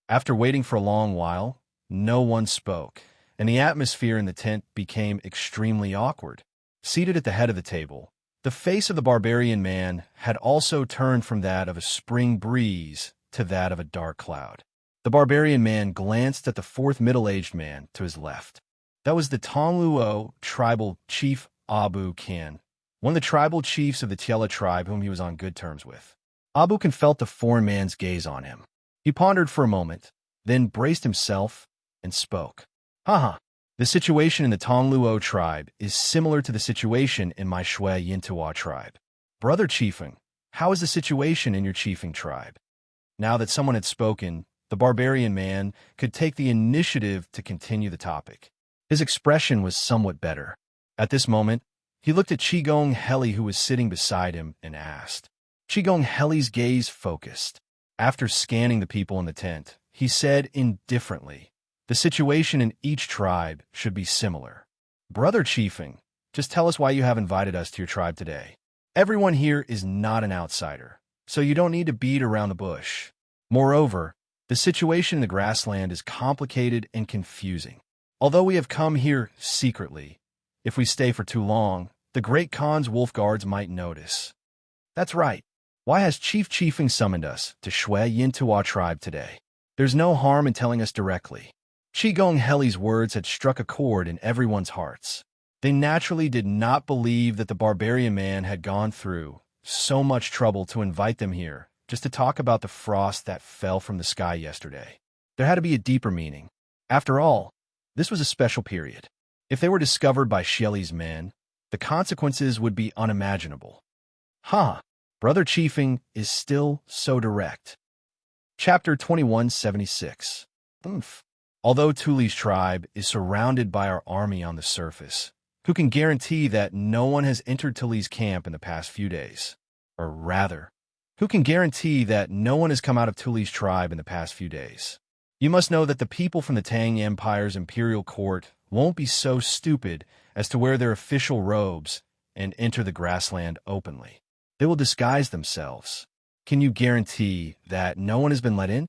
After waiting for a long while, no one spoke, and the atmosphere in the tent became extremely awkward. Seated at the head of the table, the face of the barbarian man had also turned from that of a spring breeze to that of a dark cloud. The barbarian man glanced at the fourth middle-aged man to his left. That was the Tongluo tribal chief Abu Kan, one of the tribal chiefs of the Tiela tribe whom he was on good terms with. Abu Kan felt the foreign man's gaze on him. He pondered for a moment, then braced himself and spoke. Haha, the situation in the Tongluo tribe is similar to the situation in my Shui Yintaoa tribe. Brother Chiefing, how is the situation in your Chiefing tribe? Now that someone had spoken, the barbarian man could take the initiative to continue the topic. His expression was somewhat better. At this moment, he looked at Qigong Heli who was sitting beside him and asked. Qigong Heli's gaze focused. After scanning the people in the tent, he said indifferently, the situation in each tribe should be similar. Brother Chiefing, just tell us why you have invited us to your tribe today. Everyone here is not an outsider, so you don't need to beat around the bush. Moreover, the situation in the grassland is complicated and confusing. Although we have come here secretly, if we stay for too long, the Great Khan's wolf guards might notice. That's right. Why has Chief Chiefing summoned us to Shui Yintaoa tribe today? There's no harm in telling us directly. Qigong Heli's words had struck a chord in everyone's hearts. They naturally did not believe that the barbarian man had gone through so much trouble to invite them here, just to talk about the frost that fell from the sky yesterday. There had to be a deeper meaning. After all, this was a special period. If they were discovered by Xieli's men, the consequences would be unimaginable. Brother Chiefing is still so direct. Chapter 2176. Although Tuli's tribe is surrounded by our army on the surface, who can guarantee that no one has entered Tuli's camp in the past few days? Or rather, who can guarantee that no one has come out of Tuli's tribe in the past few days? You must know that the people from the Tang Empire's imperial court won't be so stupid as to wear their official robes and enter the grassland openly. They will disguise themselves. Can you guarantee that no one has been let in?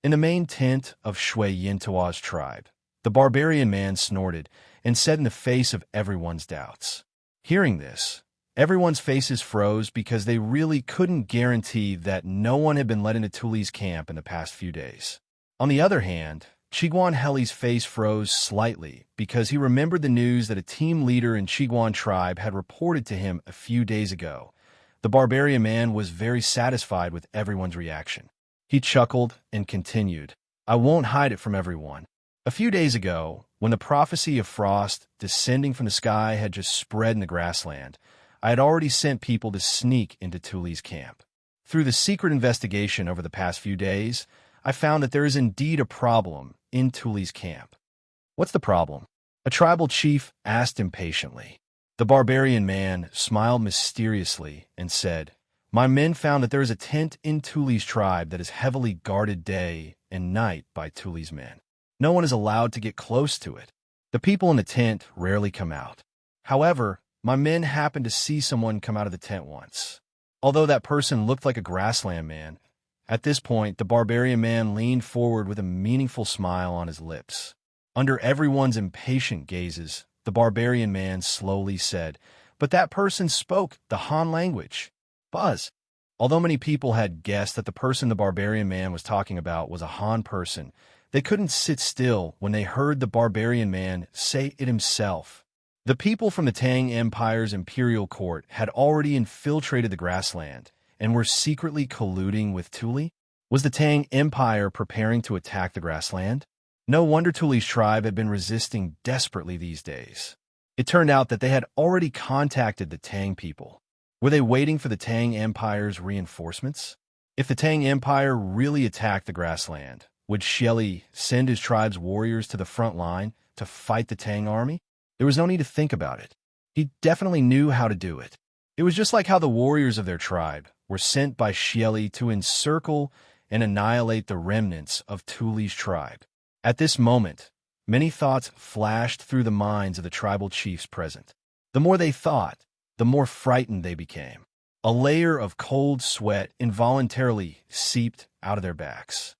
In the main tent of Shui Yintua's tribe, the barbarian man snorted and said in the face of everyone's doubts. Hearing this, everyone's faces froze because they really couldn't guarantee that no one had been let into Tuli's camp in the past few days. On the other hand, Qiguan Heli's face froze slightly because he remembered the news that a team leader in Qiguan tribe had reported to him a few days ago. The barbarian man was very satisfied with everyone's reaction. He chuckled and continued, I won't hide it from everyone. A few days ago, when the prophecy of frost descending from the sky had just spread in the grassland, I had already sent people to sneak into Tuli's camp. Through the secret investigation over the past few days, I found that there is indeed a problem in Tuli's camp. What's the problem? A tribal chief asked impatiently. The barbarian man smiled mysteriously and said, My men found that there is a tent in Tuli's tribe that is heavily guarded day and night by Tuli's men. No one is allowed to get close to it. The people in the tent rarely come out. However, my men happened to see someone come out of the tent once. Although that person looked like a grassland man, at this point, the barbarian man leaned forward with a meaningful smile on his lips. Under everyone's impatient gazes, the barbarian man slowly said, But that person spoke the Han language. Buzz. Although many people had guessed that the person the barbarian man was talking about was a Han person, they couldn't sit still when they heard the barbarian man say it himself. The people from the Tang Empire's imperial court had already infiltrated the grassland and were secretly colluding with Tuli? Was the Tang Empire preparing to attack the grassland? No wonder Tuli's tribe had been resisting desperately these days. It turned out that they had already contacted the Tang people. Were they waiting for the Tang Empire's reinforcements? If the Tang Empire really attacked the grassland, would Xieli send his tribe's warriors to the front line to fight the Tang army? There was no need to think about it. He definitely knew how to do it. It was just like how the warriors of their tribe were sent by Xieli to encircle and annihilate the remnants of Tuli's tribe. At this moment, many thoughts flashed through the minds of the tribal chiefs present. The more they thought, the more frightened they became. A layer of cold sweat involuntarily seeped out of their backs.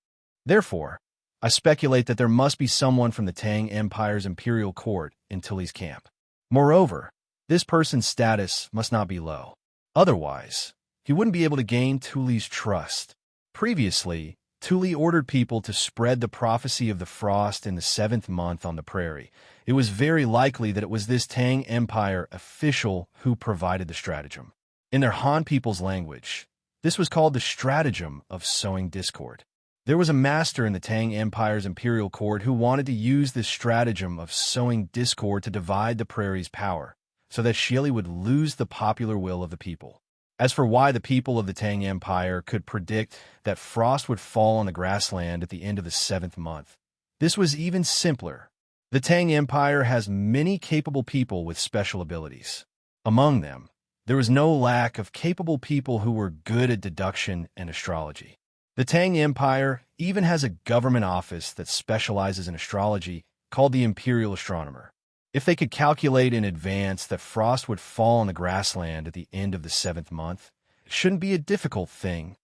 Therefore, I speculate that there must be someone from the Tang Empire's imperial court in Tuli's camp. Moreover, this person's status must not be low. Otherwise, he wouldn't be able to gain Tuli's trust. Previously, Tuli ordered people to spread the prophecy of the frost in the 7th month on the prairie. It was very likely that it was this Tang Empire official who provided the stratagem. In their Han people's language, this was called the stratagem of sowing discord. There was a master in the Tang Empire's imperial court who wanted to use this stratagem of sowing discord to divide the prairie's power, so that Xieli would lose the popular will of the people. As for why the people of the Tang Empire could predict that frost would fall on the grassland at the end of the 7th month, this was even simpler. The Tang Empire has many capable people with special abilities. Among them, there was no lack of capable people who were good at deduction and astrology. The Tang Empire even has a government office that specializes in astrology called the Imperial Astronomer. If they could calculate in advance that frost would fall on the grassland at the end of the 7th month, it shouldn't be a difficult thing.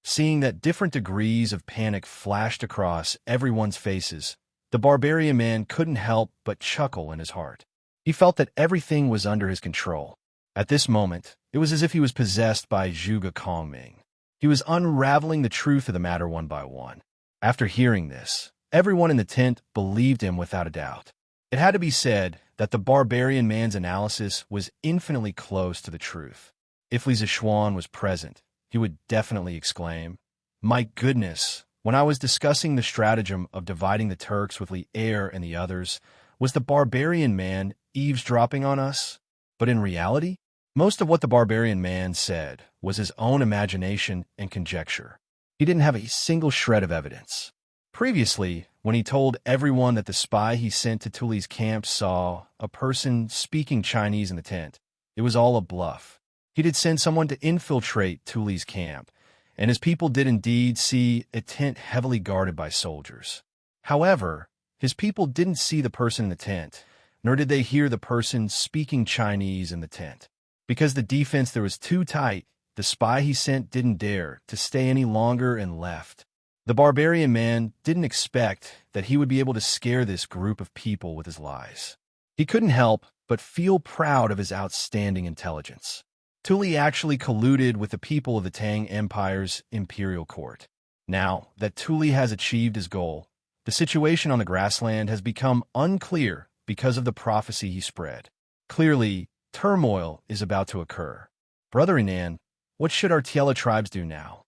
Seeing that different degrees of panic flashed across everyone's faces, the barbarian man couldn't help but chuckle in his heart. He felt that everything was under his control. At this moment, it was as if he was possessed by Zhuge Kongming. He was unraveling the truth of the matter one by one. After hearing this, Everyone in the tent believed him without a doubt. It had to be said that the barbarian man's analysis was infinitely close to the truth. If Li Zishuan was present, he would definitely exclaim, "My goodness, when I was discussing the stratagem of dividing the Turks with Li Er and the others, was the barbarian man eavesdropping on us?" But in reality, most of what the barbarian man said was his own imagination and conjecture. He didn't have a single shred of evidence. Previously, when he told everyone that the spy he sent to Tuli's camp saw a person speaking Chinese in the tent, it was all a bluff. He did send someone to infiltrate Tuli's camp, and his people did indeed see a tent heavily guarded by soldiers. However, his people didn't see the person in the tent, nor did they hear the person speaking Chinese in the tent. Because the defense there was too tight, the spy he sent didn't dare to stay any longer and left. The barbarian man didn't expect that he would be able to scare this group of people with his lies. He couldn't help but feel proud of his outstanding intelligence. Tuli actually colluded with the people of the Tang Empire's imperial court. Now that Tuli has achieved his goal, the situation on the grassland has become unclear because of the prophecy he spread. Clearly, turmoil is about to occur. Brother Inan, what should our Tiela tribes do now?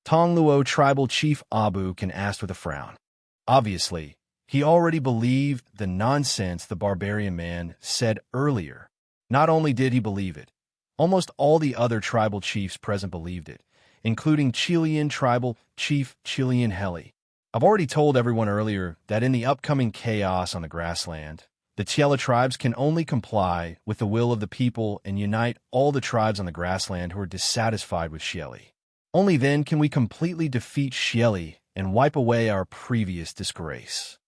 Tongluo tribal chief Abu-Kan asked with a frown. Obviously, he already believed the nonsense the barbarian man said earlier. Not only did he believe it, almost all the other tribal chiefs present believed it, including Chilean tribal chief Chilean Heli. I've already told everyone earlier that in the upcoming chaos on the grassland, the Tiela tribes can only comply with the will of the people and unite all the tribes on the grassland who are dissatisfied with Xieli. Only then can we completely defeat Xieli and wipe away our previous disgrace.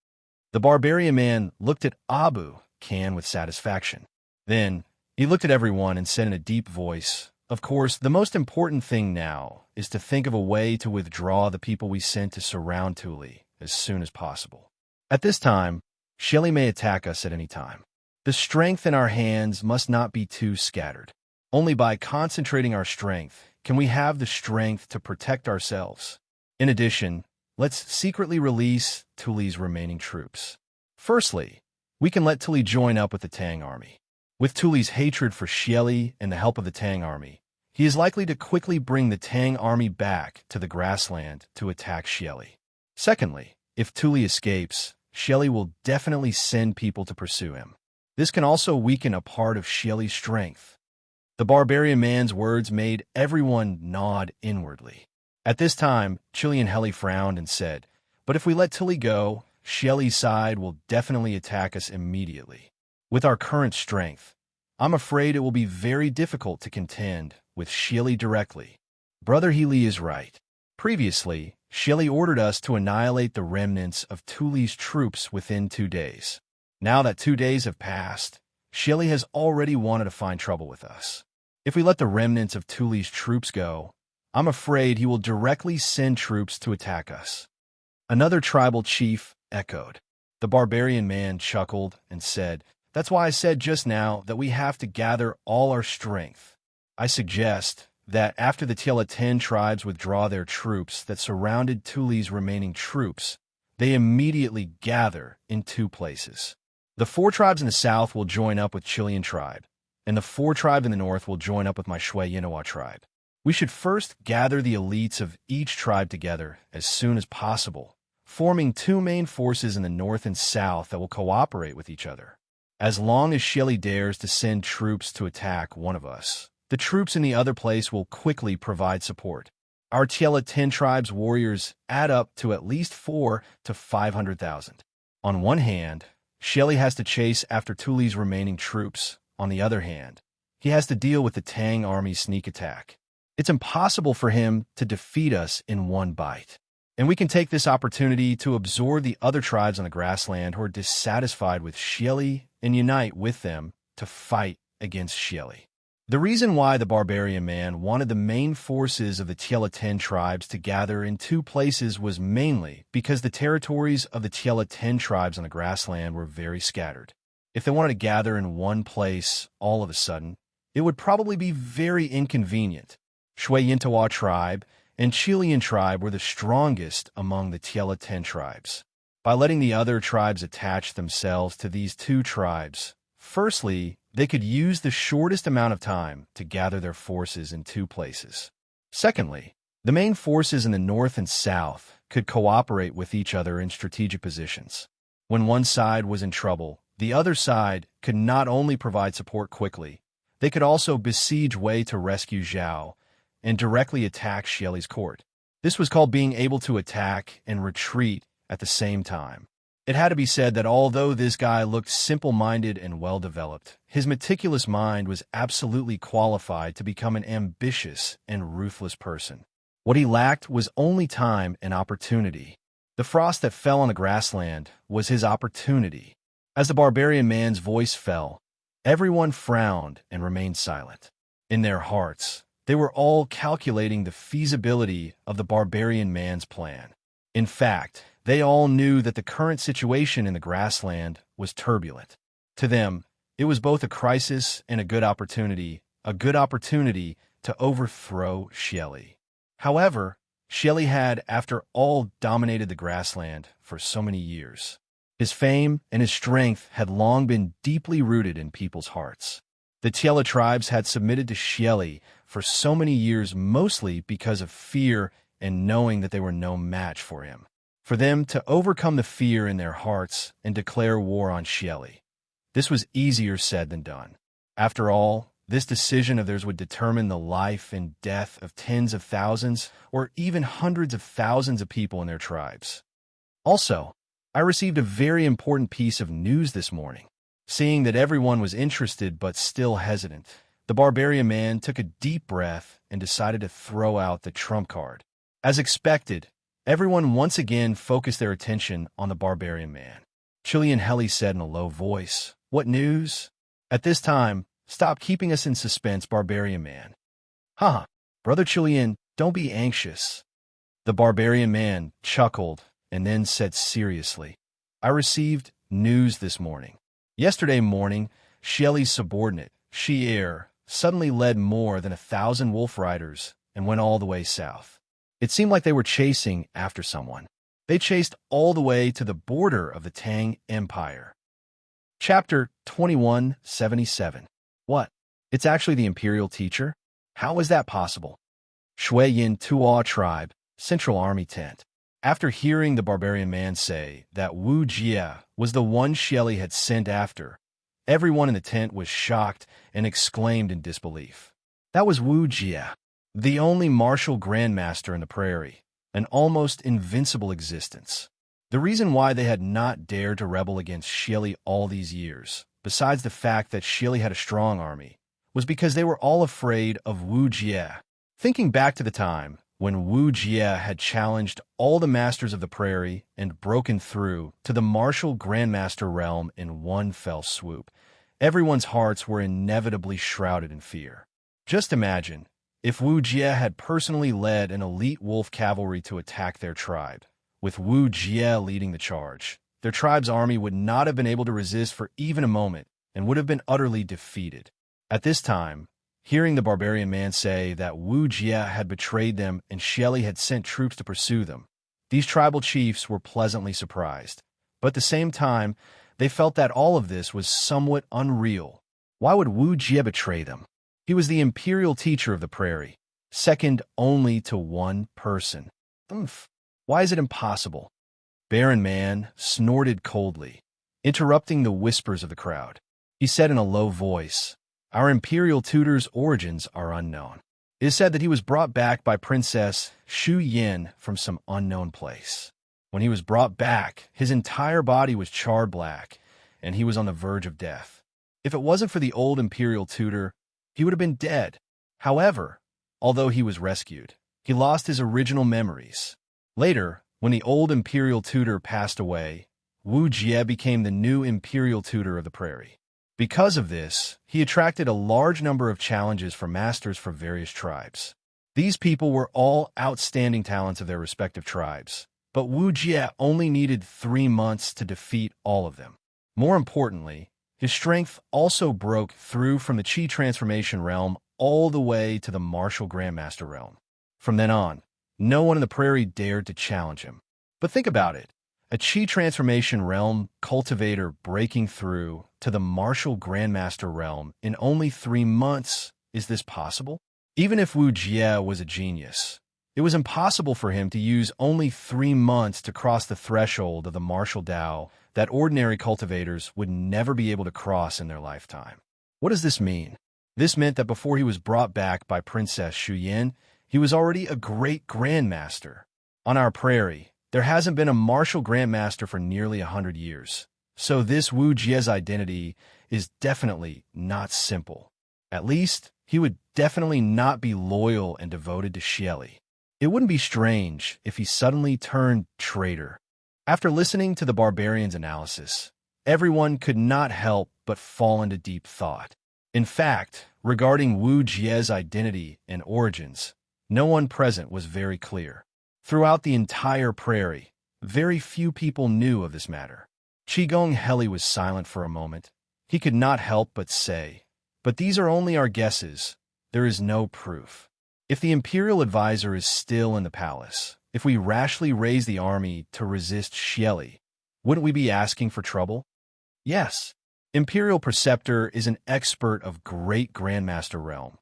The barbarian man looked at Abu-Kan with satisfaction. Then, he looked at everyone and said in a deep voice, "Of course, the most important thing now is to think of a way to withdraw the people we sent to surround Tuli as soon as possible. At this time, Xieli may attack us at any time. The strength in our hands must not be too scattered. Only by concentrating our strength can we have the strength to protect ourselves. In addition, let's secretly release Tuli's remaining troops. Firstly, we can let Tuli join up with the Tang army. With Tuli's hatred for Xieli and the help of the Tang army, he is likely to quickly bring the Tang army back to the grassland to attack Xieli. Secondly, if Tuli escapes, Xieli will definitely send people to pursue him. This can also weaken a part of Xieli's strength." The barbarian man's words made everyone nod inwardly. At this time, Chilean Heli frowned and said, "But if we let Tuli go, Xieli's side will definitely attack us immediately. With our current strength, I'm afraid it will be very difficult to contend with Xieli directly." Brother Healy is right. Previously, Xieli ordered us to annihilate the remnants of Tuli's troops within 2 days. Now that 2 days have passed, Xieli has already wanted to find trouble with us. If we let the remnants of Tuli's troops go, I'm afraid he will directly send troops to attack us. Another tribal chief echoed. The barbarian man chuckled and said, "That's why I said just now that we have to gather all our strength. I suggest that after the Tiela 10 tribes withdraw their troops that surrounded Tuli's remaining troops, they immediately gather in 2 places. The 4 tribes in the south will join up with Chilean tribe, and the 4 tribes in the north will join up with my Shui Yinawa tribe. We should first gather the elites of each tribe together as soon as possible, forming 2 main forces in the north and south that will cooperate with each other. As long as Xieli dares to send troops to attack one of us, the troops in the other place will quickly provide support. Our Tiela 10 tribes warriors add up to at least 4 to 500,000. On one hand, Xieli has to chase after Tuli's remaining troops. On the other hand, he has to deal with the Tang army's sneak attack. It's impossible for him to defeat us in one bite. And we can take this opportunity to absorb the other tribes on the grassland who are dissatisfied with Xieli and unite with them to fight against Xieli." The reason why the barbarian man wanted the main forces of the Tiela 10 tribes to gather in 2 places was mainly because the territories of the Tiela 10 tribes on the grassland were very scattered. If they wanted to gather in one place all of a sudden, it would probably be very inconvenient. Shui Yintawa tribe and Chilean tribe were the strongest among the Tiela 10 tribes. by letting the other tribes attach themselves to these two tribes. Firstly, they could use the shortest amount of time to gather their forces in two places. Secondly, the main forces in the north and south could cooperate with each other in strategic positions. When one side was in trouble, the other side could not only provide support quickly, they could also besiege Wei to rescue Zhao and directly attack Xieli's court. This was called being able to attack and retreat at the same time. It had to be said that although this guy looked simple-minded and well-developed, his meticulous mind was absolutely qualified to become an ambitious and ruthless person. What he lacked was only time and opportunity. The frost that fell on the grassland was his opportunity. As the barbarian man's voice fell, everyone frowned and remained silent. In their hearts, they were all calculating the feasibility of the barbarian man's plan. In fact, they all knew that the current situation in the grassland was turbulent. To them, it was both a crisis and a good opportunity to overthrow Xieli. However, Xieli had, after all, dominated the grassland for so many years. His fame and his strength had long been deeply rooted in people's hearts. The Tiela tribes had submitted to Xieli for so many years mostly because of fear and knowing that they were no match for him. For them to overcome the fear in their hearts and declare war on Xieli, this was easier said than done. After all, this decision of theirs would determine the life and death of tens of thousands or even hundreds of thousands of people in their tribes. Also, I received a very important piece of news this morning. Seeing that everyone was interested but still hesitant, the barbarian man took a deep breath and decided to throw out the trump card. As expected, everyone once again focused their attention on the barbarian man. Chilean Heli said in a low voice, "What news?" At this time, "Stop keeping us in suspense, barbarian man." "Huh, brother Chilean, don't be anxious." The barbarian man chuckled and then said seriously, "I received news this morning. Yesterday morning, Xieli's subordinate, Xi'er, suddenly led more than 1,000 wolf riders and went all the way south. It seemed like they were chasing after someone. They chased all the way to the border of the Tang Empire." Chapter 2177. What? It's actually the imperial teacher? How is that possible? Shuiyin Tuo tribe, Central Army tent. After hearing the barbarian man say that Wuxia was the one Xieli had sent after, everyone in the tent was shocked and exclaimed in disbelief. That was Wuxia, the only martial grandmaster in the prairie, an almost invincible existence. The reason why they had not dared to rebel against Xieli all these years, besides the fact that Xieli had a strong army, was because they were all afraid of Wuxia. Thinking back to the time when Wuxia had challenged all the masters of the prairie and broken through to the martial grandmaster realm in one fell swoop, everyone's hearts were inevitably shrouded in fear. Just imagine if Wuxia had personally led an elite wolf cavalry to attack their tribe, with Wuxia leading the charge. Their tribe's army would not have been able to resist for even a moment and would have been utterly defeated. At this time, hearing the barbarian man say that Wuxia had betrayed them and Xieli had sent troops to pursue them, these tribal chiefs were pleasantly surprised. But at the same time, they felt that all of this was somewhat unreal. Why would Wuxia betray them? He was the imperial teacher of the prairie, second only to one person. Why is it impossible? Baron Man snorted coldly, interrupting the whispers of the crowd. He said in a low voice, "Our imperial tutor's origins are unknown. It is said that he was brought back by Princess Shu Yin from some unknown place. When he was brought back, his entire body was charred black, and he was on the verge of death. If it wasn't for the old imperial tutor, he would have been dead. However, although he was rescued, he lost his original memories. Later, when the old imperial tutor passed away, Wuxia became the new imperial tutor of the prairie. Because of this, he attracted a large number of challenges from masters from various tribes. These people were all outstanding talents of their respective tribes, but Wuxia only needed 3 months to defeat all of them. More importantly, his strength also broke through from the Qi transformation realm all the way to the martial grandmaster realm. From then on, no one in the prairie dared to challenge him. But think about it. A Qi transformation realm cultivator breaking through to the martial grandmaster realm in only 3 months. Is this possible? Even if Wuxia was a genius, it was impossible for him to use only 3 months to cross the threshold of the martial Dao that ordinary cultivators would never be able to cross in their lifetime. What does this mean? This meant that before he was brought back by Princess Shuyan, he was already a great grandmaster. On our prairie, there hasn't been a martial grandmaster for nearly 100 years. So this Wu Jie's identity is definitely not simple. At least, he would definitely not be loyal and devoted to Xieli. It wouldn't be strange if he suddenly turned traitor. After listening to the barbarian's analysis, everyone could not help but fall into deep thought. In fact, regarding Wu Jie's identity and origins, no one present was very clear. Throughout the entire prairie, very few people knew of this matter. Qigong Heli was silent for a moment. He could not help but say, "But these are only our guesses. There is no proof. If the imperial advisor is still in the palace, if we rashly raise the army to resist Xieli, wouldn't we be asking for trouble?" Yes. Imperial Preceptor is an expert of great Grandmaster realm.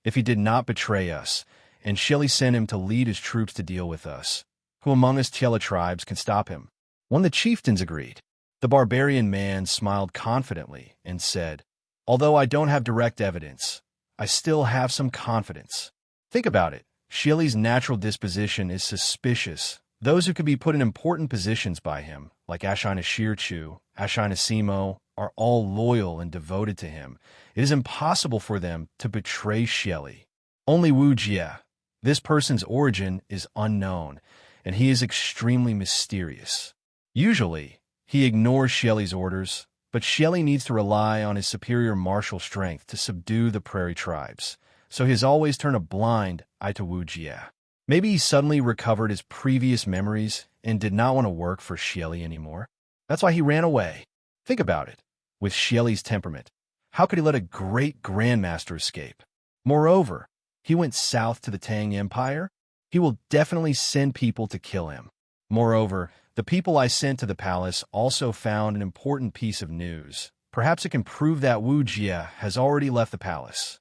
If he did not betray us, and Xieli sent him to lead his troops to deal with us, who among us Tiela tribes can stop him? When the chieftains agreed, the barbarian man smiled confidently and said, "Although I don't have direct evidence, I still have some confidence." Think about it. Xieli's natural disposition is suspicious. Those who could be put in important positions by him, like Ashina Shirchu, Ashina Simo, are all loyal and devoted to him. It is impossible for them to betray Xieli. Only Wu Jie. This person's origin is unknown, and he is extremely mysterious. Usually, he ignores Xieli's orders, but Xieli needs to rely on his superior martial strength to subdue the prairie tribes, so he has always turned a blind eye to Wu Jie. Maybe he suddenly recovered his previous memories and did not want to work for Xieli anymore. That's why he ran away. Think about it. With Xieli's temperament, how could he let a great grandmaster escape? Moreover, he went south to the Tang Empire. He will definitely send people to kill him. Moreover, the people I sent to the palace also found an important piece of news. Perhaps it can prove that Wu Jie has already left the palace.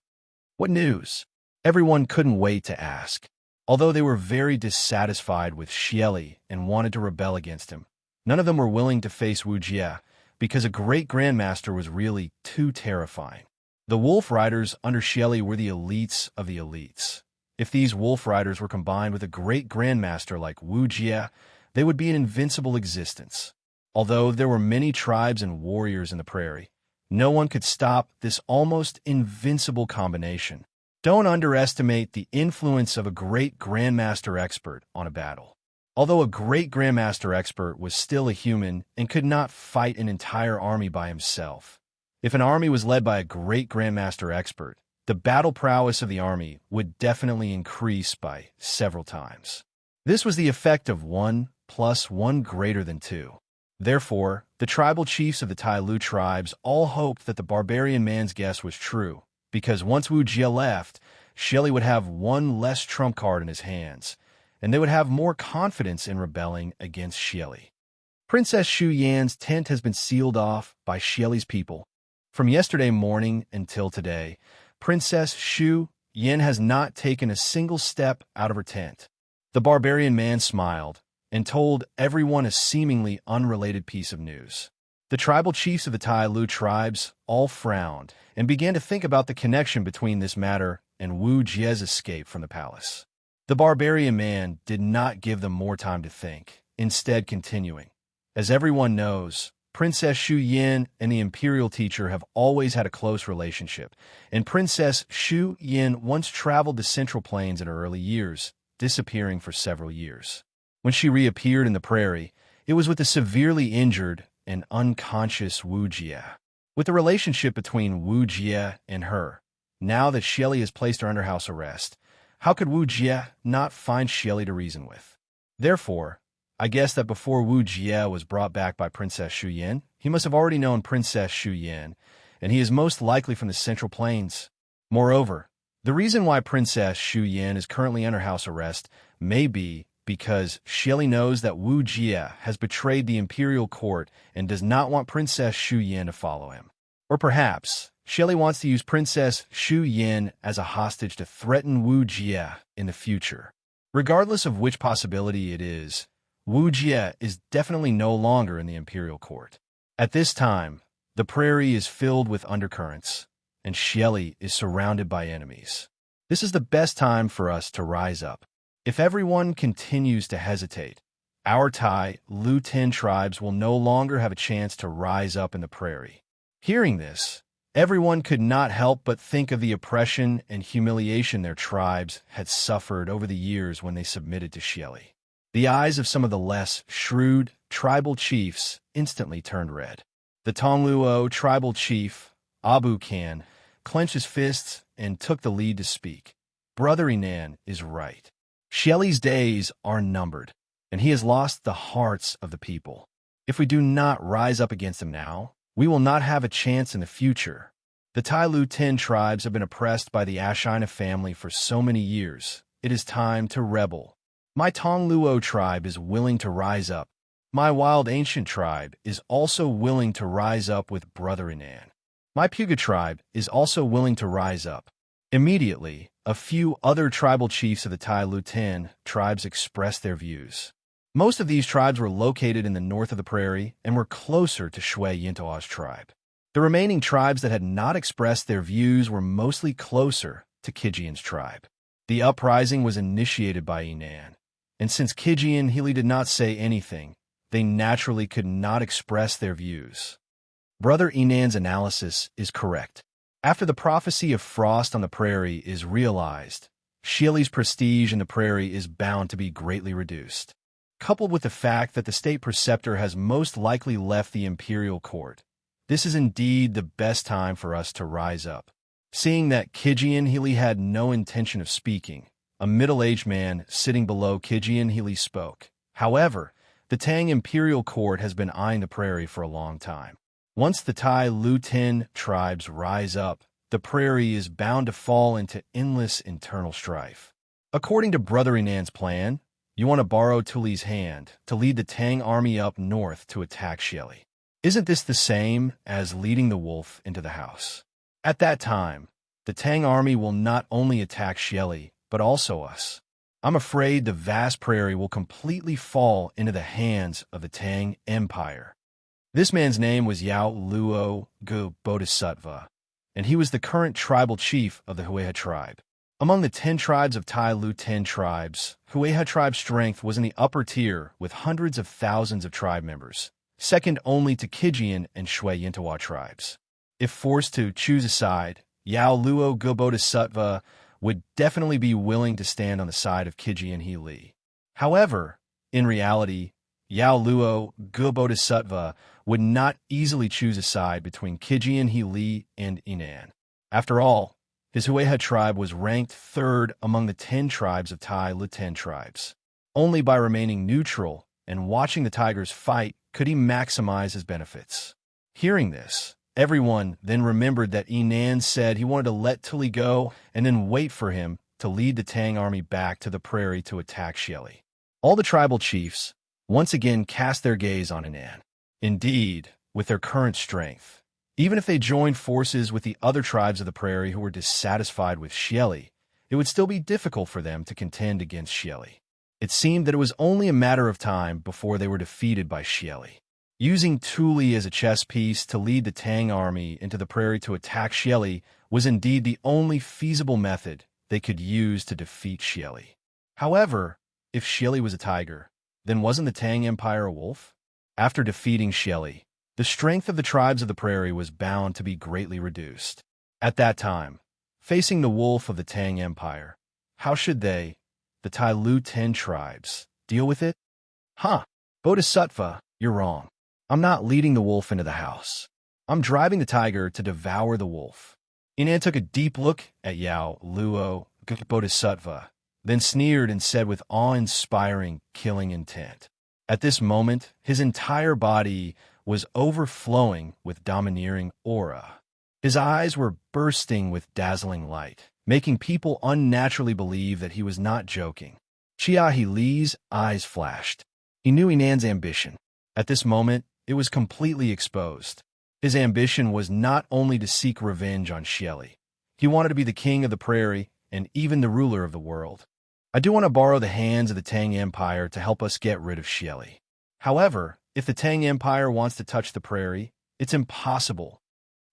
What news? Everyone couldn't wait to ask. Although they were very dissatisfied with Xieli and wanted to rebel against him, none of them were willing to face Wu Jie because a great grandmaster was really too terrifying. The wolf riders under Xieli were the elites of the elites. If these wolf riders were combined with a great grandmaster like Wu Jie, they would be an invincible existence. Although there were many tribes and warriors in the prairie, no one could stop this almost invincible combination. Don't underestimate the influence of a great grandmaster expert on a battle. Although a great grandmaster expert was still a human and could not fight an entire army by himself, if an army was led by a great grandmaster expert, the battle prowess of the army would definitely increase by several times. This was the effect of 1 + 1 greater than 2. Therefore, the tribal chiefs of the Tai Lu tribes all hoped that the barbarian man's guess was true, because once Wu Jie left, Xieli would have one less trump card in his hands, and they would have more confidence in rebelling against Xieli. Princess Shu Yan's tent has been sealed off by Xieli's people. From yesterday morning until today, Princess Shu Yan has not taken a single step out of her tent. The barbarian man smiled and told everyone a seemingly unrelated piece of news. The tribal chiefs of the Tai Lu tribes all frowned and began to think about the connection between this matter and Wu Jie's escape from the palace. The barbarian man did not give them more time to think, instead continuing. As everyone knows, Princess Shu Yan and the imperial teacher have always had a close relationship, and Princess Shu Yan once traveled the Central Plains in her early years, disappearing for several years. When she reappeared in the prairie, it was with the severely injured and unconscious Wu Jie. With the relationship between Wu Jie and her, now that Xieli has placed her under house arrest, how could Wu Jie not find Xieli to reason with? Therefore, I guess that before Wu Jie was brought back by Princess Shu Yan, he must have already known Princess Shu Yan, and he is most likely from the Central Plains. Moreover, the reason why Princess Shu Yan is currently under house arrest may be because Xieli knows that Wuxia has betrayed the imperial court and does not want Princess Shu Yin to follow him. Or perhaps Xieli wants to use Princess Shu Yin as a hostage to threaten Wuxia in the future. Regardless of which possibility it is, Wuxia is definitely no longer in the imperial court. At this time, the prairie is filled with undercurrents, and Xieli is surrounded by enemies. This is the best time for us to rise up. If everyone continues to hesitate, our Tai Lu 10 tribes will no longer have a chance to rise up in the prairie. Hearing this, everyone could not help but think of the oppression and humiliation their tribes had suffered over the years when they submitted to Xieli. The eyes of some of the less shrewd tribal chiefs instantly turned red. The Tongluo tribal chief, Abu Khan, clenched his fists and took the lead to speak. Brother Inan is right. Xieli's days are numbered, and he has lost the hearts of the people. If we do not rise up against him now, we will not have a chance in the future. The Tai Lu 10 tribes have been oppressed by the Ashina family for so many years. It is time to rebel. My Tongluo tribe is willing to rise up. My wild ancient tribe is also willing to rise up with Brother Inan. My Puga tribe is also willing to rise up. Immediately, a few other tribal chiefs of the Tai Lu 10 tribes expressed their views. Most of these tribes were located in the north of the prairie and were closer to Shui Yintoa's tribe. The remaining tribes that had not expressed their views were mostly closer to Kijian's tribe. The uprising was initiated by Inan, and since Kijian Healy did not say anything, they naturally could not express their views. Brother Inan's analysis is correct. After the prophecy of frost on the prairie is realized, Xieli's prestige in the prairie is bound to be greatly reduced. Coupled with the fact that the state preceptor has most likely left the imperial court, this is indeed the best time for us to rise up. Seeing that Kijian Healy had no intention of speaking, a middle-aged man sitting below Kijian Healy spoke. However, the Tang imperial court has been eyeing the prairie for a long time. Once the Tai Lu 10 tribes rise up, the prairie is bound to fall into endless internal strife. According to Brother Inan's plan, you want to borrow Tuli's hand to lead the Tang army up north to attack Xieli. Isn't this the same as leading the wolf into the house? At that time, the Tang army will not only attack Xieli, but also us. I'm afraid the vast prairie will completely fall into the hands of the Tang Empire. This man's name was Yao Luo Gu Bodhisattva, and he was the current tribal chief of the Hueha tribe. Among the 10 tribes of Tai Lu 10 tribes, Hueha tribe's strength was in the upper tier with hundreds of thousands of tribe members, second only to Kijian and Shui Yintoa tribes. If forced to choose a side, Yao Luo Gu Bodhisattva would definitely be willing to stand on the side of Kijian He Li. However, in reality, Yao Luo Gu Bodhisattva would not easily choose a side between Kijian He Li and Inan. After all, his Hueha tribe was ranked third among the 10 tribes of Tai Lu 10 tribes. Only by remaining neutral and watching the tigers fight could he maximize his benefits. Hearing this, everyone then remembered that Inan said he wanted to let Tuli go and then wait for him to lead the Tang army back to the prairie to attack Xieli. All the tribal chiefs once again cast their gaze on Inan. Indeed, with their current strength, even if they joined forces with the other tribes of the prairie who were dissatisfied with Xieli, it would still be difficult for them to contend against Xieli. It seemed that it was only a matter of time before they were defeated by Xieli. Using Tuli as a chess piece to lead the Tang army into the prairie to attack Xieli was indeed the only feasible method they could use to defeat Xieli. However, if Xieli was a tiger, then wasn't the Tang Empire a wolf? After defeating Xieli, the strength of the tribes of the prairie was bound to be greatly reduced. At that time, facing the wolf of the Tang Empire, how should they, the Tai Lu 10 tribes, deal with it? Bodhisattva, you're wrong. I'm not leading the wolf into the house. I'm driving the tiger to devour the wolf. Inan took a deep look at Yao Luo Bodhisattva, then sneered and said with awe-inspiring, killing intent. At this moment, his entire body was overflowing with domineering aura. His eyes were bursting with dazzling light, making people unnaturally believe that he was not joking. Chia Li's eyes flashed. He knew Yinan's ambition. At this moment, it was completely exposed. His ambition was not only to seek revenge on Xieli. He wanted to be the king of the prairie and even the ruler of the world. I do want to borrow the hands of the Tang Empire to help us get rid of Xieli. However, if the Tang Empire wants to touch the prairie, it's impossible.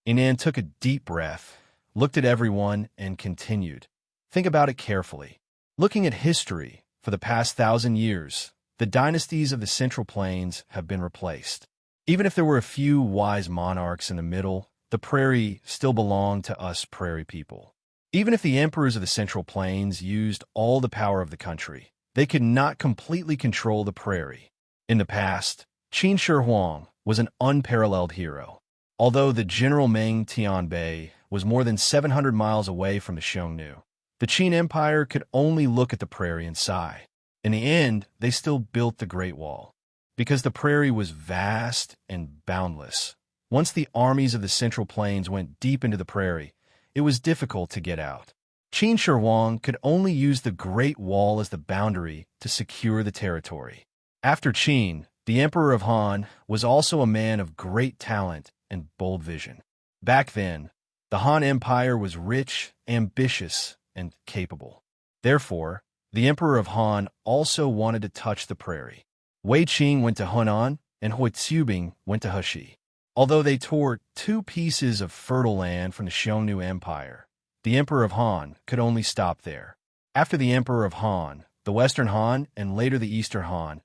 Yinan took a deep breath, looked at everyone, and continued. Think about it carefully. Looking at history, for the past 1,000 years, the dynasties of the Central Plains have been replaced. Even if there were a few wise monarchs in the middle, the prairie still belonged to us prairie people. Even if the emperors of the Central Plains used all the power of the country, they could not completely control the prairie. In the past, Qin Shi Huang was an unparalleled hero. Although the General Meng Tianbei was more than 700 miles away from the Xiongnu, the Qin Empire could only look at the prairie and sigh. In the end, they still built the Great Wall. Because the prairie was vast and boundless. Once the armies of the Central Plains went deep into the prairie, it was difficult to get out. Qin Shi Huang could only use the Great Wall as the boundary to secure the territory. After Qin, the Emperor of Han was also a man of great talent and bold vision. Back then, the Han Empire was rich, ambitious, and capable. Therefore, the Emperor of Han also wanted to touch the prairie. Wei Qing went to Hunan, and Hui Tsubing went to Heshi. Although they tore 2 pieces of fertile land from the Xiongnu Empire, the Emperor of Han could only stop there. After the Emperor of Han, the Western Han, and later the Eastern Han,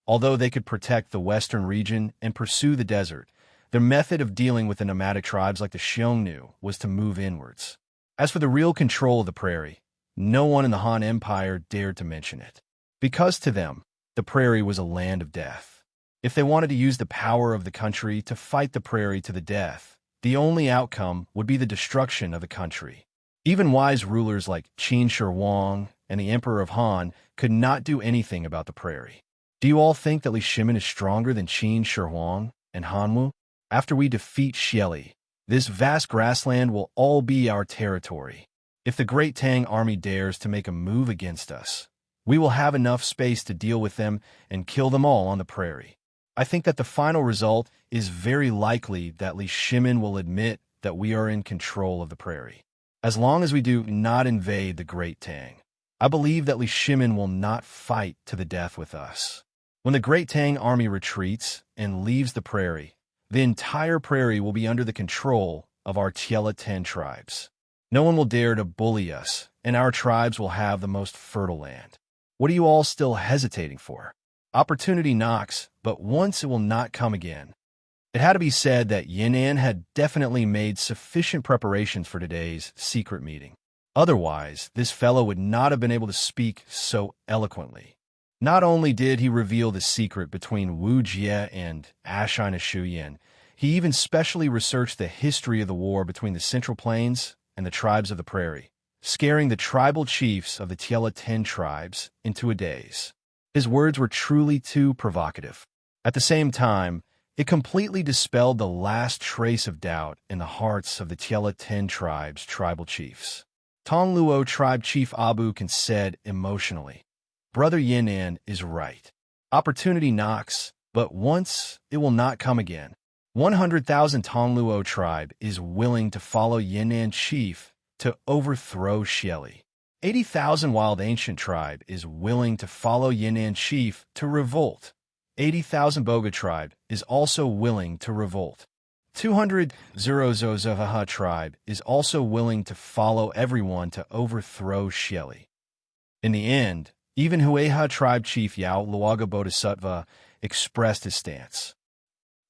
although they could protect the western region and pursue the desert, their method of dealing with the nomadic tribes like the Xiongnu was to move inwards. As for the real control of the prairie, no one in the Han Empire dared to mention it. Because to them, the prairie was a land of death. If they wanted to use the power of the country to fight the prairie to the death, the only outcome would be the destruction of the country. Even wise rulers like Qin Shi Huang and the Emperor of Han could not do anything about the prairie. Do you all think that Li Shimin is stronger than Qin Shi Huang and Hanwu? After we defeat Xieli, this vast grassland will all be our territory. If the Great Tang army dares to make a move against us, we will have enough space to deal with them and kill them all on the prairie. I think that the final result is very likely that Li Shimin will admit that we are in control of the prairie. As long as we do not invade the Great Tang, I believe that Li Shimin will not fight to the death with us. When the Great Tang army retreats and leaves the prairie, the entire prairie will be under the control of our Tiela 10 tribes. No one will dare to bully us, and our tribes will have the most fertile land. What are you all still hesitating for? Opportunity knocks, but once it will not come again. It had to be said that Yinan had definitely made sufficient preparations for today's secret meeting. Otherwise, this fellow would not have been able to speak so eloquently. Not only did he reveal the secret between Wuxia and Ashina Shuyan, he even specially researched the history of the war between the Central Plains and the tribes of the prairie, scaring the tribal chiefs of the Tiela 10 tribes into a daze. His words were truly too provocative. At the same time, it completely dispelled the last trace of doubt in the hearts of the Tiela 10 tribes' tribal chiefs. Tongluo tribe chief Abu Kan said emotionally, "Brother Yinan is right. Opportunity knocks, but once it will not come again. 100,000 Tongluo tribe is willing to follow Yinan chief to overthrow Xieli. 80,000 Wild Ancient tribe is willing to follow Yinan chief to revolt. 80,000 Boga tribe is also willing to revolt. 200 Zerozozaha tribe is also willing to follow everyone to overthrow Xieli." In the end, even Hueha tribe chief Yao Luaga Bodhisattva expressed his stance.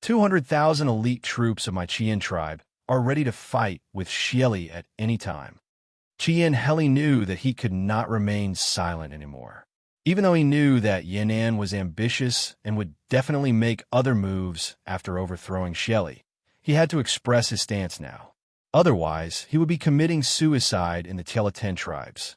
200,000 elite troops of my Qian tribe are ready to fight with Xieli at any time. Qian Heli knew that he could not remain silent anymore. Even though he knew that Yinan was ambitious and would definitely make other moves after overthrowing Xieli, he had to express his stance now. Otherwise, he would be committing suicide in the Tiela 10 tribes.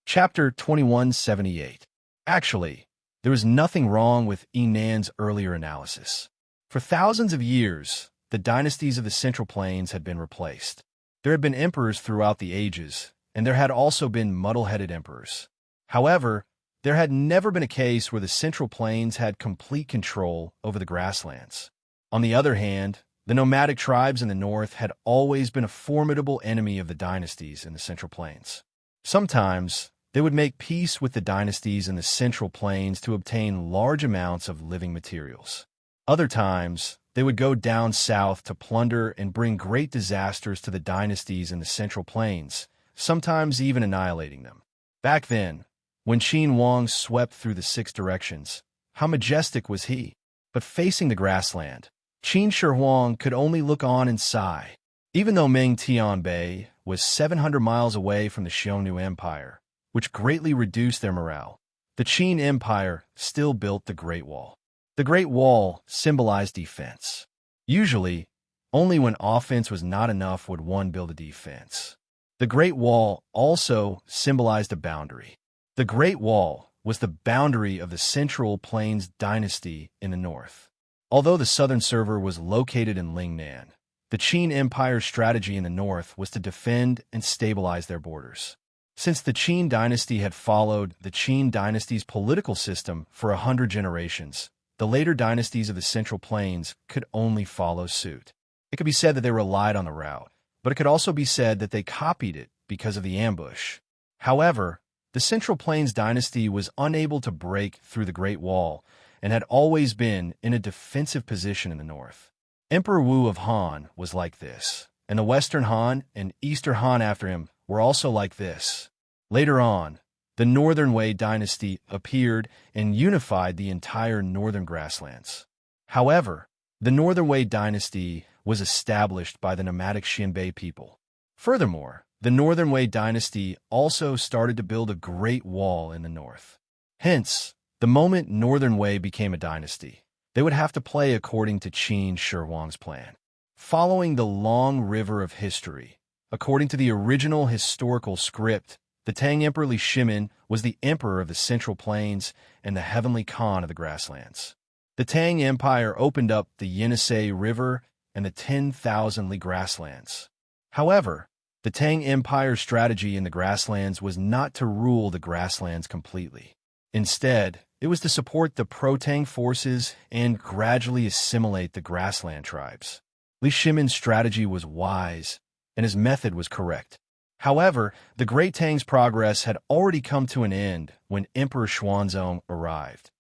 Chapter 2178. Actually, there was nothing wrong with Yinan's earlier analysis. For thousands of years, the dynasties of the Central Plains had been replaced. There had been emperors throughout the ages, and there had also been muddle-headed emperors. However, There had never been a case where the Central Plains had complete control over the grasslands. On the other hand, the nomadic tribes in the north had always been a formidable enemy of the dynasties in the Central Plains. Sometimes, they would make peace with the dynasties in the Central Plains to obtain large amounts of living materials. Other times, they would go down south to plunder and bring great disasters to the dynasties in the Central Plains, sometimes even annihilating them. Back then, when Qin Huang swept through the six directions, how majestic was he! But facing the grassland, Qin Shi Huang could only look on and sigh. Even though Ming Tianbei was 700 miles away from the Xiongnu Empire, which greatly reduced their morale, the Qin Empire still built the Great Wall. The Great Wall symbolized defense. Usually, only when offense was not enough would one build a defense. The Great Wall also symbolized a boundary. The Great Wall was the boundary of the Central Plains dynasty in the north. Although the southern server was located in Lingnan, the Qin Empire's strategy in the north was to defend and stabilize their borders. Since the Qin dynasty had followed the Qin dynasty's political system for 100 generations, the later dynasties of the Central Plains could only follow suit. It could be said that they relied on the route, but it could also be said that they copied it because of the ambush. However, the Central Plains dynasty was unable to break through the Great Wall and had always been in a defensive position in the north. Emperor Wu of Han was like this, and the Western Han and Eastern Han after him were also like this. Later on, the Northern Wei dynasty appeared and unified the entire northern grasslands. However, the Northern Wei dynasty was established by the nomadic Xinbei people. Furthermore, the Northern Wei dynasty also started to build a great wall in the north. Hence, the moment Northern Wei became a dynasty, they would have to play according to Qin Shi Huang's plan. Following the long river of history, according to the original historical script, the Tang Emperor Li Shimin was the emperor of the Central Plains and the heavenly Khan of the grasslands. The Tang Empire opened up the Yenisei River and the 10,000 li grasslands. However, the Tang Empire's strategy in the grasslands was not to rule the grasslands completely. Instead, it was to support the pro-Tang forces and gradually assimilate the grassland tribes. Li Shimin's strategy was wise, and his method was correct. However, the Great Tang's progress had already come to an end when Emperor Xuanzong arrived.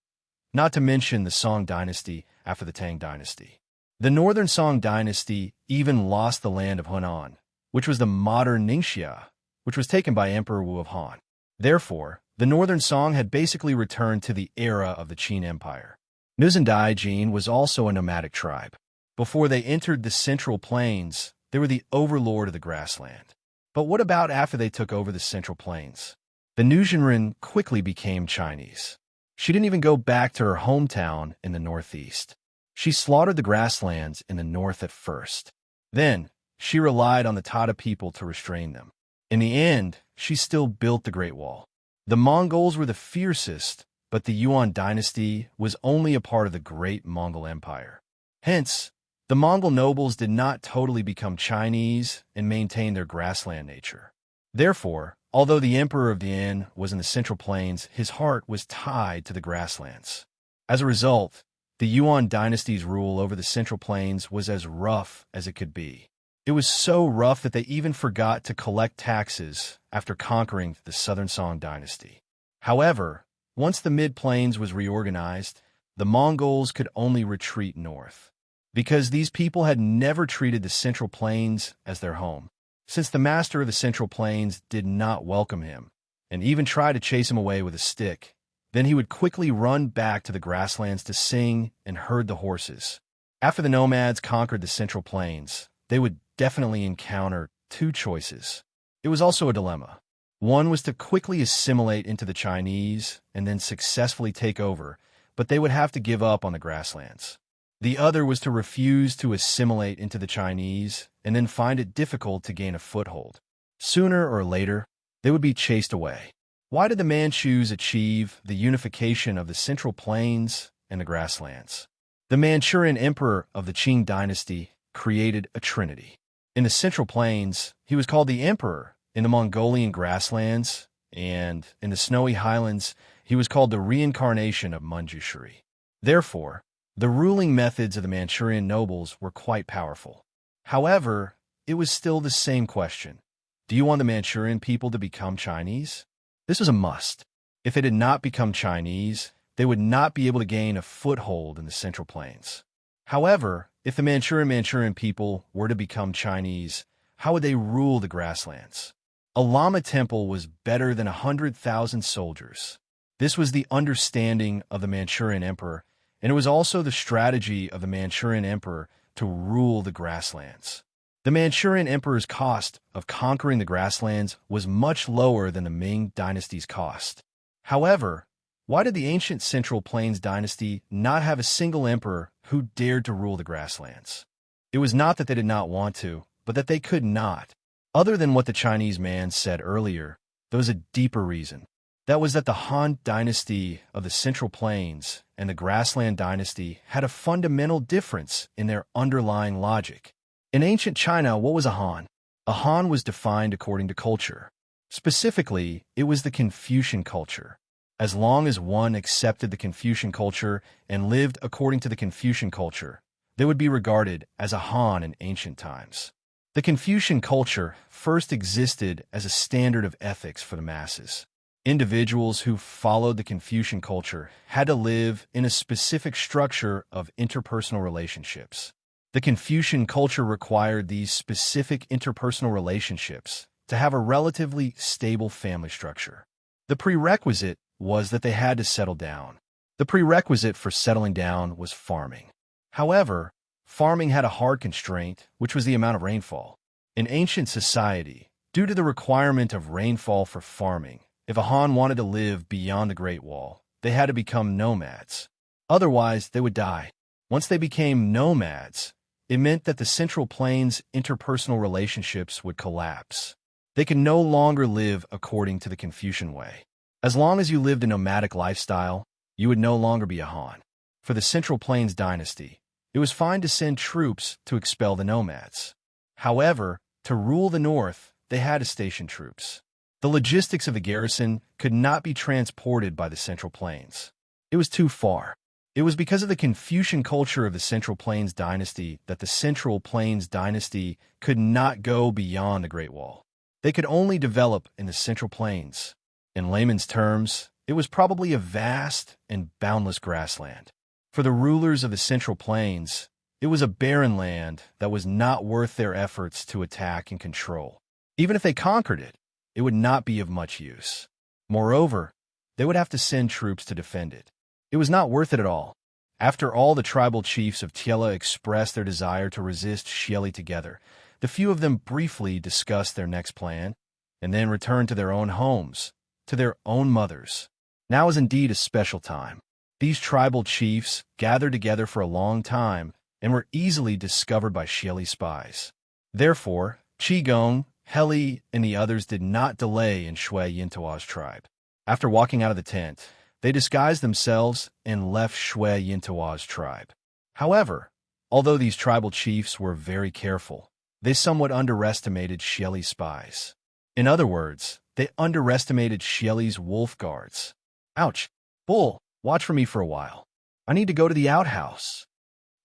Not to mention the Song dynasty after the Tang dynasty. The Northern Song dynasty even lost the land of Hunan, which was the modern Ningxia, which was taken by Emperor Wu of Han. Therefore, the Northern Song had basically returned to the era of the Qin Empire. Nuzhendai Jin was also a nomadic tribe. Before they entered the Central Plains, they were the overlord of the grassland. But what about after they took over the Central Plains? The Nuzhenren quickly became Chinese. She didn't even go back to her hometown in the northeast. She slaughtered the grasslands in the north at first. Then, she relied on the Tata people to restrain them. In the end, she still built the Great Wall. The Mongols were the fiercest, but the Yuan dynasty was only a part of the Great Mongol Empire. Hence, the Mongol nobles did not totally become Chinese and maintain their grassland nature. Therefore, although the Emperor of the Yin was in the Central Plains, his heart was tied to the grasslands. As a result, the Yuan dynasty's rule over the Central Plains was as rough as it could be. It was so rough that they even forgot to collect taxes after conquering the Southern Song dynasty. However, once the Mid-Plains was reorganized, the Mongols could only retreat north, because these people had never treated the Central Plains as their home. Since the master of the Central Plains did not welcome him, and even tried to chase him away with a stick, then he would quickly run back to the grasslands to sing and herd the horses. After the nomads conquered the Central Plains, they would definitely encounter two choices. It was also a dilemma. One was to quickly assimilate into the Chinese and then successfully take over, but they would have to give up on the grasslands. The other was to refuse to assimilate into the Chinese and then find it difficult to gain a foothold. Sooner or later, they would be chased away. Why did the Manchus achieve the unification of the Central Plains and the grasslands? The Manchurian emperor of the Qing dynasty created a trinity. In the Central Plains, he was called the Emperor. In the Mongolian grasslands, and in the snowy highlands, he was called the reincarnation of Manjushri. Therefore, the ruling methods of the Manchurian nobles were quite powerful. However, it was still the same question. Do you want the Manchurian people to become Chinese? This was a must. If they did not become Chinese, they would not be able to gain a foothold in the Central Plains. However, if the Manchurian people were to become Chinese, how would they rule the grasslands? A Lama temple was better than 100,000 soldiers. This was the understanding of the Manchurian emperor, and it was also the strategy of the Manchurian emperor to rule the grasslands. The Manchurian emperor's cost of conquering the grasslands was much lower than the Ming dynasty's cost. However, why did the ancient Central Plains dynasty not have a single emperor who dared to rule the grasslands? It was not that they did not want to, but that they could not. Other than what the Chinese man said earlier, there was a deeper reason. That was that the Han dynasty of the Central Plains and the Grassland dynasty had a fundamental difference in their underlying logic. In ancient China, what was a Han? A Han was defined according to culture. Specifically, it was the Confucian culture. As long as one accepted the Confucian culture and lived according to the Confucian culture, they would be regarded as a Han in ancient times. The Confucian culture first existed as a standard of ethics for the masses. Individuals who followed the Confucian culture had to live in a specific structure of interpersonal relationships. The Confucian culture required these specific interpersonal relationships to have a relatively stable family structure. The prerequisite was that they had to settle down. The prerequisite for settling down was farming. However, farming had a hard constraint, which was the amount of rainfall. In ancient society, due to the requirement of rainfall for farming, if a Han wanted to live beyond the Great Wall, they had to become nomads. Otherwise, they would die. Once they became nomads, it meant that the Central Plains' interpersonal relationships would collapse. They could no longer live according to the Confucian way. As long as you lived a nomadic lifestyle, you would no longer be a Han. For the Central Plains dynasty, it was fine to send troops to expel the nomads. However, to rule the north, they had to station troops. The logistics of the garrison could not be transported by the Central Plains. It was too far. It was because of the Confucian culture of the Central Plains dynasty that the Central Plains dynasty could not go beyond the Great Wall. They could only develop in the Central Plains. In layman's terms, it was probably a vast and boundless grassland. For the rulers of the Central Plains, it was a barren land that was not worth their efforts to attack and control. Even if they conquered it, it would not be of much use. Moreover, they would have to send troops to defend it. It was not worth it at all. After all the tribal chiefs of Tiela expressed their desire to resist Xieli together, the few of them briefly discussed their next plan, and then returned to their own homes, to their own mothers. Now is indeed a special time. These tribal chiefs gathered together for a long time and were easily discovered by Xieli spies. Therefore, Qigong, Heli, and the others did not delay in Shui Yintua's tribe. After walking out of the tent, they disguised themselves and left Shui Yintua's tribe. However, although these tribal chiefs were very careful, they somewhat underestimated Xieli's spies. In other words, they underestimated Xieli's wolf guards. Ouch! Bull, watch for me for a while. I need to go to the outhouse.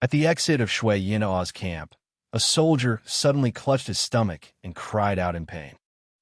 At the exit of Shui Yintua's camp, a soldier suddenly clutched his stomach and cried out in pain.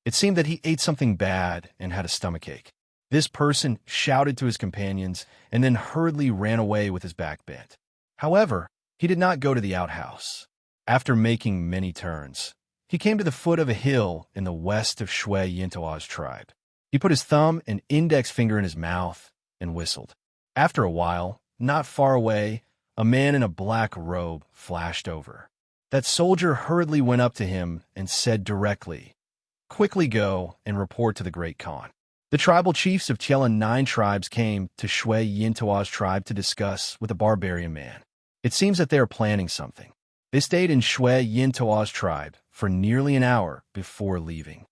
It seemed that he ate something bad and had a stomachache. This person shouted to his companions and then hurriedly ran away with his back bent. However, he did not go to the outhouse. After making many turns, he came to the foot of a hill in the west of Shui Yintua's tribe. He put his thumb and index finger in his mouth and whistled. After a while, not far away, a man in a black robe flashed over. That soldier hurriedly went up to him and said directly, "Quickly go and report to the Great Khan." The tribal chiefs of Tiela 9 tribes came to Shui Yintua's tribe to discuss with the barbarian man. It seems that they are planning something. They stayed in Shui Yintua's tribe for nearly an hour before leaving.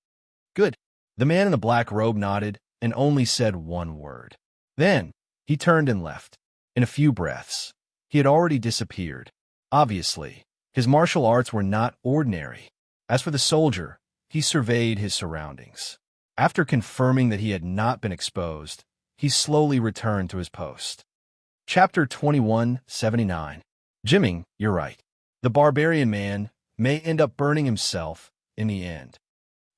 Good. The man in the black robe nodded and only said one word. Then, he turned and left. In a few breaths, he had already disappeared. Obviously, his martial arts were not ordinary. As for the soldier, he surveyed his surroundings. After confirming that he had not been exposed, he slowly returned to his post. Chapter 2179. Jimming, you're right. The barbarian man may end up burning himself in the end.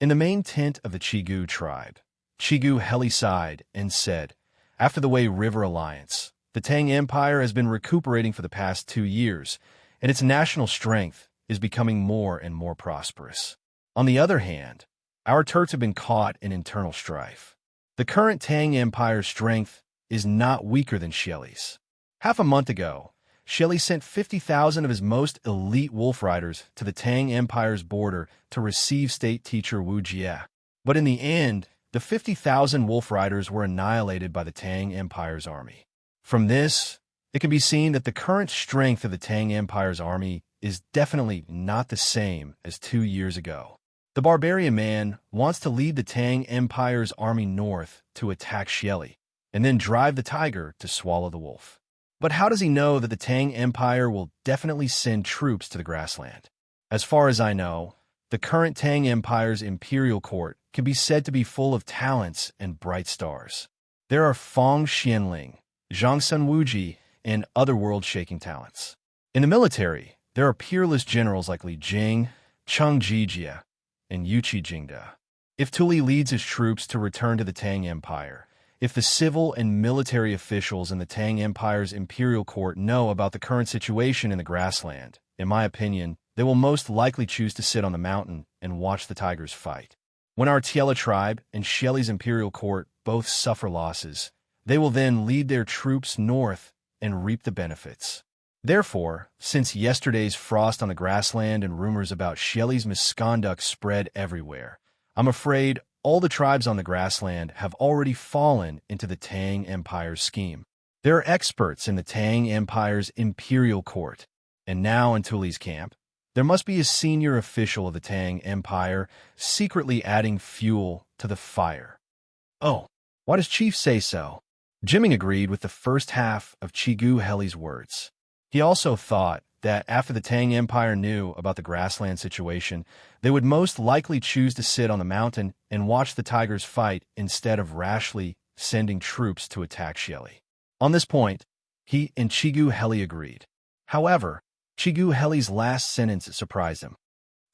In the main tent of the Chigu tribe, Chigu Heli sighed and said, after the Wei River Alliance, the Tang Empire has been recuperating for the past 2 years, and its national strength is becoming more and more prosperous. On the other hand, our Turks have been caught in internal strife. The current Tang Empire's strength is not weaker than Xieli's. Half a month ago, Xieli sent 50,000 of his most elite wolf riders to the Tang Empire's border to receive state teacher Wuxia. But in the end, the 50,000 wolf riders were annihilated by the Tang Empire's army. From this, it can be seen that the current strength of the Tang Empire's army is definitely not the same as 2 years ago. The barbarian man wants to lead the Tang Empire's army north to attack Xieli, and then drive the tiger to swallow the wolf. But how does he know that the Tang Empire will definitely send troops to the grassland? As far as I know, the current Tang Empire's imperial court can be said to be full of talents and bright stars. There are Fang Xianling, Zhang Wuji, and other world-shaking talents. In the military, there are peerless generals like Li Jing, Cheng Jijia, and Yuqi Jingda. If Tuli leads his troops to return to the Tang Empire, if the civil and military officials in the Tang Empire's imperial court know about the current situation in the grassland, in my opinion, they will most likely choose to sit on the mountain and watch the tigers fight. When our Tiela tribe and Xieli's imperial court both suffer losses, they will then lead their troops north and reap the benefits. Therefore, since yesterday's frost on the grassland and rumors about Xieli's misconduct spread everywhere, I'm afraid all the tribes on the grassland have already fallen into the Tang Empire's scheme. There are experts in the Tang Empire's imperial court, and now in Tuli's camp, there must be a senior official of the Tang Empire secretly adding fuel to the fire. Oh, why does Chief say so? Jimming agreed with the first half of Chigu Heli's words. He also thought that after the Tang Empire knew about the grassland situation, they would most likely choose to sit on the mountain and watch the tigers fight instead of rashly sending troops to attack Xieli. On this point, he and Chigu Heli agreed. However, Chigu Heli's last sentence surprised him.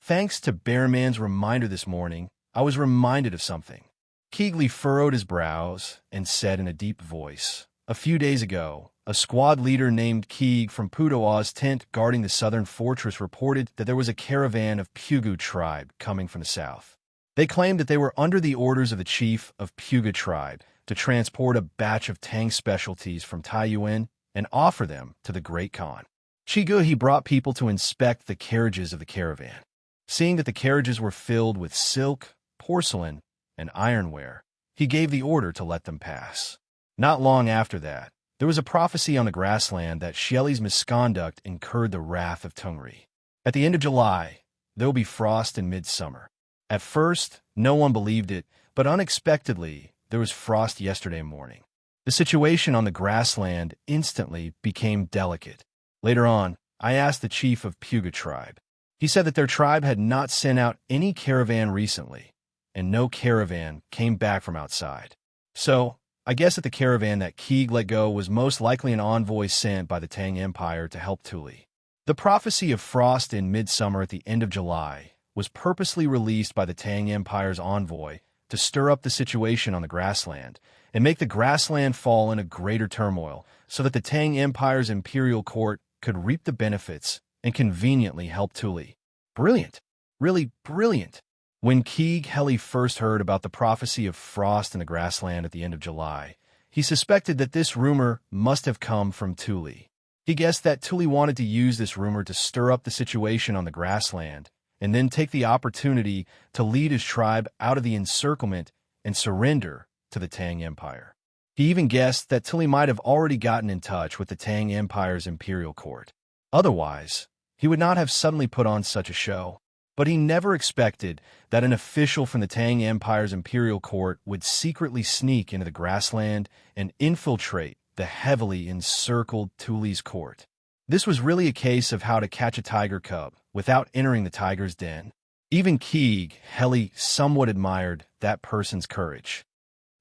Thanks to Bearman's reminder this morning, I was reminded of something. Keegley furrowed his brows and said in a deep voice, a few days ago, a squad leader named Keeg from Pudoa's tent guarding the southern fortress reported that there was a caravan of Pugu tribe coming from the south. They claimed that they were under the orders of the chief of Puga tribe to transport a batch of Tang specialties from Taiyuan and offer them to the Great Khan. Chigu he brought people to inspect the carriages of the caravan. Seeing that the carriages were filled with silk, porcelain, and ironware, he gave the order to let them pass. Not long after that, there was a prophecy on the grassland that Xieli's misconduct incurred the wrath of Tungri. At the end of July, there will be frost in midsummer. At first, no one believed it, but unexpectedly, there was frost yesterday morning. The situation on the grassland instantly became delicate. Later on, I asked the chief of Puga tribe. He said that their tribe had not sent out any caravan recently, and no caravan came back from outside. So, I guess that the caravan that Keeg let go was most likely an envoy sent by the Tang Empire to help Tuli. The prophecy of frost in midsummer at the end of July was purposely released by the Tang Empire's envoy to stir up the situation on the grassland and make the grassland fall in a greater turmoil so that the Tang Empire's imperial court could reap the benefits and conveniently help Tuli. Brilliant. Really brilliant. When Keeg Heli first heard about the prophecy of frost in the grassland at the end of July, he suspected that this rumor must have come from Tuli. He guessed that Tuli wanted to use this rumor to stir up the situation on the grassland and then take the opportunity to lead his tribe out of the encirclement and surrender to the Tang Empire. He even guessed that Tuli might have already gotten in touch with the Tang Empire's imperial court. Otherwise, he would not have suddenly put on such a show. But he never expected that an official from the Tang Empire's imperial court would secretly sneak into the grassland and infiltrate the heavily encircled Tuli's court. This was really a case of how to catch a tiger cub without entering the tiger's den. Even Keeg Heli somewhat admired that person's courage.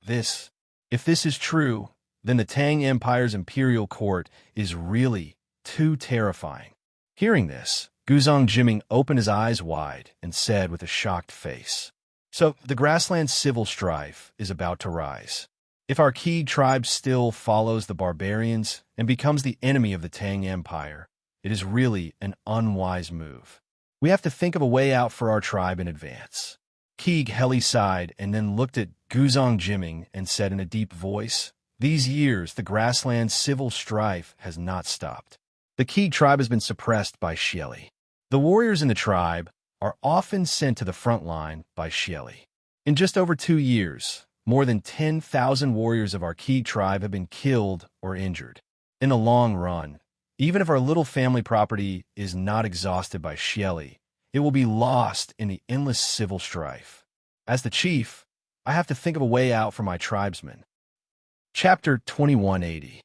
If this is true, then the Tang Empire's imperial court is really too terrifying. Hearing this, Guzong Jiming opened his eyes wide and said with a shocked face, "So, the grassland civil strife is about to rise. If our Qi tribe still follows the barbarians and becomes the enemy of the Tang Empire, it is really an unwise move. We have to think of a way out for our tribe in advance." Qi Heli sighed and then looked at Guzong Jiming and said in a deep voice, "These years, the grassland civil strife has not stopped. The Qi tribe has been suppressed by Xieli. The warriors in the tribe are often sent to the front line by Xieli. In just over 2 years, more than 10,000 warriors of our Qi tribe have been killed or injured. In the long run, even if our little family property is not exhausted by Xieli, it will be lost in the endless civil strife. As the chief, I have to think of a way out for my tribesmen." Chapter 2180.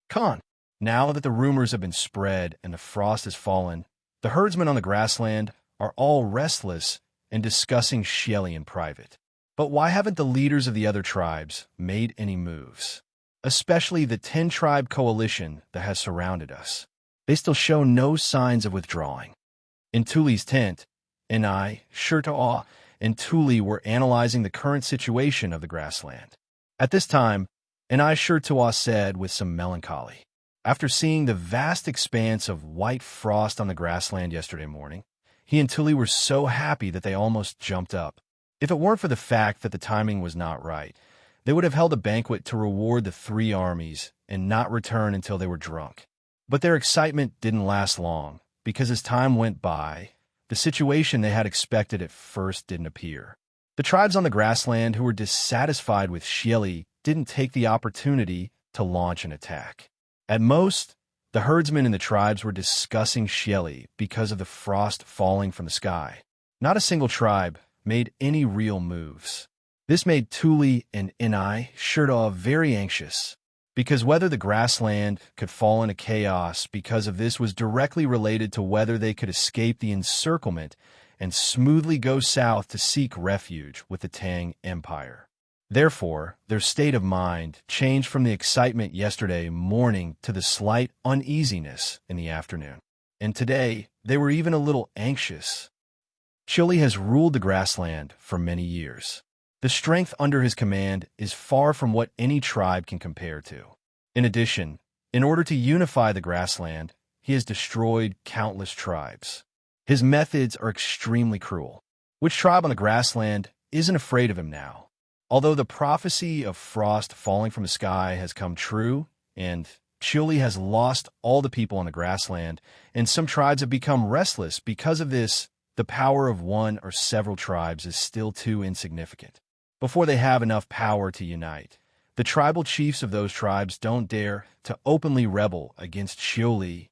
Khan. Now that the rumors have been spread and the frost has fallen, the herdsmen on the grassland are all restless and discussing Xieli in private. But why haven't the leaders of the other tribes made any moves? Especially the 10-tribe coalition that has surrounded us. They still show no signs of withdrawing. In Tuli's tent, Shirtaw, and Tuli were analyzing the current situation of the grassland. At this time, Shirtaw said with some melancholy, after seeing the vast expanse of white frost on the grassland yesterday morning, he and Tuli were so happy that they almost jumped up. If it weren't for the fact that the timing was not right, they would have held a banquet to reward the 3 armies and not return until they were drunk. But their excitement didn't last long, because as time went by, the situation they had expected at first didn't appear. The tribes on the grassland who were dissatisfied with Xieli didn't take the opportunity to launch an attack. At most, the herdsmen in the tribes were discussing Xieli because of the frost falling from the sky. Not a single tribe made any real moves. This made Tuli and Shirtaw very anxious, because whether the grassland could fall into chaos because of this was directly related to whether they could escape the encirclement and smoothly go south to seek refuge with the Tang Empire. Therefore, their state of mind changed from the excitement yesterday morning to the slight uneasiness in the afternoon. And today, they were even a little anxious. Chili has ruled the grassland for many years. The strength under his command is far from what any tribe can compare to. In addition, in order to unify the grassland, he has destroyed countless tribes. His methods are extremely cruel. Which tribe on the grassland isn't afraid of him now? Although the prophecy of frost falling from the sky has come true, and Chili has lost all the people on the grassland, and some tribes have become restless because of this, the power of one or several tribes is still too insignificant. Before they have enough power to unite, the tribal chiefs of those tribes don't dare to openly rebel against Xioli.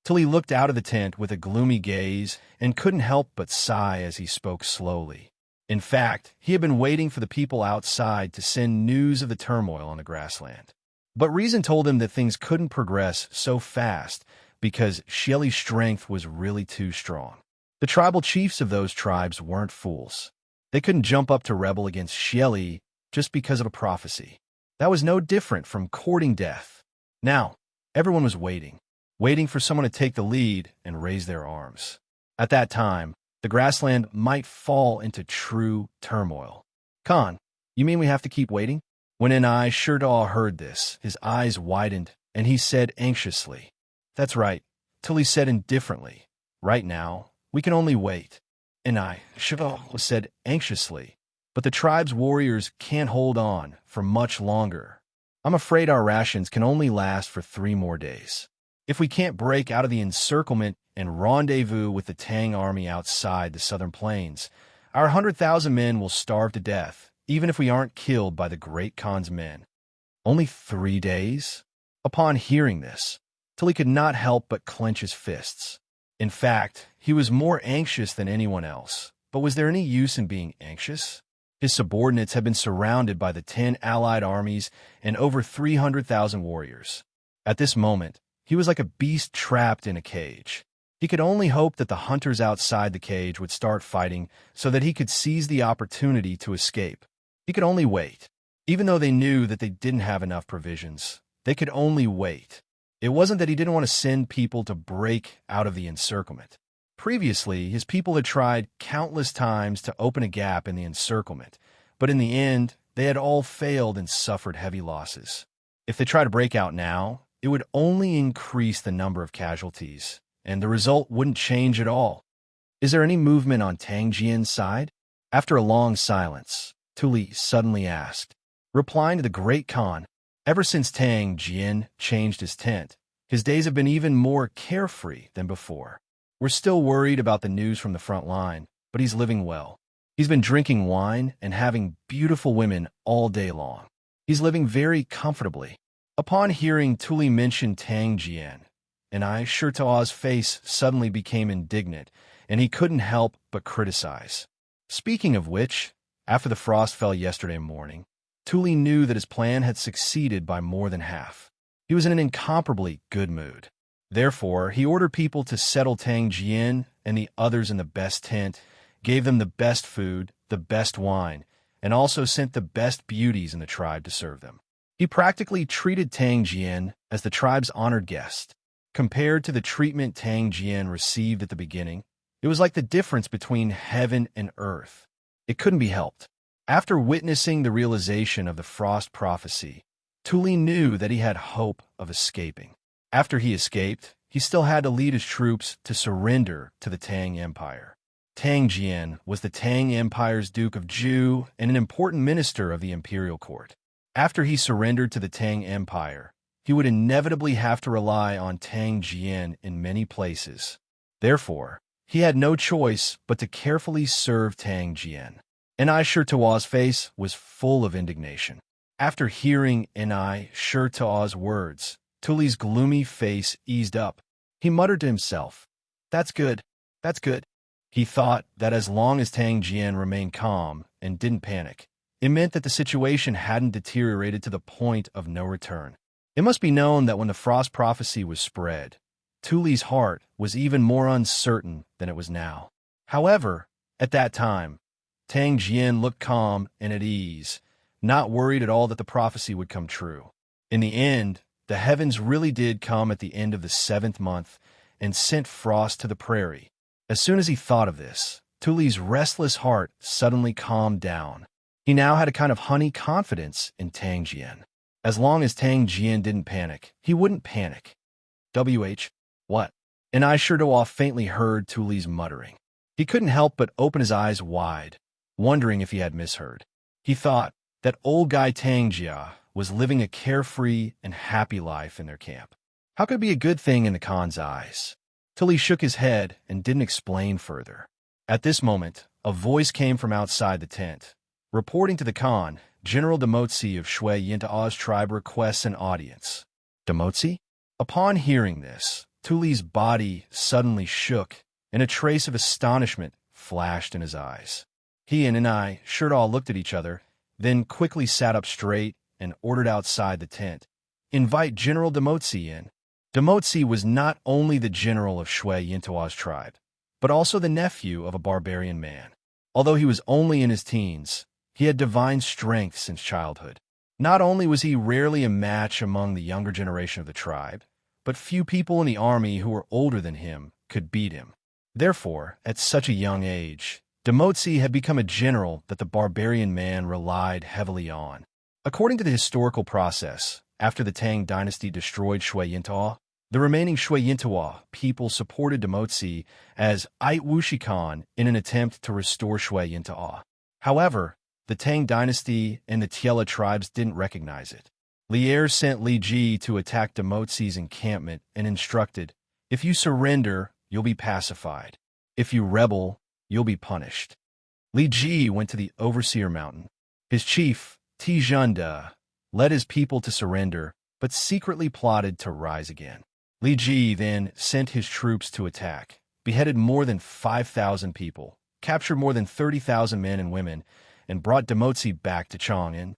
Tuli looked out of the tent with a gloomy gaze and couldn't help but sigh as he spoke slowly. In fact, he had been waiting for the people outside to send news of the turmoil on the grassland. But reason told him that things couldn't progress so fast because Xieli's strength was really too strong. The tribal chiefs of those tribes weren't fools. They couldn't jump up to rebel against Xieli just because of a prophecy. That was no different from courting death. Now, everyone was waiting for someone to take the lead and raise their arms. At that time, the grassland might fall into true turmoil. Khan, you mean we have to keep waiting? When Shirtaw heard this, his eyes widened, and he said anxiously, "That's right," till he said indifferently, "Right now, we can only wait." Shirtaw said anxiously, "But the tribe's warriors can't hold on for much longer. I'm afraid our rations can only last for 3 more days. If we can't break out of the encirclement and rendezvous with the Tang army outside the southern plains, our 100,000 men will starve to death, even if we aren't killed by the Great Khan's men." Only 3 days? Upon hearing this, Tuli could not help but clench his fists. In fact, he was more anxious than anyone else. But was there any use in being anxious? His subordinates had been surrounded by the 10 allied armies and over 300,000 warriors. At this moment, he was like a beast trapped in a cage. He could only hope that the hunters outside the cage would start fighting so that he could seize the opportunity to escape. He could only wait. Even though they knew that they didn't have enough provisions, they could only wait. It wasn't that he didn't want to send people to break out of the encirclement. Previously, his people had tried countless times to open a gap in the encirclement, but in the end, they had all failed and suffered heavy losses. If they try to break out now, it would only increase the number of casualties, and the result wouldn't change at all. Is there any movement on Tang Jian's side? After a long silence, Tuli suddenly asked, replying to the Great Khan, ever since Tang Jian changed his tent, his days have been even more carefree than before. We're still worried about the news from the front line, but he's living well. He's been drinking wine and having beautiful women all day long. He's living very comfortably. Upon hearing Tuli mention Tang Jian, Xianxia's face suddenly became indignant, and he couldn't help but criticize. Speaking of which, after the frost fell yesterday morning, Tuli knew that his plan had succeeded by more than half. He was in an incomparably good mood. Therefore, he ordered people to settle Tang Jian and the others in the best tent, gave them the best food, the best wine, and also sent the best beauties in the tribe to serve them. He practically treated Tang Jian as the tribe's honored guest. Compared to the treatment Tang Jian received at the beginning, it was like the difference between heaven and earth. It couldn't be helped. After witnessing the realization of the frost prophecy, Tuli knew that he had hope of escaping. After he escaped, he still had to lead his troops to surrender to the Tang Empire. Tang Jian was the Tang Empire's Duke of Zhu and an important minister of the imperial court. After he surrendered to the Tang Empire, he would inevitably have to rely on Tang Jian in many places. Therefore, he had no choice but to carefully serve Tang Jian. Xianxia's face was full of indignation. After hearing Xianxia's words, Tuli's gloomy face eased up. He muttered to himself, "That's good, that's good." He thought that as long as Tang Jian remained calm and didn't panic, it meant that the situation hadn't deteriorated to the point of no return. It must be known that when the frost prophecy was spread, Tuli's heart was even more uncertain than it was now. However, at that time, Tang Jian looked calm and at ease, not worried at all that the prophecy would come true. In the end, the heavens really did come at the end of the 7th month and sent frost to the prairie. As soon as he thought of this, Tuli's restless heart suddenly calmed down. He now had a kind of honey confidence in Tang Jian. As long as Tang Jian didn't panic, he wouldn't panic. What? Xianxia faintly heard Tuli's muttering. He couldn't help but open his eyes wide, wondering if he had misheard. He thought that old guy Tang Jia was living a carefree and happy life in their camp. How could it be a good thing in the Khan's eyes? Tuli shook his head and didn't explain further. At this moment, a voice came from outside the tent. Reporting to the Khan, General Demotsi of Xianxia's tribe requests an audience. Demotsi? Upon hearing this, Tuli's body suddenly shook, and a trace of astonishment flashed in his eyes. He and Xianxia looked at each other, then quickly sat up straight and ordered outside the tent, "Invite General Demotsi in." Demotsi was not only the general of Xianxia's tribe, but also the nephew of a barbarian man. Although he was only in his teens, he had divine strength since childhood. Not only was he rarely a match among the younger generation of the tribe, but few people in the army who were older than him could beat him. Therefore, at such a young age, Demotsi had become a general that the barbarian man relied heavily on. According to the historical process, after the Tang dynasty destroyed Xianxia, the remaining Xianxia people supported Demotsi as Wuxia Khan in an attempt to restore Xianxia. However, the Tang dynasty and the Tiela tribes didn't recognize it. Lier sent Li Ji to attack Demotsi's encampment and instructed, "If you surrender, you'll be pacified. If you rebel, you'll be punished." Li Ji went to the Overseer Mountain. His chief, Tijunda, led his people to surrender, but secretly plotted to rise again. Li Ji then sent his troops to attack, beheaded more than 5,000 people, captured more than 30,000 men and women, and brought Demotsi back to Chang'an.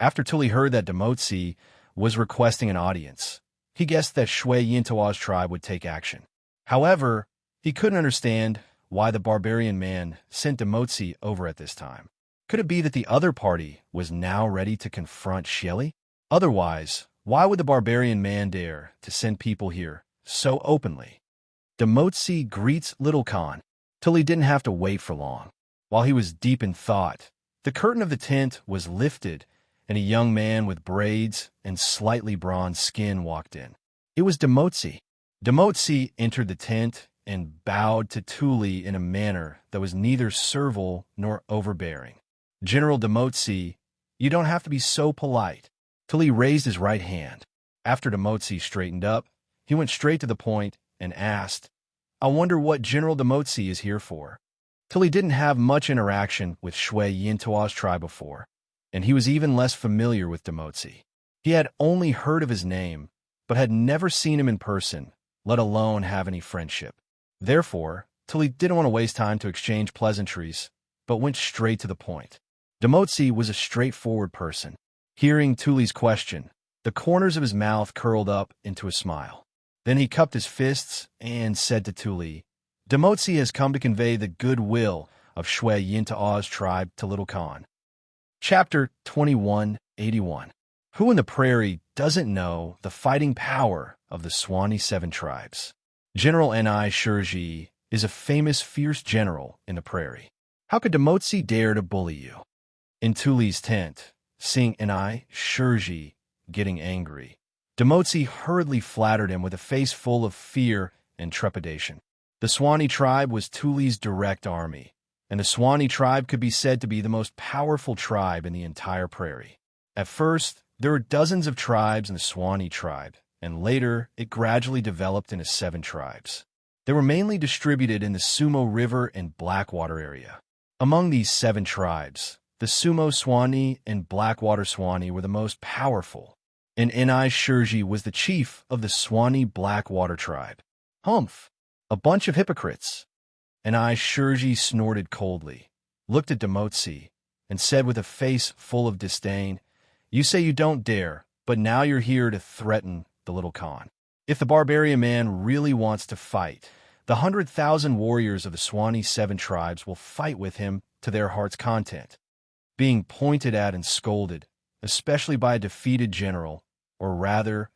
After Tuli heard that Demotsi was requesting an audience, he guessed that Xianxia's tribe would take action. However, he couldn't understand why the barbarian man sent Demotsi over at this time. Could it be that the other party was now ready to confront Xieli? Otherwise, why would the barbarian man dare to send people here so openly? Demotsi greets Little Khan till he didn't have to wait for long. While he was deep in thought, the curtain of the tent was lifted and a young man with braids and slightly bronzed skin walked in. It was Demotsi. Demotsi entered the tent and bowed to Tuli in a manner that was neither servile nor overbearing. General Demotsi, you don't have to be so polite. Tuli raised his right hand. After Demotsi straightened up, he went straight to the point and asked, I wonder what General Demotsi is here for. Tuli didn't have much interaction with Shui Yintua's tribe before, and he was even less familiar with Demotsi. He had only heard of his name, but had never seen him in person, let alone have any friendship. Therefore, Tuli didn't want to waste time to exchange pleasantries, but went straight to the point. Demotsi was a straightforward person. Hearing Tuli's question, the corners of his mouth curled up into a smile. Then he cupped his fists and said to Tuli, Demotsi has come to convey the goodwill of Shui Yintua's tribe to Little Khan. Chapter 2181. Who in the prairie doesn't know the fighting power of the Swanee 7 tribes? General Ni Shurji is a famous fierce general in the prairie. How could Demotsi dare to bully you? In Tuli's tent, seeing Ni Shurji getting angry, Demotsi hurriedly flattered him with a face full of fear and trepidation. The Swanee tribe was Tuli's direct army, and the Swanee tribe could be said to be the most powerful tribe in the entire prairie. At first, there were dozens of tribes in the Swanee tribe, and later it gradually developed into 7 tribes. They were mainly distributed in the Sumo River and Blackwater area. Among these 7 tribes, the Sumo Swanee and Blackwater Swanee were the most powerful, and Ni Shurji was the chief of the Swanee Blackwater tribe. Humph! A bunch of hypocrites. Ni Shurji snorted coldly, looked at Demotsi, and said with a face full of disdain, You say you don't dare, but now you're here to threaten the Little Khan. If the barbarian man really wants to fight, the 100,000 warriors of the Swanee 7 tribes will fight with him to their heart's content. Being pointed at and scolded, especially by a defeated general, or rather,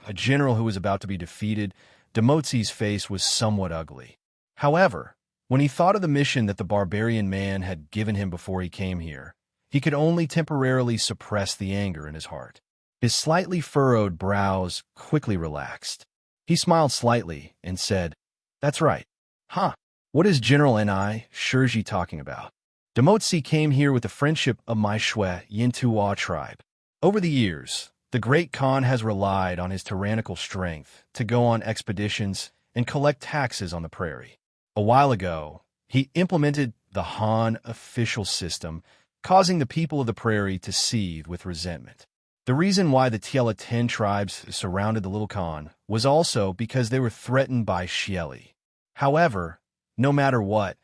a general who was about to be defeated, Demotsi's face was somewhat ugly. However, when he thought of the mission that the barbarian man had given him before he came here, he could only temporarily suppress the anger in his heart. His slightly furrowed brows quickly relaxed. He smiled slightly and said, That's right. Huh, what is General Ni Shurji talking about? Demotsi came here with the friendship of my Shui Yintua tribe. Over the years, the Great Khan has relied on his tyrannical strength to go on expeditions and collect taxes on the prairie. A while ago, he implemented the Han official system, causing the people of the prairie to seethe with resentment. The reason why the Tiela 10 tribes surrounded the Little Khan was also because they were threatened by Xieli. However, no matter what,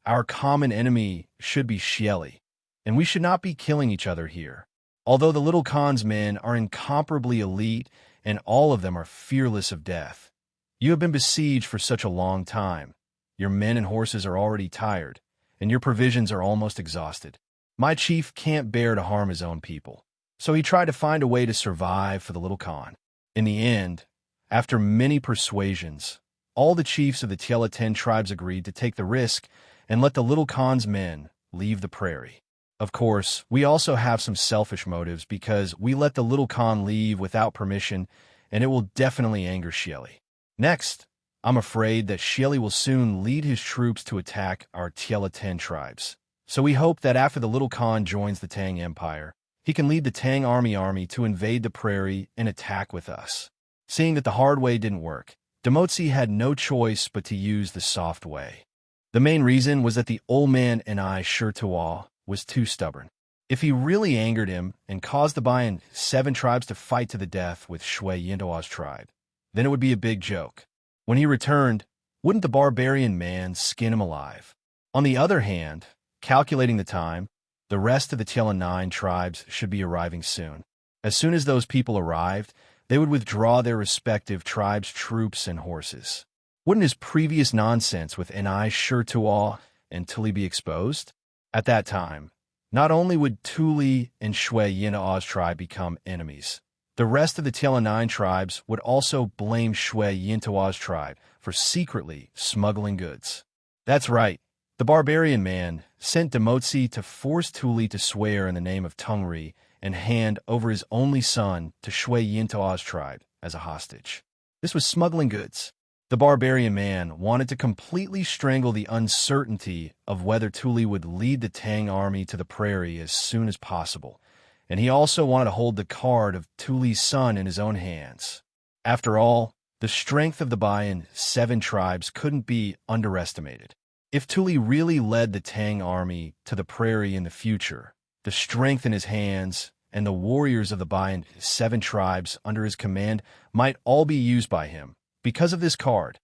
our common enemy should be Xieli, and we should not be killing each other here. Although the Little Khan's men are incomparably elite and all of them are fearless of death, you have been besieged for such a long time. Your men and horses are already tired, and your provisions are almost exhausted. My chief can't bear to harm his own people, so he tried to find a way to survive for the Little Khan. In the end, after many persuasions, all the chiefs of the Tiela 10 tribes agreed to take the risk and let the Little Khan's men leave the prairie. Of course, we also have some selfish motives because we let the Little Khan leave without permission, and it will definitely anger Xieli. Next, I'm afraid that Xieli will soon lead his troops to attack our Tiela 10 tribes. So we hope that after the Little Khan joins the Tang Empire, he can lead the Tang army to invade the prairie and attack with us. Seeing that the hard way didn't work, Demotsi had no choice but to use the soft way. The main reason was that the old man Ni Shurtua was too stubborn. If he really angered him and caused the Bayan 7 tribes to fight to the death with Shui Yintua's tribe, then it would be a big joke. When he returned, wouldn't the barbarian man skin him alive? On the other hand, calculating the time, the rest of the Tiela 9 tribes should be arriving soon. As soon as those people arrived, they would withdraw their respective tribes' troops and horses. Wouldn't his previous nonsense with Ni Shurtua and Tuli be exposed? At that time, Not only would Tuli and Shui Yin'ao's tribe become enemies, the rest of the Tian'an tribes would also blame Shui Yin'tao's tribe for secretly smuggling goods. That's right. The barbarian man sent Demotzi to force Tuli to swear in the name of Tengri and hand over his only son to Shui Yin'tao's tribe as a hostage. This was smuggling goods. The barbarian man wanted to completely strangle the uncertainty of whether Tuli would lead the Tang army to the prairie as soon as possible, and he also wanted to hold the card of Tuli's son in his own hands. After all, the strength of the Bayan 7 tribes couldn't be underestimated. If Tuli really led the Tang army to the prairie in the future, the strength in his hands and the warriors of the Bayan 7 tribes under his command might all be used by him. Because of this card,